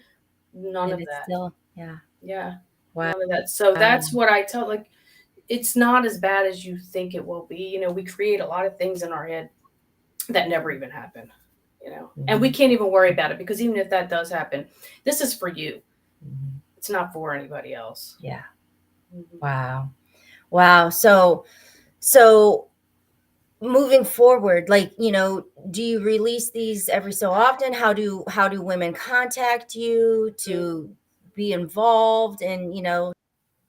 None of that. Still, yeah. Yeah. Wow. None of that. So that's what I tell, like, it's not as bad as you think it will be. We create a lot of things in our head that never even happen, and we can't even worry about it, because even if that does happen, this is for you. It's not for anybody else. Yeah. Wow. So moving forward, like, do you release these every so often? How do women contact you to be involved, and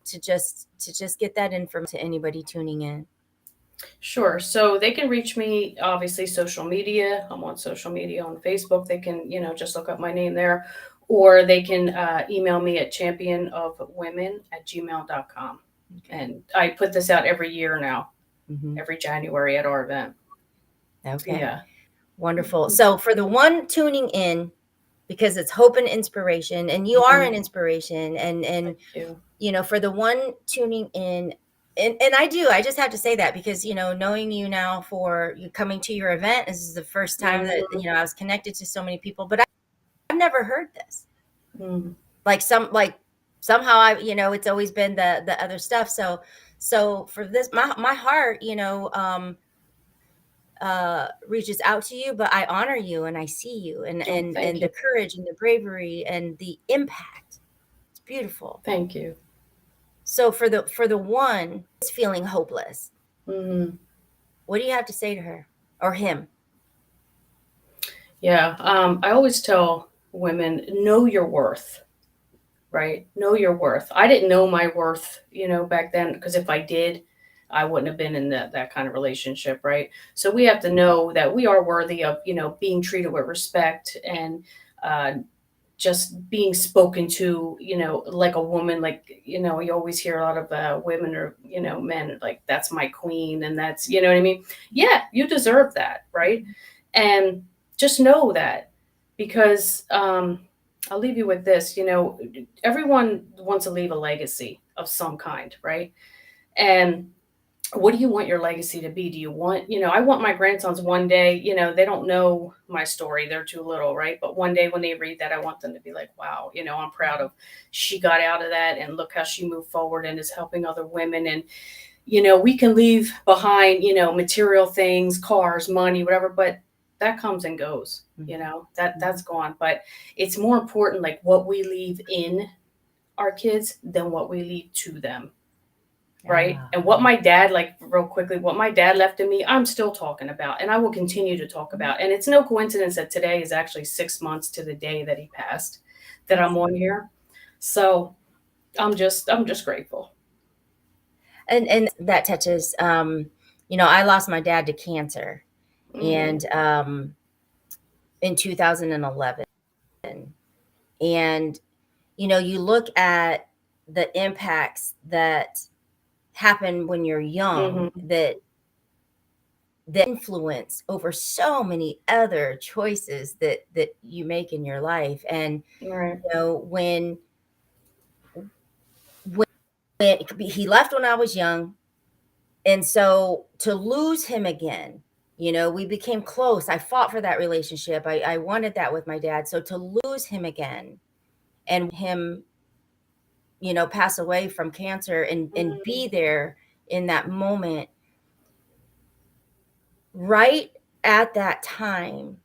to just get that information to anybody tuning in? Sure. So they can reach me, obviously, social media. I'm on social media on Facebook. They can, just look up my name there, or they can email me at championofwomen@gmail.com. And I put this out every year now, every January at our event. Okay. Yeah. Wonderful. So for the one tuning in, because it's hope and inspiration, and you are an inspiration, and for the one tuning in, and I just have to say that, because knowing you now, for you coming to your event, this is the first time that I was connected to so many people, but I've never heard this. Somehow it's always been the other stuff. So for this, my heart reaches out to you, but I honor you, and I see you, and the courage and the bravery and the impact. It's beautiful. Thank you. So for the one is feeling hopeless, what do you have to say to her or him? Yeah. I always tell women, know your worth, right? Know your worth. I didn't know my worth, back then, because if I did, I wouldn't have been in that kind of relationship, right? So we have to know that we are worthy of, being treated with respect, and just being spoken to, you know, like a woman, like, you know, you always hear a lot of women or, you know, men like, that's my queen. And that's, you know what I mean? Yeah, you deserve that. Right. And just know that, because I'll leave you with this, you know, everyone wants to leave a legacy of some kind. Right. And what do you want your legacy to be? Do you want, you know, I want my grandsons one day, you know, they don't know my story. They're too little, right? But one day when they read that, I want them to be like, wow, you know, I'm proud of, she got out of that and look how she moved forward and is helping other women. And, you know, we can leave behind, you know, material things, cars, money, whatever, but that comes and goes, you know, that's gone. But it's more important, like what we leave in our kids than what we leave to them. Right. And what my dad, like real quickly, what my dad left in me, I'm still talking about, and I will continue to talk about. And it's no coincidence that today is actually 6 months to the day that he passed, that I'm on here. So I'm just grateful. And that touches, you know, I lost my dad to cancer, and in 2011. And, you know, you look at the impacts that happen when you're young, that influence over so many other choices that you make in your life. And you know, when he left when I was young, and so to lose him again, you know, we became close. I fought for that relationship. I wanted that with my dad. So to lose him again and him, you know, pass away from cancer and be there in that moment, right at that time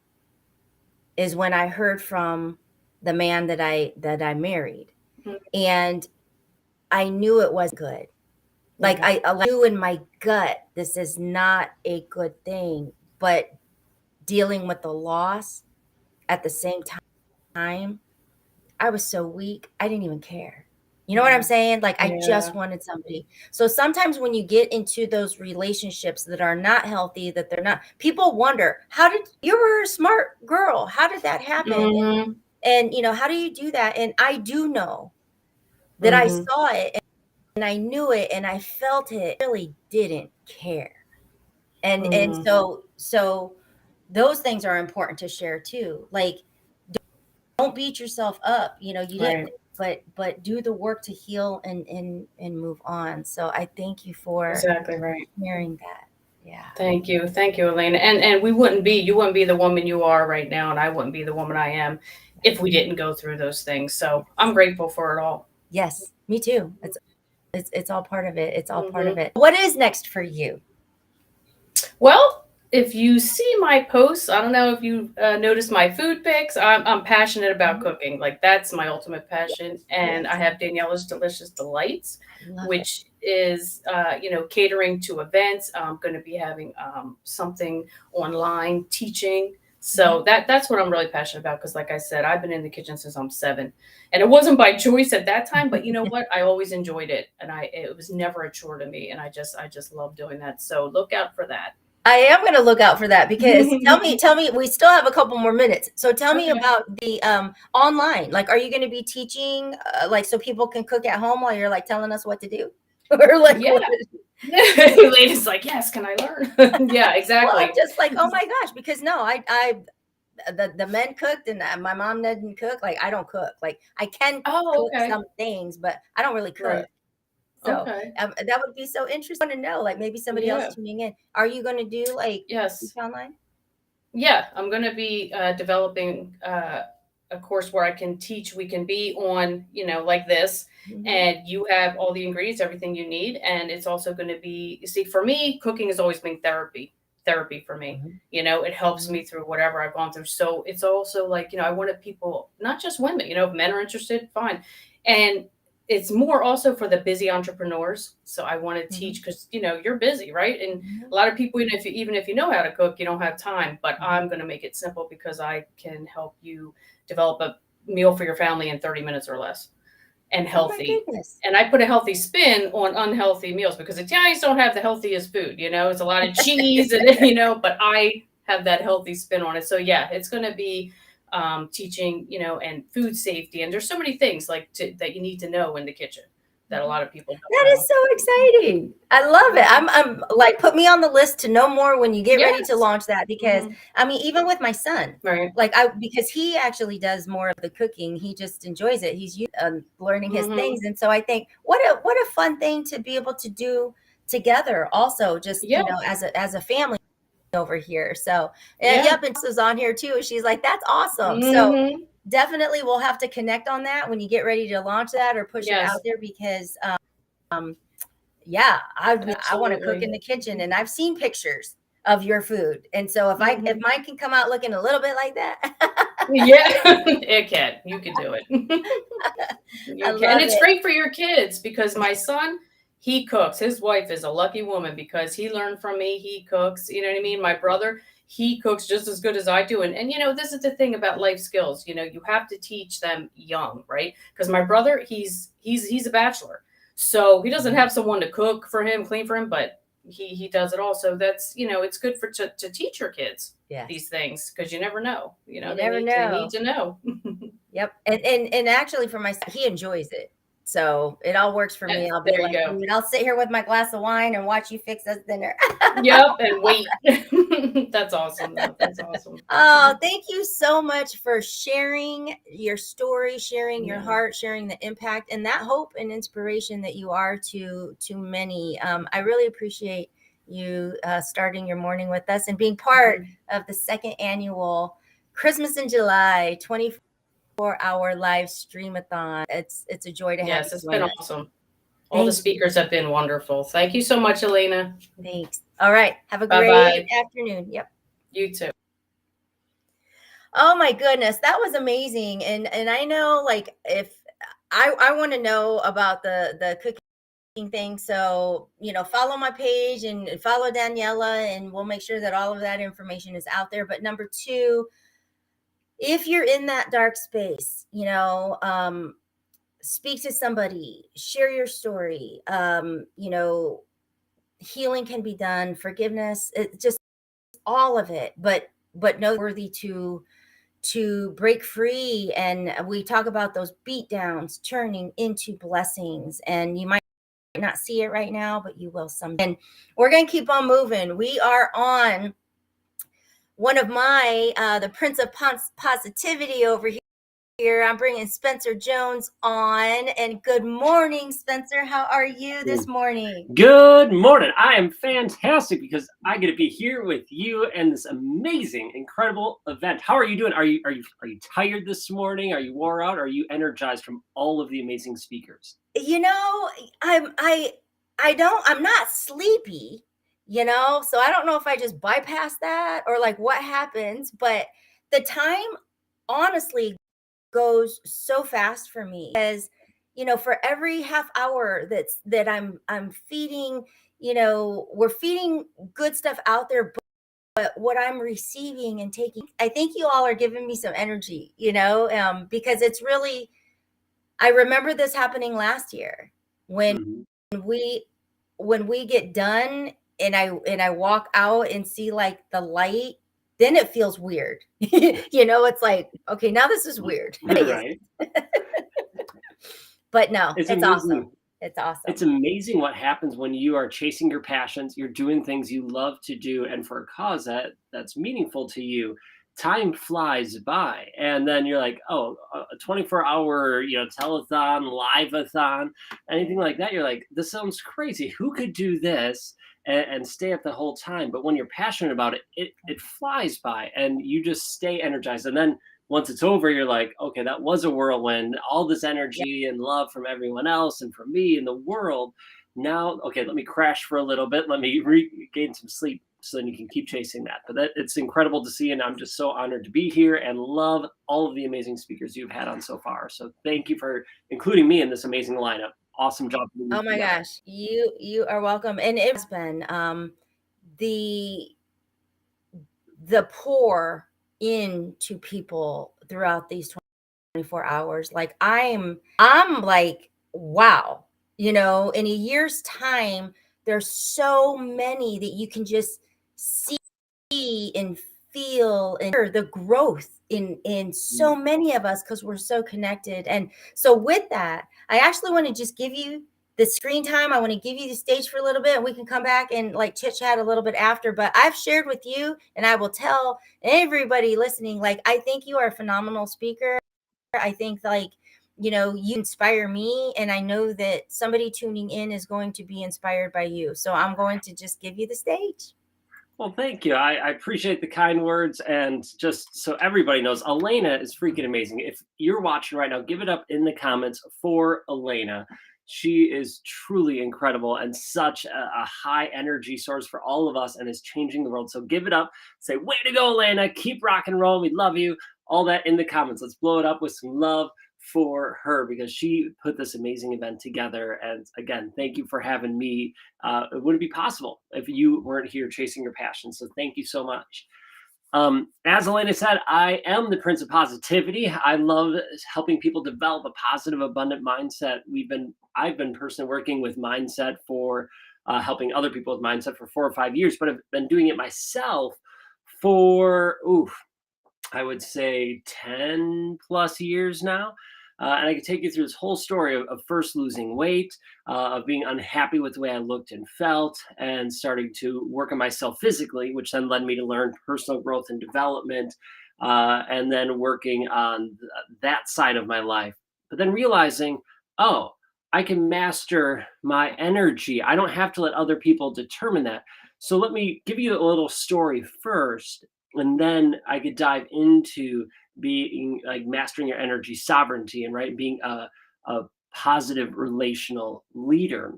is when I heard from the man that I married. And I knew it wasn't good. Like I knew in my gut, this is not a good thing, but dealing with the loss at the same time, I was so weak. I didn't even care. You know what I'm saying? Like I just wanted somebody. So sometimes when you get into those relationships that are not healthy, that they're not, people wonder, you were a smart girl. How did that happen? And you know, how do you do that? And I do know that I saw it and I knew it and I felt it, really didn't care. And so those things are important to share too. Like don't beat yourself up. You know, you didn't, but do the work to heal and move on. So I thank you for sharing that. Yeah. Thank you, Elena. And you wouldn't be the woman you are right now, and I wouldn't be the woman I am if we didn't go through those things. So I'm grateful for it all. Yes, me too. It's all part of it. It's all part of it. What is next for you? Well, if you see my posts, I don't know if you noticed my food pics. I'm passionate about cooking. Like that's my ultimate passion. And I have Daniela's Delicious Delights, which is, you know, catering to events. I'm going to be having something online teaching. So that's what I'm really passionate about. Because like I said, I've been in the kitchen since I'm 7. And it wasn't by choice at that time. But you know what? I always enjoyed it. And it was never a chore to me. And I just love doing that. So look out for that. I am going to look out for that because tell me, we still have a couple more minutes. So tell me about the online, like, are you going to be teaching like so people can cook at home while you're like telling us what to do? Or like, Ladies like, yes, can I learn? Yeah, exactly. Well, just like, oh my gosh, because no, the men cooked and my mom didn't cook. Like, I don't cook. Like I can cook some things, but I don't really cook. So that would be so interesting to know, like maybe somebody else tuning in. Are you going to do like online? Yeah, I'm going to be developing a course where I can teach. We can be on, you know, like this, and you have all the ingredients, everything you need. And it's also going to be, you see, for me, cooking has always been therapy for me. You know, it helps me through whatever I've gone through. So it's also like, you know, I wanted people, not just women, you know, if men are interested, fine. And it's more also for the busy entrepreneurs. So I want to teach because, you know, you're busy, right? And a lot of people, even if you know how to cook, you don't have time. But I'm going to make it simple because I can help you develop a meal for your family in 30 minutes or less and healthy. And I put a healthy spin on unhealthy meals because Italians don't have the healthiest food. You know, it's a lot of cheese and, you know, but I have that healthy spin on it. So yeah, it's going to be teaching, and food safety. And there's so many things that you need to know in the kitchen that a lot of people don't That know. is so exciting. I love it. I'm like, put me on the list to know more when you get ready to Yes. launch that, because Mhm. I mean, even with my son, Right. like because he actually does more of the cooking, he just enjoys it. He's learning his things. And so I think what a fun thing to be able to do together also, just, Yeah. as a family over here. So Yeah. yep, and Tessa's on here too. She's like, that's awesome. So Mhm. definitely we'll have to connect on that when you get ready to launch that or push it Yes. out there, because yeah, I want to cook in Absolutely. the kitchen, and I've seen pictures of your food. And so if Mhm. mine can come out looking a little bit like that, Yeah, it can. You can do it. I You can. And love it's it. great for your kids because my son, he cooks. His wife is a lucky woman because he learned from me. He cooks. You know what I mean? My brother, he cooks just as good as I do. And this is the thing about life skills. You have to teach them young, right? Because my brother, he's a bachelor. So he doesn't have someone to cook for him, clean for him, but he does it all. So that's, it's good to teach your kids these things, because you never know. You They never need know. to know. Yep. And actually for my son, he enjoys it. So it all works for me. I'll be There you like, go. I'll sit here with my glass of wine and watch you fix us dinner. Yep, and wait. That's awesome, though. That's awesome. Oh, thank you so much for sharing your story, sharing your Yeah. heart, sharing the impact and that hope and inspiration that you are to many. I really appreciate you starting your morning with us and being part of the second annual Christmas in July 24-hour live Stream-A-Thon. It's a joy to have Yes, you it's join been us. awesome. All the Thank you. speakers have been wonderful. Thank you so much, Elena. Thanks. All right. Have a Bye-bye. great afternoon. Yep. You too. Oh my goodness, that was amazing. And I know, like, if I want to know about the cooking thing, so follow my page and follow Daniela, and we'll make sure that all of that information is out there. But number two, if you're in that dark space, speak to somebody, share your story. Healing can be done, forgiveness, it just all of it, but know worthy to break free. And we talk about those beat downs turning into blessings, and you might not see it right now, but you will someday. And we're going to keep on moving. We are on one of my the Prince of Positivity over here. I'm bringing Spencer Jones on. And good morning, Spencer. How are you this morning? Good morning. I am fantastic because I get to be here with you and this amazing, incredible event. How are you doing? Are you tired this morning? Are you wore out? Are you energized from all of the amazing speakers? I'm not sleepy, so I don't know if I just bypass that or like what happens, but the time honestly goes so fast for me, because for every half hour that I'm feeding, we're feeding good stuff out there, but what I'm receiving and taking, I think you all are giving me some energy, because it's really, I remember this happening last year when we get done and I walk out and see like the light, then it feels weird. It's like, okay, now this is weird. Right. But no, It's it's amazing. awesome. It's awesome. It's amazing what happens when you are chasing your passions, you're doing things you love to do, and for a cause that's meaningful to you. Time flies by, and then you're like, oh, a 24-hour, telethon, live-a-thon, anything like that. You're like, this sounds crazy. Who could do this and stay up the whole time? But when you're passionate about it, it flies by, and you just stay energized. And then once it's over, you're like, okay, that was a whirlwind. All this energy and love from everyone else and from me and the world. Now, okay, let me crash for a little bit. Let me regain some sleep, so then you can keep chasing that. But it's incredible to see, and I'm just so honored to be here and love all of the amazing speakers you've had on so far. So thank you for including me in this amazing lineup. Awesome job. Oh my gosh, you are welcome. And it's been the pour into people throughout these 24 hours. Like I'm like, wow, in a year's time, there's so many that you can just see and feel and hear the growth in so many of us because we're so connected. And so with that, I actually want to just give you the screen time. I want to give you the stage for a little bit, and we can come back and like chit chat a little bit after. But I've shared with you, and I will tell everybody listening, like, I think you are a phenomenal speaker. I think, like, you know, you inspire me, and I know that somebody tuning in is going to be inspired by you. So I'm going to just give you the stage. Well, thank you. I appreciate the kind words. And just so everybody knows, Elena is freaking amazing. If you're watching right now, give it up in the comments for Elena. She is truly incredible and such a high energy source for all of us and is changing the world. So give it up. Say, way to go, Elena. Keep rock and roll. We love you. All that in the comments. Let's blow it up with some love for her because she put this amazing event together. And again, thank you for having me. It wouldn't be possible if you weren't here chasing your passion. So thank you so much. As Elena said, I am the Prince of Positivity. I love helping people develop a positive, abundant mindset. I've been personally working with mindset for helping other people with mindset for 4 or 5 years, but I've been doing it myself for, I would say 10 plus years now. And I can take you through this whole story of first losing weight, of being unhappy with the way I looked and felt, and starting to work on myself physically, which then led me to learn personal growth and development, and then working on that side of my life. But then realizing, oh, I can master my energy. I don't have to let other people determine that. So let me give you a little story first, and then I could dive into being like mastering your energy sovereignty and being a positive relational leader.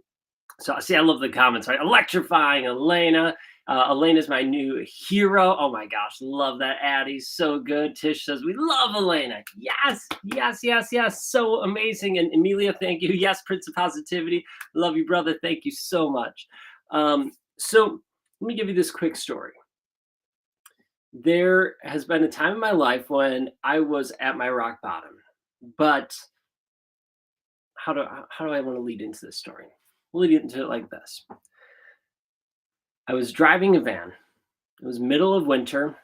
So see, I love the comments, right? Electrifying Elena. Elena's my new hero. Oh my gosh, love that, Addie. So good. Tish says, we love Elena. Yes, yes, yes, yes. So amazing. And Emilia, thank you. Yes, Prince of Positivity. Love you, brother. Thank you so much. So let me give you this quick story. There has been a time in my life when I was at my rock bottom, but how do I want to lead into this story? We'll lead into it like this. I was driving a van. It was middle of winter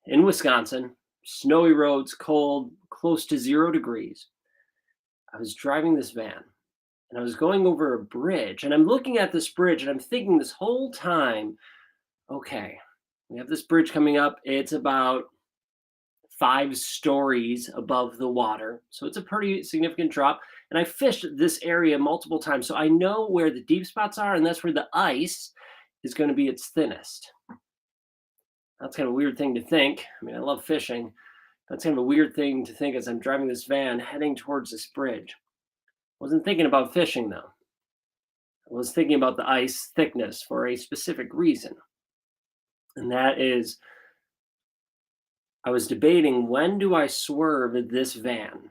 in Wisconsin, snowy roads, cold, close to 0 degrees. I was driving this van and I was going over a bridge, and I'm looking at this bridge and I'm thinking this whole time, okay, we have this bridge coming up. It's about 5 stories above the water. So it's a pretty significant drop. And I fished this area multiple times. So I know where the deep spots are, and that's where the ice is going to be its thinnest. That's kind of a weird thing to think. I mean, I love fishing. That's kind of a weird thing to think as I'm driving this van heading towards this bridge. I wasn't thinking about fishing, though. I was thinking about the ice thickness for a specific reason. And that is, I was debating, when do I swerve this van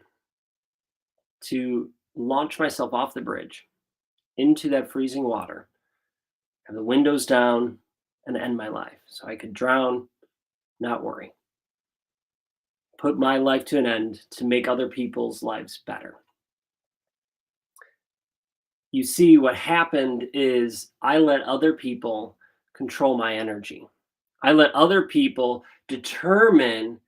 to launch myself off the bridge into that freezing water, have the windows down, and end my life so I could drown, not worry. Put my life to an end to make other people's lives better. You see, what happened is I let other people control my energy. I let other people determine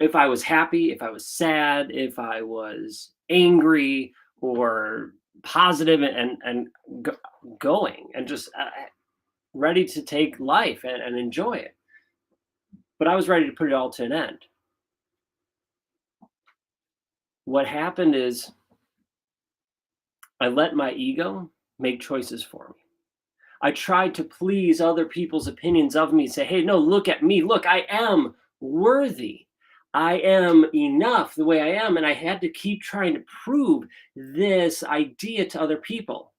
if I was happy, if I was sad, if I was angry or positive and going and just ready to take life and enjoy it. But I was ready to put it all to an end. What happened is I let my ego make choices for me. I tried to please other people's opinions of me, say, hey, no, look at me. Look, I am worthy. I am enough the way I am. And I had to keep trying to prove this idea to other people.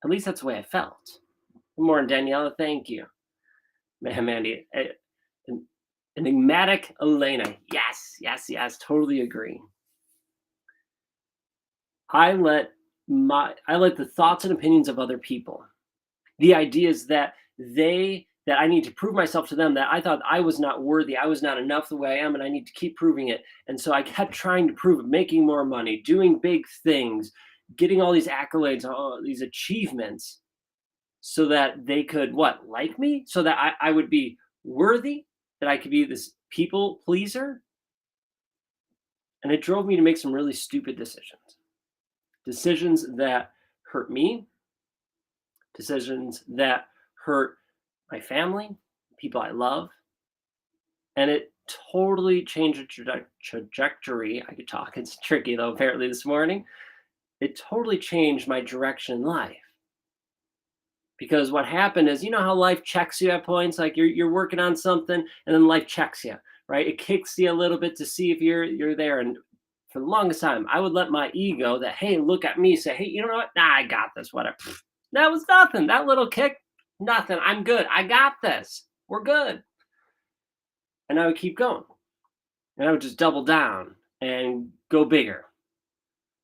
At least that's the way I felt. Good morning, Daniela. Thank you. Mandy, enigmatic Elena. Yes, yes, yes. Totally agree. I let the thoughts and opinions of other people, the ideas that I need to prove myself to them, that I thought I was not worthy, I was not enough the way I am, and I need to keep proving it. And so I kept trying to prove it, making more money, doing big things, getting all these accolades, all these achievements, so that they could, like me? So that I would be worthy, that I could be this people pleaser. And it drove me to make some really stupid decisions that hurt me, decisions that hurt my family, people I love. And it totally changed the trajectory. I could talk. It's tricky though, apparently this morning. It totally changed my direction in life. Because what happened is, you know how life checks you at points, like you're working on something and then life checks you, right? It kicks you a little bit to see if you're there. And for the longest time, I would let my ego that, hey, look at me, say, hey, you know what? Nah, I got this, whatever. That was nothing. That little kick, nothing. I'm good. I got this. We're good. And I would keep going. And I would just double down and go bigger.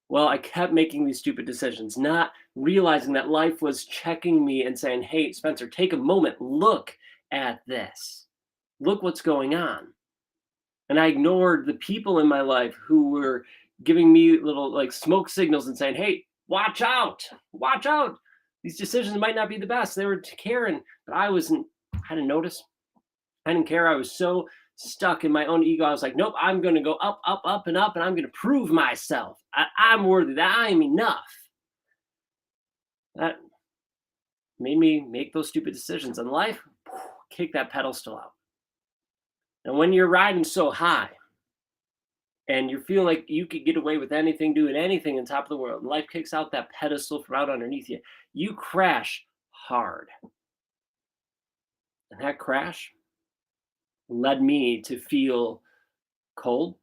Well, I kept making these stupid decisions, not realizing that life was checking me and saying, hey, Spencer, take a moment. Look at this. Look what's going on. And I ignored the people in my life who were giving me little like smoke signals and saying, hey, watch out. Watch out. These decisions might not be the best. They were caring, but I didn't notice. I didn't care. I was so stuck in my own ego. I was like, nope, I'm going to go up, up, up, and up, and I'm going to prove myself. I'm worthy, that I'm enough. That made me make those stupid decisions. And life, kick that pedestal out. And when you're riding so high, and you feel like you could get away with anything, doing anything on top of the world, and life kicks out that pedestal from out underneath you, you crash hard. And that crash led me to feel cold,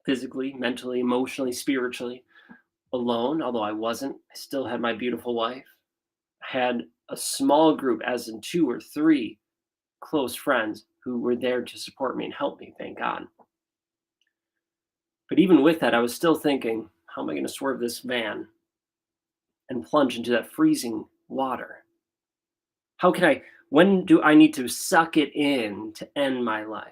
physically, mentally, emotionally, spiritually, alone, although I wasn't. I still had my beautiful wife. I had a small group, as in 2 or 3 close friends who were there to support me and help me, thank God. But even with that, I was still thinking, how am I going to swerve this van and plunge into that freezing water? When do I need to suck it in to end my life?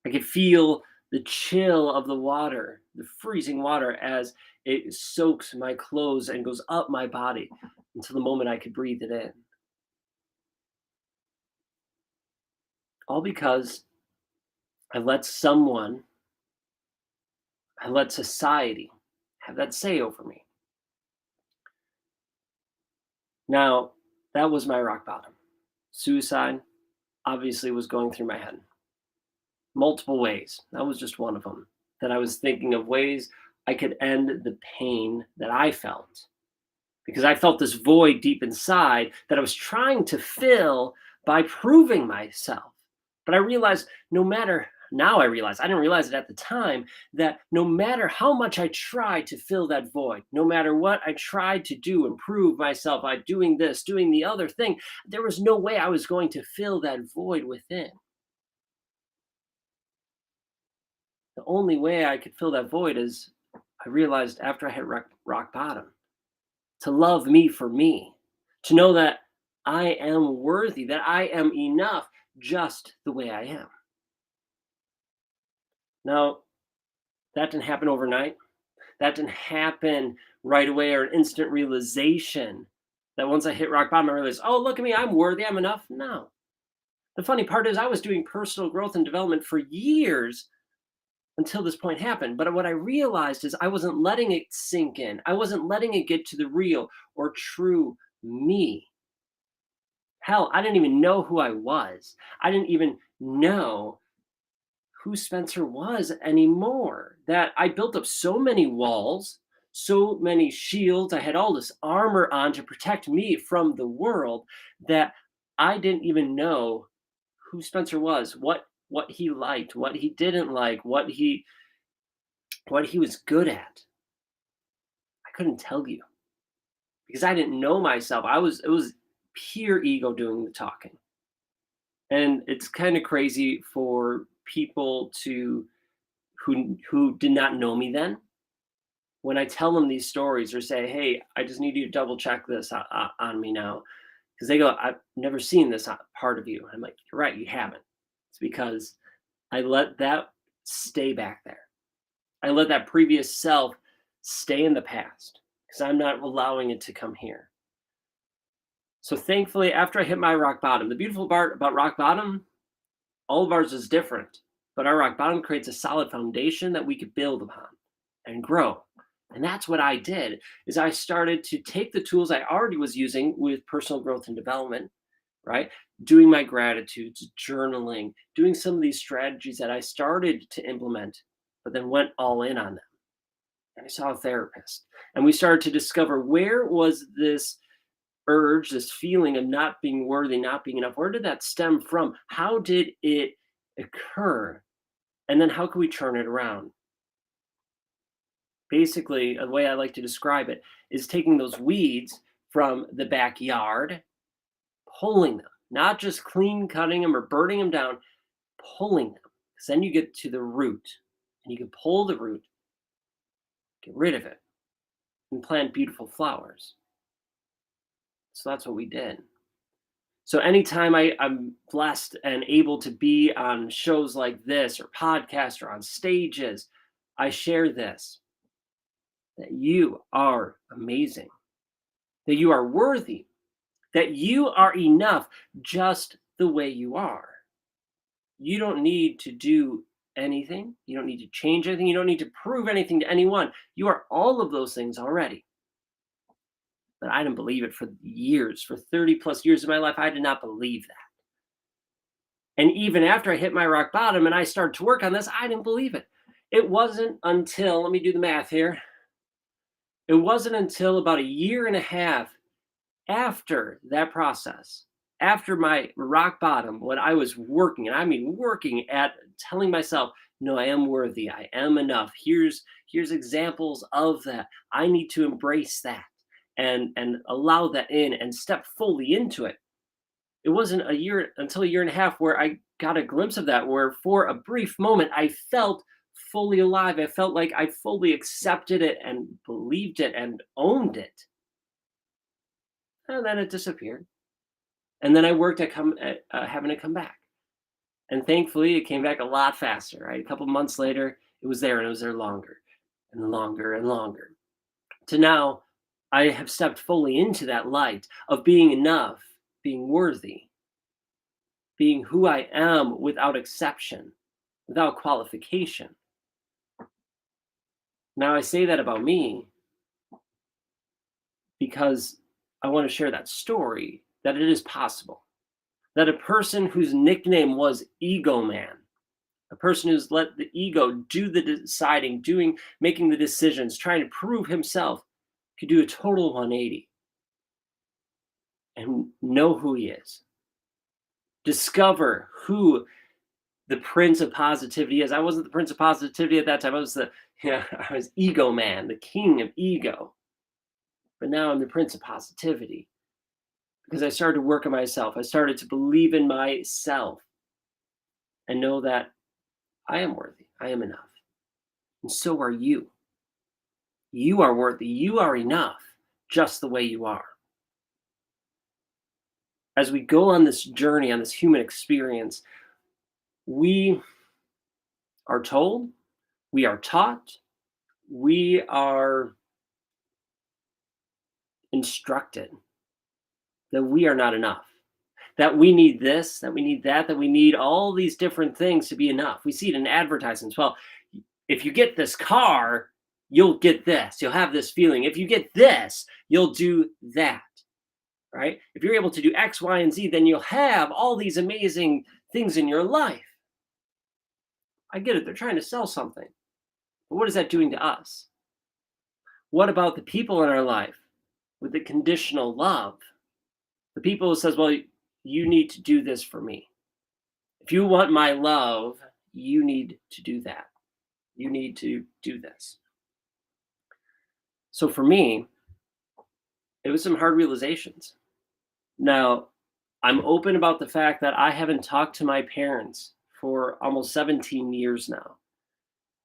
I could feel the chill of the water, the freezing water, as it soaks my clothes and goes up my body until the moment I could breathe it in. All because I let society have that say over me. Now, that was my rock bottom. Suicide obviously was going through my head. Multiple ways. That was just one of them. That I was thinking of ways I could end the pain that I felt. Because I felt this void deep inside that I was trying to fill by proving myself. But I realized I didn't realize it at the time, that no matter how much I tried to fill that void, no matter what I tried to do, improve myself by doing this, doing the other thing, there was no way I was going to fill that void within. The only way I could fill that void is, I realized after I hit rock bottom, to love me for me, to know that I am worthy, that I am enough just the way I am. Now, that didn't happen overnight. That didn't happen right away, or an instant realization that once I hit rock bottom, I realized, oh, look at me, I'm worthy, I'm enough. No. The funny part is I was doing personal growth and development for years until this point happened. But what I realized is I wasn't letting it sink in. I wasn't letting it get to the real or true me. Hell, I didn't even know who I was. I didn't even know who Spencer was anymore. That I built up so many walls, so many shields. I had all this armor on to protect me from the world, that I didn't even know who Spencer was, what he liked, what he didn't like, what he was good at. I couldn't tell you because I didn't know myself. It was pure ego doing the talking. And it's kind of crazy for people who did not know me then, when I tell them these stories or say, hey, I just need you to double check this on me now, because they go, I've never seen this part of you. I'm like, you're right, you haven't. It's because I let that stay back there. I let that previous self stay in the past because I'm not allowing it to come here. So thankfully, after I hit my rock bottom, the beautiful part about rock bottom All of ours is different, but our rock bottom creates a solid foundation that we could build upon and grow. And that's what I did, is I started to take the tools I already was using with personal growth and development, right? Doing my gratitudes, journaling, doing some of these strategies that I started to implement, but then went all in on them. And I saw a therapist, and we started to discover, where was this urge, this feeling of not being worthy, not being enough? Where did that stem from? How did it occur? And then how can we turn it around? Basically, the way I like to describe it is taking those weeds from the backyard, pulling them, not just clean cutting them or burning them down, pulling them. Because then you get to the root, and you can pull the root, get rid of it, and plant beautiful flowers. So that's what we did. So anytime I'm blessed and able to be on shows like this or podcasts or on stages, I share this, that you are amazing, that you are worthy, that you are enough just the way you are. You don't need to do anything. You don't need to change anything. You don't need to prove anything to anyone. You are all of those things already. But I didn't believe it for years. For 30 plus years of my life, I did not believe that. And even after I hit my rock bottom and I started to work on this, I didn't believe it. It wasn't until, let me do the math here. It wasn't until about a year and a half after that process, after my rock bottom, when I was working, and I mean working at telling myself, no, I am worthy, I am enough. Here's examples of that. I need to embrace that and allow that in and step fully into it. It wasn't until a year and a half where I got a glimpse of that, where for a brief moment I felt fully alive. I felt like I fully accepted it and believed it and owned it. And then it disappeared. And then I worked at having it come back. And thankfully, it came back a lot faster, right? A couple months later, it was there, and it was there longer and longer and longer. To now, I have stepped fully into that light of being enough, being worthy, being who I am without exception, without qualification. Now, I say that about me because I want to share that story, that it is possible. That a person whose nickname was Ego Man, a person who's let the ego do the deciding, making the decisions, trying to prove himself, could do a total 180 and know who he is. Discover who the Prince of Positivity is. I wasn't the Prince of Positivity at that time. I was Ego Man, the king of ego. But now I'm the Prince of Positivity because I started to work on myself. I started to believe in myself and know that I am worthy. I am enough. And so are you. You are worthy. You are enough just the way you are. As we go on this journey, on this human experience, we are told, we are taught, we are instructed that we are not enough, that we need this, that we need that, that we need all these different things to be enough. We see it in advertisements. Well, if you get this car, you'll get this. You'll have this feeling. If you get this, you'll do that, right? If you're able to do X, Y, and Z, then you'll have all these amazing things in your life. I get it. They're trying to sell something. But what is that doing to us? What about the people in our life with the conditional love? The people who says, well, you need to do this for me. If you want my love, you need to do that. You need to do this. So for me, it was some hard realizations. Now, I'm open about the fact that I haven't talked to my parents for almost 17 years now.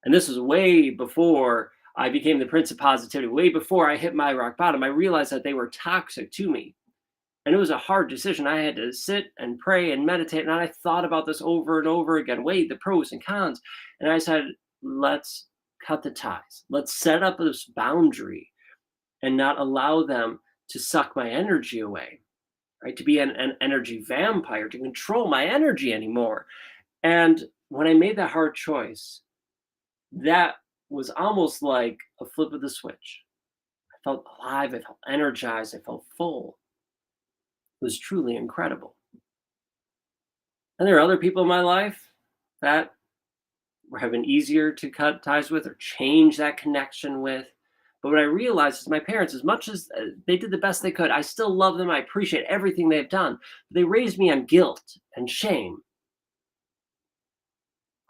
And this was way before I became the Prince of Positivity, way before I hit my rock bottom. I realized that they were toxic to me. And it was a hard decision. I had to sit and pray and meditate. And I thought about this over and over again, weighed the pros and cons. And I said, let's cut the ties. Let's set up this boundary and not allow them to suck my energy away, right? To be an energy vampire, to control my energy anymore. And when I made that hard choice, that was almost like a flip of the switch. I felt alive, I felt energized, I felt full. It was truly incredible. And there are other people in my life that have been easier to cut ties with or change that connection with. But what I realized is my parents, as much as they did the best they could, I still love them. I appreciate everything they've done. But they raised me on guilt and shame.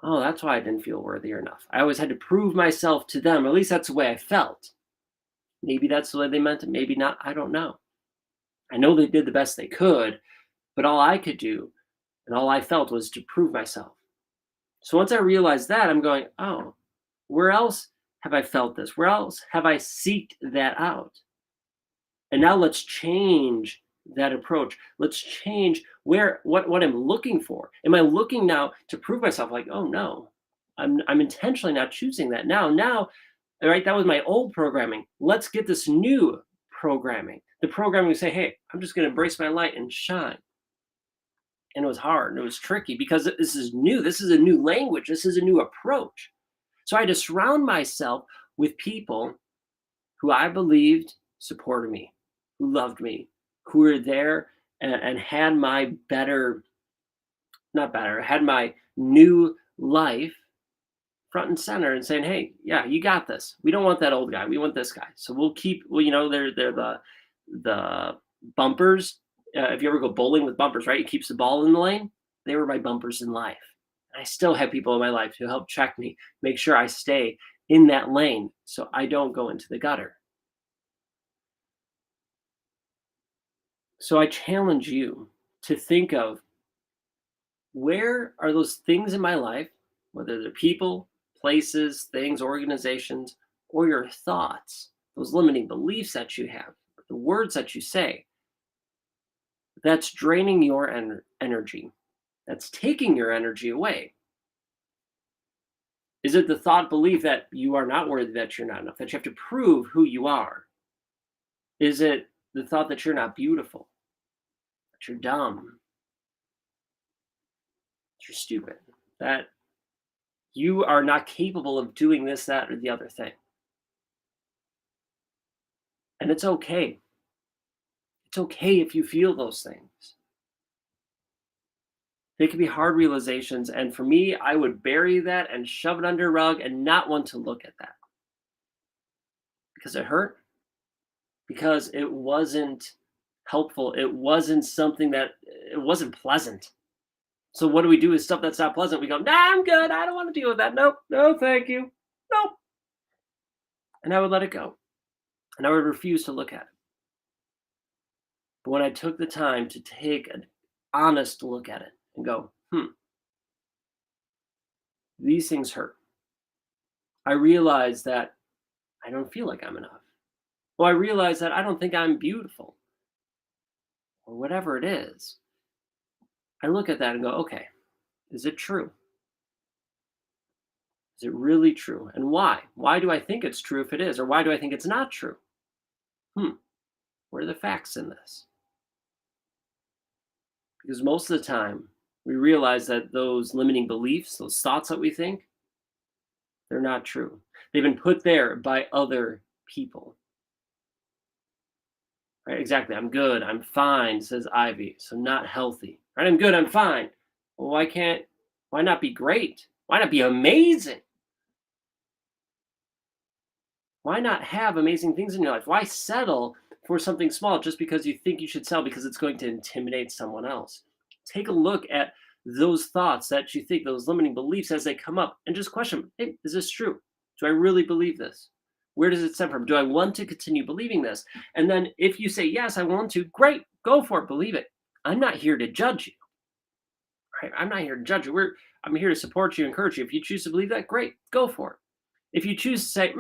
Oh, that's why I didn't feel worthy enough. I always had to prove myself to them. At least that's the way I felt. Maybe that's the way they meant it. Maybe not. I don't know. I know they did the best they could, but all I could do and all I felt was to prove myself. So once I realized that, I'm going, oh, where else have I felt this? Where else have I seeked that out? And now let's change that approach. Let's change what I'm looking for. Am I looking now to prove myself? Like, oh no, I'm intentionally not choosing that. Now, right? That was my old programming. Let's get this new programming. The programming say, hey, I'm just going to embrace my light and shine. And it was hard and it was tricky because this is new. This is a new language. This is a new approach. So I had to surround myself with people who I believed supported me, who loved me, who were there and had my had my new life front and center and saying, hey, yeah, you got this. We don't want that old guy. We want this guy. So we'll keep, they're the bumpers. If you ever go bowling with bumpers, right? It keeps the ball in the lane. They were my bumpers in life. And I still have people in my life who help check me, make sure I stay in that lane so I don't go into the gutter. So I challenge you to think of where are those things in my life, whether they're people, places, things, organizations, or your thoughts, those limiting beliefs that you have, the words that you say, that's draining your energy, that's taking your energy away. Is it the thought belief that you are not worthy, that you're not enough, that you have to prove who you are? Is it the thought that you're not beautiful, that you're dumb, that you're stupid, that you are not capable of doing this, that, or the other thing? And it's okay. It's okay if you feel those things. They can be hard realizations. And for me, I would bury that and shove it under a rug and not want to look at that. Because it hurt. Because it wasn't helpful. It wasn't something that, it wasn't pleasant. So what do we do with stuff that's not pleasant? We go, nah, I'm good. I don't want to deal with that. Nope. No, thank you. Nope. And I would let it go. And I would refuse to look at it. But when I took the time to take an honest look at it and go, these things hurt. I realized that I don't feel like I'm enough. Well, I realized that I don't think I'm beautiful. Or whatever it is. I look at that and go, okay, is it true? Is it really true? And why? Why do I think it's true if it is? Or why do I think it's not true? What are the facts in this? Because most of the time, we realize that those limiting beliefs, those thoughts that we think, they're not true. They've been put there by other people. Right? Exactly. I'm good. I'm fine, says Ivy. So not healthy. Right? I'm good. I'm fine. Well, why not be great? Why not be amazing? Why not have amazing things in your life? Why settle for something small just because you think you should sell because it's going to intimidate someone else? Take a look at those thoughts that you think, those limiting beliefs as they come up, and just question, hey, is this true? Do I really believe this? Where does it stem from? Do I want to continue believing this? And then if you say, yes, I want to, great, go for it, believe it. I'm not here to judge you. Right? I'm not here to judge you. I'm here to support you, encourage you. If you choose to believe that, great, go for it. If you choose to say,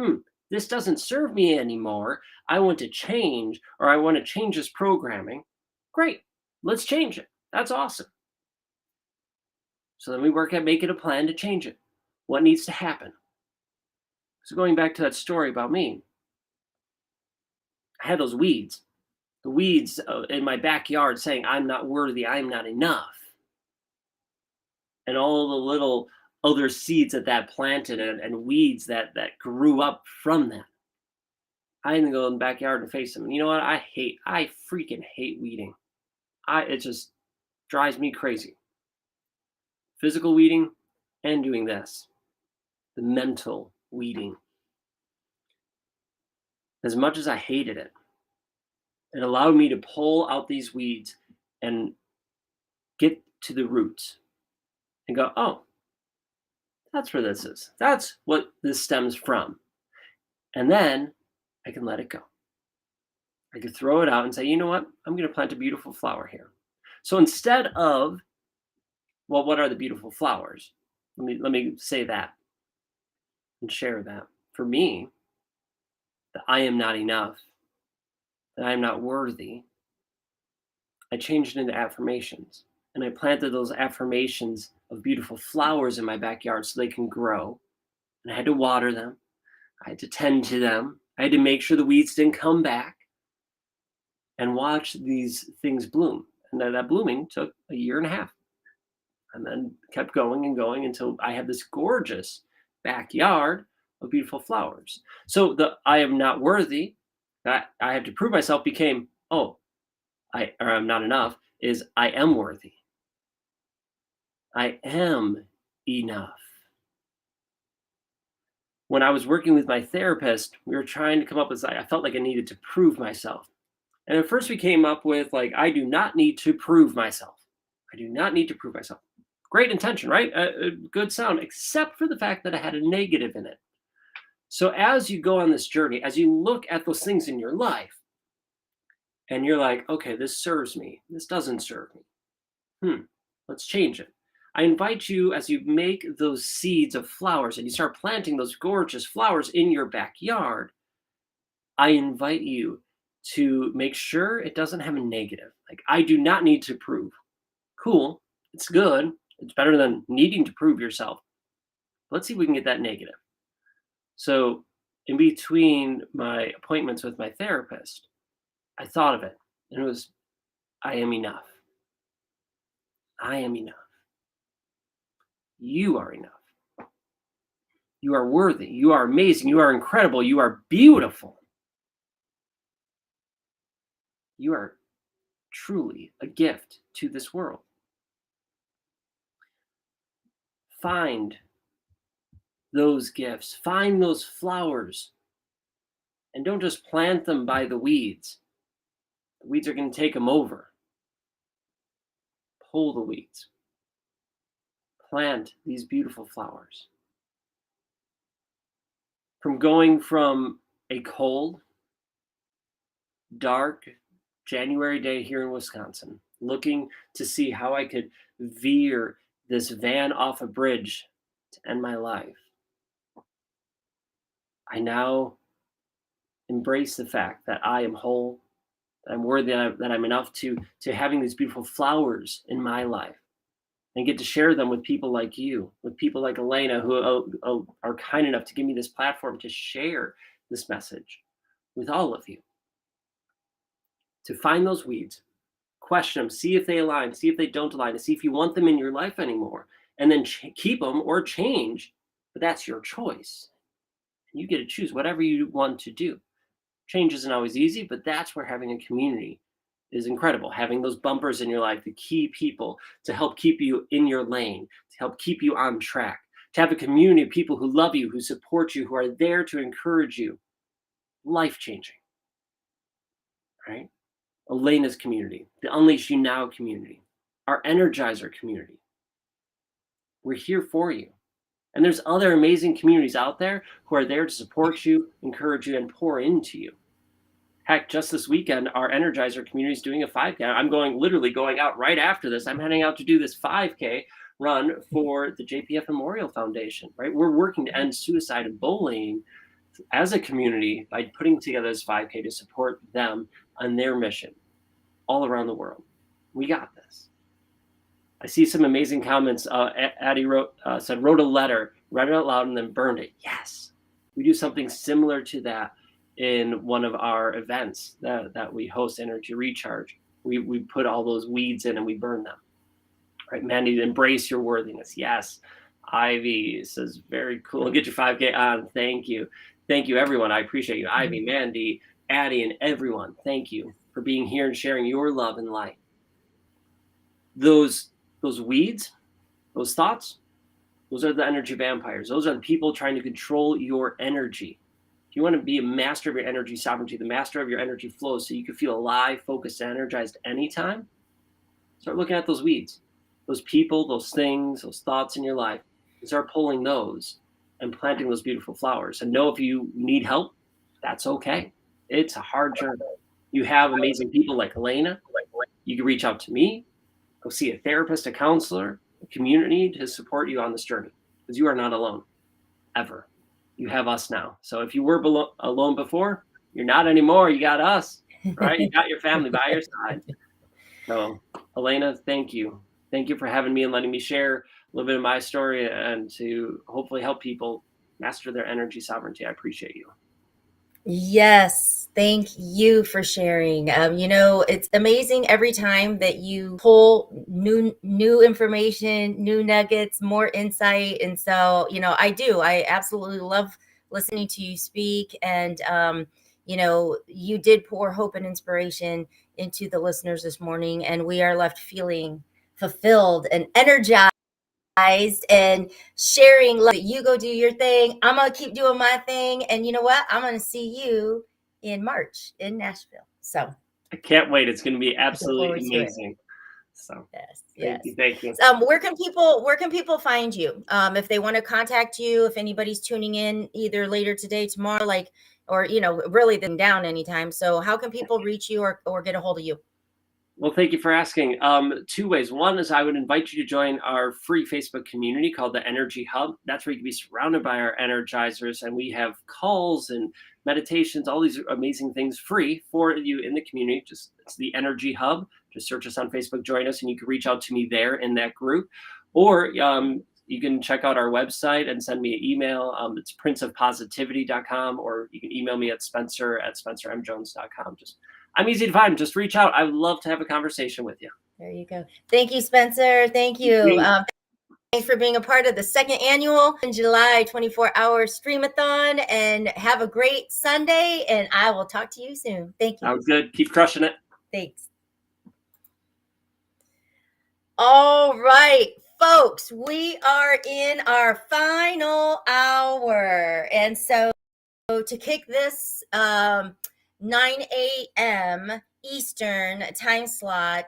this doesn't serve me anymore, I want to change, or I want to change this programming, great, let's change it. That's awesome. So then we work at making a plan to change it. What needs to happen? So going back to that story about me, I had those weeds, the weeds in my backyard saying, I'm not worthy, I'm not enough. and all the little other seeds that planted and weeds that grew up from that. I didn't go in the backyard and face them. And you know what? I freaking hate weeding. It just drives me crazy. Physical weeding and doing this, the mental weeding. As much as I hated it, it allowed me to pull out these weeds and get to the roots and go, oh, that's where this is. That's what this stems from. And then I can let it go. I could throw it out and say, you know what? I'm going to plant a beautiful flower here. So instead of, well, what are the beautiful flowers? Let me say that and share that. For me, that I am not enough, that I am not worthy, I changed it into affirmations. And I planted those affirmations of beautiful flowers in my backyard so they can grow. And I had to water them. I had to tend to them. I had to make sure the weeds didn't come back and watch these things bloom. And then that blooming took a year and a half and then kept going and going until I had this gorgeous backyard of beautiful flowers. So the I am not worthy, that I have to prove myself became, I'm not enough, is I am worthy. I am enough. When I was working with my therapist, we were trying to come up with, I felt like I needed to prove myself. And at first we came up with I do not need to prove myself. I do not need to prove myself. Great intention, right? Good sound, except for the fact that I had a negative in it. So as you go on this journey, as you look at those things in your life, and you're like, okay, this serves me. This doesn't serve me. Let's change it. I invite you, as you make those seeds of flowers and you start planting those gorgeous flowers in your backyard, I invite you to make sure it doesn't have a negative. I do not need to prove. Cool. It's good. It's better than needing to prove yourself. Let's see if we can get that negative. So in between my appointments with my therapist, I thought of it, and it was, I am enough. I am enough. You are enough. You are worthy. You are amazing. You are incredible. You are beautiful. You are truly a gift to this world. Find those gifts. Find those flowers. And don't just plant them by the weeds. The weeds are going to take them over. Pull the weeds. Plant these beautiful flowers. From going from a cold, dark January day here in Wisconsin, looking to see how I could veer this van off a bridge to end my life, I now embrace the fact that I am whole, that I'm worthy, that I'm enough to having these beautiful flowers in my life and get to share them with people like you, with people like Elena, who are kind enough to give me this platform to share this message with all of you. To find those weeds, question them, see if they align, see if they don't align, to see if you want them in your life anymore, and then keep them or change, but that's your choice. You get to choose whatever you want to do. Change isn't always easy, but that's where having a community is incredible. Having those bumpers in your life, the key people to help keep you in your lane, to help keep you on track, to have a community of people who love you, who support you, who are there to encourage you. Life-changing, right? Elena's community, the Unleash You Now community, our Energizer community. We're here for you. And there's other amazing communities out there who are there to support you, encourage you, and pour into you. Heck, just this weekend, our Energizer community is doing a 5K. I'm literally going out right after this. I'm heading out to do this 5K run for the JPF Memorial Foundation, right? We're working to end suicide and bullying as a community by putting together this 5K to support them on their mission all around the world. We got this. I see some amazing comments. Addie wrote a letter, read it out loud, and then burned it. Yes, we do something similar to that in one of our events that we host, Energy Recharge. We put all those weeds in and we burn them. Right, Mandy, embrace your worthiness. Yes. Ivy says, very cool. Get your 5K on. Thank you. Thank you, everyone. I appreciate you. Ivy, Mandy, Addie, and everyone. Thank you for being here and sharing your love and light. Those weeds, those thoughts, those are the energy vampires. Those are the people trying to control your energy. If you want to be a master of your energy sovereignty, the master of your energy flow, so you can feel alive, focused, and energized anytime, start looking at those weeds, those people, those things, those thoughts in your life, and start pulling those and planting those beautiful flowers. And know if you need help, that's okay. It's a hard journey. You have amazing people like Elena. You can reach out to me, go see a therapist, a counselor, a community to support you on this journey, because you are not alone, ever. You have us now. So if you were alone before, you're not anymore. You got us, right? You got your family by your side. So, Elena, thank you. Thank you for having me and letting me share a little bit of my story and to hopefully help people master their energy sovereignty. I appreciate you. Yes, thank you for sharing. It's amazing every time that you pull new information, new nuggets, more insight. And so, I absolutely love listening to you speak. And, you did pour hope and inspiration into the listeners this morning, and we are left feeling fulfilled and energized and sharing love. You go do your thing. I'm going to keep doing my thing. And you know what? I'm going to see you in March in Nashville. So I can't wait. It's going to be absolutely amazing. So yes. Thank you. Where can people find you? If they want to contact you, if anybody's tuning in either later today, tomorrow, or really then down anytime. So how can people reach you or get a hold of you? Well, thank you for asking. 2 ways. One is I would invite you to join our free Facebook community called the Energy Hub. That's where you can be surrounded by our energizers, and we have calls and meditations, all these amazing things free for you in the community. It's the Energy Hub. Just search us on Facebook, join us, and you can reach out to me there in that group. Or you can check out our website and send me an email. It's princeofpositivity.com, or you can email me at spencer@spencermjones.com. I'm easy to find. Just reach out. I would love to have a conversation with you. There you go. Thank you, Spencer. Thank you. Thanks for being a part of the second annual in July 24-hour Stream-A-Thon, and have a great Sunday, and I will talk to you soon. Thank you. Sounds good. Keep crushing it. Thanks. All right, folks, we are in our final hour. And so to kick this 9 a.m. Eastern time slot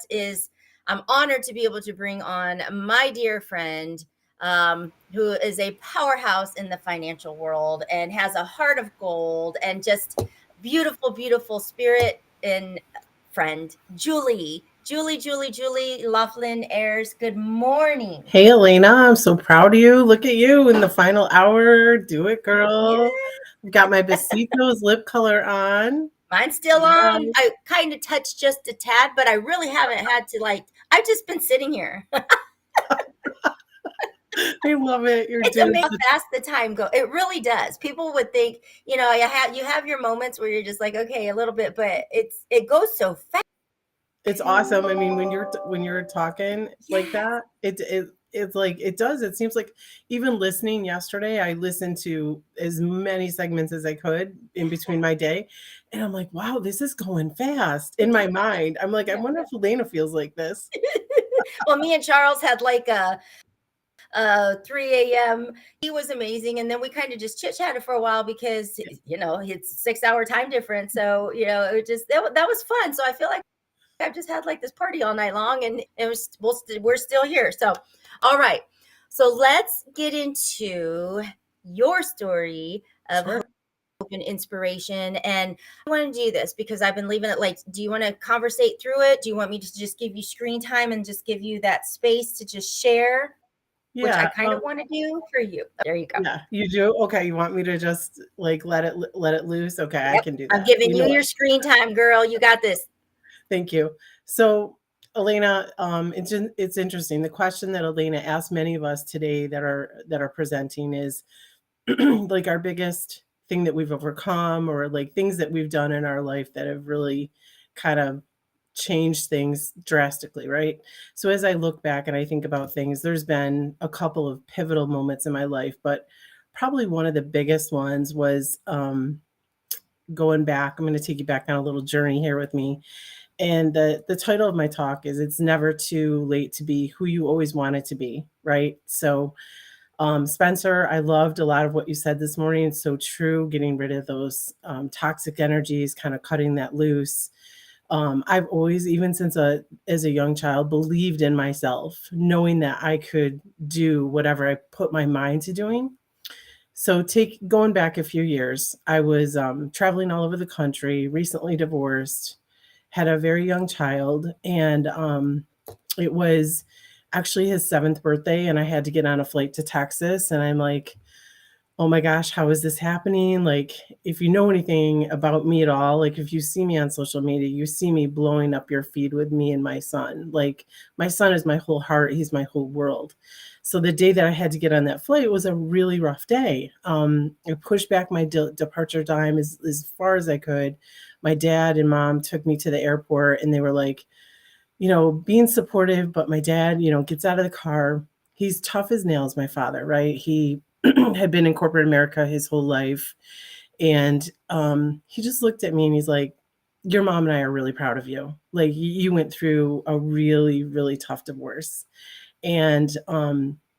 I'm honored to be able to bring on my dear friend, who is a powerhouse in the financial world and has a heart of gold and just beautiful, beautiful spirit and friend, Julie Laughlin Ayers. Good morning. Hey, Elena, I'm so proud of you. Look at you in the final hour. Do it, girl. I've got my Besitos lip color on. Mine's still on. I kind of touched just a tad, but I really haven't had to I've just been sitting here. I love it. It's amazing how fast the time goes. It really does. People would think, you have your moments where you're just like, okay, a little bit, but it goes so fast. It's awesome. I mean, when you're talking like that, it's like it does. It seems like even listening yesterday, I listened to as many segments as I could in between my day, and I'm like, wow, this is going fast in my mind. I'm like, I wonder if Elena feels like this. Well, me and Charles had a 3 a.m. He was amazing, and then we kind of just chit-chatted for a while because it's 6-hour time difference. So it just that was fun. So I feel like I've just had this party all night long, and we're still here. So, all right. So let's get into your story of hope and inspiration. And I want to do this because I've been leaving it do you want to conversate through it? Do you want me to just give you screen time and just give you that space to just share? Yeah, which I kind of want to do for you. There you go. Yeah, you do? Okay, you want me to just let it loose? Okay, yep. I can do that. I'm giving you your screen time, girl. You got this. Thank you. So, Elena, it's interesting. The question that Elena asked many of us today that are presenting is our biggest thing that we've overcome, or things that we've done in our life that have really kind of changed things drastically, right? So as I look back and I think about things, there's been a couple of pivotal moments in my life, but probably one of the biggest ones was going back. I'm going to take you back on a little journey here with me. And the title of my talk is It's Never Too Late to Be Who You Always Wanted to Be, right? So Spencer, I loved a lot of what you said this morning. It's so true, getting rid of those toxic energies, kind of cutting that loose. I've always, even since as a young child, believed in myself, knowing that I could do whatever I put my mind to doing. So going back a few years, I was traveling all over the country, recently divorced, had a very young child, and it was actually his 7th birthday, and I had to get on a flight to Texas, and I'm like, oh my gosh, how is this happening? Like, if you know anything about me at all, like if you see me on social media, you see me blowing up your feed with me and my son. Like, my son is my whole heart. He's my whole world. So the day that I had to get on that flight was a really rough day. I pushed back my departure time as far as I could. My dad and mom took me to the airport, and they were like, being supportive, but my dad, gets out of the car. He's tough as nails, my father, right? He had been in corporate America his whole life. And he just looked at me and he's like, your mom and I are really proud of you. Like, you went through a really, really tough divorce. And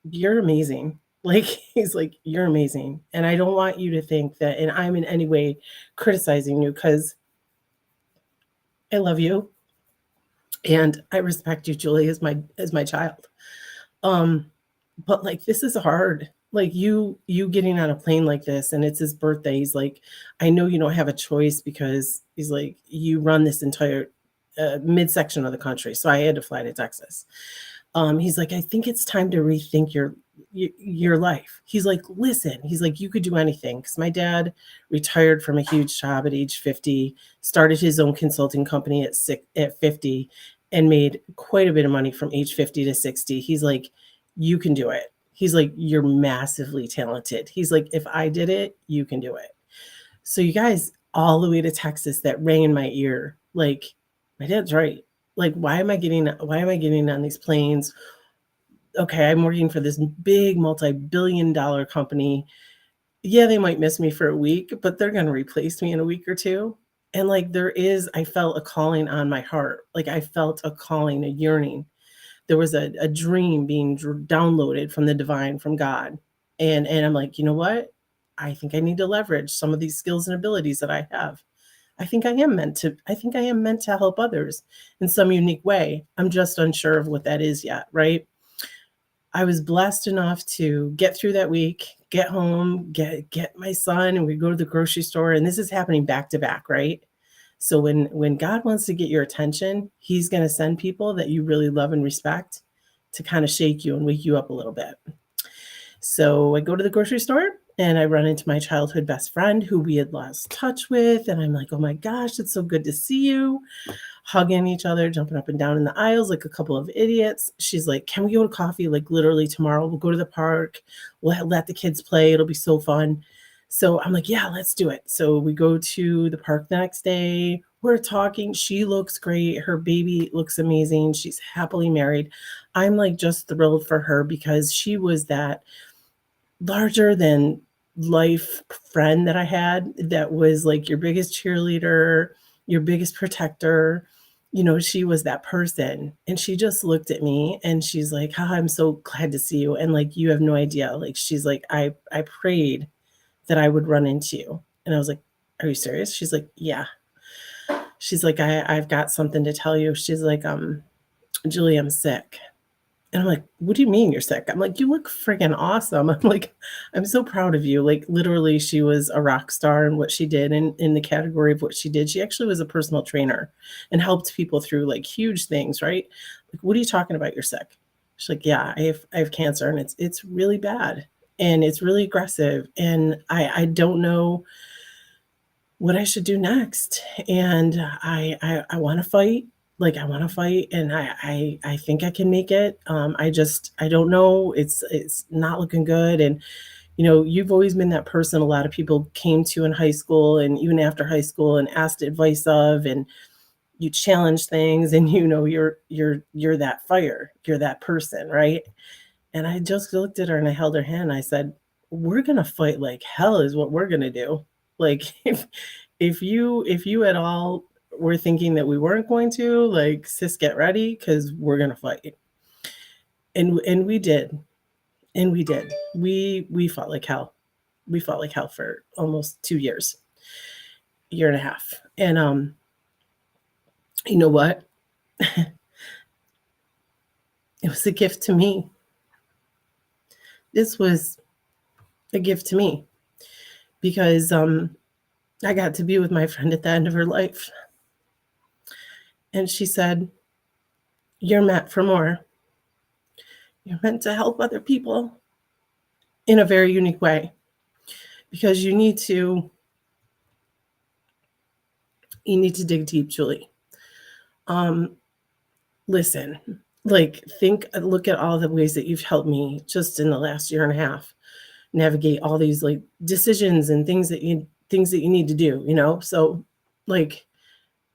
you're amazing. Like, he's like, you're amazing. And I don't want you to think that, and I'm in any way criticizing you, because I love you. And I respect you, Julie, as my child. But like, this is hard. Like, you getting on a plane like this, and it's his birthday. He's like, I know you don't have a choice, because he's like, you run this entire midsection of the country. So I had to fly to Texas. He's like, I think it's time to rethink your life. He's like, listen, he's like, you could do anything. Because my dad retired from a huge job at age 50, started his own consulting company at 50, and made quite a bit of money from age 50 to 60. He's like, you can do it. He's like, you're massively talented. He's like, if I did it, you can do it. So you guys, all the way to Texas, that rang in my ear. Like, my dad's right. Like, why am I getting on these planes? Okay, I'm working for this big multi-billion-dollar company. Yeah, they might miss me for a week, but they're going to replace me in a week or two. And like, I felt a calling on my heart. Like, I felt a calling, a yearning. There was a dream being downloaded from the divine, from God. And I'm like, you know what? I think I need to leverage some of these skills and abilities that I have. I think I am meant to help others in some unique way. I'm just unsure of what that is yet, right? I was blessed enough to get through that week, get home, get my son, and we go to the grocery store, and this is happening back to back, right? So when God wants to get your attention, he's going to send people that you really love and respect to kind of shake you and wake you up a little bit. So I go to the grocery store, and I run into my childhood best friend who we had lost touch with. And I'm like, oh my gosh, it's so good to see you. Hugging each other, jumping up and down in the aisles like a couple of idiots. She's like, can we go to coffee like literally tomorrow? We'll go to the park. We'll let the kids play. It'll be so fun. So I'm like, yeah, let's do it. So we go to the park the next day. We're talking. She looks great. Her baby looks amazing. She's happily married. I'm like just thrilled for her, because she was that larger than life friend that I had, that was like your biggest cheerleader, your biggest protector. She was that person. And she just looked at me and she's like, I'm so glad to see you. And like, you have no idea. Like, she's like, I prayed that I would run into you. And I was like, are you serious? She's like, yeah. She's like, I've got something to tell you. She's like, Julie, I'm sick. And I'm like, what do you mean you're sick? I'm like, you look friggin' awesome. I'm like, I'm so proud of you. Like, literally, she was a rock star in what she did, in the category of what she did. She actually was a personal trainer and helped people through like huge things, right? Like, what are you talking about? You're sick. She's like, yeah, I have cancer, and it's really bad, and it's really aggressive, and I don't know what I should do next. And I want to fight. Like, I want to fight, and I think I can make it. I don't know. It's not looking good. And, you've always been that person a lot of people came to in high school and even after high school and asked advice of, and, you challenge things, and you're that fire, you're that person, right? And I just looked at her and I held her hand. I said, "We're gonna fight like hell is what we're gonna do." Like if you at all were thinking that we weren't going to, like, sis, get ready because we're gonna fight. And we did. And we did. We fought like hell. We fought like hell for almost 2 years, year and a half. And you know what? It was a gift to me. This was a gift to me because I got to be with my friend at the end of her life. And she said, "You're meant for more. You're meant to help other people in a very unique way because you need to dig deep, Julie. Listen, like, look at all the ways that you've helped me just in the last year and a half navigate all these, like, decisions and things that you need to do, you know? So, like,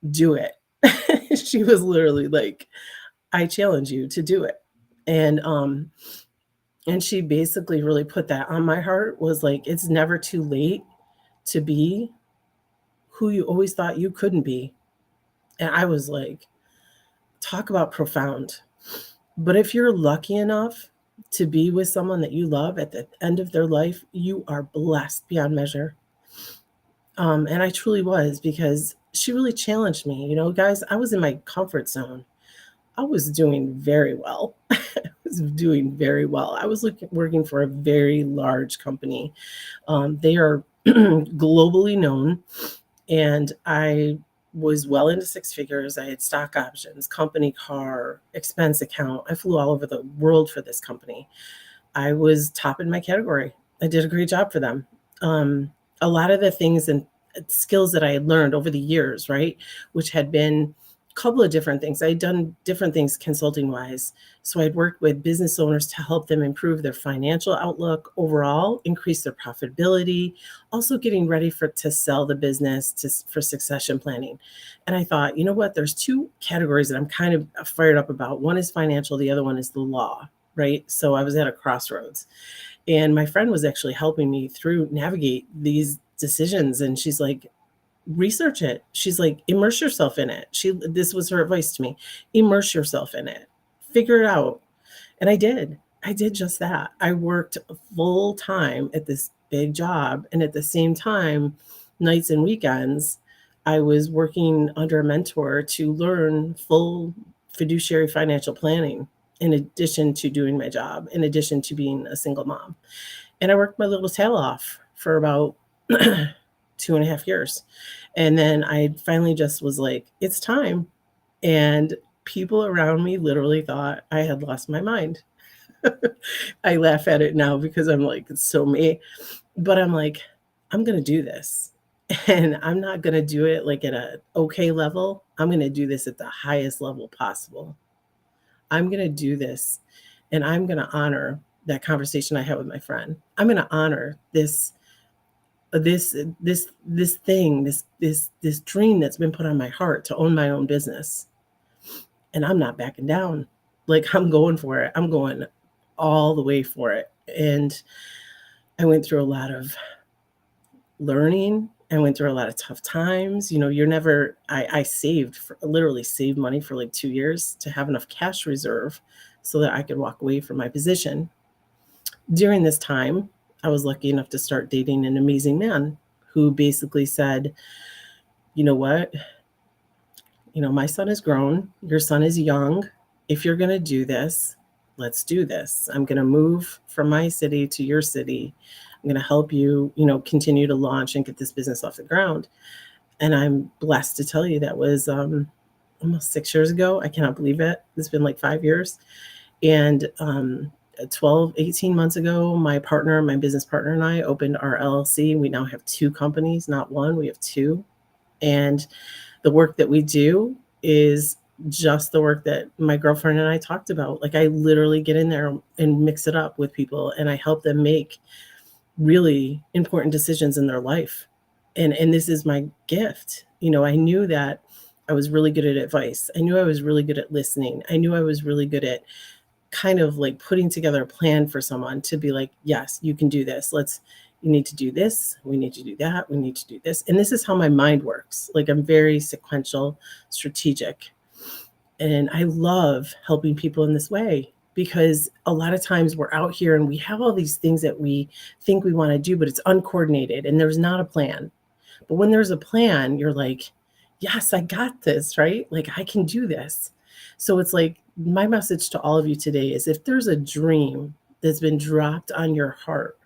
do it." She was literally like, "I challenge you to do it." And she basically really put that on my heart, was like, it's never too late to be who you always thought you couldn't be. And I was like, talk about profound. But if you're lucky enough to be with someone that you love at the end of their life, you are blessed beyond measure. And I truly was, because she really challenged me. You know, guys, I was in my comfort zone. I was doing very well. I was doing very well. I was working for a very large company. They are globally known, and I was well into six figures. I had stock options, company car, expense account. I flew all over the world for this company. I was top in my category. I did a great job for them. A lot of the things and skills that I had learned over the years, right, which had been a couple of different things. I had done different things consulting wise. So I'd worked with business owners to help them improve their financial outlook overall, increase their profitability, also getting ready to sell the business for succession planning. And I thought, you know what, there's two categories that I'm kind of fired up about. One is financial, the other one is the law, right? So I was at a crossroads. And my friend was actually helping me through navigate these decisions. And she's like, research it. She's like, immerse yourself in it. This was her advice to me. Immerse yourself in it. Figure it out. And I did. I did just that. I worked full time at this big job. And at the same time, nights and weekends, I was working under a mentor to learn full fiduciary financial planning, in addition to doing my job, in addition to being a single mom. And I worked my little tail off for about 2.5 years. And then I finally just was like, it's time. And people around me literally thought I had lost my mind. I laugh at it now because I'm like, it's so me. But I'm like, I'm going to do this. And I'm not going to do it like at a okay level. I'm going to do this at the highest level possible. I'm going to do this, and I'm going to honor that conversation I had with my friend. I'm going to honor this thing, this dream that's been put on my heart to own my own business. And I'm not backing down. Like, I'm going for it. I'm going all the way for it. And I went through a lot of learning. I went through a lot of tough times. You know, I literally saved money for like 2 years to have enough cash reserve so that I could walk away from my position. During this time, I was lucky enough to start dating an amazing man who basically said, you know what? You know, my son is grown. Your son is young. If you're going to do this, let's do this. I'm going to move from my city to your city. I'm going to help you, continue to launch and get this business off the ground. And I'm blessed to tell you that was almost 6 years ago. I cannot believe it. It's been like 5 years. And 18 months ago, my business partner and I opened our LLC. We now have 2 companies, not one, we have 2. And the work that we do is just the work that my girlfriend and I talked about. Like, I literally get in there and mix it up with people, and I help them make really important decisions in their life. And this is my gift. I knew that I was really good at advice. I knew I was really good at listening. I knew I was really good at kind of like putting together a plan for someone to be like, yes, you can do this. You need to do this. We need to do that. We need to do this. And this is how my mind works. Like, I'm very sequential, strategic. And I love helping people in this way, because a lot of times we're out here and we have all these things that we think we want to do, but it's uncoordinated and there's not a plan. But when there's a plan, you're like, yes, I got this, right? Like, I can do this. So it's like, my message to all of you today is, if there's a dream that's been dropped on your heart,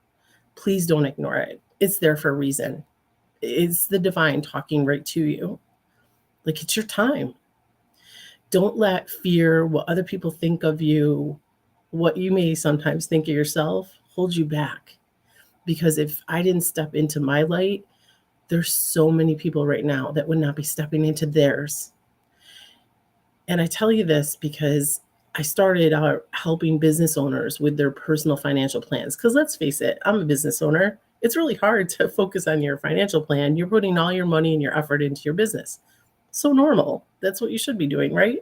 please don't ignore it. It's there for a reason. It's the divine talking right to you. Like, it's your time. Don't let fear, what other people think of you, what you may sometimes think of yourself, hold you back. Because if I didn't step into my light, there's so many people right now that would not be stepping into theirs. And I tell you this because I started out helping business owners with their personal financial plans. Because let's face it, I'm a business owner. It's really hard to focus on your financial plan. You're putting all your money and your effort into your business. So normal. That's what you should be doing, right?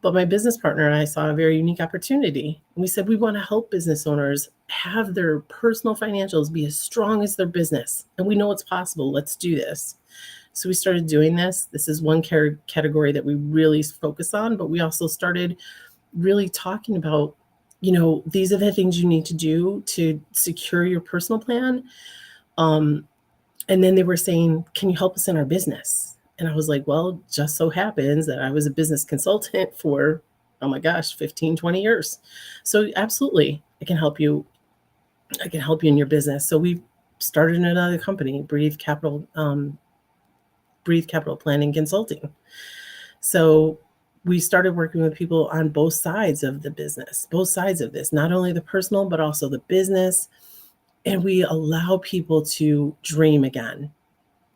But my business partner and I saw a very unique opportunity. We said, we want to help business owners have their personal financials be as strong as their business. And we know it's possible. Let's do this. So we started doing this. This is one category that we really focus on, but we also started really talking about, these are the things you need to do to secure your personal plan. And then they were saying, can you help us in our business? And I was like, well, just so happens that I was a business consultant for, 15, 20 years. So absolutely, I can help you. I can help you in your business. So we started another company, Breathe Capital Planning Consulting. So we started working with people on both sides of the business, both sides of this, not only the personal, but also the business. And we allow people to dream again.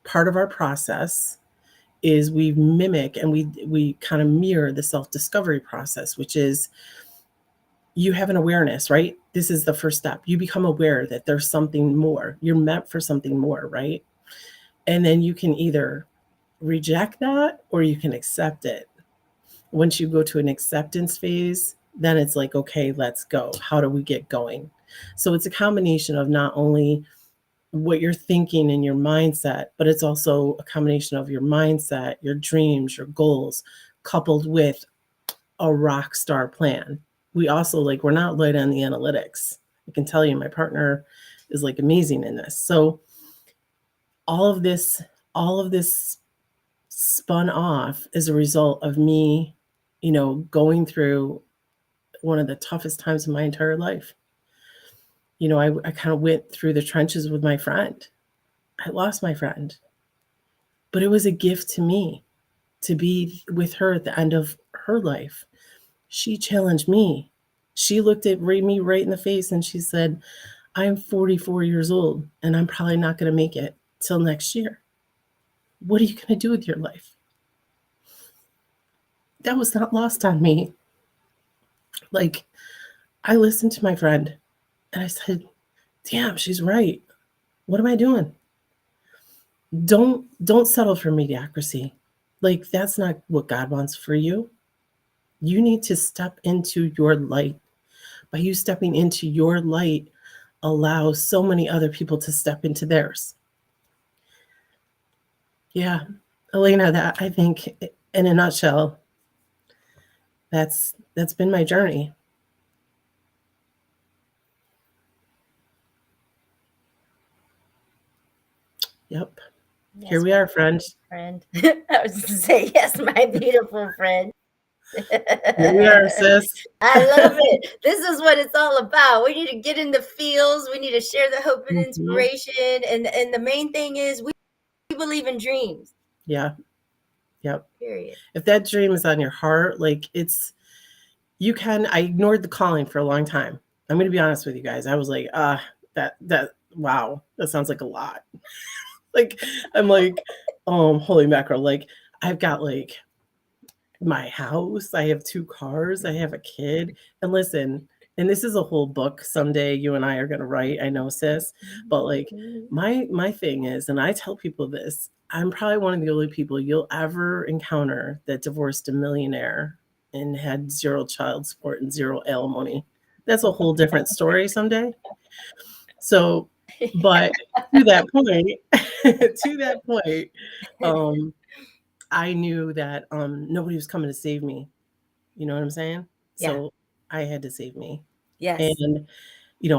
Part of our process is we mimic and we kind of mirror the self-discovery process, which is, you have an awareness, right? This is the first step. You become aware that there's something more. You're meant for something more, right? And then you can either reject that or you can accept it. Once you go to an acceptance phase, then it's like, okay, let's go. How do we get going? So it's a combination of not only what you're thinking in your mindset, but it's also a combination of your mindset, your dreams, your goals, coupled with a rock star plan. We also we're not light on the analytics. I can tell you my partner is amazing in this. So all of this spun off as a result of me, going through one of the toughest times of my entire life. I kind of went through the trenches with my friend. I lost my friend, but it was a gift to me to be with her at the end of her life. She challenged me. She looked at me right in the face and she said, I'm 44 years old and I'm probably not going to make it till next year. What are you going to do with your life? That was not lost on me. I listened to my friend and I said, damn, she's right. What am I doing? Don't settle for mediocrity. That's not what God wants for you. You need to step into your light. By you stepping into your light, allow so many other people to step into theirs. Yeah, Elena, that I think in a nutshell, that's been my journey. Yep. Yes, here we are, friend. I was going to say, yes, my beautiful friend. Here we are, sis. I love it. This is what it's all about. We need to get in the fields. We need to share the hope and inspiration. And the main thing is we believe in dreams. Yeah. Yep. Period. If that dream is on your heart, I ignored the calling for a long time. I'm going to be honest with you guys. I was like, wow, that sounds like a lot. I'm holy mackerel. I've got my house, I have 2 cars, I have a kid. And listen, and this is a whole book someday you and I are going to write, I know, sis, but like my thing is, and I tell people this, I'm probably one of the only people you'll ever encounter that divorced a millionaire and had zero child support and zero alimony. That's a whole different story someday. So, but to that point, I knew that nobody was coming to save me. You know what I'm saying? Yeah. So I had to save me. Yes. And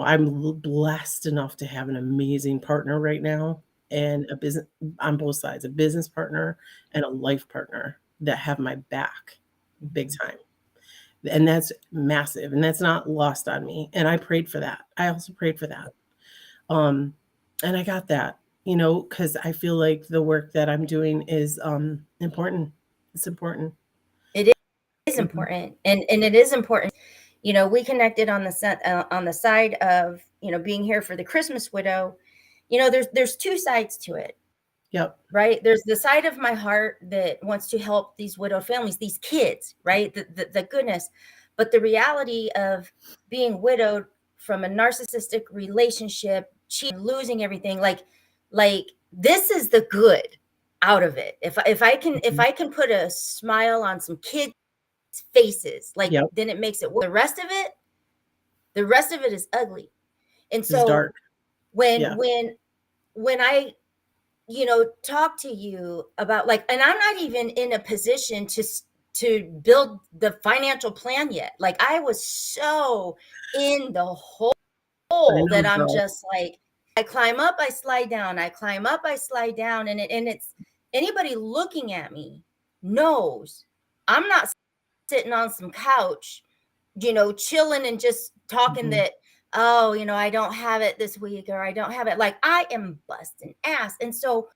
I'm blessed enough to have an amazing partner right now, and a business on both sides, a business partner and a life partner that have my back big time. And that's massive, and that's not lost on me. And I prayed for that. I also prayed for that. And I got that, because I feel like the work that I'm doing is important. It's important. It is important, and it is important. We connected on the side of being here for the Christmas widow. There's two sides to it. Yep. Right. There's the side of my heart that wants to help these widowed families, these kids, right? The goodness. But the reality of being widowed from a narcissistic relationship, losing everything, like this is the good out of it. If I can put a smile on some kids' faces, like Yep. then it makes it work. The rest of it is ugly. And so dark. when Yeah. when I talk to you about and I'm not even in a position to build the financial plan yet. Like I was so in the hole that I'm just like, I climb up, I slide down, I climb up, I slide down. And it's anybody looking at me knows I'm not sitting on some couch, chilling and just talking that, oh, I don't have it this week, or I don't have it. Like I am busting ass. And so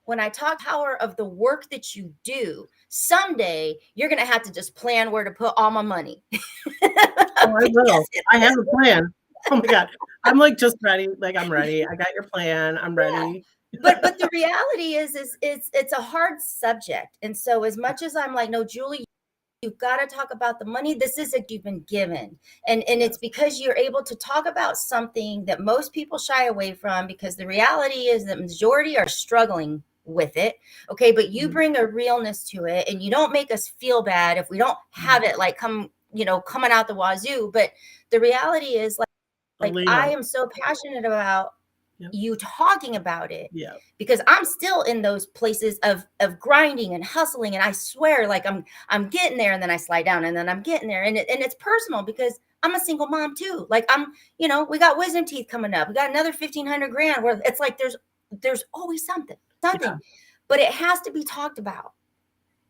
when I talk power of the work that you do, someday you're going to have to just plan where to put all my money. Oh, I will. I have a plan. Oh my God. I'm like just ready. Like I'm ready. I got your plan. I'm ready. But the reality is it's a hard subject. And so as much as I'm like, no, Julie, you've got to talk about the money. This is a you've been given. And it's because you're able to talk about something that most people shy away from, because the reality is that majority are struggling with it. Okay. But you bring a realness to it, and you don't make us feel bad if we don't have it like coming out the wazoo. But the reality is like I am so passionate about you talking about it, because I'm still in those places of grinding and hustling. And I swear, like I'm getting there, and then I slide down, and then I'm getting there. And it's personal, because I'm a single mom too. Like we got wisdom teeth coming up. We got another 1,500 grand, where it's like, there's always something, but it has to be talked about.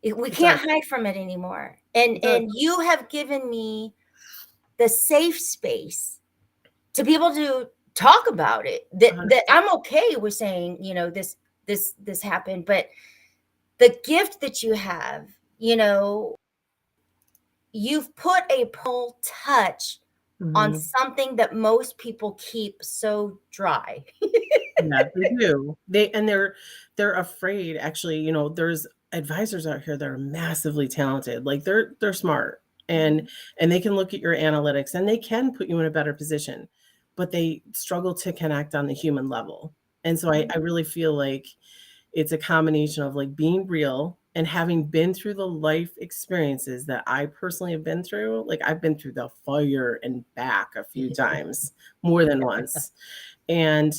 We can't hide from it anymore. And you have given me the safe space to be able to talk about it, that I'm okay with saying, this happened. But the gift that you have, you've put a pearl touch on something that most people keep so dry. Yeah, they do. They're afraid. Actually, there's advisors out here that are massively talented. Like they're smart, and they can look at your analytics, and they can put you in a better position, but they struggle to connect on the human level. And so I really feel like it's a combination of like being real and having been through the life experiences that I personally have been through. Like I've been through the fire and back a few times, more than once. And,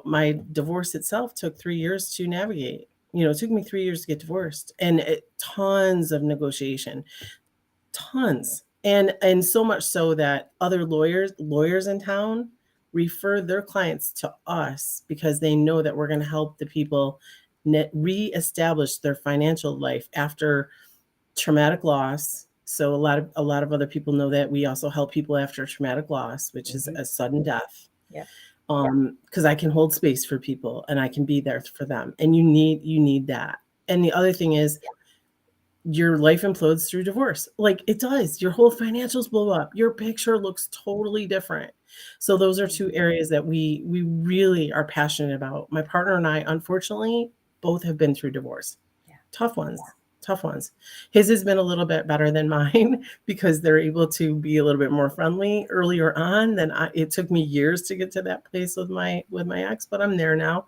my divorce itself took 3 years to navigate. It took me 3 years to get divorced, and tons of negotiation, tons. And so much so that other lawyers in town refer their clients to us, because they know that we're going to help the people reestablish their financial life after traumatic loss. So a lot of other people know that we also help people after traumatic loss, which is a sudden death. Yeah. Because I can hold space for people, and I can be there for them. And you need that. And the other thing is, your life implodes through divorce. Like it does. Your whole financials blow up. Your picture looks totally different. So those are two areas that we really are passionate about. My partner and I, unfortunately, both have been through divorce. Tough ones. tough ones. His has been a little bit better than mine because they're able to be a little bit more friendly earlier on than it took me years to get to that place with my ex, but I'm there now.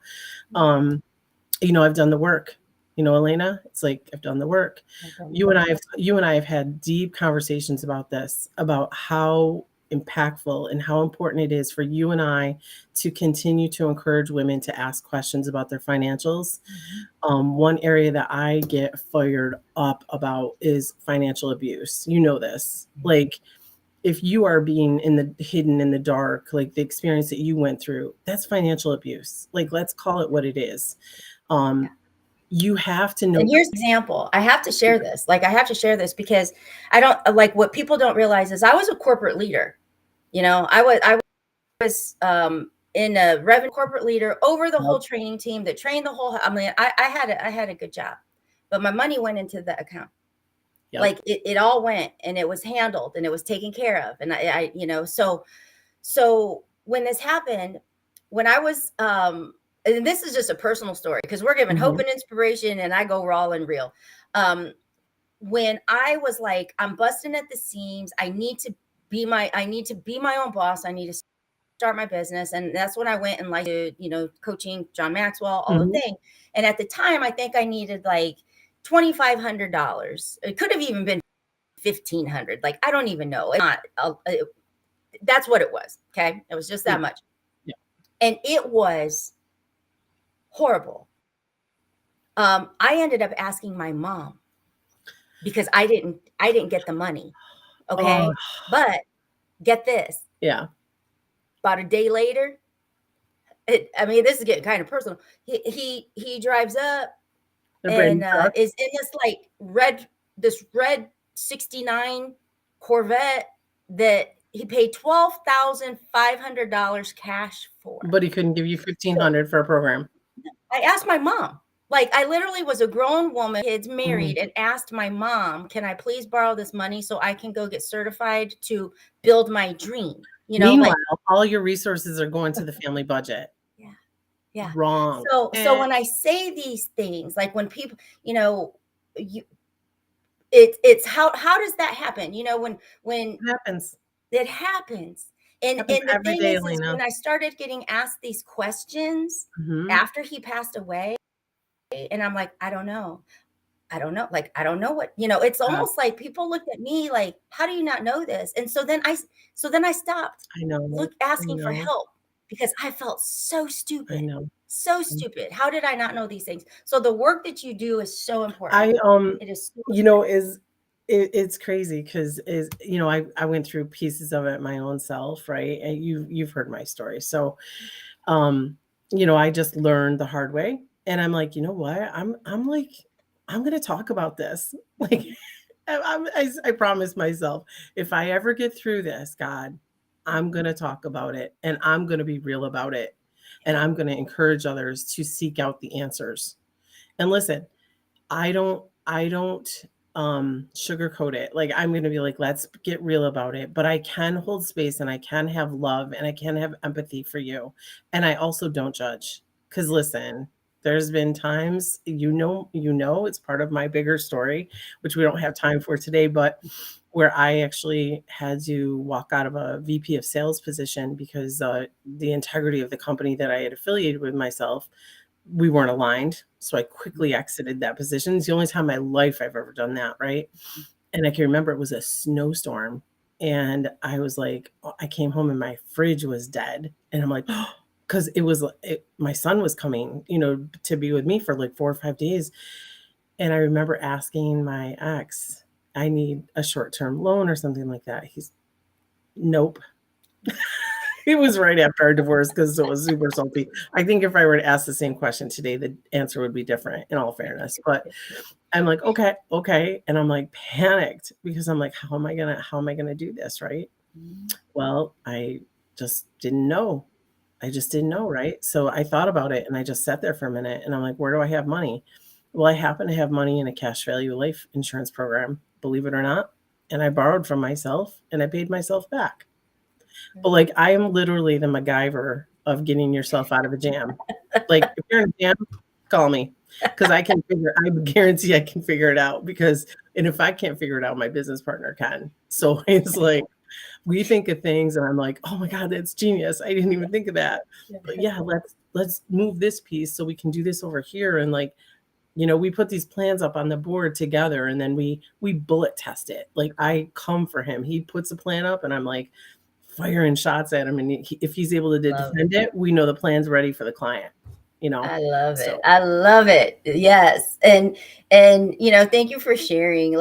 I've done the work. Elena, it's like I've done the work. You and I have had deep conversations about this, about how impactful and how important it is for you and I to continue to encourage women to ask questions about their financials. One area that I get fired up about is financial abuse. You know this. Like, if you are being hidden in the dark, like the experience that you went through, that's financial abuse. Like, let's call it what it is. You have to know. And here's an example. I have to share this. Like, I have to share this because I don't like what people don't realize is I was a corporate leader. I was in a revenue corporate leader over the whole training team that trained the whole. I mean, I had a good job, but my money went into the account. Yep. Like it all went, and it was handled, and it was taken care of. And I so when this happened, when I was and this is just a personal story because we're giving hope and inspiration, and I go raw and real. When I was like, I'm busting at the seams, I need to be my own boss. I need to start my business. And that's when I went and coaching John Maxwell, all the thing. And at the time, I think I needed like $2,500. It could have even been $1,500. Like, I don't even know. That's what it was. Okay. It was just that much. Yeah. And it was horrible. I ended up asking my mom because I didn't get the money. Okay. But get this. Yeah. About a day later, this is getting kind of personal. He drives up and is in this red 69 Corvette that he paid $12,500 cash for. But he couldn't give you $1,500 for a program. I asked my mom. Like, I literally was a grown woman, kids, married, and asked my mom, can I please borrow this money so I can go get certified to build my dream? Meanwhile, all your resources are going to the family budget. Yeah. Yeah. Wrong. So when I say these things, like when people, it's how does that happen? When it happens. It happens. And the thing is when I started getting asked these questions after he passed away, and I'm like, I don't know. Like, I don't know what, it's almost like people looked at me like, how do you not know this? And so then I stopped asking for help because I felt so stupid. I know. So stupid. How did I not know these things? So the work that you do is so important. It is so it's crazy because I went through pieces of it my own self, right? And you've heard my story. So I just learned the hard way. And I'm like, you know what? I'm going to talk about this. Like, I promised myself, if I ever get through this, God, I'm going to talk about it, and I'm going to be real about it. And I'm going to encourage others to seek out the answers. And listen, I don't sugarcoat it. Like, I'm going to be like, let's get real about it, but I can hold space, and I can have love, and I can have empathy for you. And I also don't judge, because listen, there's been times, it's part of my bigger story, which we don't have time for today, but where I actually had to walk out of a VP of sales position because the integrity of the company that I had affiliated with myself, we weren't aligned. So I quickly exited that position. It's the only time in my life I've ever done that, right? And I can remember it was a snowstorm. And I was like, I came home and my fridge was dead. And I'm like, oh, because my son was coming, to be with me for like 4 or 5 days. And I remember asking my ex, I need a short-term loan or something like that. He's, nope. It was right after our divorce because it was super salty. I think if I were to ask the same question today, the answer would be different, in all fairness. But I'm like, okay. And I'm like panicked because I'm like, how am I gonna do this, right? Well, I just didn't know. Right? So I thought about it, and I just sat there for a minute, and I'm like, where do I have money? Well, I happen to have money in a cash value life insurance program, believe it or not. And I borrowed from myself, and I paid myself back. But like, I am literally the MacGyver of getting yourself out of a jam. Like, if you're in a jam, call me, because I guarantee I can figure it out, and if I can't figure it out, my business partner can. So it's like, we think of things and I'm like, oh my God, that's genius. I didn't even think of that. But yeah, let's move this piece so we can do this over here. And like, we put these plans up on the board together, and then we bullet test it. Like, I come for him. He puts a plan up and I'm like firing shots at him. And if he's able to defend it, we know the plan's ready for the client. I love it. I love it. Yes. And thank you for sharing.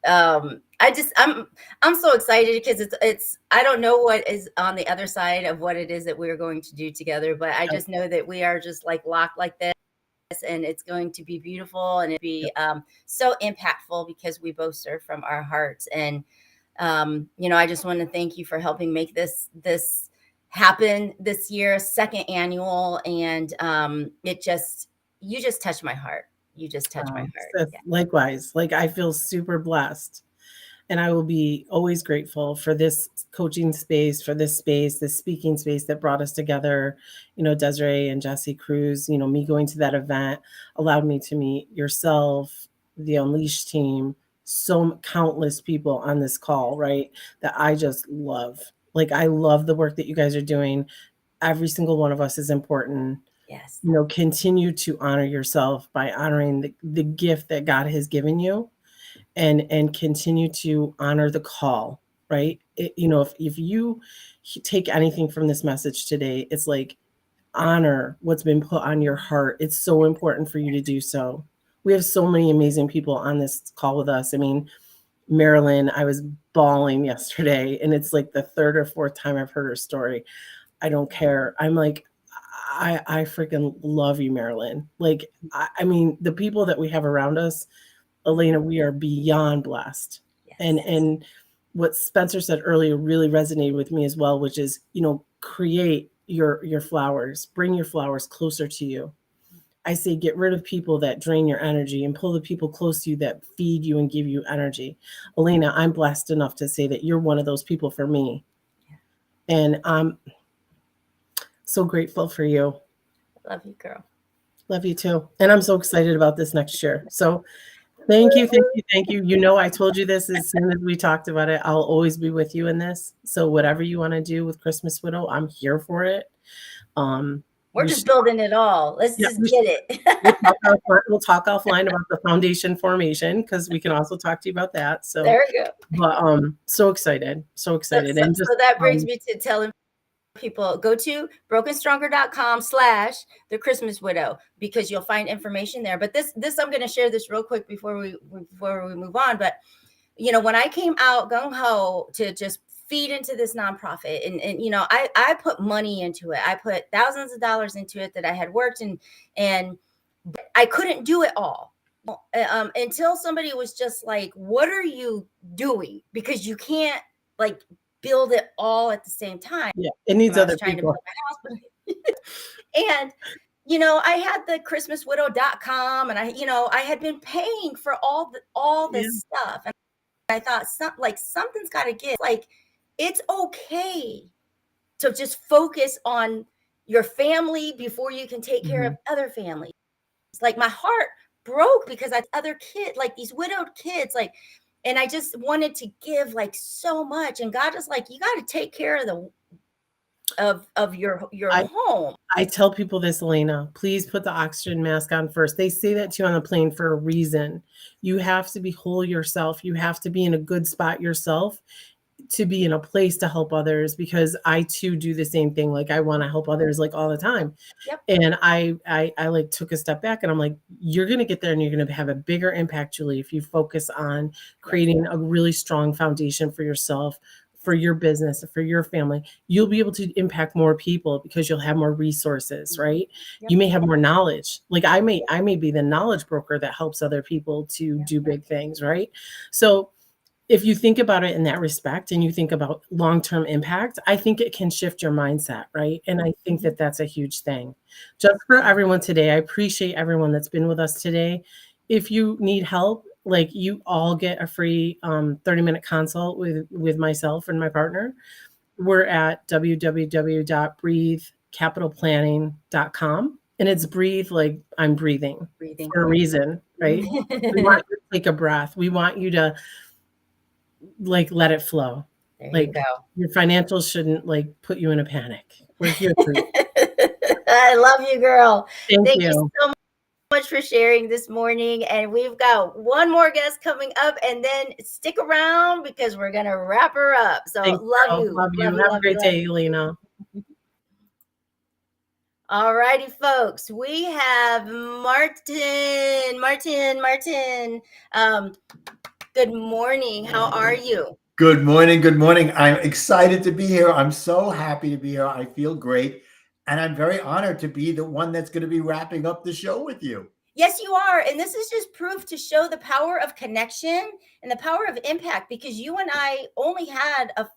I'm so excited because it's I don't know what is on the other side of what it is that we're going to do together, but I just know that we are just like locked like this, and it's going to be beautiful, and it'll be so impactful because we both serve from our hearts. And I just want to thank you for helping make this happen this year, second annual. And you just touched my heart. You just touched my heart. Yeah. Likewise, like, I feel super blessed, and I will be always grateful for this coaching space, for this speaking space that brought us together. Desiree and Jesse Cruz, me going to that event allowed me to meet yourself, the Unleashed team, so countless people on this call, right? That I just love. Like, I love the work that you guys are doing. Every single one of us is important. Yes. Continue to honor yourself by honoring the gift that God has given you, and continue to honor the call, right? If you take anything from this message today, it's like, honor what's been put on your heart. It's so important for you to do so. We have so many amazing people on this call with us. I mean, Marilyn, I was bawling yesterday, and it's like the third or fourth time I've heard her story. I don't care. I'm like, I freaking love you, Marilyn. Like, I mean, the people that we have around us, Elena, we are beyond blessed. Yes. And what Spencer said earlier really resonated with me as well, which is, create your flowers, bring your flowers closer to you. I say, get rid of people that drain your energy and pull the people close to you that feed you and give you energy. Elena, I'm blessed enough to say that you're one of those people for me. Yeah. And I'm so grateful for you. Love you, girl. Love you too. And I'm so excited about this next year. So thank you. I told you this as soon as we talked about it. I'll always be with you in this. So whatever you want to do with Christmas Widow, I'm here for it. We're just building it all. Let's just get it. We'll talk offline about the foundation formation, because we can also talk to you about that. So there we go. But so excited. So and so that brings me to telling people, go to brokenstronger.com/the Christmas Widow, because you'll find information there. But this I'm going to share this real quick before we move on. But when I came out gung ho to just feed into this nonprofit, and I put money into it. I put thousands of dollars into it that I had worked and I couldn't do it all until somebody was just like, what are you doing? Because you can't like build it all at the same time. Yeah, it needs other people. And I had the christmaswidow.com, and I had been paying for all this stuff, and I thought something's got to give. Like, it's okay to just focus on your family before you can take care of other families. It's like my heart broke because I had other kids, like these widowed kids, like, and I just wanted to give like so much. And God is like, you got to take care of your home. I tell people this, Elena, please put the oxygen mask on first. They say that to you on the plane for a reason. You have to be whole yourself. You have to be in a good spot yourself to be in a place to help others, because I too do the same thing. Like, I want to help others like all the time. Yep. And I like took a step back, and I'm like, you're going to get there and you're going to have a bigger impact, Julie, if you focus on creating a really strong foundation for yourself, for your business, for your family. You'll be able to impact more people because you'll have more resources, right? Yep. You may have more knowledge. Like I may be the knowledge broker that helps other people to do big things, right? So if you think about it in that respect, and you think about long-term impact, I think it can shift your mindset, right? And I think that that's a huge thing. Just for everyone today, I appreciate everyone that's been with us today. If you need help, like, you all get a free 30-minute consult with myself and my partner. We're at www.breathecapitalplanning.com. And it's breathe like I'm breathing for a reason, right? We want you to take a breath. We want you to like let it flow. There like you go. your financials shouldn't like put you in a panic. We're here for you. I love you, girl. Thank you you. so much for sharing this morning. And we've got one more guest coming up, and then stick around because we're going to wrap her up. So Thanks, love girl. you. Love you. Have a great day, Elena. All righty, folks. We have Martin. Good morning. How are you? Good morning. Good morning. I'm excited to be here. I'm so happy to be here. I feel great. And I'm very honored to be the one that's going to be wrapping up the show with you. Yes, you are. And this is just proof to show the power of connection and the power of impact, because you and I only had a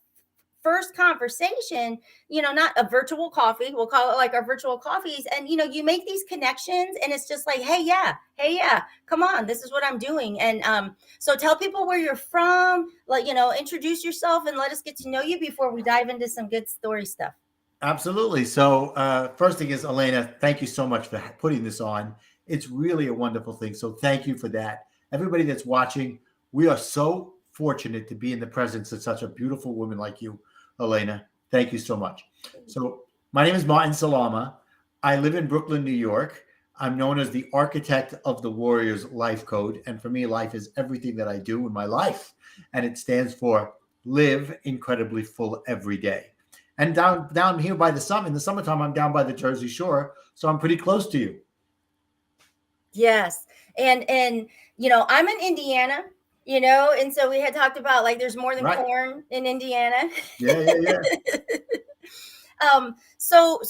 first conversation, not a virtual coffee. We'll call it like our virtual coffees. And, you make these connections and it's just like, hey, yeah, come on, this is what I'm doing. And so tell people where you're from, introduce yourself and let us get to know you before we dive into some good story stuff. Absolutely. So first thing is, Elena, thank you so much for putting this on. It's really a wonderful thing. So thank you for that. Everybody that's watching, we are so fortunate to be in the presence of such a beautiful woman like you, Elena. Thank you so much. So my name is Martin Salama. I live in Brooklyn, New York. I'm known as the architect of the Warriors Life Code. And for me, life is everything that I do in my life. And it stands for live incredibly full every day. And down here by the sun, in the summertime, I'm down by the Jersey Shore. So I'm pretty close to you. Yes. And I'm in Indiana, and so we had talked about like there's more than corn in Indiana. Yeah. So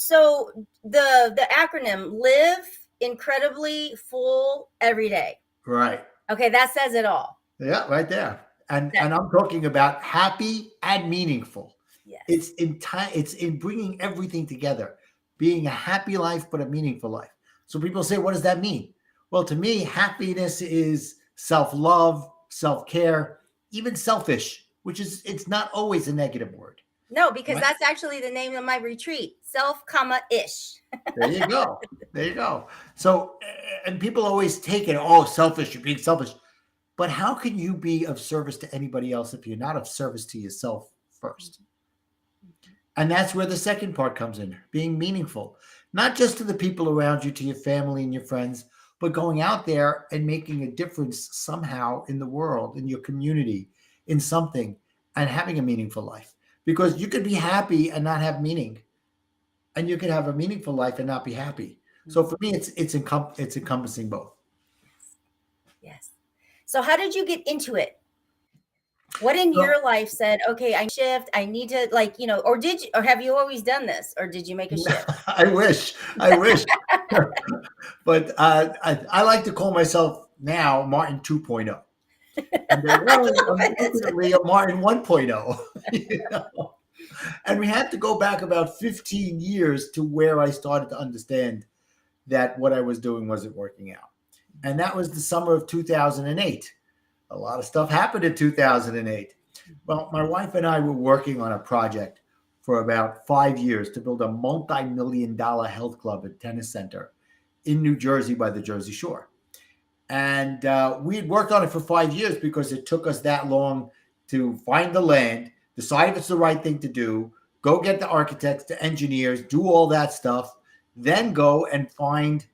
the acronym live incredibly full every day. Right. Okay, that says it all. Yeah, right there. And I'm talking about happy and meaningful. Yes. It's in bringing everything together, being a happy life, but a meaningful life. So people say, what does that mean? Well, to me, happiness is self-love, self-care, even selfish, it's not always a negative word. No, because that's actually the name of my retreat, self-ish. There you go. There you go. So, and people always take it, oh, selfish, you're being selfish. But how can you be of service to anybody else if you're not of service to yourself first? And that's where the second part comes in, being meaningful, not just to the people around you, to your family and your friends, but going out there and making a difference somehow in the world, in your community, in something, and having a meaningful life. Because you could be happy and not have meaning, and you could have a meaningful life and not be happy. So for me, it's encompassing both. Yes. So how did you get into it? What in your life said, okay, I shift, I need to or have you always done this, or did you make a shift? I wish. But I like to call myself now Martin 2.0. And then ultimately a Martin 1.0. And we had to go back about 15 years to where I started to understand that what I was doing wasn't working out. And that was the summer of 2008. A lot of stuff happened in 2008. Well, my wife and I were working on a project for about 5 years to build a multi-million-dollar health club at Tennis Center in New Jersey by the Jersey Shore. And we had worked on it for 5 years because it took us that long to find the land, decide if it's the right thing to do, go get the architects, the engineers, do all that stuff, then go and find,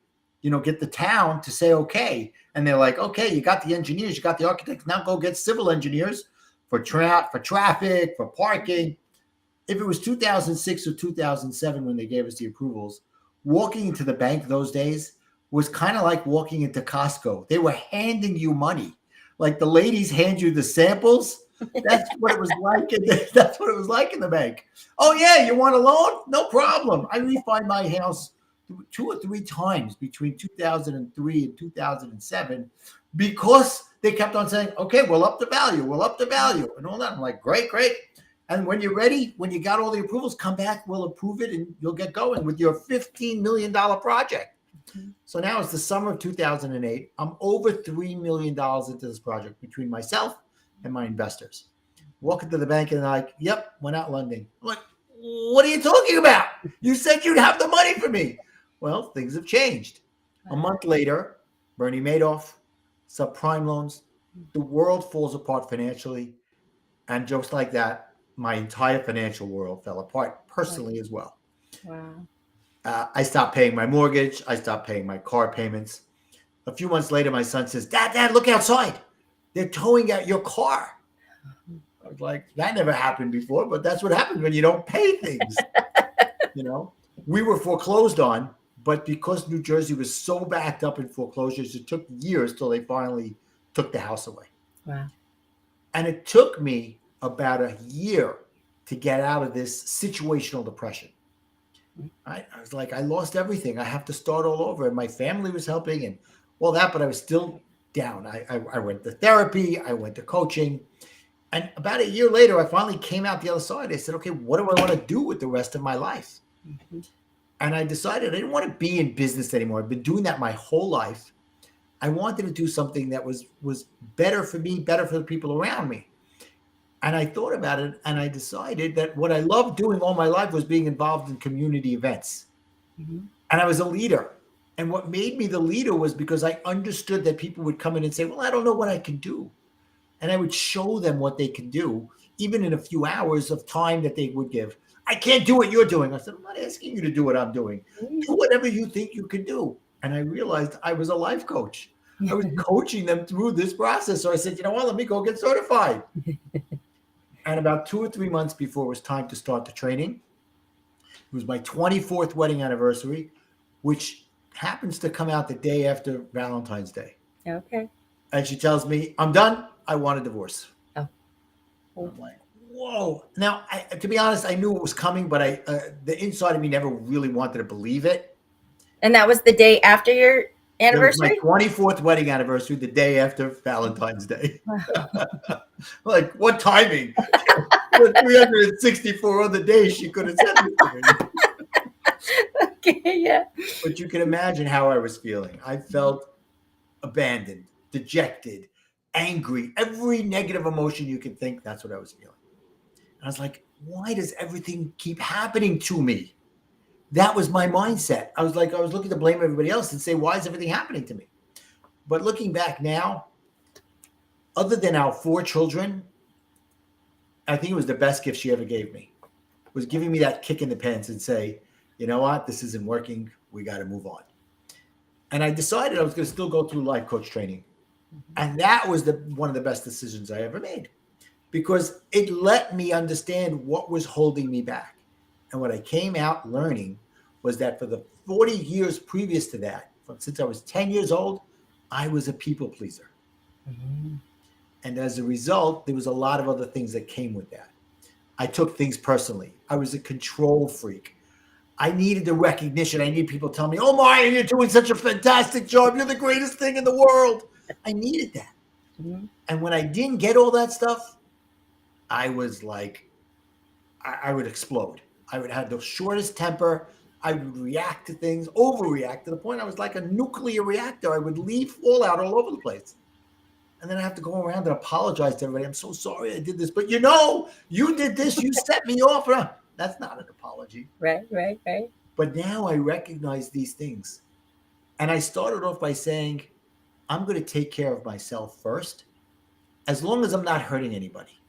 get the town to say, okay. And they're like, okay, you got the engineers, you got the architects, now go get civil engineers for traffic, for parking. If it was 2006 or 2007 when they gave us the approvals, walking into the bank those days was kind of like walking into Costco. They were handing you money. Like the ladies hand you the samples. That's what it was like. That's what it was like in the bank. Oh yeah, you want a loan? No problem. I refined my house 2 or 3 times between 2003 and 2007 because they kept on saying, okay, we'll up the value and all that. I'm like, great. And when you're ready, when you got all the approvals, come back, we'll approve it and you'll get going with your $15 million project. So now it's the summer of 2008. I'm over $3 million into this project between myself and my investors. Walk into the bank and they're like, yep, we're not lending. I'm like, what are you talking about? You said you'd have the money for me. Well, things have changed. A month later, Bernie Madoff, subprime loans, the world falls apart financially. And just like that, my entire financial world fell apart personally as well. Wow. I stopped paying my mortgage. I stopped paying my car payments. A few months later, my son says, Dad, look outside. They're towing out your car. I was like, that never happened before, but that's what happens when you don't pay things. You know, we were foreclosed on, but because New Jersey was so backed up in foreclosures, it took years till they finally took the house away. Wow. And it took me about a year to get out of this situational depression. I was like, I lost everything. I have to start all over. And my family was helping and all that, but I was still down. I went to therapy. I went to coaching. And about a year later, I finally came out the other side. I said, okay, what do I want to do with the rest of my life? And I decided I didn't want to be in business anymore. I've been doing that my whole life. I wanted to do something that was better for me, better for the people around me. And I thought about it, and I decided that what I loved doing all my life was being involved in community events. And I was a leader. And what made me the leader was because I understood that people would come in and say, well, I don't know what I can do. And I would show them what they can do, even in a few hours of time that they would give. I can't do what you're doing. I said, I'm not asking you to do what I'm doing. Do whatever you think you can do. And I realized I was a life coach. I was coaching them through this process. So I said, you know what, let me go get certified. And about 2 or 3 months before it was time to start the training, it was my 24th wedding anniversary, which happens to come out the day after Valentine's Day. Okay. And she tells me, I'm done. I want a divorce. Oh. I'm like, whoa. Now, to be honest, I knew it was coming, but the inside of me never really wanted to believe it. And that was the day after your anniversary? It was my 24th wedding anniversary, the day after Valentine's Day. Like, what timing? For 364 other days, she could have said this to me. Okay, yeah. But you can imagine how I was feeling. I felt abandoned, dejected, angry, every negative emotion you can think, that's what I was feeling. And I was like, why does everything keep happening to me? That was my mindset. I was looking to blame everybody else and say, why is everything happening to me? But looking back now, other than our 4 children, I think it was the best gift she ever gave me, was giving me that kick in the pants and say, you know what, this isn't working. We got to move on. And I decided I was going to still go through life coach training. And that was one of the best decisions I ever made, because it let me understand what was holding me back. And what I came out learning was that for the 40 years previous to that, since I was 10 years old, I was a people pleaser. And as a result, there was a lot of other things that came with that. I took things personally. I was a control freak. I needed the recognition. I need people telling me, oh, Martin, you're doing such a fantastic job. You're the greatest thing in the world. I needed that. And when I didn't get all that stuff, I was like, I would explode. I would have the shortest temper. I would react to things, overreact to the point I was like a nuclear reactor. I would leave fallout all over the place. And then I have to go around and apologize to everybody. I'm so sorry I did this. But you did this. You set me off. That's not an apology. Right. But now I recognize these things. And I started off by saying, I'm going to take care of myself first, as long as I'm not hurting anybody.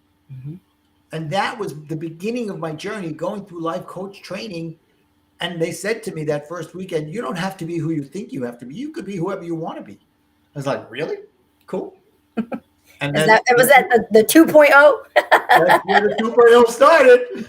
And that was the beginning of my journey, going through life coach training. And they said to me that first weekend, you don't have to be who you think you have to be. You could be whoever you want to be. I was like, really? Cool. And then, was that the 2.0? That's where the 2.0 started.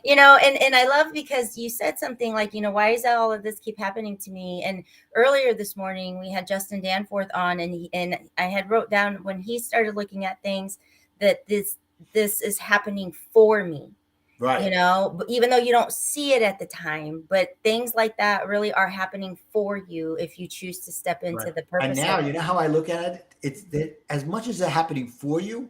And I love, because you said something like, why is all of this keep happening to me? And earlier this morning, we had Justin Danforth on, and I had wrote down, when he started looking at things, that this is happening for me. Right. Even though you don't see it at the time, but things like that really are happening for you if you choose to step into the purpose. And now, you know how I look at it? It's that as much as they're happening for you,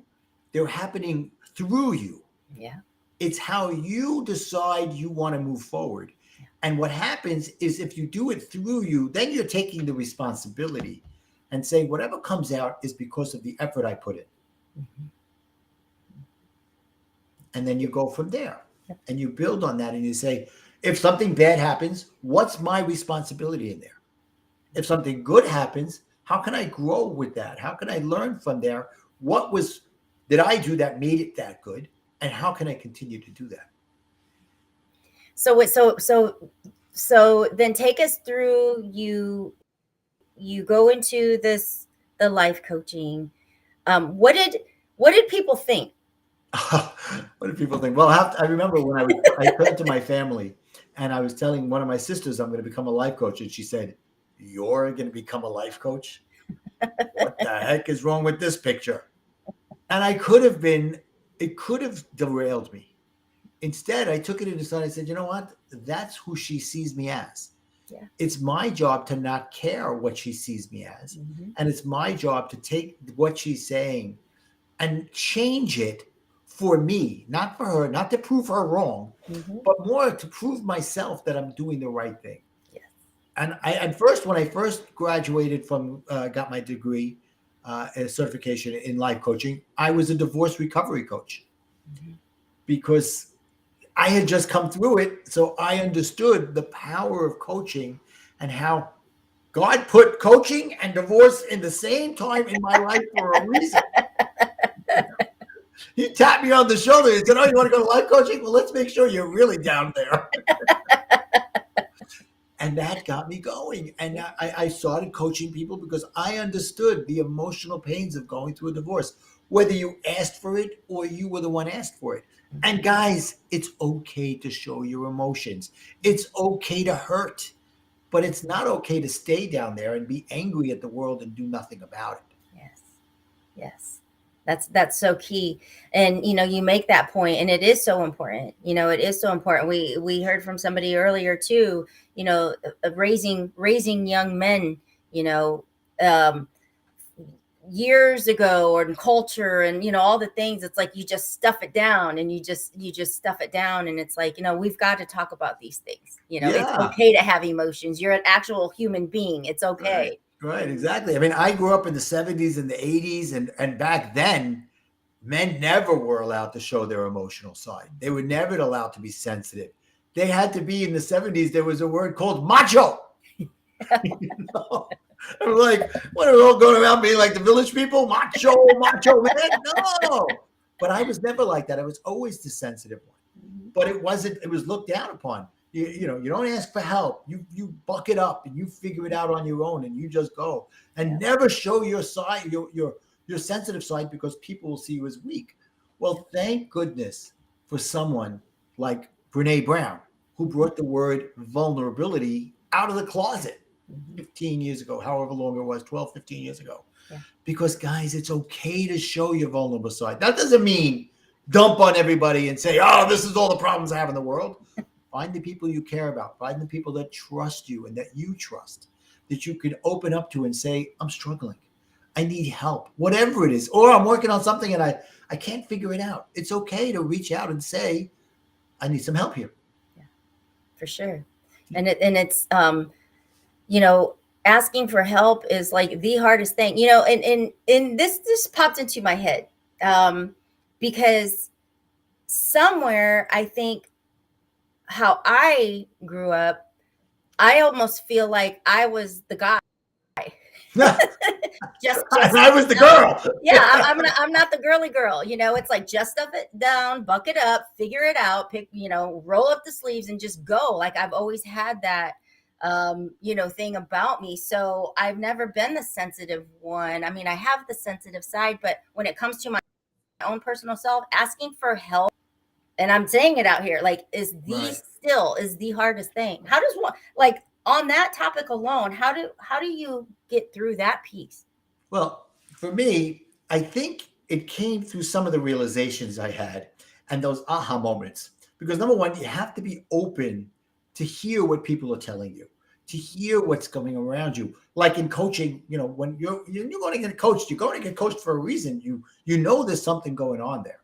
they're happening through you. Yeah. It's how you decide you want to move forward. And what happens is, if you do it through you, then you're taking the responsibility and saying, whatever comes out is because of the effort I put in. And then you go from there and you build on that, and you say, If something bad happens, what's my responsibility in there? If something good happens, how can I grow with that? How can I learn from there? What did I do that made it that good? And how can I continue to do that? So then take us through, you go into the life coaching. What did people think? What do people think? Well, I remember when I turned to my family and I was telling one of my sisters I'm going to become a life coach, and she said, "You're going to become a life coach? What the heck is wrong with this picture?" And it could have derailed me. Instead, I took it into side. I said, "You know what? That's who she sees me as. Yeah. It's my job to not care what she sees me as, Mm-hmm. and it's my job to take what she's saying and change it for me, not for her, not to prove her wrong, Mm-hmm. but more to prove myself that I'm doing the right thing." Yes. And when I first graduated from, got my degree, a certification in life coaching, I was a divorce recovery coach. Mm-hmm. Because I had just come through it. So I understood the power of coaching and how God put coaching and divorce in the same time in my life for a reason. He tapped me on the shoulder and said, "Oh, you want to go to life coaching? Well, let's make sure you're really down there." And that got me going. And I started coaching people because I understood the emotional pains of going through a divorce, whether you asked for it or you were the one asked for it. And guys, it's okay to show your emotions. It's okay to hurt, but it's not okay to stay down there and be angry at the world and do nothing about it. Yes. Yes. That's so key. And, you make that point, and it is so important. It is so important. We heard from somebody earlier too, of raising young men, years ago, or in culture, and all the things. It's like you just stuff it down, and you just stuff it down, and it's like, we've got to talk about these things. It's Yeah. okay to have emotions. You're an actual human being. It's okay. Right, exactly. I mean, I grew up in the 70s and the 80s, and back then, men never were allowed to show their emotional side. They were never allowed to be sensitive. They had to be, in the 70s, there was a word called macho. I'm like, what are we all going around being like the village people? Macho man? No. But I was never like that. I was always the sensitive one. But it was looked down upon. You don't ask for help. You buck it up and you figure it out on your own, and you just go and never show your side, your sensitive side, because people will see you as weak. Well, thank goodness for someone like Brene Brown, who brought the word vulnerability out of the closet 15 years ago, however long it was, 12, 15 years ago. Yeah. Because guys, it's okay to show your vulnerable side. That doesn't mean dump on everybody and say, "Oh, this is all the problems I have in the world." Find the people you care about. Find the people that trust you and that you trust, that you can open up to and say, "I'm struggling. I need help," whatever it is. Or I'm working on something and I can't figure it out. It's okay to reach out and say, "I need some help here." Yeah, for sure. And it's, asking for help is like the hardest thing, and this popped into my head, because somewhere, I think, how I grew up, I almost feel like I was the guy. just I was the girl. Yeah, I'm not the girly girl. It's like, just stuff it down, buck it up, figure it out, pick, roll up the sleeves and just go. Like, I've always had that, thing about me. So I've never been the sensitive one. I mean, I have the sensitive side, but when it comes to my own personal self, asking for help, and I'm saying it out here, like, is the hardest thing. How does one, like, on that topic alone, how do you get through that piece? Well, for me, I think it came through some of the realizations I had and those aha moments. Because number one, you have to be open to hear what people are telling you, to hear what's going around you. Like in coaching, when you're going to get coached, you're going to get coached for a reason. You know there's something going on there,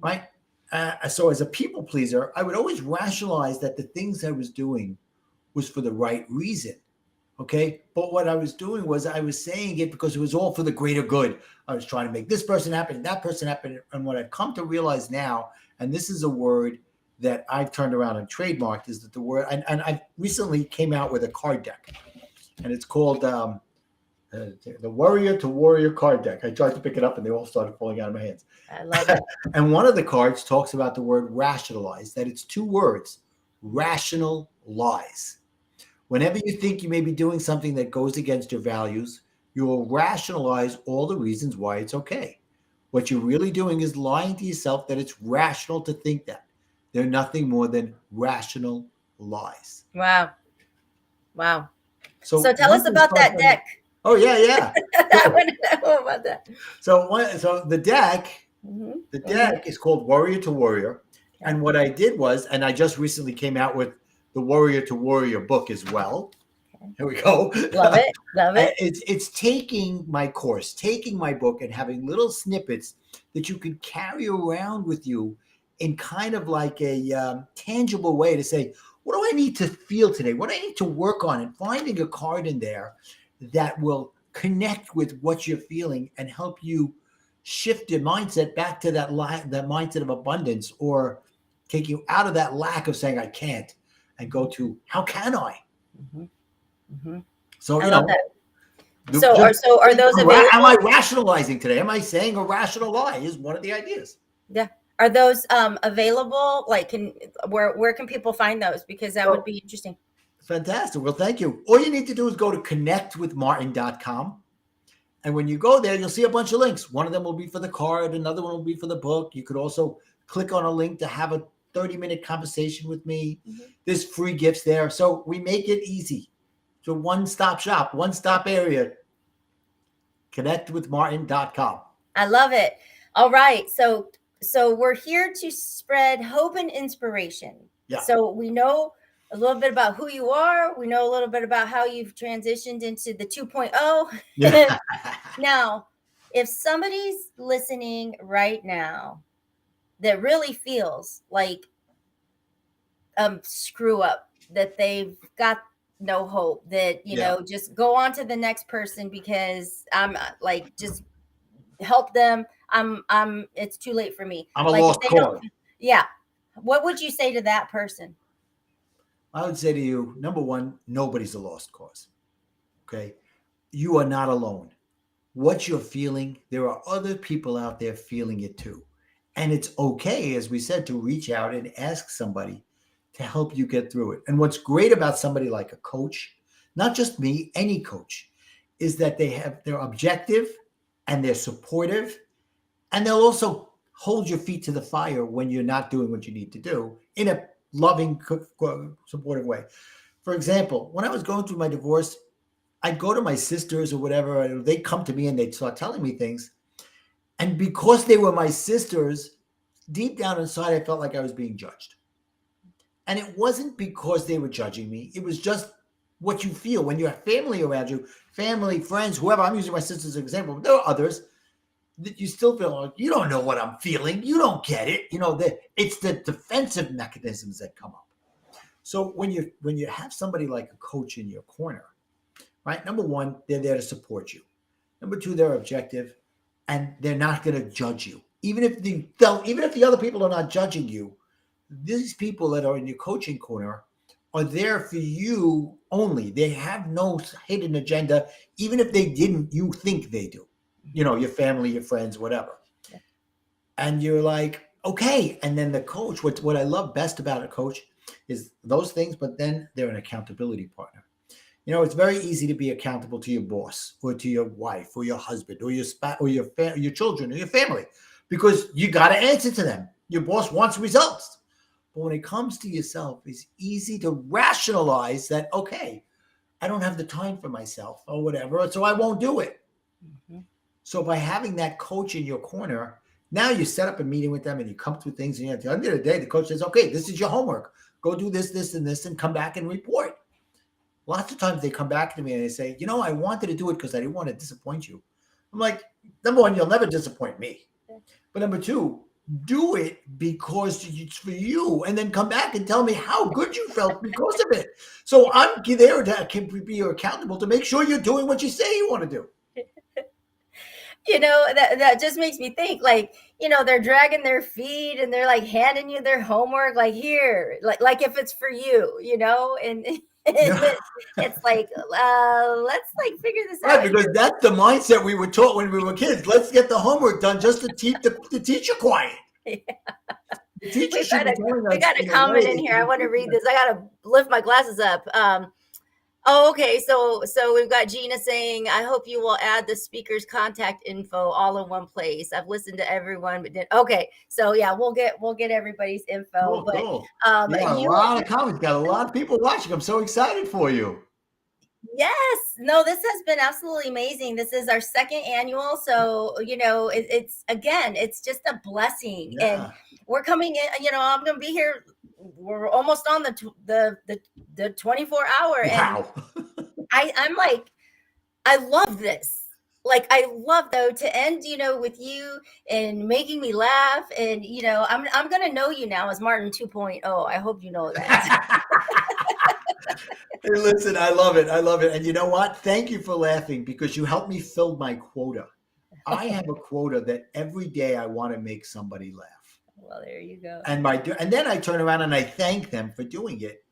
right? So as a people pleaser, I would always rationalize that the things I was doing was for the right reason. Okay. But what I was doing was I was saying it because it was all for the greater good. I was trying to make this person happy and that person happy. And what I've come to realize now, and this is a word that I've turned around and trademarked is that the word, and I recently came out with a card deck, and it's called the Warrior to Warrior card deck. I tried to pick it up and they all started falling out of my hands. I love it. And one of the cards talks about the word rationalize, that it's 2 words, rational lies. Whenever you think you may be doing something that goes against your values, you will rationalize all the reasons why it's okay. What you're really doing is lying to yourself that it's rational to think that. They're nothing more than rational lies. Wow. Wow. So tell us about that deck. Oh, yeah. I want to know about that. So the deck, is called Warrior to Warrior. And what I did was, and I just recently came out with the Warrior to Warrior book as well. Here we go. Love it. Love it. It's taking my course, taking my book and having little snippets that you could carry around with you in kind of like a tangible way to say, what do I need to feel today? What do I need to work on? And finding a card in there that will connect with what you're feeling and help you shift your mindset back to that mindset of abundance, or take you out of that lack of saying I can't and go to how can I? So I love that. So are those available? Am I rationalizing today? Am I saying a rational lie? Is one of the ideas. Yeah. Are those available? Like, where can people find those? Because that would be interesting. Fantastic. Well, thank you. All you need to do is go to connectwithmartin.com. And when you go there, you'll see a bunch of links. One of them will be for the card. Another one will be for the book. You could also click on a link to have a 30-minute conversation with me. There's free gifts there. So we make it easy. So one-stop shop, one-stop area. Connectwithmartin.com. I love it. All right. So we're here to spread hope and inspiration. Yeah. So we know a little bit about who you are. We know a little bit about how you've transitioned into the 2.0. Yeah. Now, if somebody's listening right now that really feels like screw up, that they've got no hope, that, you know, just go on to the next person because I'm like, just help them. It's too late for me. I'm a like, lost cause. Yeah. What would you say to that person? I would say to you, number one, nobody's a lost cause. Okay. You are not alone. What you're feeling, there are other people out there feeling it too. And it's okay, as we said, to reach out and ask somebody to help you get through it. And what's great about somebody like a coach, not just me, any coach, is that they're objective and they're supportive, and they'll also hold your feet to the fire when you're not doing what you need to do in a loving, supportive way. For example, when I was going through my divorce, I'd go to my sisters or whatever, and they'd come to me and they'd start telling me things. And because they were my sisters, deep down inside, I felt like I was being judged. And it wasn't because they were judging me. It was just what you feel when you have family around you, family, friends, whoever. I'm using my sisters as an example, but there are others that you still feel like, you don't know what I'm feeling. You don't get it. You know, it's the defensive mechanisms that come up. So when you have somebody like a coach in your corner, right? Number one, they're there to support you. Number two, they're objective, and they're not going to judge you. Even if the other people are not judging you, these people that are in your coaching corner are there for you only. They have no hidden agenda. Even if they didn't, you think they do. You know, your family, your friends, whatever. Yeah. And you're like, okay. And then the coach, what I love best about a coach is those things, but then they're an accountability partner. You know, it's very easy to be accountable to your boss or to your wife or your husband or your spouse or your children or your family, because you got to answer to them. Your boss wants results. But when it comes to yourself, it's easy to rationalize that, okay, I don't have the time for myself or whatever, so I won't do it. Mm-hmm. So by having that coach in your corner, now you set up a meeting with them and you come through things, and at the end of the day, the coach says, okay, this is your homework. Go do this, this, and this, and come back and report. Lots of times they come back to me and they say, you know, I wanted to do it because I didn't want to disappoint you. I'm like, number one, you'll never disappoint me. But number two, do it because it's for you, and then come back and tell me how good you felt because of it. So I'm there to be accountable to make sure you're doing what you say you want to do. You know, that just makes me think, like, you know, they're dragging their feet and they're like handing you their homework, like, here, like if it's for you, you know, and it's like, let's like figure this Right, out because here. that's the mindset we were taught when we were kids. Let's get the homework done just to keep the teacher quiet. Yeah. The teacher We should got be a telling we us got a in a comment way in that here. I want to read this. I gotta lift my glasses up. Oh, okay. So we've got Gina saying, I hope you will add the speaker's contact info all in one place. I've listened to everyone, but okay. So yeah, we'll get everybody's info. Cool, But cool. Yeah, a lot of comments. Got a lot of people watching. I'm so excited for you. Yes, no, this has been absolutely amazing. This is our second annual, so you know, it's again, it's just a blessing, and we're coming in. You know, I'm going to be here. We're almost on the 24 hour, and Wow. I'm like, I love this. Like, I love though to end, you know, with you and making me laugh, and you know, I'm gonna know you now as Martin 2.0. I hope you know that. Hey, listen, I love it. I love it. And you know what? Thank you for laughing because you helped me fill my quota. I have a quota that every day I want to make somebody laugh. Well, there you go. And then I turn around and I thank them for doing it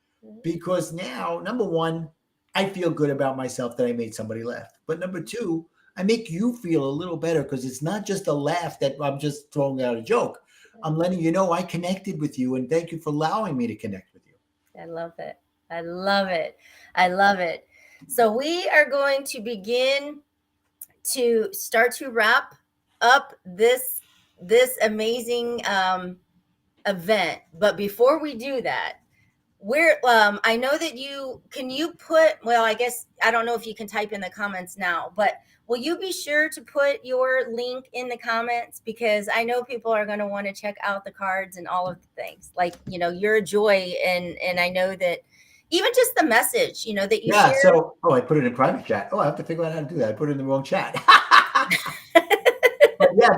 because now, number one, I feel good about myself that I made somebody laugh. But number two, I make you feel a little better because it's not just a laugh that I'm just throwing out a joke. I'm letting you know I connected with you and thank you for allowing me to connect with you. I love it. I love it. I love it. So we are going to begin to start to wrap up this amazing event. But before we do that, I know that you put, well, I guess I don't know if you can type in the comments now, but will you be sure to put your link in the comments, because I know people are going to want to check out the cards and all of the things. Like, you know, you're a joy, and I know that even just the message, you know, that you share. So, I put it in private chat. I have to figure out how to do that. I put it in the wrong chat.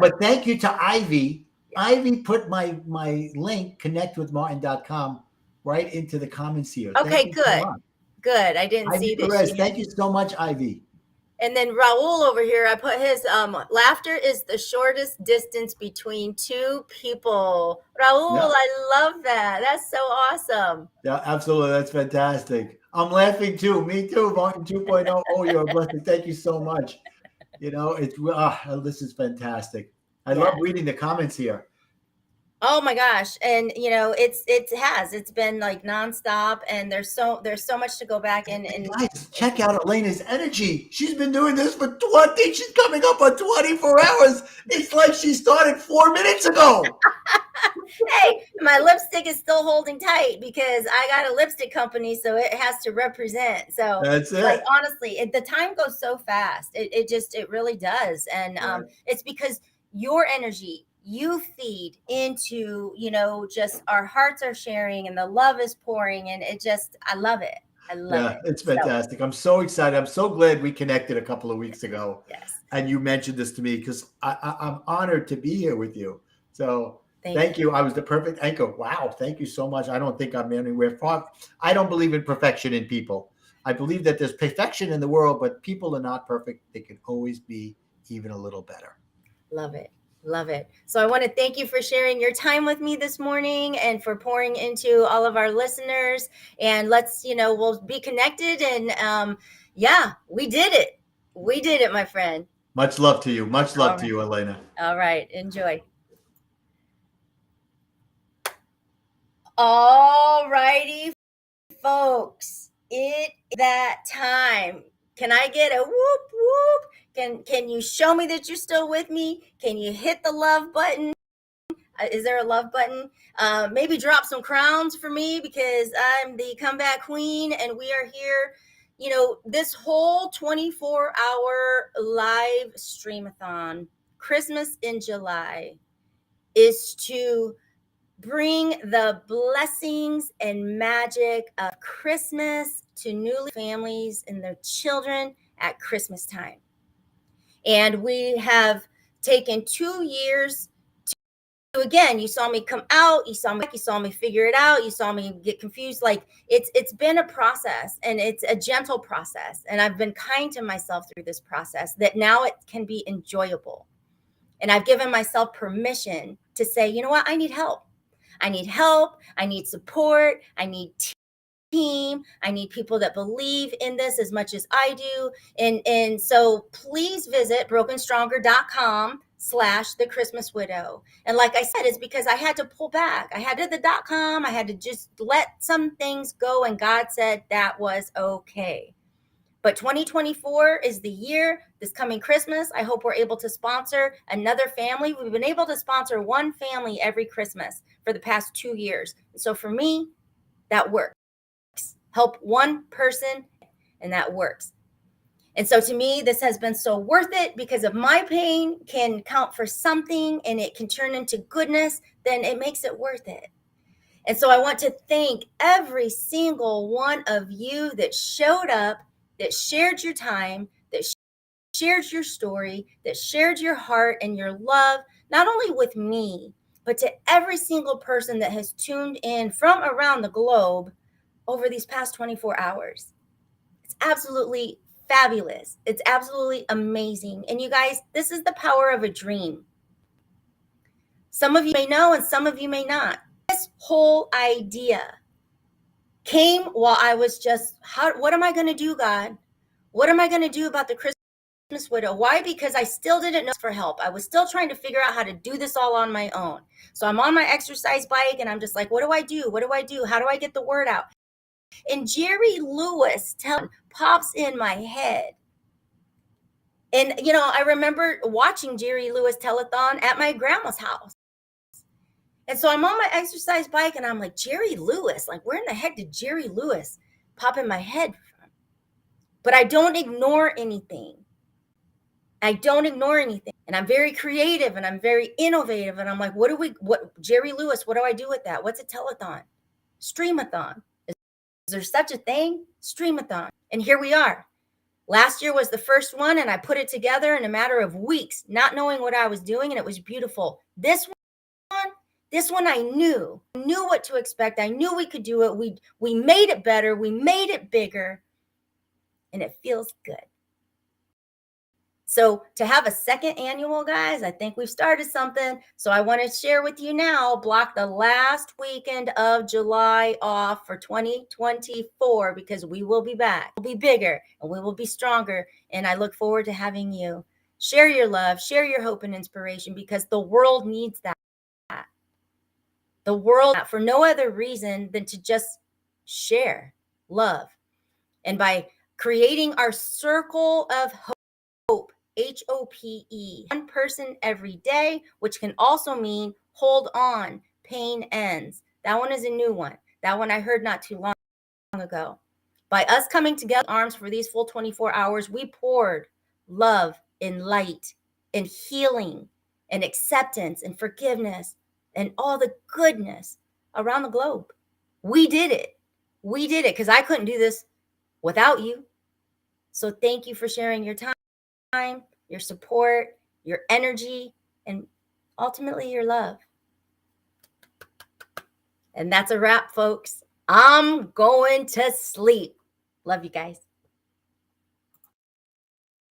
but thank you to Ivy. Ivy put my link, connectwithmartin.com, right into the comments here. Okay, good. Good. I didn't see this. Perez, thank you so much, Ivy. And then Raul over here, I put his laughter is the shortest distance between two people. Raul, Yeah. I love that. That's so awesome. Yeah, absolutely. That's fantastic. I'm laughing too. Me too, Martin 2.0. Oh, you're a blessing. Thank you so much. You know, this is fantastic. I love reading the comments here. Oh my gosh. And you know, it's been like nonstop, and there's so much to go back and guys, check out Elena's energy. She's been doing this for 20. She's coming up on 24 hours. It's like she started 4 minutes ago. Hey, my lipstick is still holding tight because I got a lipstick company, so it has to represent. So that's it. Like, honestly, the time goes so fast. It really does. And it's because your energy, you feed into, you know, just our hearts are sharing and the love is pouring, and I love it. I love it. It's fantastic. I'm so excited. I'm so glad we connected a couple of weeks ago. Yes. And you mentioned this to me because I'm honored to be here with you. So thank you. I was the perfect anchor. Wow. Thank you so much. I don't think I'm anywhere far. I don't believe in perfection in people. I believe that there's perfection in the world, but people are not perfect. They can always be even a little better. Love it. Love it. So I want to thank you for sharing your time with me this morning and for pouring into all of our listeners. And let's, you know, we'll be connected. And we did it. We did it, my friend. Much love to you. Much love to you, Elena. All right. Enjoy. All righty, folks. It's that time. Can I get a whoop whoop? Can you show me that you're still with me? Can you hit the love button? Is there a love button? Maybe drop some crowns for me because I'm the comeback queen, and we are here. You know, this whole 24-hour live Stream-A-Thon, Christmas in July, is to bring the blessings and magic of Christmas to newly families and their children at Christmas time. And we have taken 2 years again, you saw me come out, you saw me figure it out, you saw me get confused. Like it's been a process, and it's a gentle process, and I've been kind to myself through this process that now it can be enjoyable. And I've given myself permission to say, you know what, I need help. I need support, I need team, I need people that believe in this as much as I do. And so please visit brokenstronger.com/the Christmas widow. And like I said, it's because I had to pull back. I had to the .com, I had to just let some things go, and God said that was okay. But 2024 is the year. This coming Christmas, I hope we're able to sponsor another family. We've been able to sponsor one family every Christmas for the past 2 years. So for me, that works. Help one person, and that works. And so to me, this has been so worth it, because if my pain can count for something and it can turn into goodness, then it makes it worth it. And so I want to thank every single one of you that showed up, that shared your time, that shared your story, that shared your heart and your love, not only with me, but to every single person that has tuned in from around the globe over these past 24 hours. It's absolutely fabulous. It's absolutely amazing. And you guys, this is the power of a dream. Some of you may know and some of you may not. This whole idea came while I was just, what am I going to do, God? What am I going to do about the Christmas widow? Why? Because I still didn't know for help. I was still trying to figure out how to do this all on my own. So I'm on my exercise bike and I'm just like, what do I do? What do I do? How do I get the word out? And Jerry Lewis pops in my head. And, you know, I remember watching Jerry Lewis telethon at my grandma's house. And so I'm on my exercise bike and I'm like, Jerry Lewis, like where in the heck did Jerry Lewis pop in my head from? But I don't ignore anything. I don't ignore anything. And I'm very creative and I'm very innovative. And I'm like, Jerry Lewis, what do I do with that? What's a telethon? Stream-A-Thon. Is there such a thing? Stream-A-Thon. And here we are. Last year was the first one, and I put it together in a matter of weeks, not knowing what I was doing, and it was beautiful. This one I knew what to expect. I knew we could do it. We made it better. We made it bigger, and it feels good. So to have a second annual, guys, I think we've started something. So I want to share with you now, block the last weekend of July off for 2024, because we will be back. We'll be bigger and we will be stronger. And I look forward to having you share your love, share your hope and inspiration, because the world needs that. The world, for no other reason than to just share love. And by creating our circle of hope, HOPE, one person every day, which can also mean hold on, pain ends. That one is a new one. That one I heard not too long ago. By us coming together in arms for these full 24 hours, we poured love and light and healing and acceptance and forgiveness and all the goodness around the globe. We did it. We did it, because I couldn't do this without you. So thank you for sharing your time, your support, your energy, and ultimately your love. And that's a wrap, folks. I'm going to sleep. Love you guys.